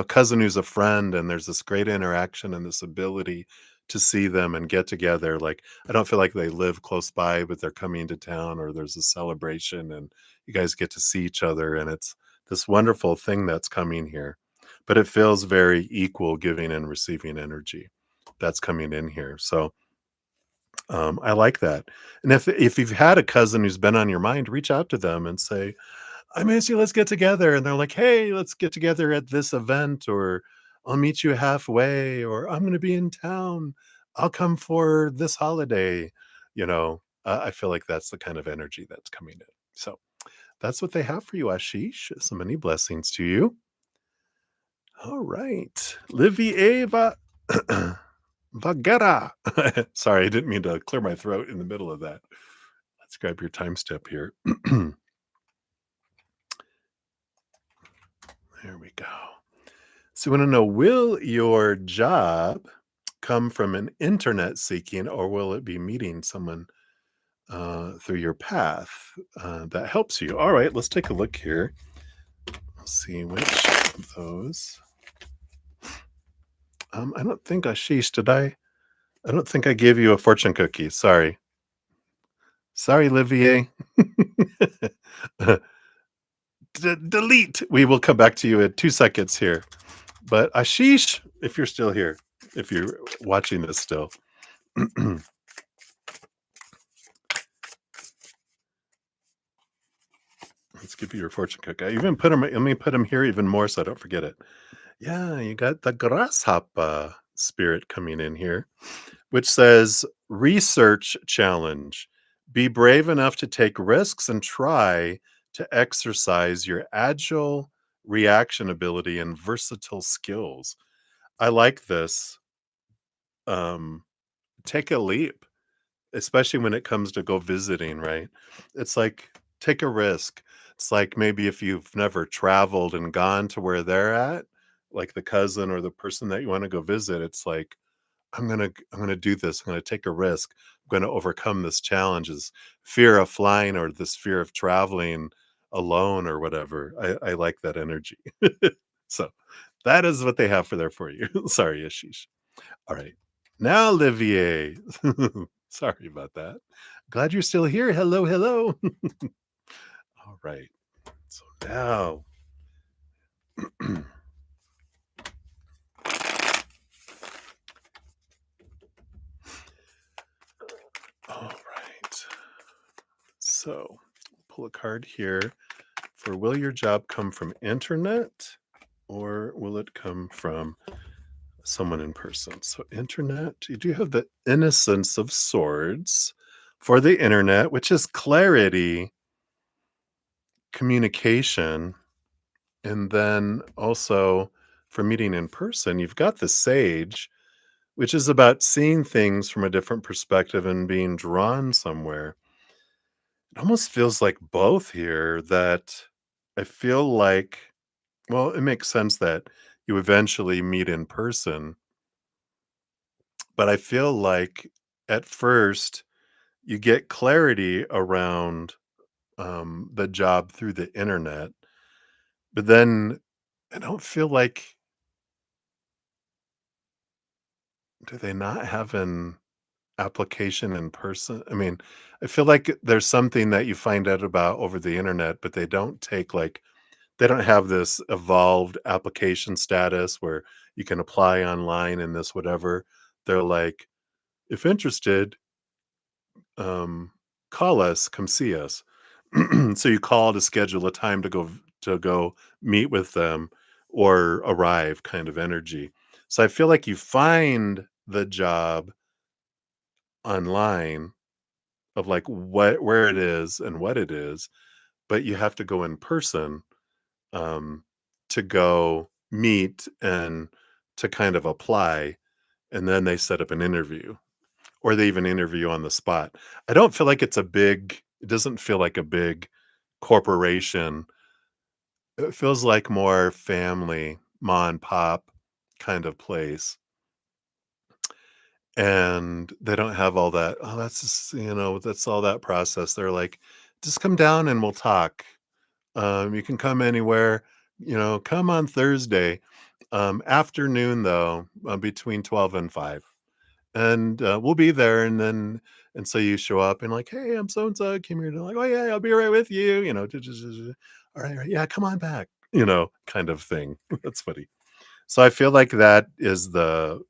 cousin who's a friend, and there's this great interaction and this ability to see them and get together. Like, I don't feel like they live close by, but they're coming to town, or there's a celebration and you guys get to see each other, and it's this wonderful thing that's coming here. But it feels very equal giving and receiving energy that's coming in here. So I like that. And if you've had a cousin who's been on your mind, reach out to them and say, "I miss you. Let's get together." And they're like, "Hey, let's get together at this event," or "I'll meet you halfway," or "I'm going to be in town. I'll come for this holiday." I feel like that's the kind of energy that's coming in. So that's what they have for you, Ashish. So many blessings to you. All right, Livieva Vagera. Sorry, I didn't mean to clear my throat in the middle of that. Let's grab your time step here. There we go. So, we want to know, will your job come from an internet seeking, or will it be meeting someone through your path that helps you? All right, let's take a look here. Let's see which of those. I don't think, Ashish, did I? I don't think I gave you a fortune cookie. Sorry. Sorry, Olivier. Delete. We will come back to you in 2 seconds here. But Ashish, if you're still here, if you're watching this still, let's give you your fortune cookie. I even put them. Let me put them here even more so I don't forget it. Yeah, you got the grasshopper spirit coming in here, which says research challenge. Be brave enough to take risks and try to exercise your agile reaction ability and versatile skills. I like this. Um, take a leap, especially when it comes to go visiting, right? It's like, take a risk. It's like maybe if you've never traveled and gone to where they're at, like the cousin or the person that you want to go visit, it's like, I'm gonna do this. I'm gonna take a risk. I'm gonna overcome this challenge, this fear of flying or this fear of traveling alone or whatever. I like that energy. So That is what they have for there for you. Sorry, Ashish. All right. Now, Olivier. Sorry about that. Glad you're still here. Hello, hello. All right. So now, all right. So pull a card here for will your job come from internet or will it come from someone in person? So internet, you do have the innocence of swords for the internet, which is clarity, communication, and then also for meeting in person, you've got the sage, which is about seeing things from a different perspective and being drawn somewhere. It almost feels like both here that I feel like, well, it makes sense that you eventually meet in person, but I feel like at first you get clarity around the job through the internet, but then I don't feel like, do they not have an application in person? I mean, I feel like there's something that you find out about over the internet, but they don't take like they don't have this evolved application status where you can apply online and this whatever. They're like, if interested, um, call us, come see us. So you call to schedule a time to go meet with them or arrive kind of energy. So I feel like you find the job online of like what where it is and what it is, but you have to go in person um, to go meet and to kind of apply, and then they set up an interview or they even interview on the spot. I don't feel like it doesn't feel like a big corporation. It feels like more family, ma and pop kind of place. And they don't have all that, oh, that's just, that's all that process. They're like, just come down and we'll talk. You can come anywhere, come on Thursday, afternoon though, between 12 and 5. And we'll be there. And so you show up and like, hey, I'm so and so. Came here to like, oh yeah, I'll be right with you. All right, right, yeah, come on back. Kind of thing. That's funny. So I feel like that is the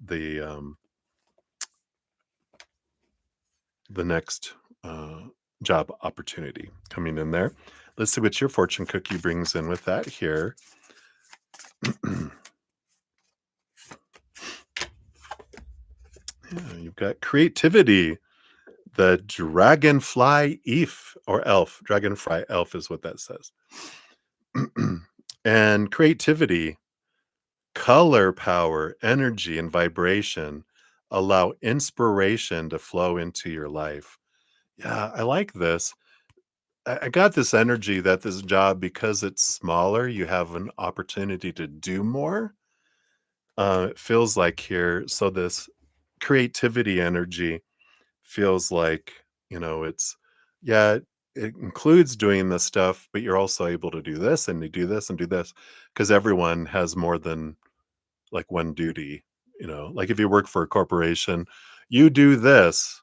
next job opportunity coming in there. Let's see what your fortune cookie brings in with that here. Yeah, you've got creativity. The dragonfly dragonfly elf is what that says. And creativity, color power, energy, and vibration allow inspiration to flow into your life. Yeah, I like this. I got this energy that this job, because it's smaller, you have an opportunity to do more. It feels like here. So this creativity energy feels like, it's, yeah, it includes doing this stuff, but you're also able to do this and you do this and do this because everyone has more than like one duty. Like if you work for a corporation, you do this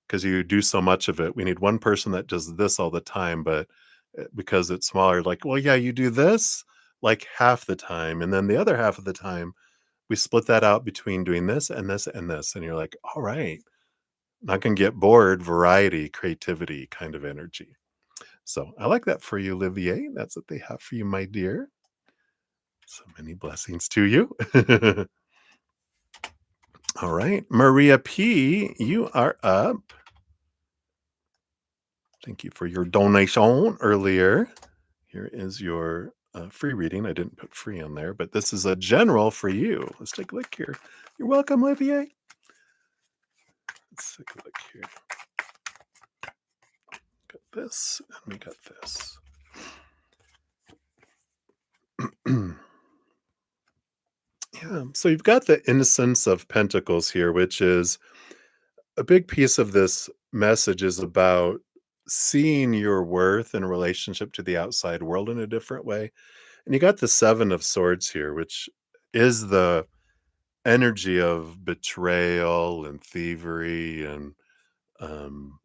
because you do so much of it. We need one person that does this all the time, but because it's smaller, like, well, yeah, you do this like half the time. And then the other half of the time, we split that out between doing this and this and this. And you're like, all right, not gonna get bored, variety, creativity kind of energy. So I like that for you, Olivier. That's what they have for you, my dear. So many blessings to you. All right. Maria P, you are up. Thank you for your donation earlier. Here is your free reading. I didn't put free on there, but this is a general for you. Let's take a look here. You're welcome, Olivier. Let's take a look here. Got this, and we got this. Yeah, so you've got the innocence of pentacles here, which is a big piece of this message is about seeing your worth in relationship to the outside world in a different way. And you got the seven of swords here, which is the energy of betrayal and thievery and, um,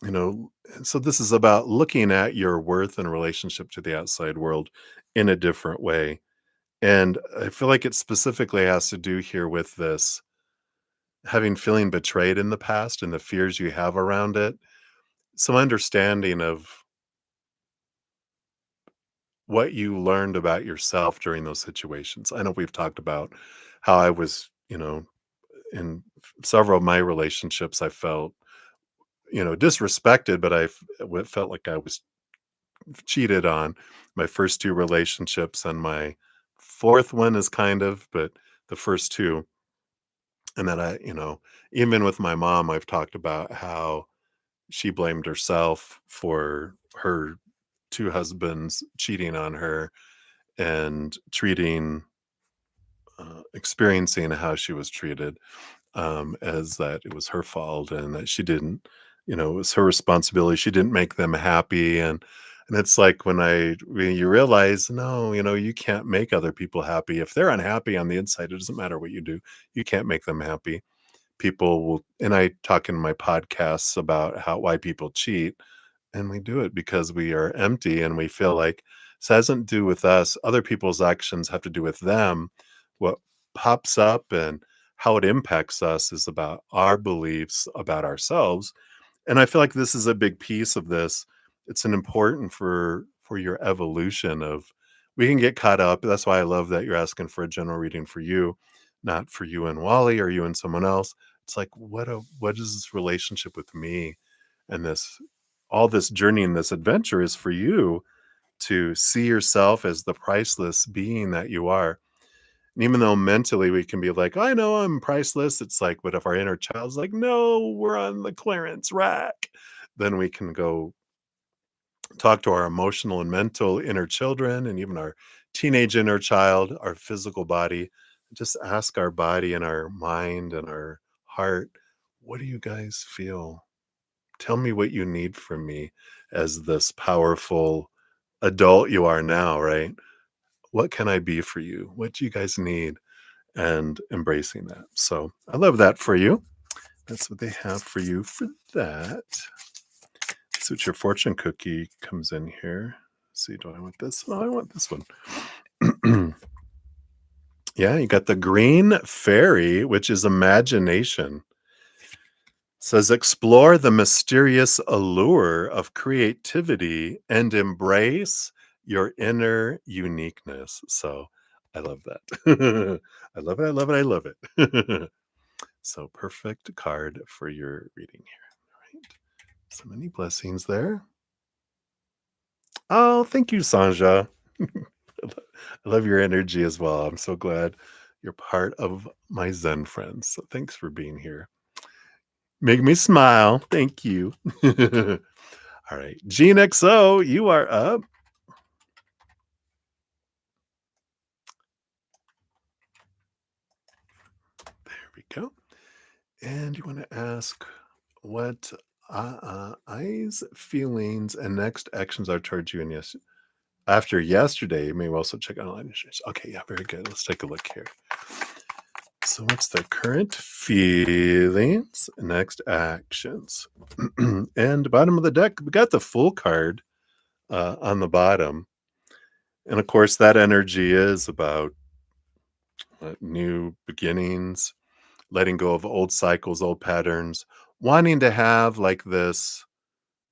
you know, and so this is about looking at your worth in relationship to the outside world in a different way. And I feel like it specifically has to do here with this having feeling betrayed in the past and the fears you have around it. Some understanding of what you learned about yourself during those situations. I know we've talked about how I was, in several of my relationships, I felt, disrespected, but felt like I was cheated on. My first two relationships and my fourth one is kind of, but the first two. And then even with my mom, I've talked about how she blamed herself for her two husbands cheating on her and experiencing how she was treated, as that it was her fault and that she didn't, it was her responsibility. She didn't make them happy. And it's like when you realize, no, you can't make other people happy. If they're unhappy on the inside, it doesn't matter what you do. You can't make them happy. People will, and I talk in my podcasts about why people cheat, and we do it because we are empty and we feel like this hasn't to do with us. Other people's actions have to do with them. What pops up and how it impacts us is about our beliefs about ourselves. And I feel like this is a big piece of this. It's an important for your evolution of we can get caught up. That's why I love that you're asking for a general reading for you, not for you and Wally or you and someone else. It's like what is this relationship with me and this all this journey and this adventure is for you to see yourself as the priceless being that you are. And even though mentally we can be like, I know I'm priceless, it's like, but if our inner child's like, no, we're on the clearance rack, then we can go talk to our emotional and mental inner children and even our teenage inner child, our physical body. Just ask our body and our mind and our heart, what do you guys feel? Tell me what you need from me as this powerful adult you are now, right? What can I be for you? What do you guys need? And embracing that. So I love that for you. That's what they have for you for that. See what your fortune cookie comes in here. Let's see, do I want this? Oh, I want this one. Yeah, you got the green fairy, which is imagination. Says explore the mysterious allure of creativity and embrace your inner uniqueness. So I love that. I love it. I love it. I love it. So perfect card for your reading here. All right. So many blessings there. Oh, thank you, Sanja. I love your energy as well. I'm so glad you're part of my Zen friends. So thanks for being here. Make me smile. Thank you. All right. Gene XO, you are up. There we go. And you want to ask what eyes, feelings, and next actions are towards you and yes. After yesterday, you may also check out online insurance. Okay, yeah, very good. Let's take a look here. So, what's the current feelings, next actions? And bottom of the deck, we got the full card on the bottom. And of course, that energy is about new beginnings, letting go of old cycles, old patterns, wanting to have like this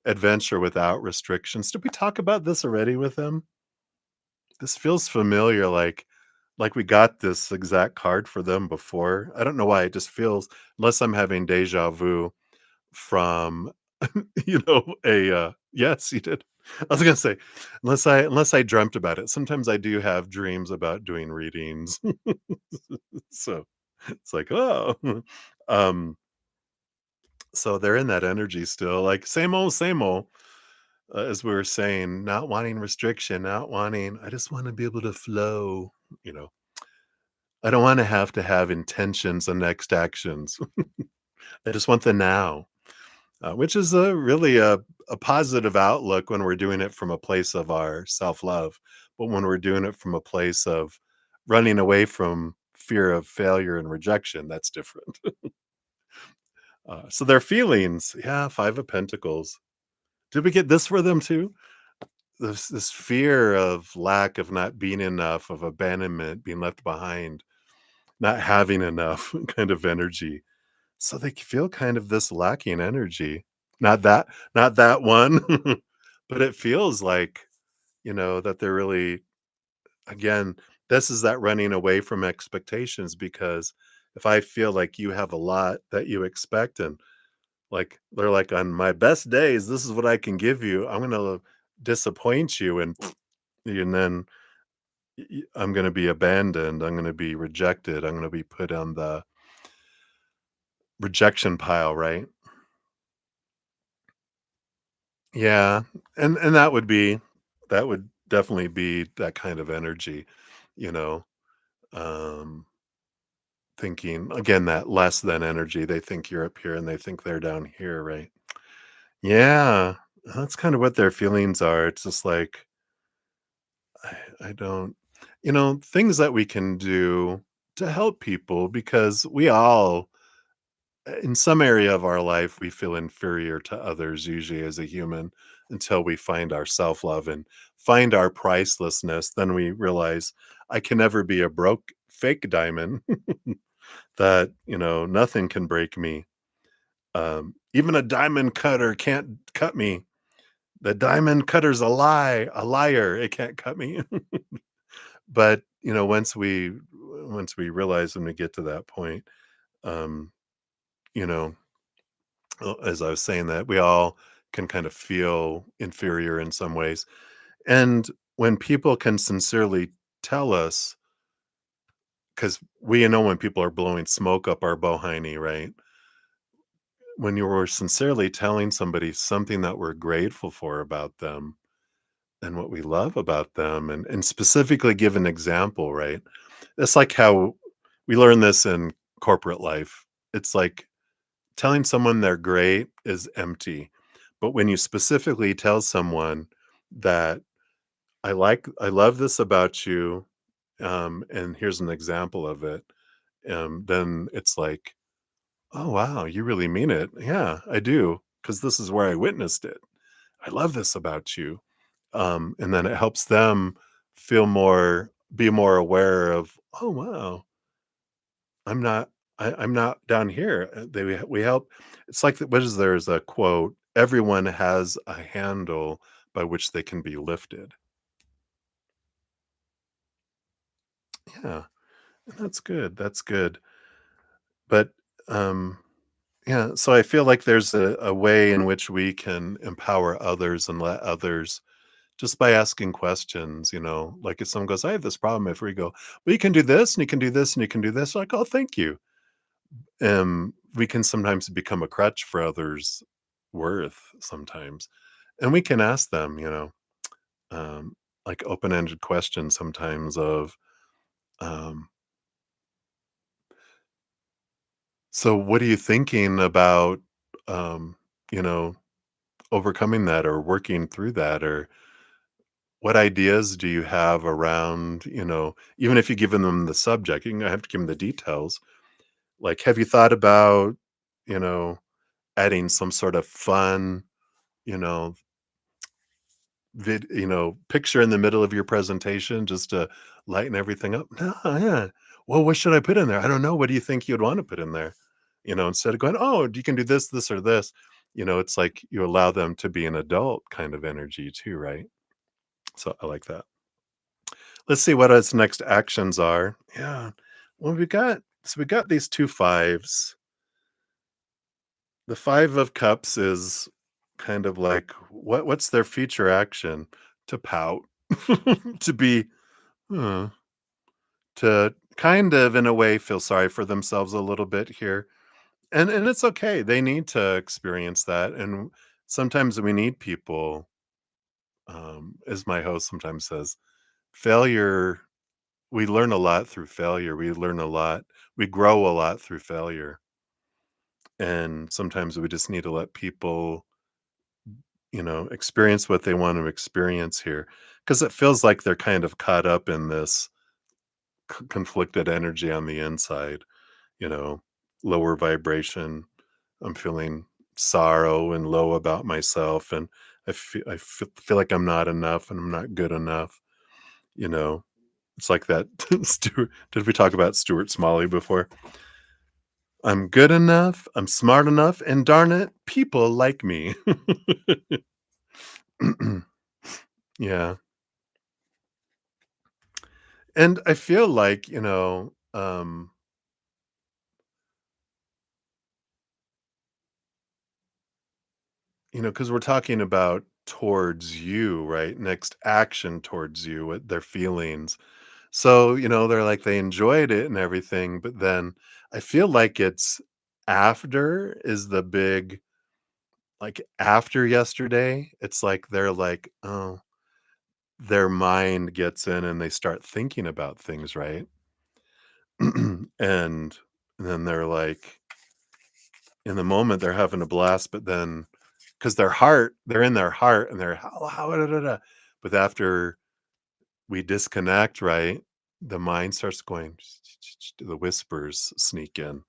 adventure without restrictions. Did we talk about this already with them? This feels familiar, like we got this exact card for them before. I don't know why it just feels unless I'm having deja vu from, a, yes, you did. I was gonna say, unless I dreamt about it. Sometimes I do have dreams about doing readings. So, it's like, "Oh." Um, so they're in that energy still, like, same old, as we were saying, not wanting restriction, not wanting I just wanna be able to flow, you know? I don't wanna have to have intentions and next actions. I just want the now, which is a really a positive outlook when we're doing it from a place of our self-love. But when we're doing it from a place of running away from fear of failure and rejection, that's different. So their feelings, yeah, 5 of Pentacles. Did we get this for them too? This fear of lack, of not being enough, of abandonment, being left behind, not having enough kind of energy. So they feel kind of this lacking energy. Not that one, but it feels like, that they're really, again, this is that running away from expectations, because if I feel like you have a lot that you expect, and like they're like, on my best days, this is what I can give you. I'm gonna disappoint you, and then I'm gonna be abandoned. I'm gonna be rejected. I'm gonna be put on the rejection pile, right? Yeah, and that would definitely be that kind of energy, you know, um, thinking again, that less than energy. They think you're up here and they think they're down here, right? Yeah, that's kind of what their feelings are. It's just like, I don't, things that we can do to help people, because we all, in some area of our life, we feel inferior to others, usually as a human, until we find our self love and find our pricelessness. Then we realize I can never be a broke fake diamond, that, nothing can break me. Even a diamond cutter can't cut me. The diamond cutter's a liar. It can't cut me. But, once we realize, when we get to that point, um, you know, as I was saying, that we all can kind of feel inferior in some ways. And when people can sincerely tell us, because we know when people are blowing smoke up our bohiny, right? When you were sincerely telling somebody something that we're grateful for about them and what we love about them, and specifically give an example, right? It's like how we learn this in corporate life. It's like telling someone they're great is empty. But when you specifically tell someone that, I love this about you, and here's an example of it, then it's like, oh wow, you really mean it. Yeah, I do, because this is where I witnessed it. I love this about you. And then it helps them be more aware of, oh wow, I'm not I'm not down here. We help. It's like, what is there's a quote, everyone has a handle by which they can be lifted. Yeah, and that's good. That's good. But um yeah, so I feel like there's a way in which we can empower others and let others, just by asking questions, like if someone goes, I have this problem, if we go, well, you can do this and you can do this and you can do this, like, oh, thank you. We can sometimes become a crutch for others' worth sometimes. And we can ask them, um, like open-ended questions sometimes of, um, so what are you thinking about, um, you know, overcoming that or working through that? Or what ideas do you have around, even if you've given them the subject, you have to give them the details. Like, have you thought about, you know, adding some sort of fun, you know, picture in the middle of your presentation just to lighten everything up? No, yeah. Well, what should I put in there? I don't know. What do you think you'd want to put in there? Instead of going, oh, you can do this, this, or this. It's like you allow them to be an adult kind of energy too, right? So I like that. Let's see what its next actions are. Yeah. Well, we got these two fives. The 5 of Cups is kind of like, what's their future action? To pout, to be, "Huh," to kind of, in a way, feel sorry for themselves a little bit here, and it's okay. They need to experience that, and sometimes we need people, as my host sometimes says, failure, we learn a lot through failure. We grow a lot through failure, and sometimes we just need to let people, experience what they want to experience here, because it feels like they're kind of caught up in this conflicted energy on the inside, you know, lower vibration. I'm feeling sorrow and low about myself, and I feel like I'm not enough and I'm not good enough, you know. It's like that Stuart did we talk about Stuart Smalley before? I'm good enough, I'm smart enough, and darn it, people like me. Yeah, and I feel like, because we're talking about towards you, right? Next action towards you, what their feelings. So, they're like they enjoyed it and everything, but then I feel like it's after is the big like after yesterday, it's like they're like, oh, their mind gets in and they start thinking about things, right? and then they're like in the moment they're having a blast, but then because they're in their heart and they're how da, da, da." But after we disconnect, right? The mind starts going, the whispers sneak in,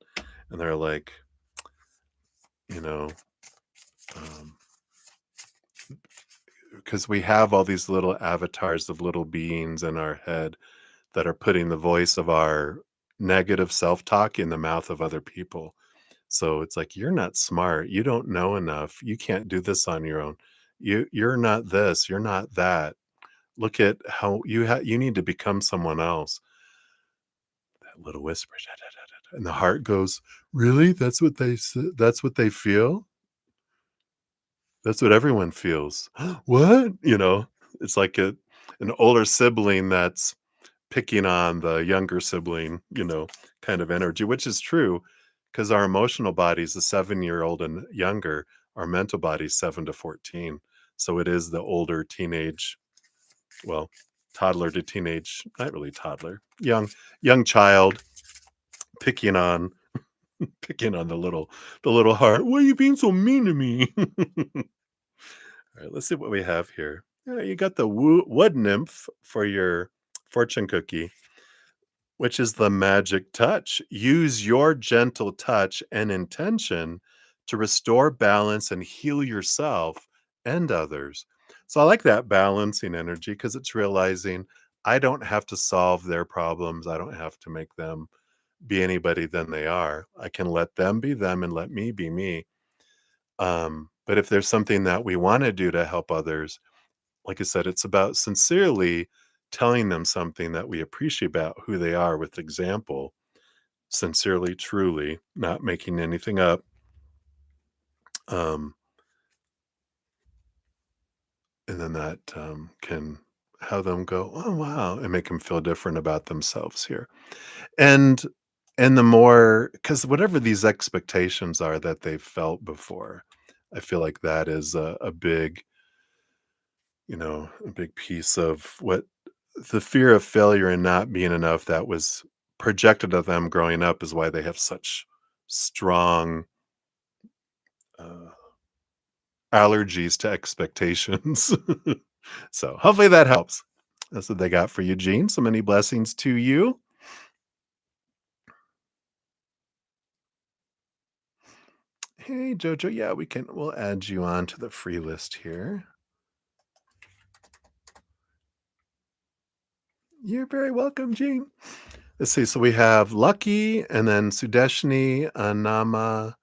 and they're like, you know, um, because we have all these little avatars of little beings in our head that are putting the voice of our negative self-talk in the mouth of other people. So it's like, you're not smart. You don't know enough. You can't do this on your own. You're not this. You're not that. Look at how you need to become someone else. That little whisper, "Da, da, da, da, da," and the heart goes, "Really? That's what they feel? That's what everyone feels." "What?" It's like an older sibling that's picking on the younger sibling, kind of energy, which is true because our emotional body is a 7-year-old and younger. Our mental body is 7 to 14. So it is the older teenage, well, toddler to teenage, not really toddler, young child picking on the little heart. Why are you being so mean to me? All right, let's see what we have here. Yeah, you got the wood nymph for your fortune cookie, which is the magic touch. Use your gentle touch and intention to restore balance and heal yourself and others. So I like that balancing energy because it's realizing I don't have to solve their problems. I don't have to make them be anybody than they are. I can let them be them and let me be me. But if there's something that we want to do to help others, like I said, it's about sincerely telling them something that we appreciate about who they are with example, sincerely, truly, not making anything up. Um, and then that can have them go, oh wow, and make them feel different about themselves here. And and the more because whatever these expectations are that they've felt before, I feel like that is a big piece of what the fear of failure and not being enough that was projected of them growing up is why they have such strong uh, allergies to expectations. So hopefully that helps. That's what they got for you, Gene. So many blessings to you. Hey, Jojo. Yeah, we'll add you on to the free list here. You're very welcome, Gene. Let's see. So we have Lucky and then Sudeshni, Anama,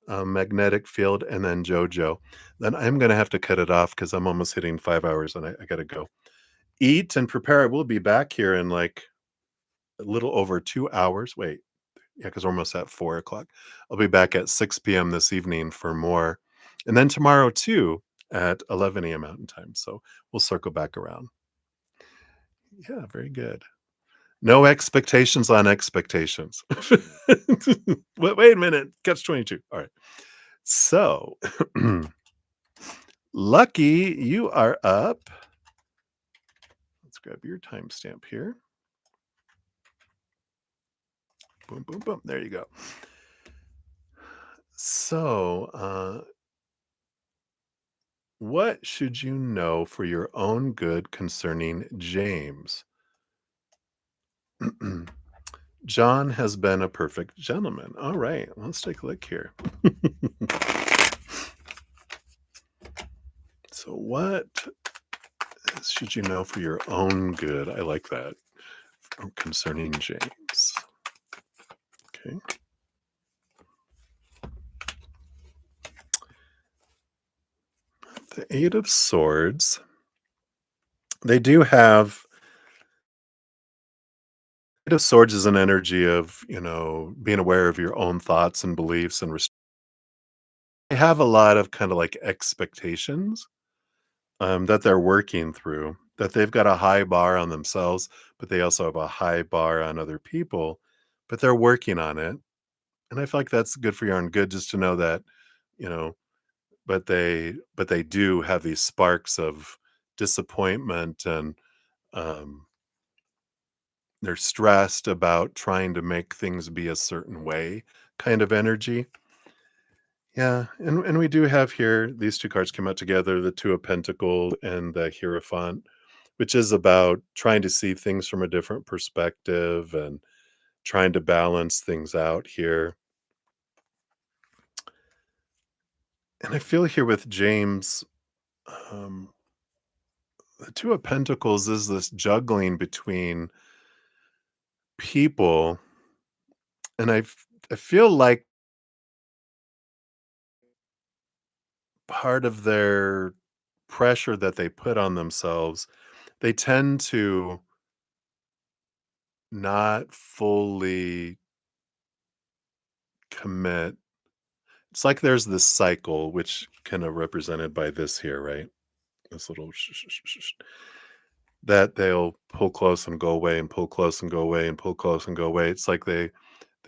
Magnetic Field, and then JoJo. Then I'm going to have to cut it off because I'm almost hitting 5 hours and I got to go eat and prepare. I will be back here in like a little over 2 hours. Wait, yeah, because we're almost at 4 o'clock. I'll be back at 6 p.m. this evening for more. And then tomorrow too at 11 a.m. Mountain Time. So we'll circle back around. Yeah, very good. No expectations on expectations. Wait a minute. Catch 22. All right. So, Lucky, you are up. Let's grab your timestamp here. Boom, boom, boom. There you go. So, what should you know for your own good concerning James? John has been a perfect gentleman. All right, let's take a look here. So, what should you know for your own good? I like that. Concerning James. Okay. The Eight of Swords. They do have Eight of Swords is an energy of, being aware of your own thoughts and beliefs and they have a lot of kind of like expectations that they're working through, that they've got a high bar on themselves, but they also have a high bar on other people, but they're working on it. And I feel like that's good for your own good just to know that, you know, but they do have these sparks of disappointment and um they're stressed about trying to make things be a certain way kind of energy. Yeah, and we do have here these 2 cards come out together, the 2 of Pentacles and the Hierophant, which is about trying to see things from a different perspective and trying to balance things out here. And I feel here with James, um, the 2 of Pentacles is this juggling between people, and I feel like part of their pressure that they put on themselves, they tend to not fully commit. It's like there's this cycle, which kind of represented by this here, right? This little that they'll pull close and go away and pull close and go away and pull close and go away. It's like they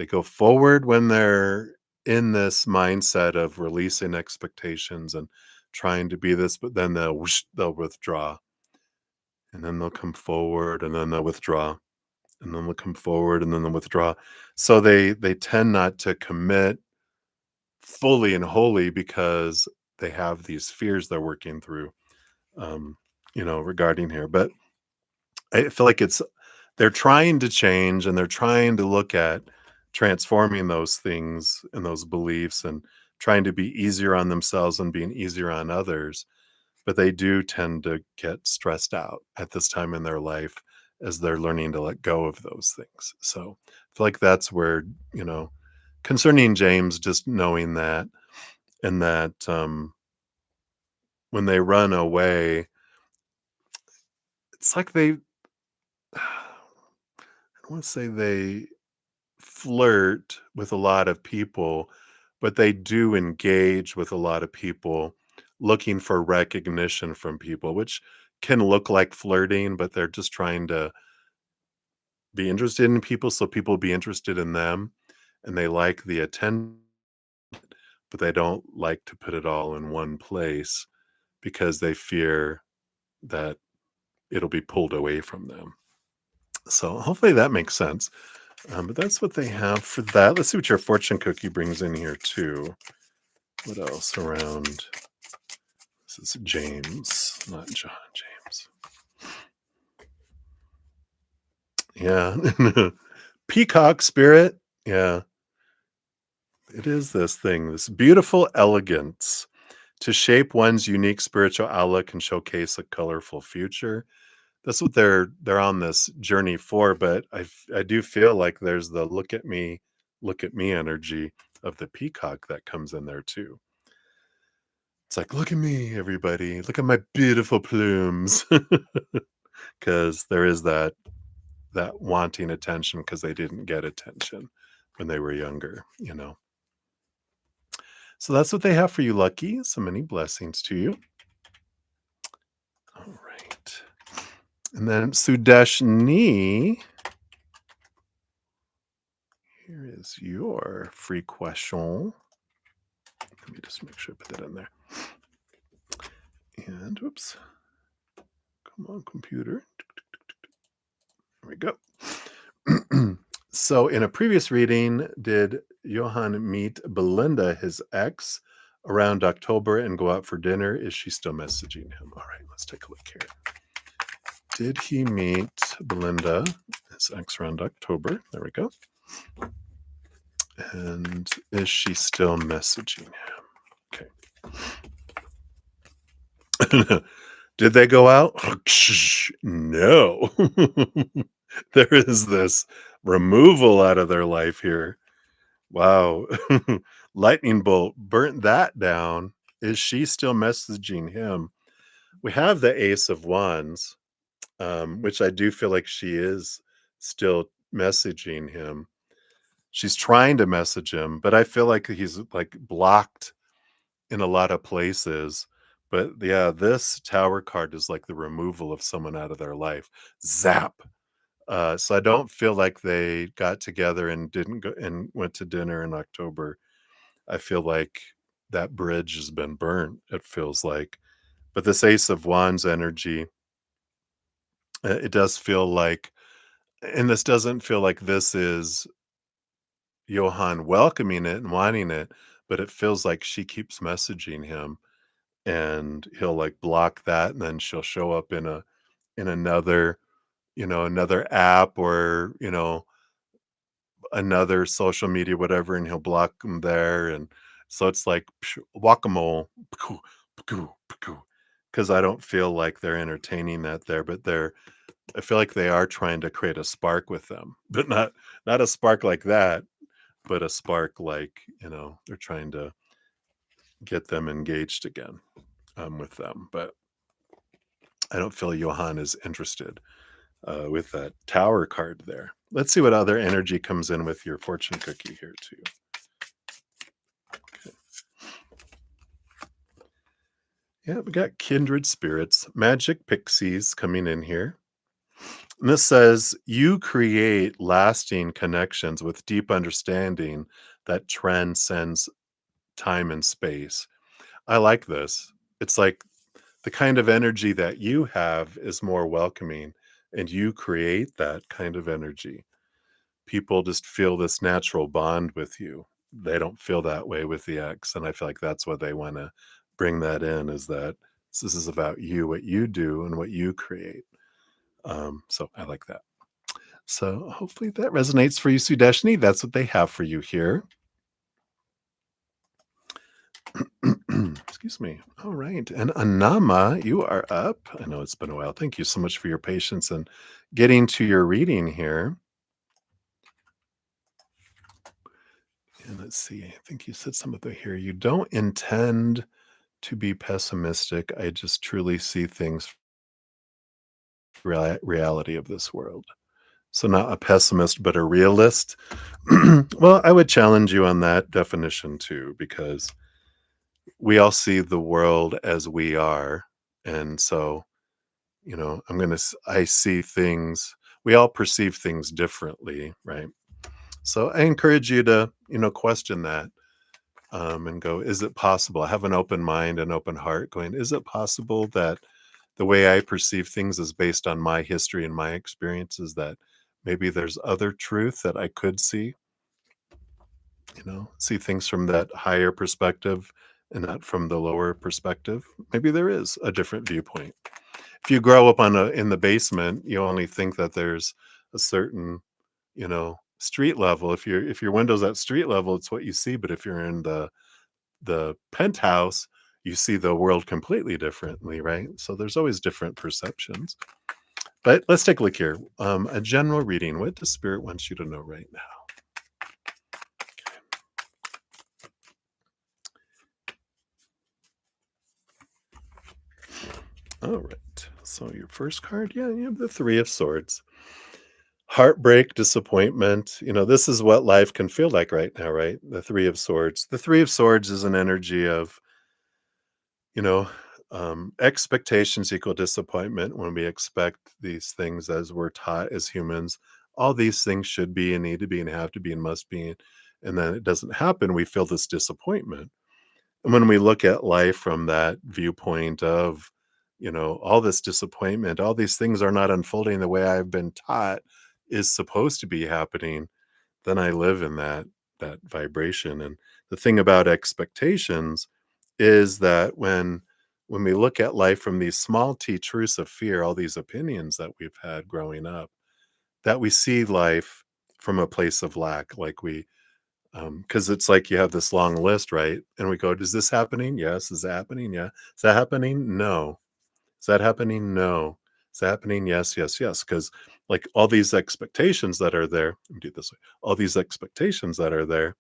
go forward when they're in this mindset of releasing expectations and trying to be this, but then they'll withdraw and then they'll come forward and then they'll withdraw and then they'll come forward and then they'll withdraw. So they tend not to commit fully and wholly because they have these fears they're working through, um, regarding here. But I feel like they're trying to change and they're trying to look at transforming those things and those beliefs and trying to be easier on themselves and being easier on others. But they do tend to get stressed out at this time in their life as they're learning to let go of those things. So I feel like that's where, you know, concerning James, just knowing that and that when they run away, it's like I don't want to say they flirt with a lot of people, but they do engage with a lot of people looking for recognition from people, which can look like flirting, but they're just trying to be interested in people so people be interested in them. And they like the attention, but they don't like to put it all in one place because they fear that it'll be pulled away from them. So hopefully that makes sense. But that's what they have for that. Let's see what your fortune cookie brings in here too. What else around? This is James, not John. James. Yeah. Peacock spirit. Yeah. It is this thing, this beautiful elegance to shape one's unique spiritual outlook and showcase a colorful future. That's what they're on this journey for. But I do feel like there's the look at me energy of the peacock that comes in there too. It's like, look at me, everybody. Look at my beautiful plumes. Because there is that wanting attention because they didn't get attention when they were younger. So that's what they have for you, Lucky. So many blessings to you. All right. And then Sudeshni, here is your free question. Let me just make sure I put that in there. And whoops. Come on, computer. There we go. So in a previous reading, did Johann meet Belinda, his ex, around October and go out for dinner? Is she still messaging him? All right, let's take a look here. Did he meet Belinda? His ex around October. There we go. And is she still messaging him? Okay. Did they go out? No. There is this removal out of their life here. Wow. Lightning bolt burnt that down. Is she still messaging him? We have the Ace of Wands, which I do feel like she is still messaging him. She's trying to message him, but I feel like he's like blocked in a lot of places. But yeah, this Tower card is like the removal of someone out of their life. Zap. So I don't feel like they got together and didn't go and went to dinner in October. I feel like that bridge has been burnt, it feels like. But this Ace of Wands energy, it does feel like, and this doesn't feel like this is Johann welcoming it and wanting it, but it feels like she keeps messaging him and he'll like block that and then she'll show up in another, another app or, another social media, whatever, and he'll block them there. And so it's like whack-a-mole, because I don't feel like they're entertaining that there, but I feel like they are trying to create a spark with them, but not a spark like that, but a spark like, they're trying to get them engaged again with them. But I don't feel Johann is interested with that tower card there. Let's see what other energy comes in with your fortune cookie here too. Yeah, we got kindred spirits, magic pixies coming in here. And this says you create lasting connections with deep understanding that transcends time and space. I like this. It's like the kind of energy that you have is more welcoming, and you create that kind of energy. People just feel this natural bond with you. They don't feel that way with the ex, and I feel like that's what they wanna bring that in, is that this is about you, what you do, and what you create. So I like that. So hopefully that resonates for you, Sudeshni. That's what they have for you here. Excuse me. All right. And Anama, you are up. I know it's been a while. Thank you so much for your patience and getting to your reading here. And let's see. I think you said something here. You don't intend to be pessimistic. I just truly see things reality of this world. So not a pessimist, but a realist. Well, I would challenge you on that definition too, because we all see the world as we are. And so, I see things, we all perceive things differently, right? So I encourage you to, question that and go, is it possible? Have an open mind and open heart going, is it possible that the way I perceive things is based on my history and my experiences, that maybe there's other truth that I could see, see things from that higher perspective and not from the lower perspective? Maybe there is a different viewpoint. If you grow up in the basement, you only think that there's a certain, street level. If your window's at street level, it's what you see. But if you're in the penthouse, you see the world completely differently, right? So there's always different perceptions. But let's take a look here. A general reading. What does Spirit wants you to know right now? All right. So your first card, yeah, you have the Three of Swords. Heartbreak, disappointment. This is what life can feel like right now, right? The Three of Swords. The Three of Swords is an energy of, you know, expectations equal disappointment. When we expect these things as we're taught as humans, all these things should be and need to be and have to be and must be. And then it doesn't happen. We feel this disappointment. And when we look at life from that viewpoint of, all this disappointment, all these things are not unfolding the way I've been taught is supposed to be happening, then I live in that vibration. And the thing about expectations is that when we look at life from these small t truths of fear, all these opinions that we've had growing up, that we see life from a place of lack, like we because it's like you have this long list, right? And we go, "Is this happening? Yes. Is that happening? Yeah. Is that happening? No. Is that happening? No. Is that happening? Yes, yes, yes." Because like all these expectations that are there, let me do it this way. All these expectations that are there,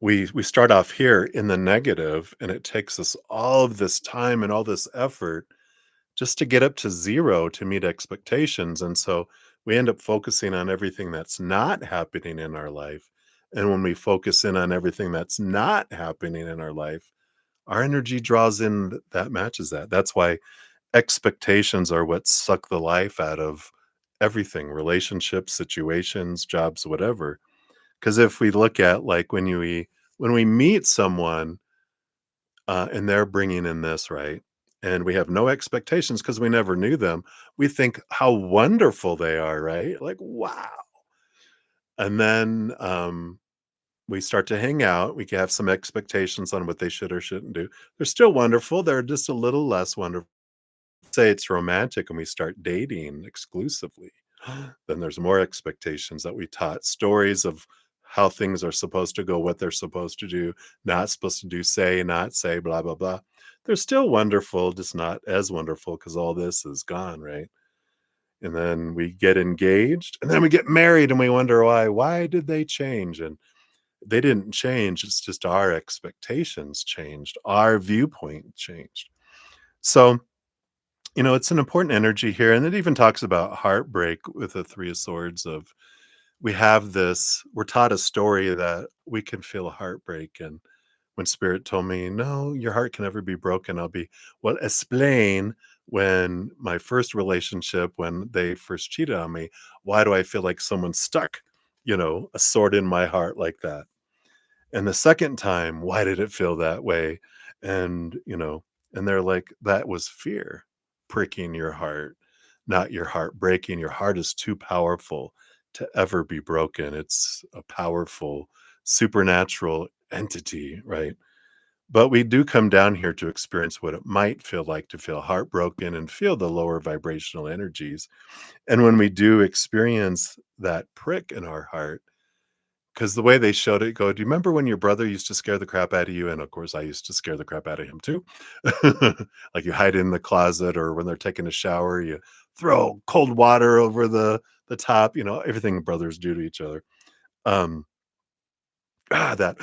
we start off here in the negative, and it takes us all of this time and all this effort just to get up to 0 to meet expectations, and so we end up focusing on everything that's not happening in our life, and when we focus in on everything that's not happening in our life, our energy draws in that matches that. That's why expectations are what suck the life out of everything, relationships, situations, jobs, whatever. Because if we look at, like, when we meet someone and they're bringing in this, right? And we have no expectations because we never knew them. We think how wonderful they are, right? Like, wow. And then we start to hang out. We can have some expectations on what they should or shouldn't do. They're still wonderful. They're just a little less wonderful. Say it's romantic and we start dating exclusively, then there's more expectations that we taught stories of how things are supposed to go, what they're supposed to do, not supposed to do, say, not say, blah, blah, blah. They're still wonderful, just not as wonderful because all this is gone, right? And then we get engaged and then we get married and we wonder why. Why did they change? And they didn't change. It's just our expectations changed, our viewpoint changed. So, it's an important energy here, and it even talks about heartbreak with the 3 of swords of we're taught a story that we can feel heartbreak, and when spirit told me, "No, your heart can never be broken," I'll be, "Well, explain when my first relationship, when they first cheated on me, why do I feel like someone stuck, a sword in my heart like that?" And the second time, why did it feel that way? And, and they're like, that was fear pricking your heart, not your heart breaking. Your heart is too powerful to ever be broken. It's a powerful supernatural entity, right? But we do come down here to experience what it might feel like to feel heartbroken and feel the lower vibrational energies. And when we do experience that prick in our heart, 'cause the way they showed it, go, "Do you remember when your brother used to scare the crap out of you?" And, of course, I used to scare the crap out of him too. Like, you hide in the closet, or when they're taking a shower, you throw cold water over the top, everything brothers do to each other. Um, that,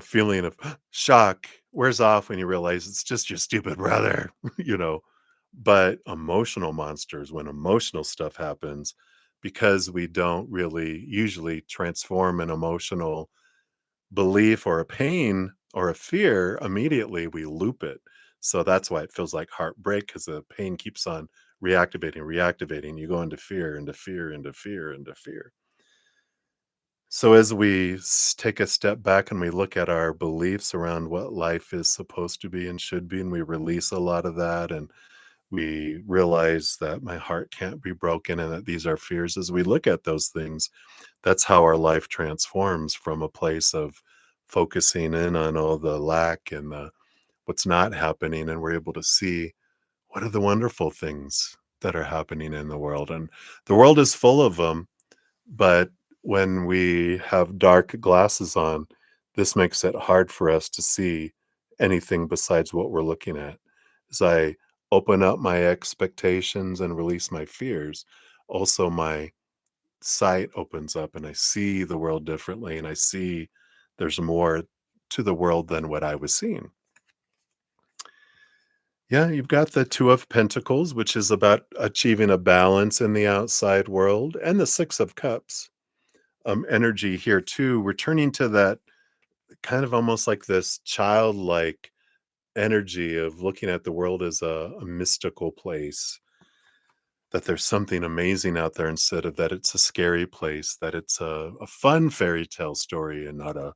feeling of shock wears off when you realize it's just your stupid brother, you know? But emotional monsters, when emotional stuff happens, because we don't really usually transform an emotional belief or a pain or a fear immediately, we loop it. So that's why it feels like heartbreak, because the pain keeps on reactivating. You go into fear, into fear, into fear, into fear. So as we take a step back and we look at our beliefs around what life is supposed to be and should be, and we release a lot of that, and we realize that my heart can't be broken and that these are fears. As we look at those things, that's how our life transforms from a place of focusing in on all the lack and what's not happening. And we're able to see what are the wonderful things that are happening in the world. And the world is full of them. But when we have dark glasses on, this makes it hard for us to see anything besides what we're looking at. As I open up my expectations and release my fears, also my sight opens up and I see the world differently, and I see there's more to the world than what I was seeing. Yeah, you've got the 2 of Pentacles, which is about achieving a balance in the outside world, and the 6 of Cups energy here too, returning to that kind of almost like this childlike energy of looking at the world as a mystical place, that there's something amazing out there instead of that it's a scary place, that it's a fun fairy tale story and not a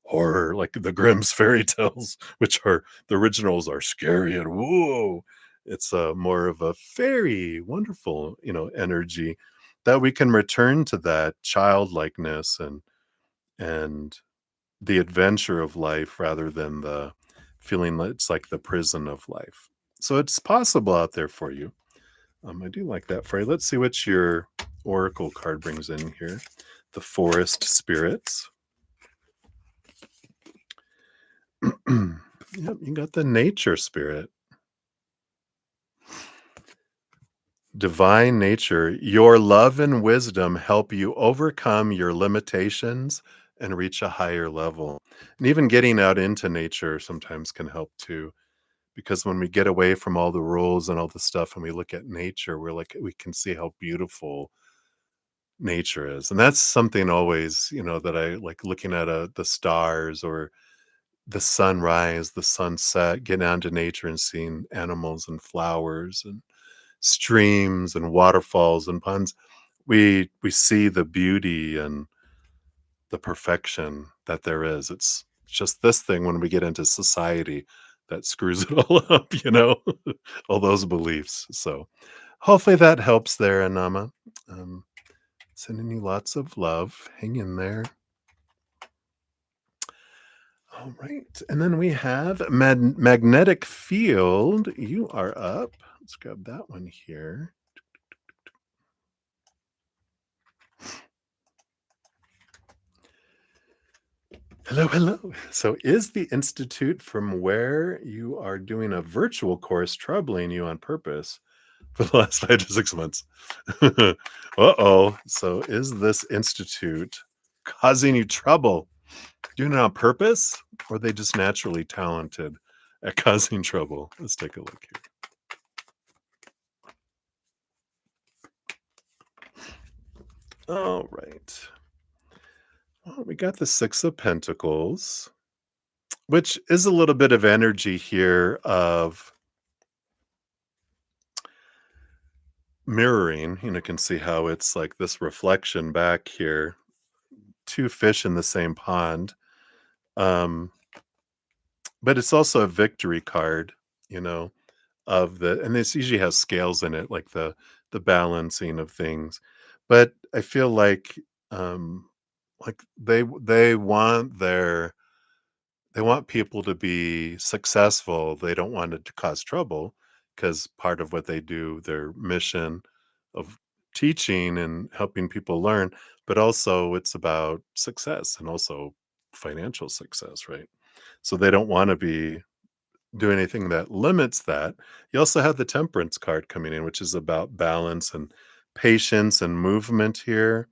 horror like the Grimm's fairy tales, which are the originals are scary and whoa. It's more of a fairy, wonderful, energy that we can return to that childlikeness and the adventure of life rather than the feeling like it's like the prison of life. So it's possible out there for you. I do like that for you. Let's see what your oracle card brings in here. The forest spirits. Yep, you got the nature spirit. Divine nature, your love and wisdom help you overcome your limitations and reach a higher level. And even getting out into nature sometimes can help too. Because when we get away from all the rules and all the stuff and we look at nature, we're like, we can see how beautiful nature is. And that's something always, that I like looking at the stars or the sunrise, the sunset, getting out into nature and seeing animals and flowers and streams and waterfalls and ponds. We see the beauty and the perfection that there is. It's just this thing when we get into society that screws it all up. All those beliefs. So hopefully that helps there, Anama. Um, Sending you lots of love. Hang in there. All right. And then we have magnetic field. You are up. Let's grab that one here. Hello, hello. So, is the institute from where you are doing a virtual course troubling you on purpose for the last 5 to 6 months? Uh-oh. So, is this institute causing you trouble? Doing it on purpose? Or are they just naturally talented at causing trouble? Let's take a look here. All right. Well, we got the Six of Pentacles, which is a little bit of energy here of mirroring. Can see how it's like this reflection back here, two fish in the same pond. Um, but it's also a victory card, you know, and this usually has scales in it, like the balancing of things. But I feel um like they want people to be successful. They don't want it to cause trouble because part of what they do, their mission of teaching and helping people learn, but also it's about success and also financial success, right? So they don't want to be doing anything that limits that. You also have the temperance card coming in, which is about balance and patience and movement here,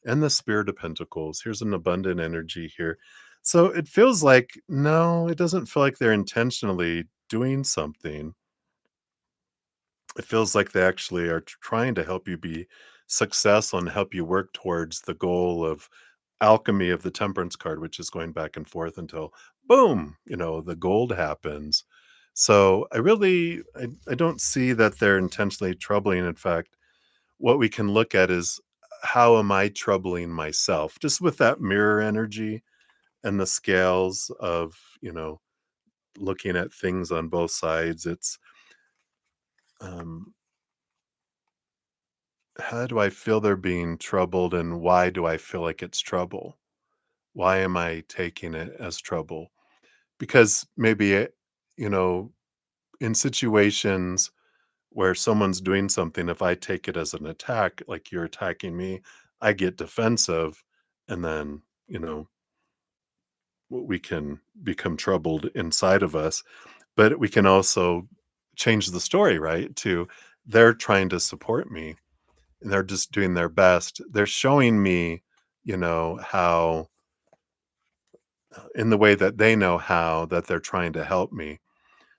and the Spirit of Pentacles. Here's an abundant energy here. So it feels like, no, it doesn't feel like they're intentionally doing something. It feels like they actually are trying to help you be successful and help you work towards the goal of alchemy of the temperance card, which is going back and forth until boom, the gold happens. So I don't see that they're intentionally troubling. In fact, what we can look at is how am I troubling myself? Just with that mirror energy and the scales of, looking at things on both sides. It's um, how do I feel they're being troubled and why do I feel like it's trouble? Why am I taking it as trouble? Because maybe you know, in situations where someone's doing something, if I take it as an attack, like you're attacking me, I get defensive and then, we can become troubled inside of us. But we can also change the story, right? To they're trying to support me and they're just doing their best. They're showing me, how in the way that they know how that they're trying to help me.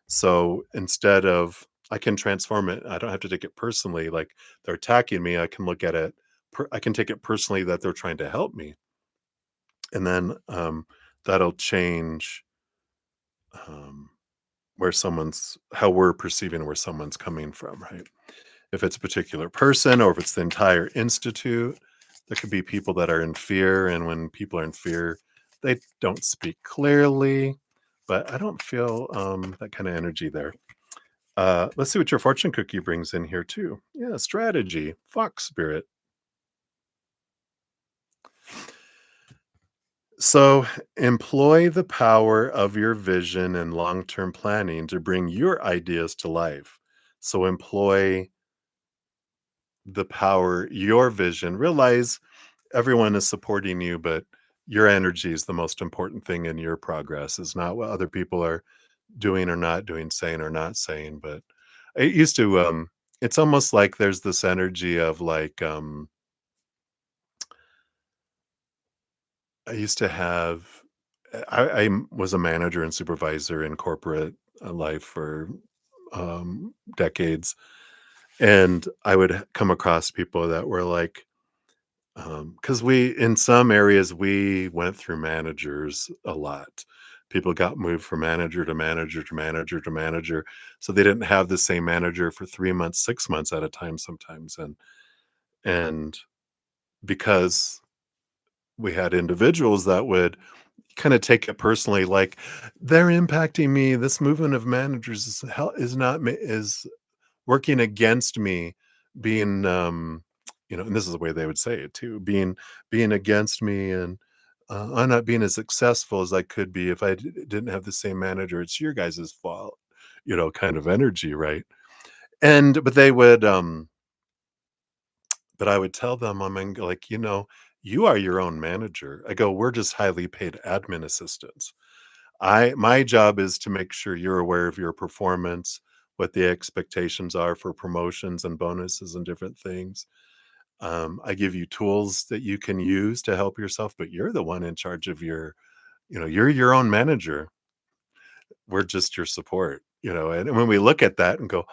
So instead of I can transform it. I don't have to take it personally. Like they're attacking me. I can look at it. I can take it personally that they're trying to help me, and then that'll change um, where someone's how we're perceiving where someone's coming from, right? If it's a particular person or if it's the entire institute, there could be people that are in fear, and when people are in fear, they don't speak clearly. But I don't feel that kind of energy there. Let's see what your fortune cookie brings in here too. Yeah, strategy, fox spirit. So, employ the power of your vision and long term planning to bring your ideas to life. So, employ the power, your vision. Realize everyone is supporting you, but your energy is the most important thing in your progress. Is not what other people are doing or not doing, saying or not saying. But it used to, it's almost like there's this energy of like, I used to have was a manager and supervisor in corporate, life for, decades, and I would come across people that were like, because we in some areas, we went through managers a lot. People got moved from manager to manager to manager to manager, so they didn't have the same manager for 3 months, 6 months at a time sometimes, and because we had individuals that would kinda take it personally, like, "They're impacting me. This movement of managers is not ma is working against me being, and this is the way they would say it too, being against me, and, I'm not being as successful as I could be if I didn't have the same manager. It's your guys' fault," kind of energy, right? And but they would, but I would tell them, like, "You are your own manager." I go, "We're just highly paid admin assistants. My job is to make sure you're aware of your performance, what the expectations are for promotions and bonuses and different things. I give you tools that you can use to help yourself, but you're the one in charge of you're your own manager. We're just your support." And when we look at that and go,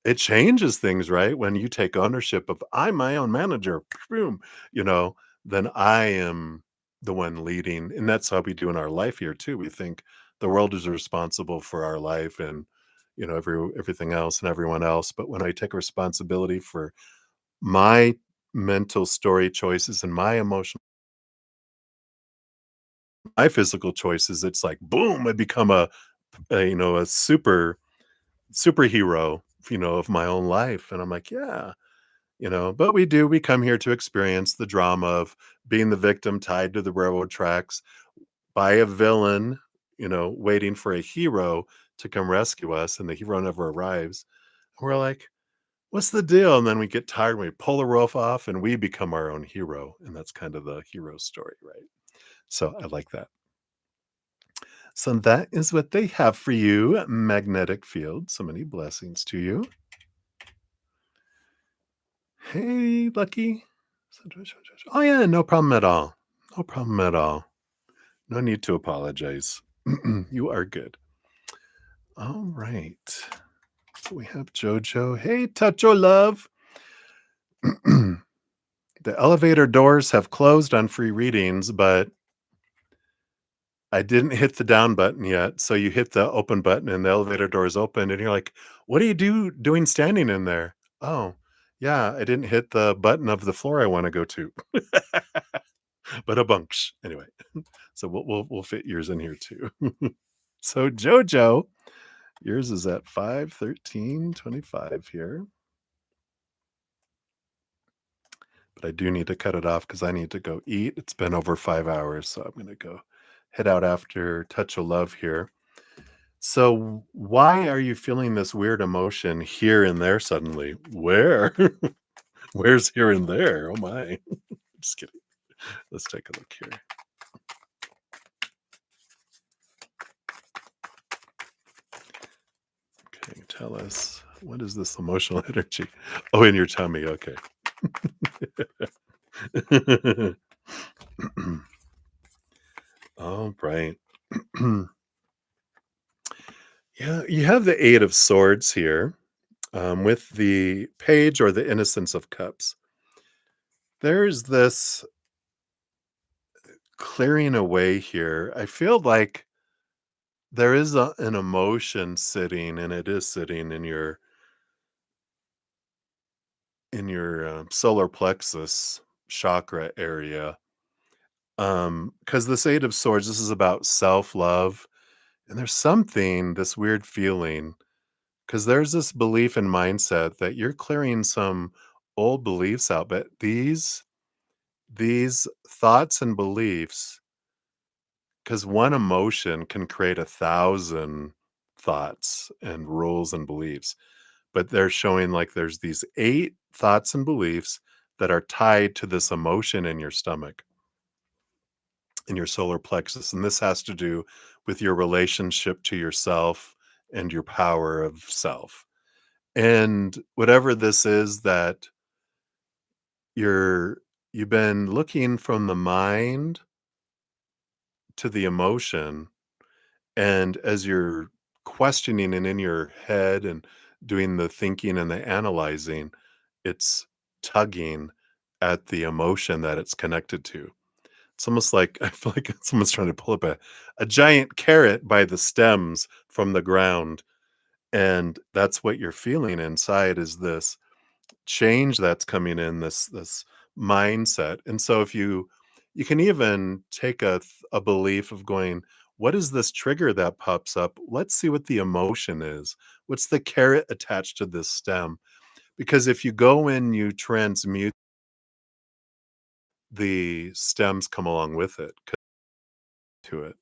it changes things, right? When you take ownership of, I'm my own manager, boom, you know, then I am the one leading. And that's how we do in our life here too. We think the world is responsible for our life and everything else and everyone else. But when I take responsibility for my mental story choices and my emotional, my physical choices, it's like boom, I become a superhero, of my own life. And I'm like, yeah. But we come here to experience the drama of being the victim tied to the railroad tracks by a villain, waiting for a hero to come rescue us, and the hero never arrives. We're like, what's the deal? And then we get tired and we pull the rope off and we become our own hero. And that's kind of the hero story, right? So I like that. So that is what they have for you, magnetic field. So many blessings to you. Hey, Lucky. Oh, yeah, no problem at all. No problem at all. No need to apologize. You are good. All right. So we have JoJo. Hey, Toucho Love. The elevator doors have closed on free readings, but I didn't hit the down button yet. So you hit the open button and the elevator doors open, and you're like, what are you doing standing in there? Oh, yeah, I didn't hit the button of the floor I want to go to. But a bunch. Anyway. So we'll fit yours in here too. So Jojo, yours is at 5:13:25 here, but I do need to cut it off because I need to go eat. It's been over 5 hours, so I'm gonna go head out after Touch of Love here. So why are you feeling this weird emotion here and there suddenly? Where? Where's here and there? Oh my. Just kidding. Let's take a look here. Okay, tell us, what is this emotional energy? Oh, in your tummy. Okay. All right. Yeah, you have the Eight of Swords here, with the Page or the Innocence of Cups. There's this clearing away here. I feel like there is an emotion sitting, and it is sitting in your solar plexus chakra area. Because this Eight of Swords, this is about self love, and there's something, this weird feeling. 'Cause there's this belief and mindset that you're clearing some old beliefs out, but these thoughts and beliefs, because one emotion can create 1,000 thoughts and rules and beliefs. But they're showing like there's these 8 thoughts and beliefs that are tied to this emotion in your stomach, in your solar plexus. And this has to do with your relationship to yourself and your power of self. And whatever this is that you're you've been looking from the mind to the emotion, and as you're questioning and in your head and doing the thinking and the analyzing, it's tugging at the emotion that it's connected to. It's almost like I feel like someone's trying to pull up a giant carrot by the stems from the ground. And that's what you're feeling inside is this change that's coming in, this mindset. And so if you can even take a belief of going, what is this trigger that pops up? Let's see what the emotion is. What's the carrot attached to this stem? Because if you go and you transmute, the stems come along with it to it.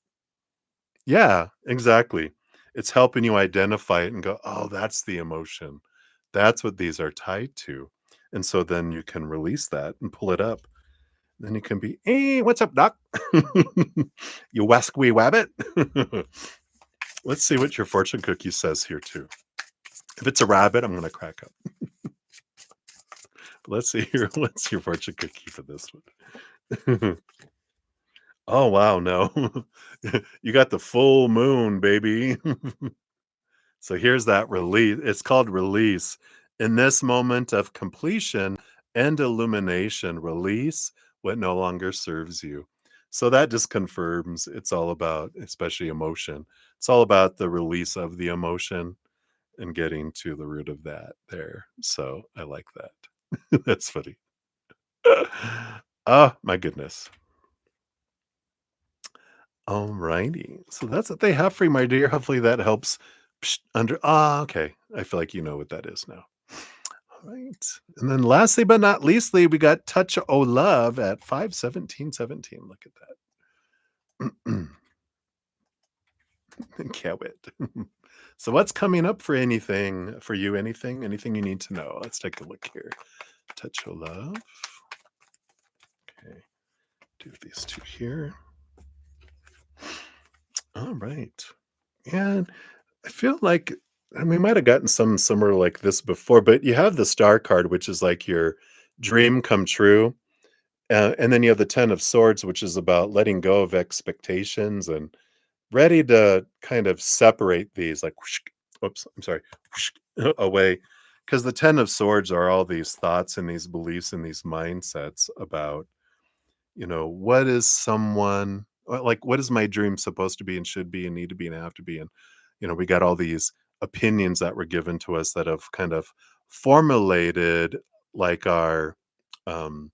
Yeah, exactly. It's helping you identify it and go, oh, that's the emotion. That's what these are tied to. And so then you can release that and pull it up. Then you can be, hey, what's up, doc? You wasky wabbit. Let's see what your fortune cookie says here, too. If it's a rabbit, I'm going to crack up. Let's see here. What's your fortune cookie for this one? Oh, wow. No, you got the full moon, baby. So here's that release. It's called release. In this moment of completion and illumination, release what no longer serves you. So that just confirms it's all about, especially emotion. It's all about the release of the emotion and getting to the root of that there. So I like that. That's funny. Oh my goodness. Alrighty. So that's what they have for you, my dear. Hopefully that helps okay. I feel like you know what that is now. All right. And then lastly but not leastly, we got Touch O Love at 51717. Look at that. Can't wait. So what's coming up for anything for you? Anything you need to know? Let's take a look here. Touch O Love. Okay. Do these two here. All right. And I feel like and we might have gotten some similar like this before, but you have the star card, which is like your dream come true. And then you have the 10 of swords, which is about letting go of expectations and ready to kind of separate these like, whoosh, oops, I'm sorry, whoosh, away. Because the 10 of swords are all these thoughts and these beliefs and these mindsets about, what is someone like, what is my dream supposed to be and should be and need to be and have to be? And, we got all these opinions that were given to us that have kind of formulated like um,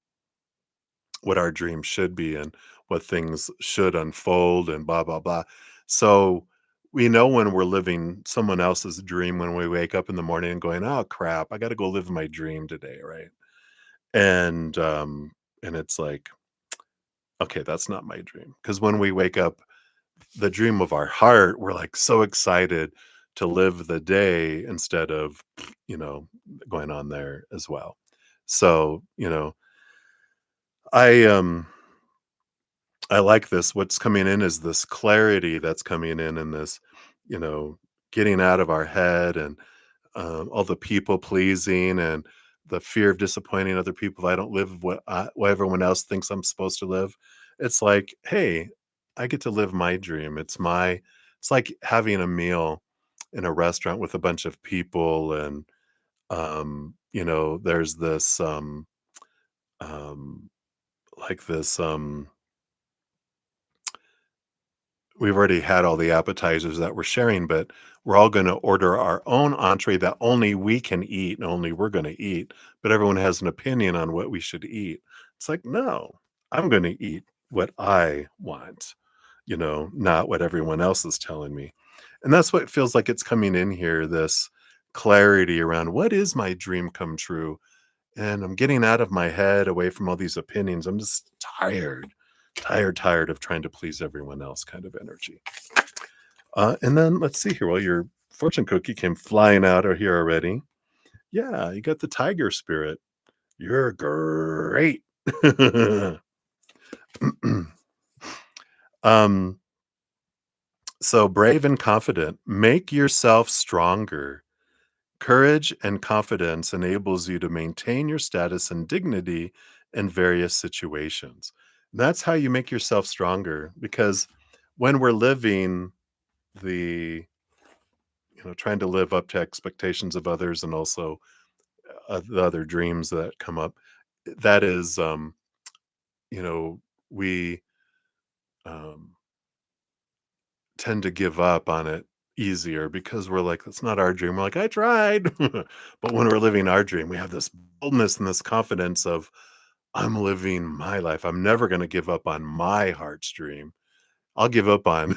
what our dream should be and what things should unfold and blah, blah, blah. So we know when we're living someone else's dream when we wake up in the morning and going, oh crap, I got to go live my dream today. Right. And it's like, okay, that's not my dream. Because when we wake up, the dream of our heart, we're like so excited to live the day instead of, you know, going on there as well. So, I I like this. What's coming in is this clarity that's coming in and this, you know, getting out of our head and all the people pleasing and the fear of disappointing other people. If I don't live what everyone else thinks I'm supposed to live. It's like, hey, I get to live my dream. It's like having a meal in a restaurant with a bunch of people and there's this um like this we've already had all the appetizers that we're sharing, but we're all going to order our own entree that only we can eat and only we're going to eat. But everyone has an opinion on what we should eat. It's like, no, I'm going to eat what I want, not what everyone else is telling me. And that's what it feels like it's coming in here this clarity around what is my dream come true. And I'm getting out of my head away from all these opinions. I'm just tired. tired of trying to please everyone else kind of energy. And then let's see here. Well, your fortune cookie came flying out of here already. Yeah, you got the tiger spirit. You're great. um, so brave and confident. Make yourself stronger. Courage and confidence enables you to maintain your status and dignity in various situations. That's how you make yourself stronger because when we're living the trying to live up to expectations of others and also the other dreams that come up, that is we um tend to give up on it easier because we're like, that's not our dream. We're like, I tried. But when we're living our dream, we have this boldness and this confidence of, I'm living my life. I'm never going to give up on my heart's dream. I'll give up on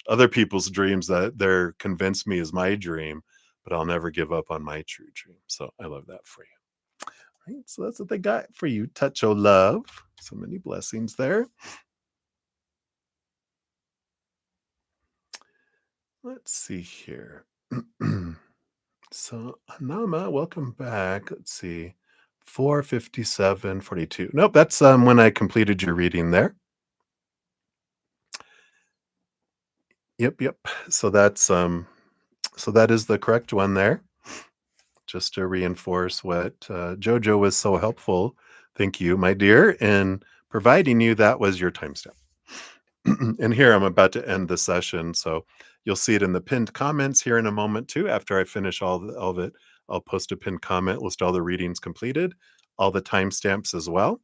other people's dreams that they're convinced me is my dream, but I'll never give up on my true dream. So I love that for you. Right. So that's what they got for you. Touch o' love. So many blessings there. Let's see here. So, Anama, welcome back. Let's see. 4:57:42. Nope, that's when I completed your reading there. Yep. So that is the correct one there. Just to reinforce what Jojo was so helpful. Thank you, my dear, in providing you that was your timestamp. And here I'm about to end the session, so you'll see it in the pinned comments here in a moment too. After I finish all of it, I'll post a pinned comment, list all the readings completed, all the timestamps as well.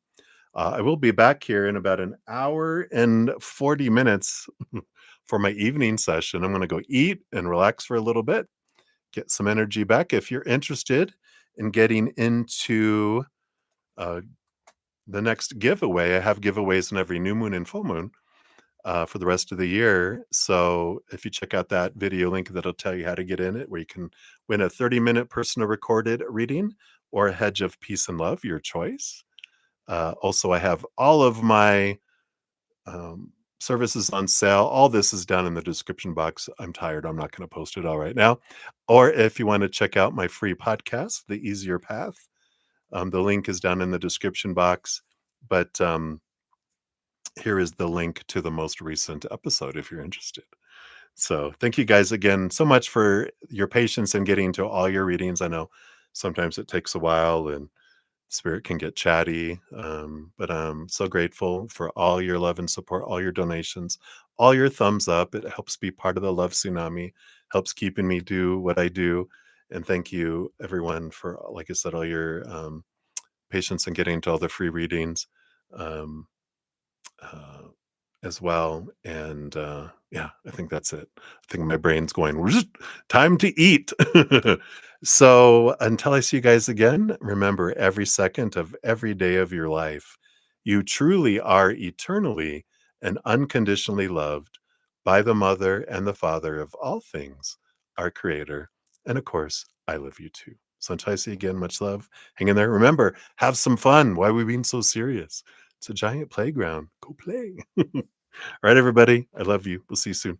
I will be back here in about an hour and 40 minutes for my evening session. I'm going to go eat and relax for a little bit, get some energy back. If you're interested in getting into uh, the next giveaway, I have giveaways in every new moon and full moon for the rest of the year. So if you check out that video link, that'll tell you how to get in it, where you can win a 30-minute personal recorded reading or a hedge of peace and love, your choice. Also, I have all of my services on sale. All this is down in the description box. I'm tired. I'm not going to post it all right now. Or if you want to check out my free podcast, The Easier Path, the link is down in the description box. But here is the link to the most recent episode if you're interested. So thank you guys again so much for your patience in getting to all your readings. I know sometimes it takes a while and spirit can get chatty, but I'm so grateful for all your love and support, all your donations, all your thumbs up. It helps be part of the love tsunami, helps keeping me do what I do. And thank you everyone for, like I said, all your patience in getting to all the free readings. Um, uh, as well. And yeah, I think that's it. I think my brain's going, we're just time to eat. So until I see you guys again, remember every second of every day of your life, you truly are eternally and unconditionally loved by the mother and the father of all things, our creator. And of course, I love you too. So until I see you again, much love. Hang in there. Remember, have some fun. Why are we being so serious? It's a giant playground. Go play. All right, everybody. I love you. We'll see you soon.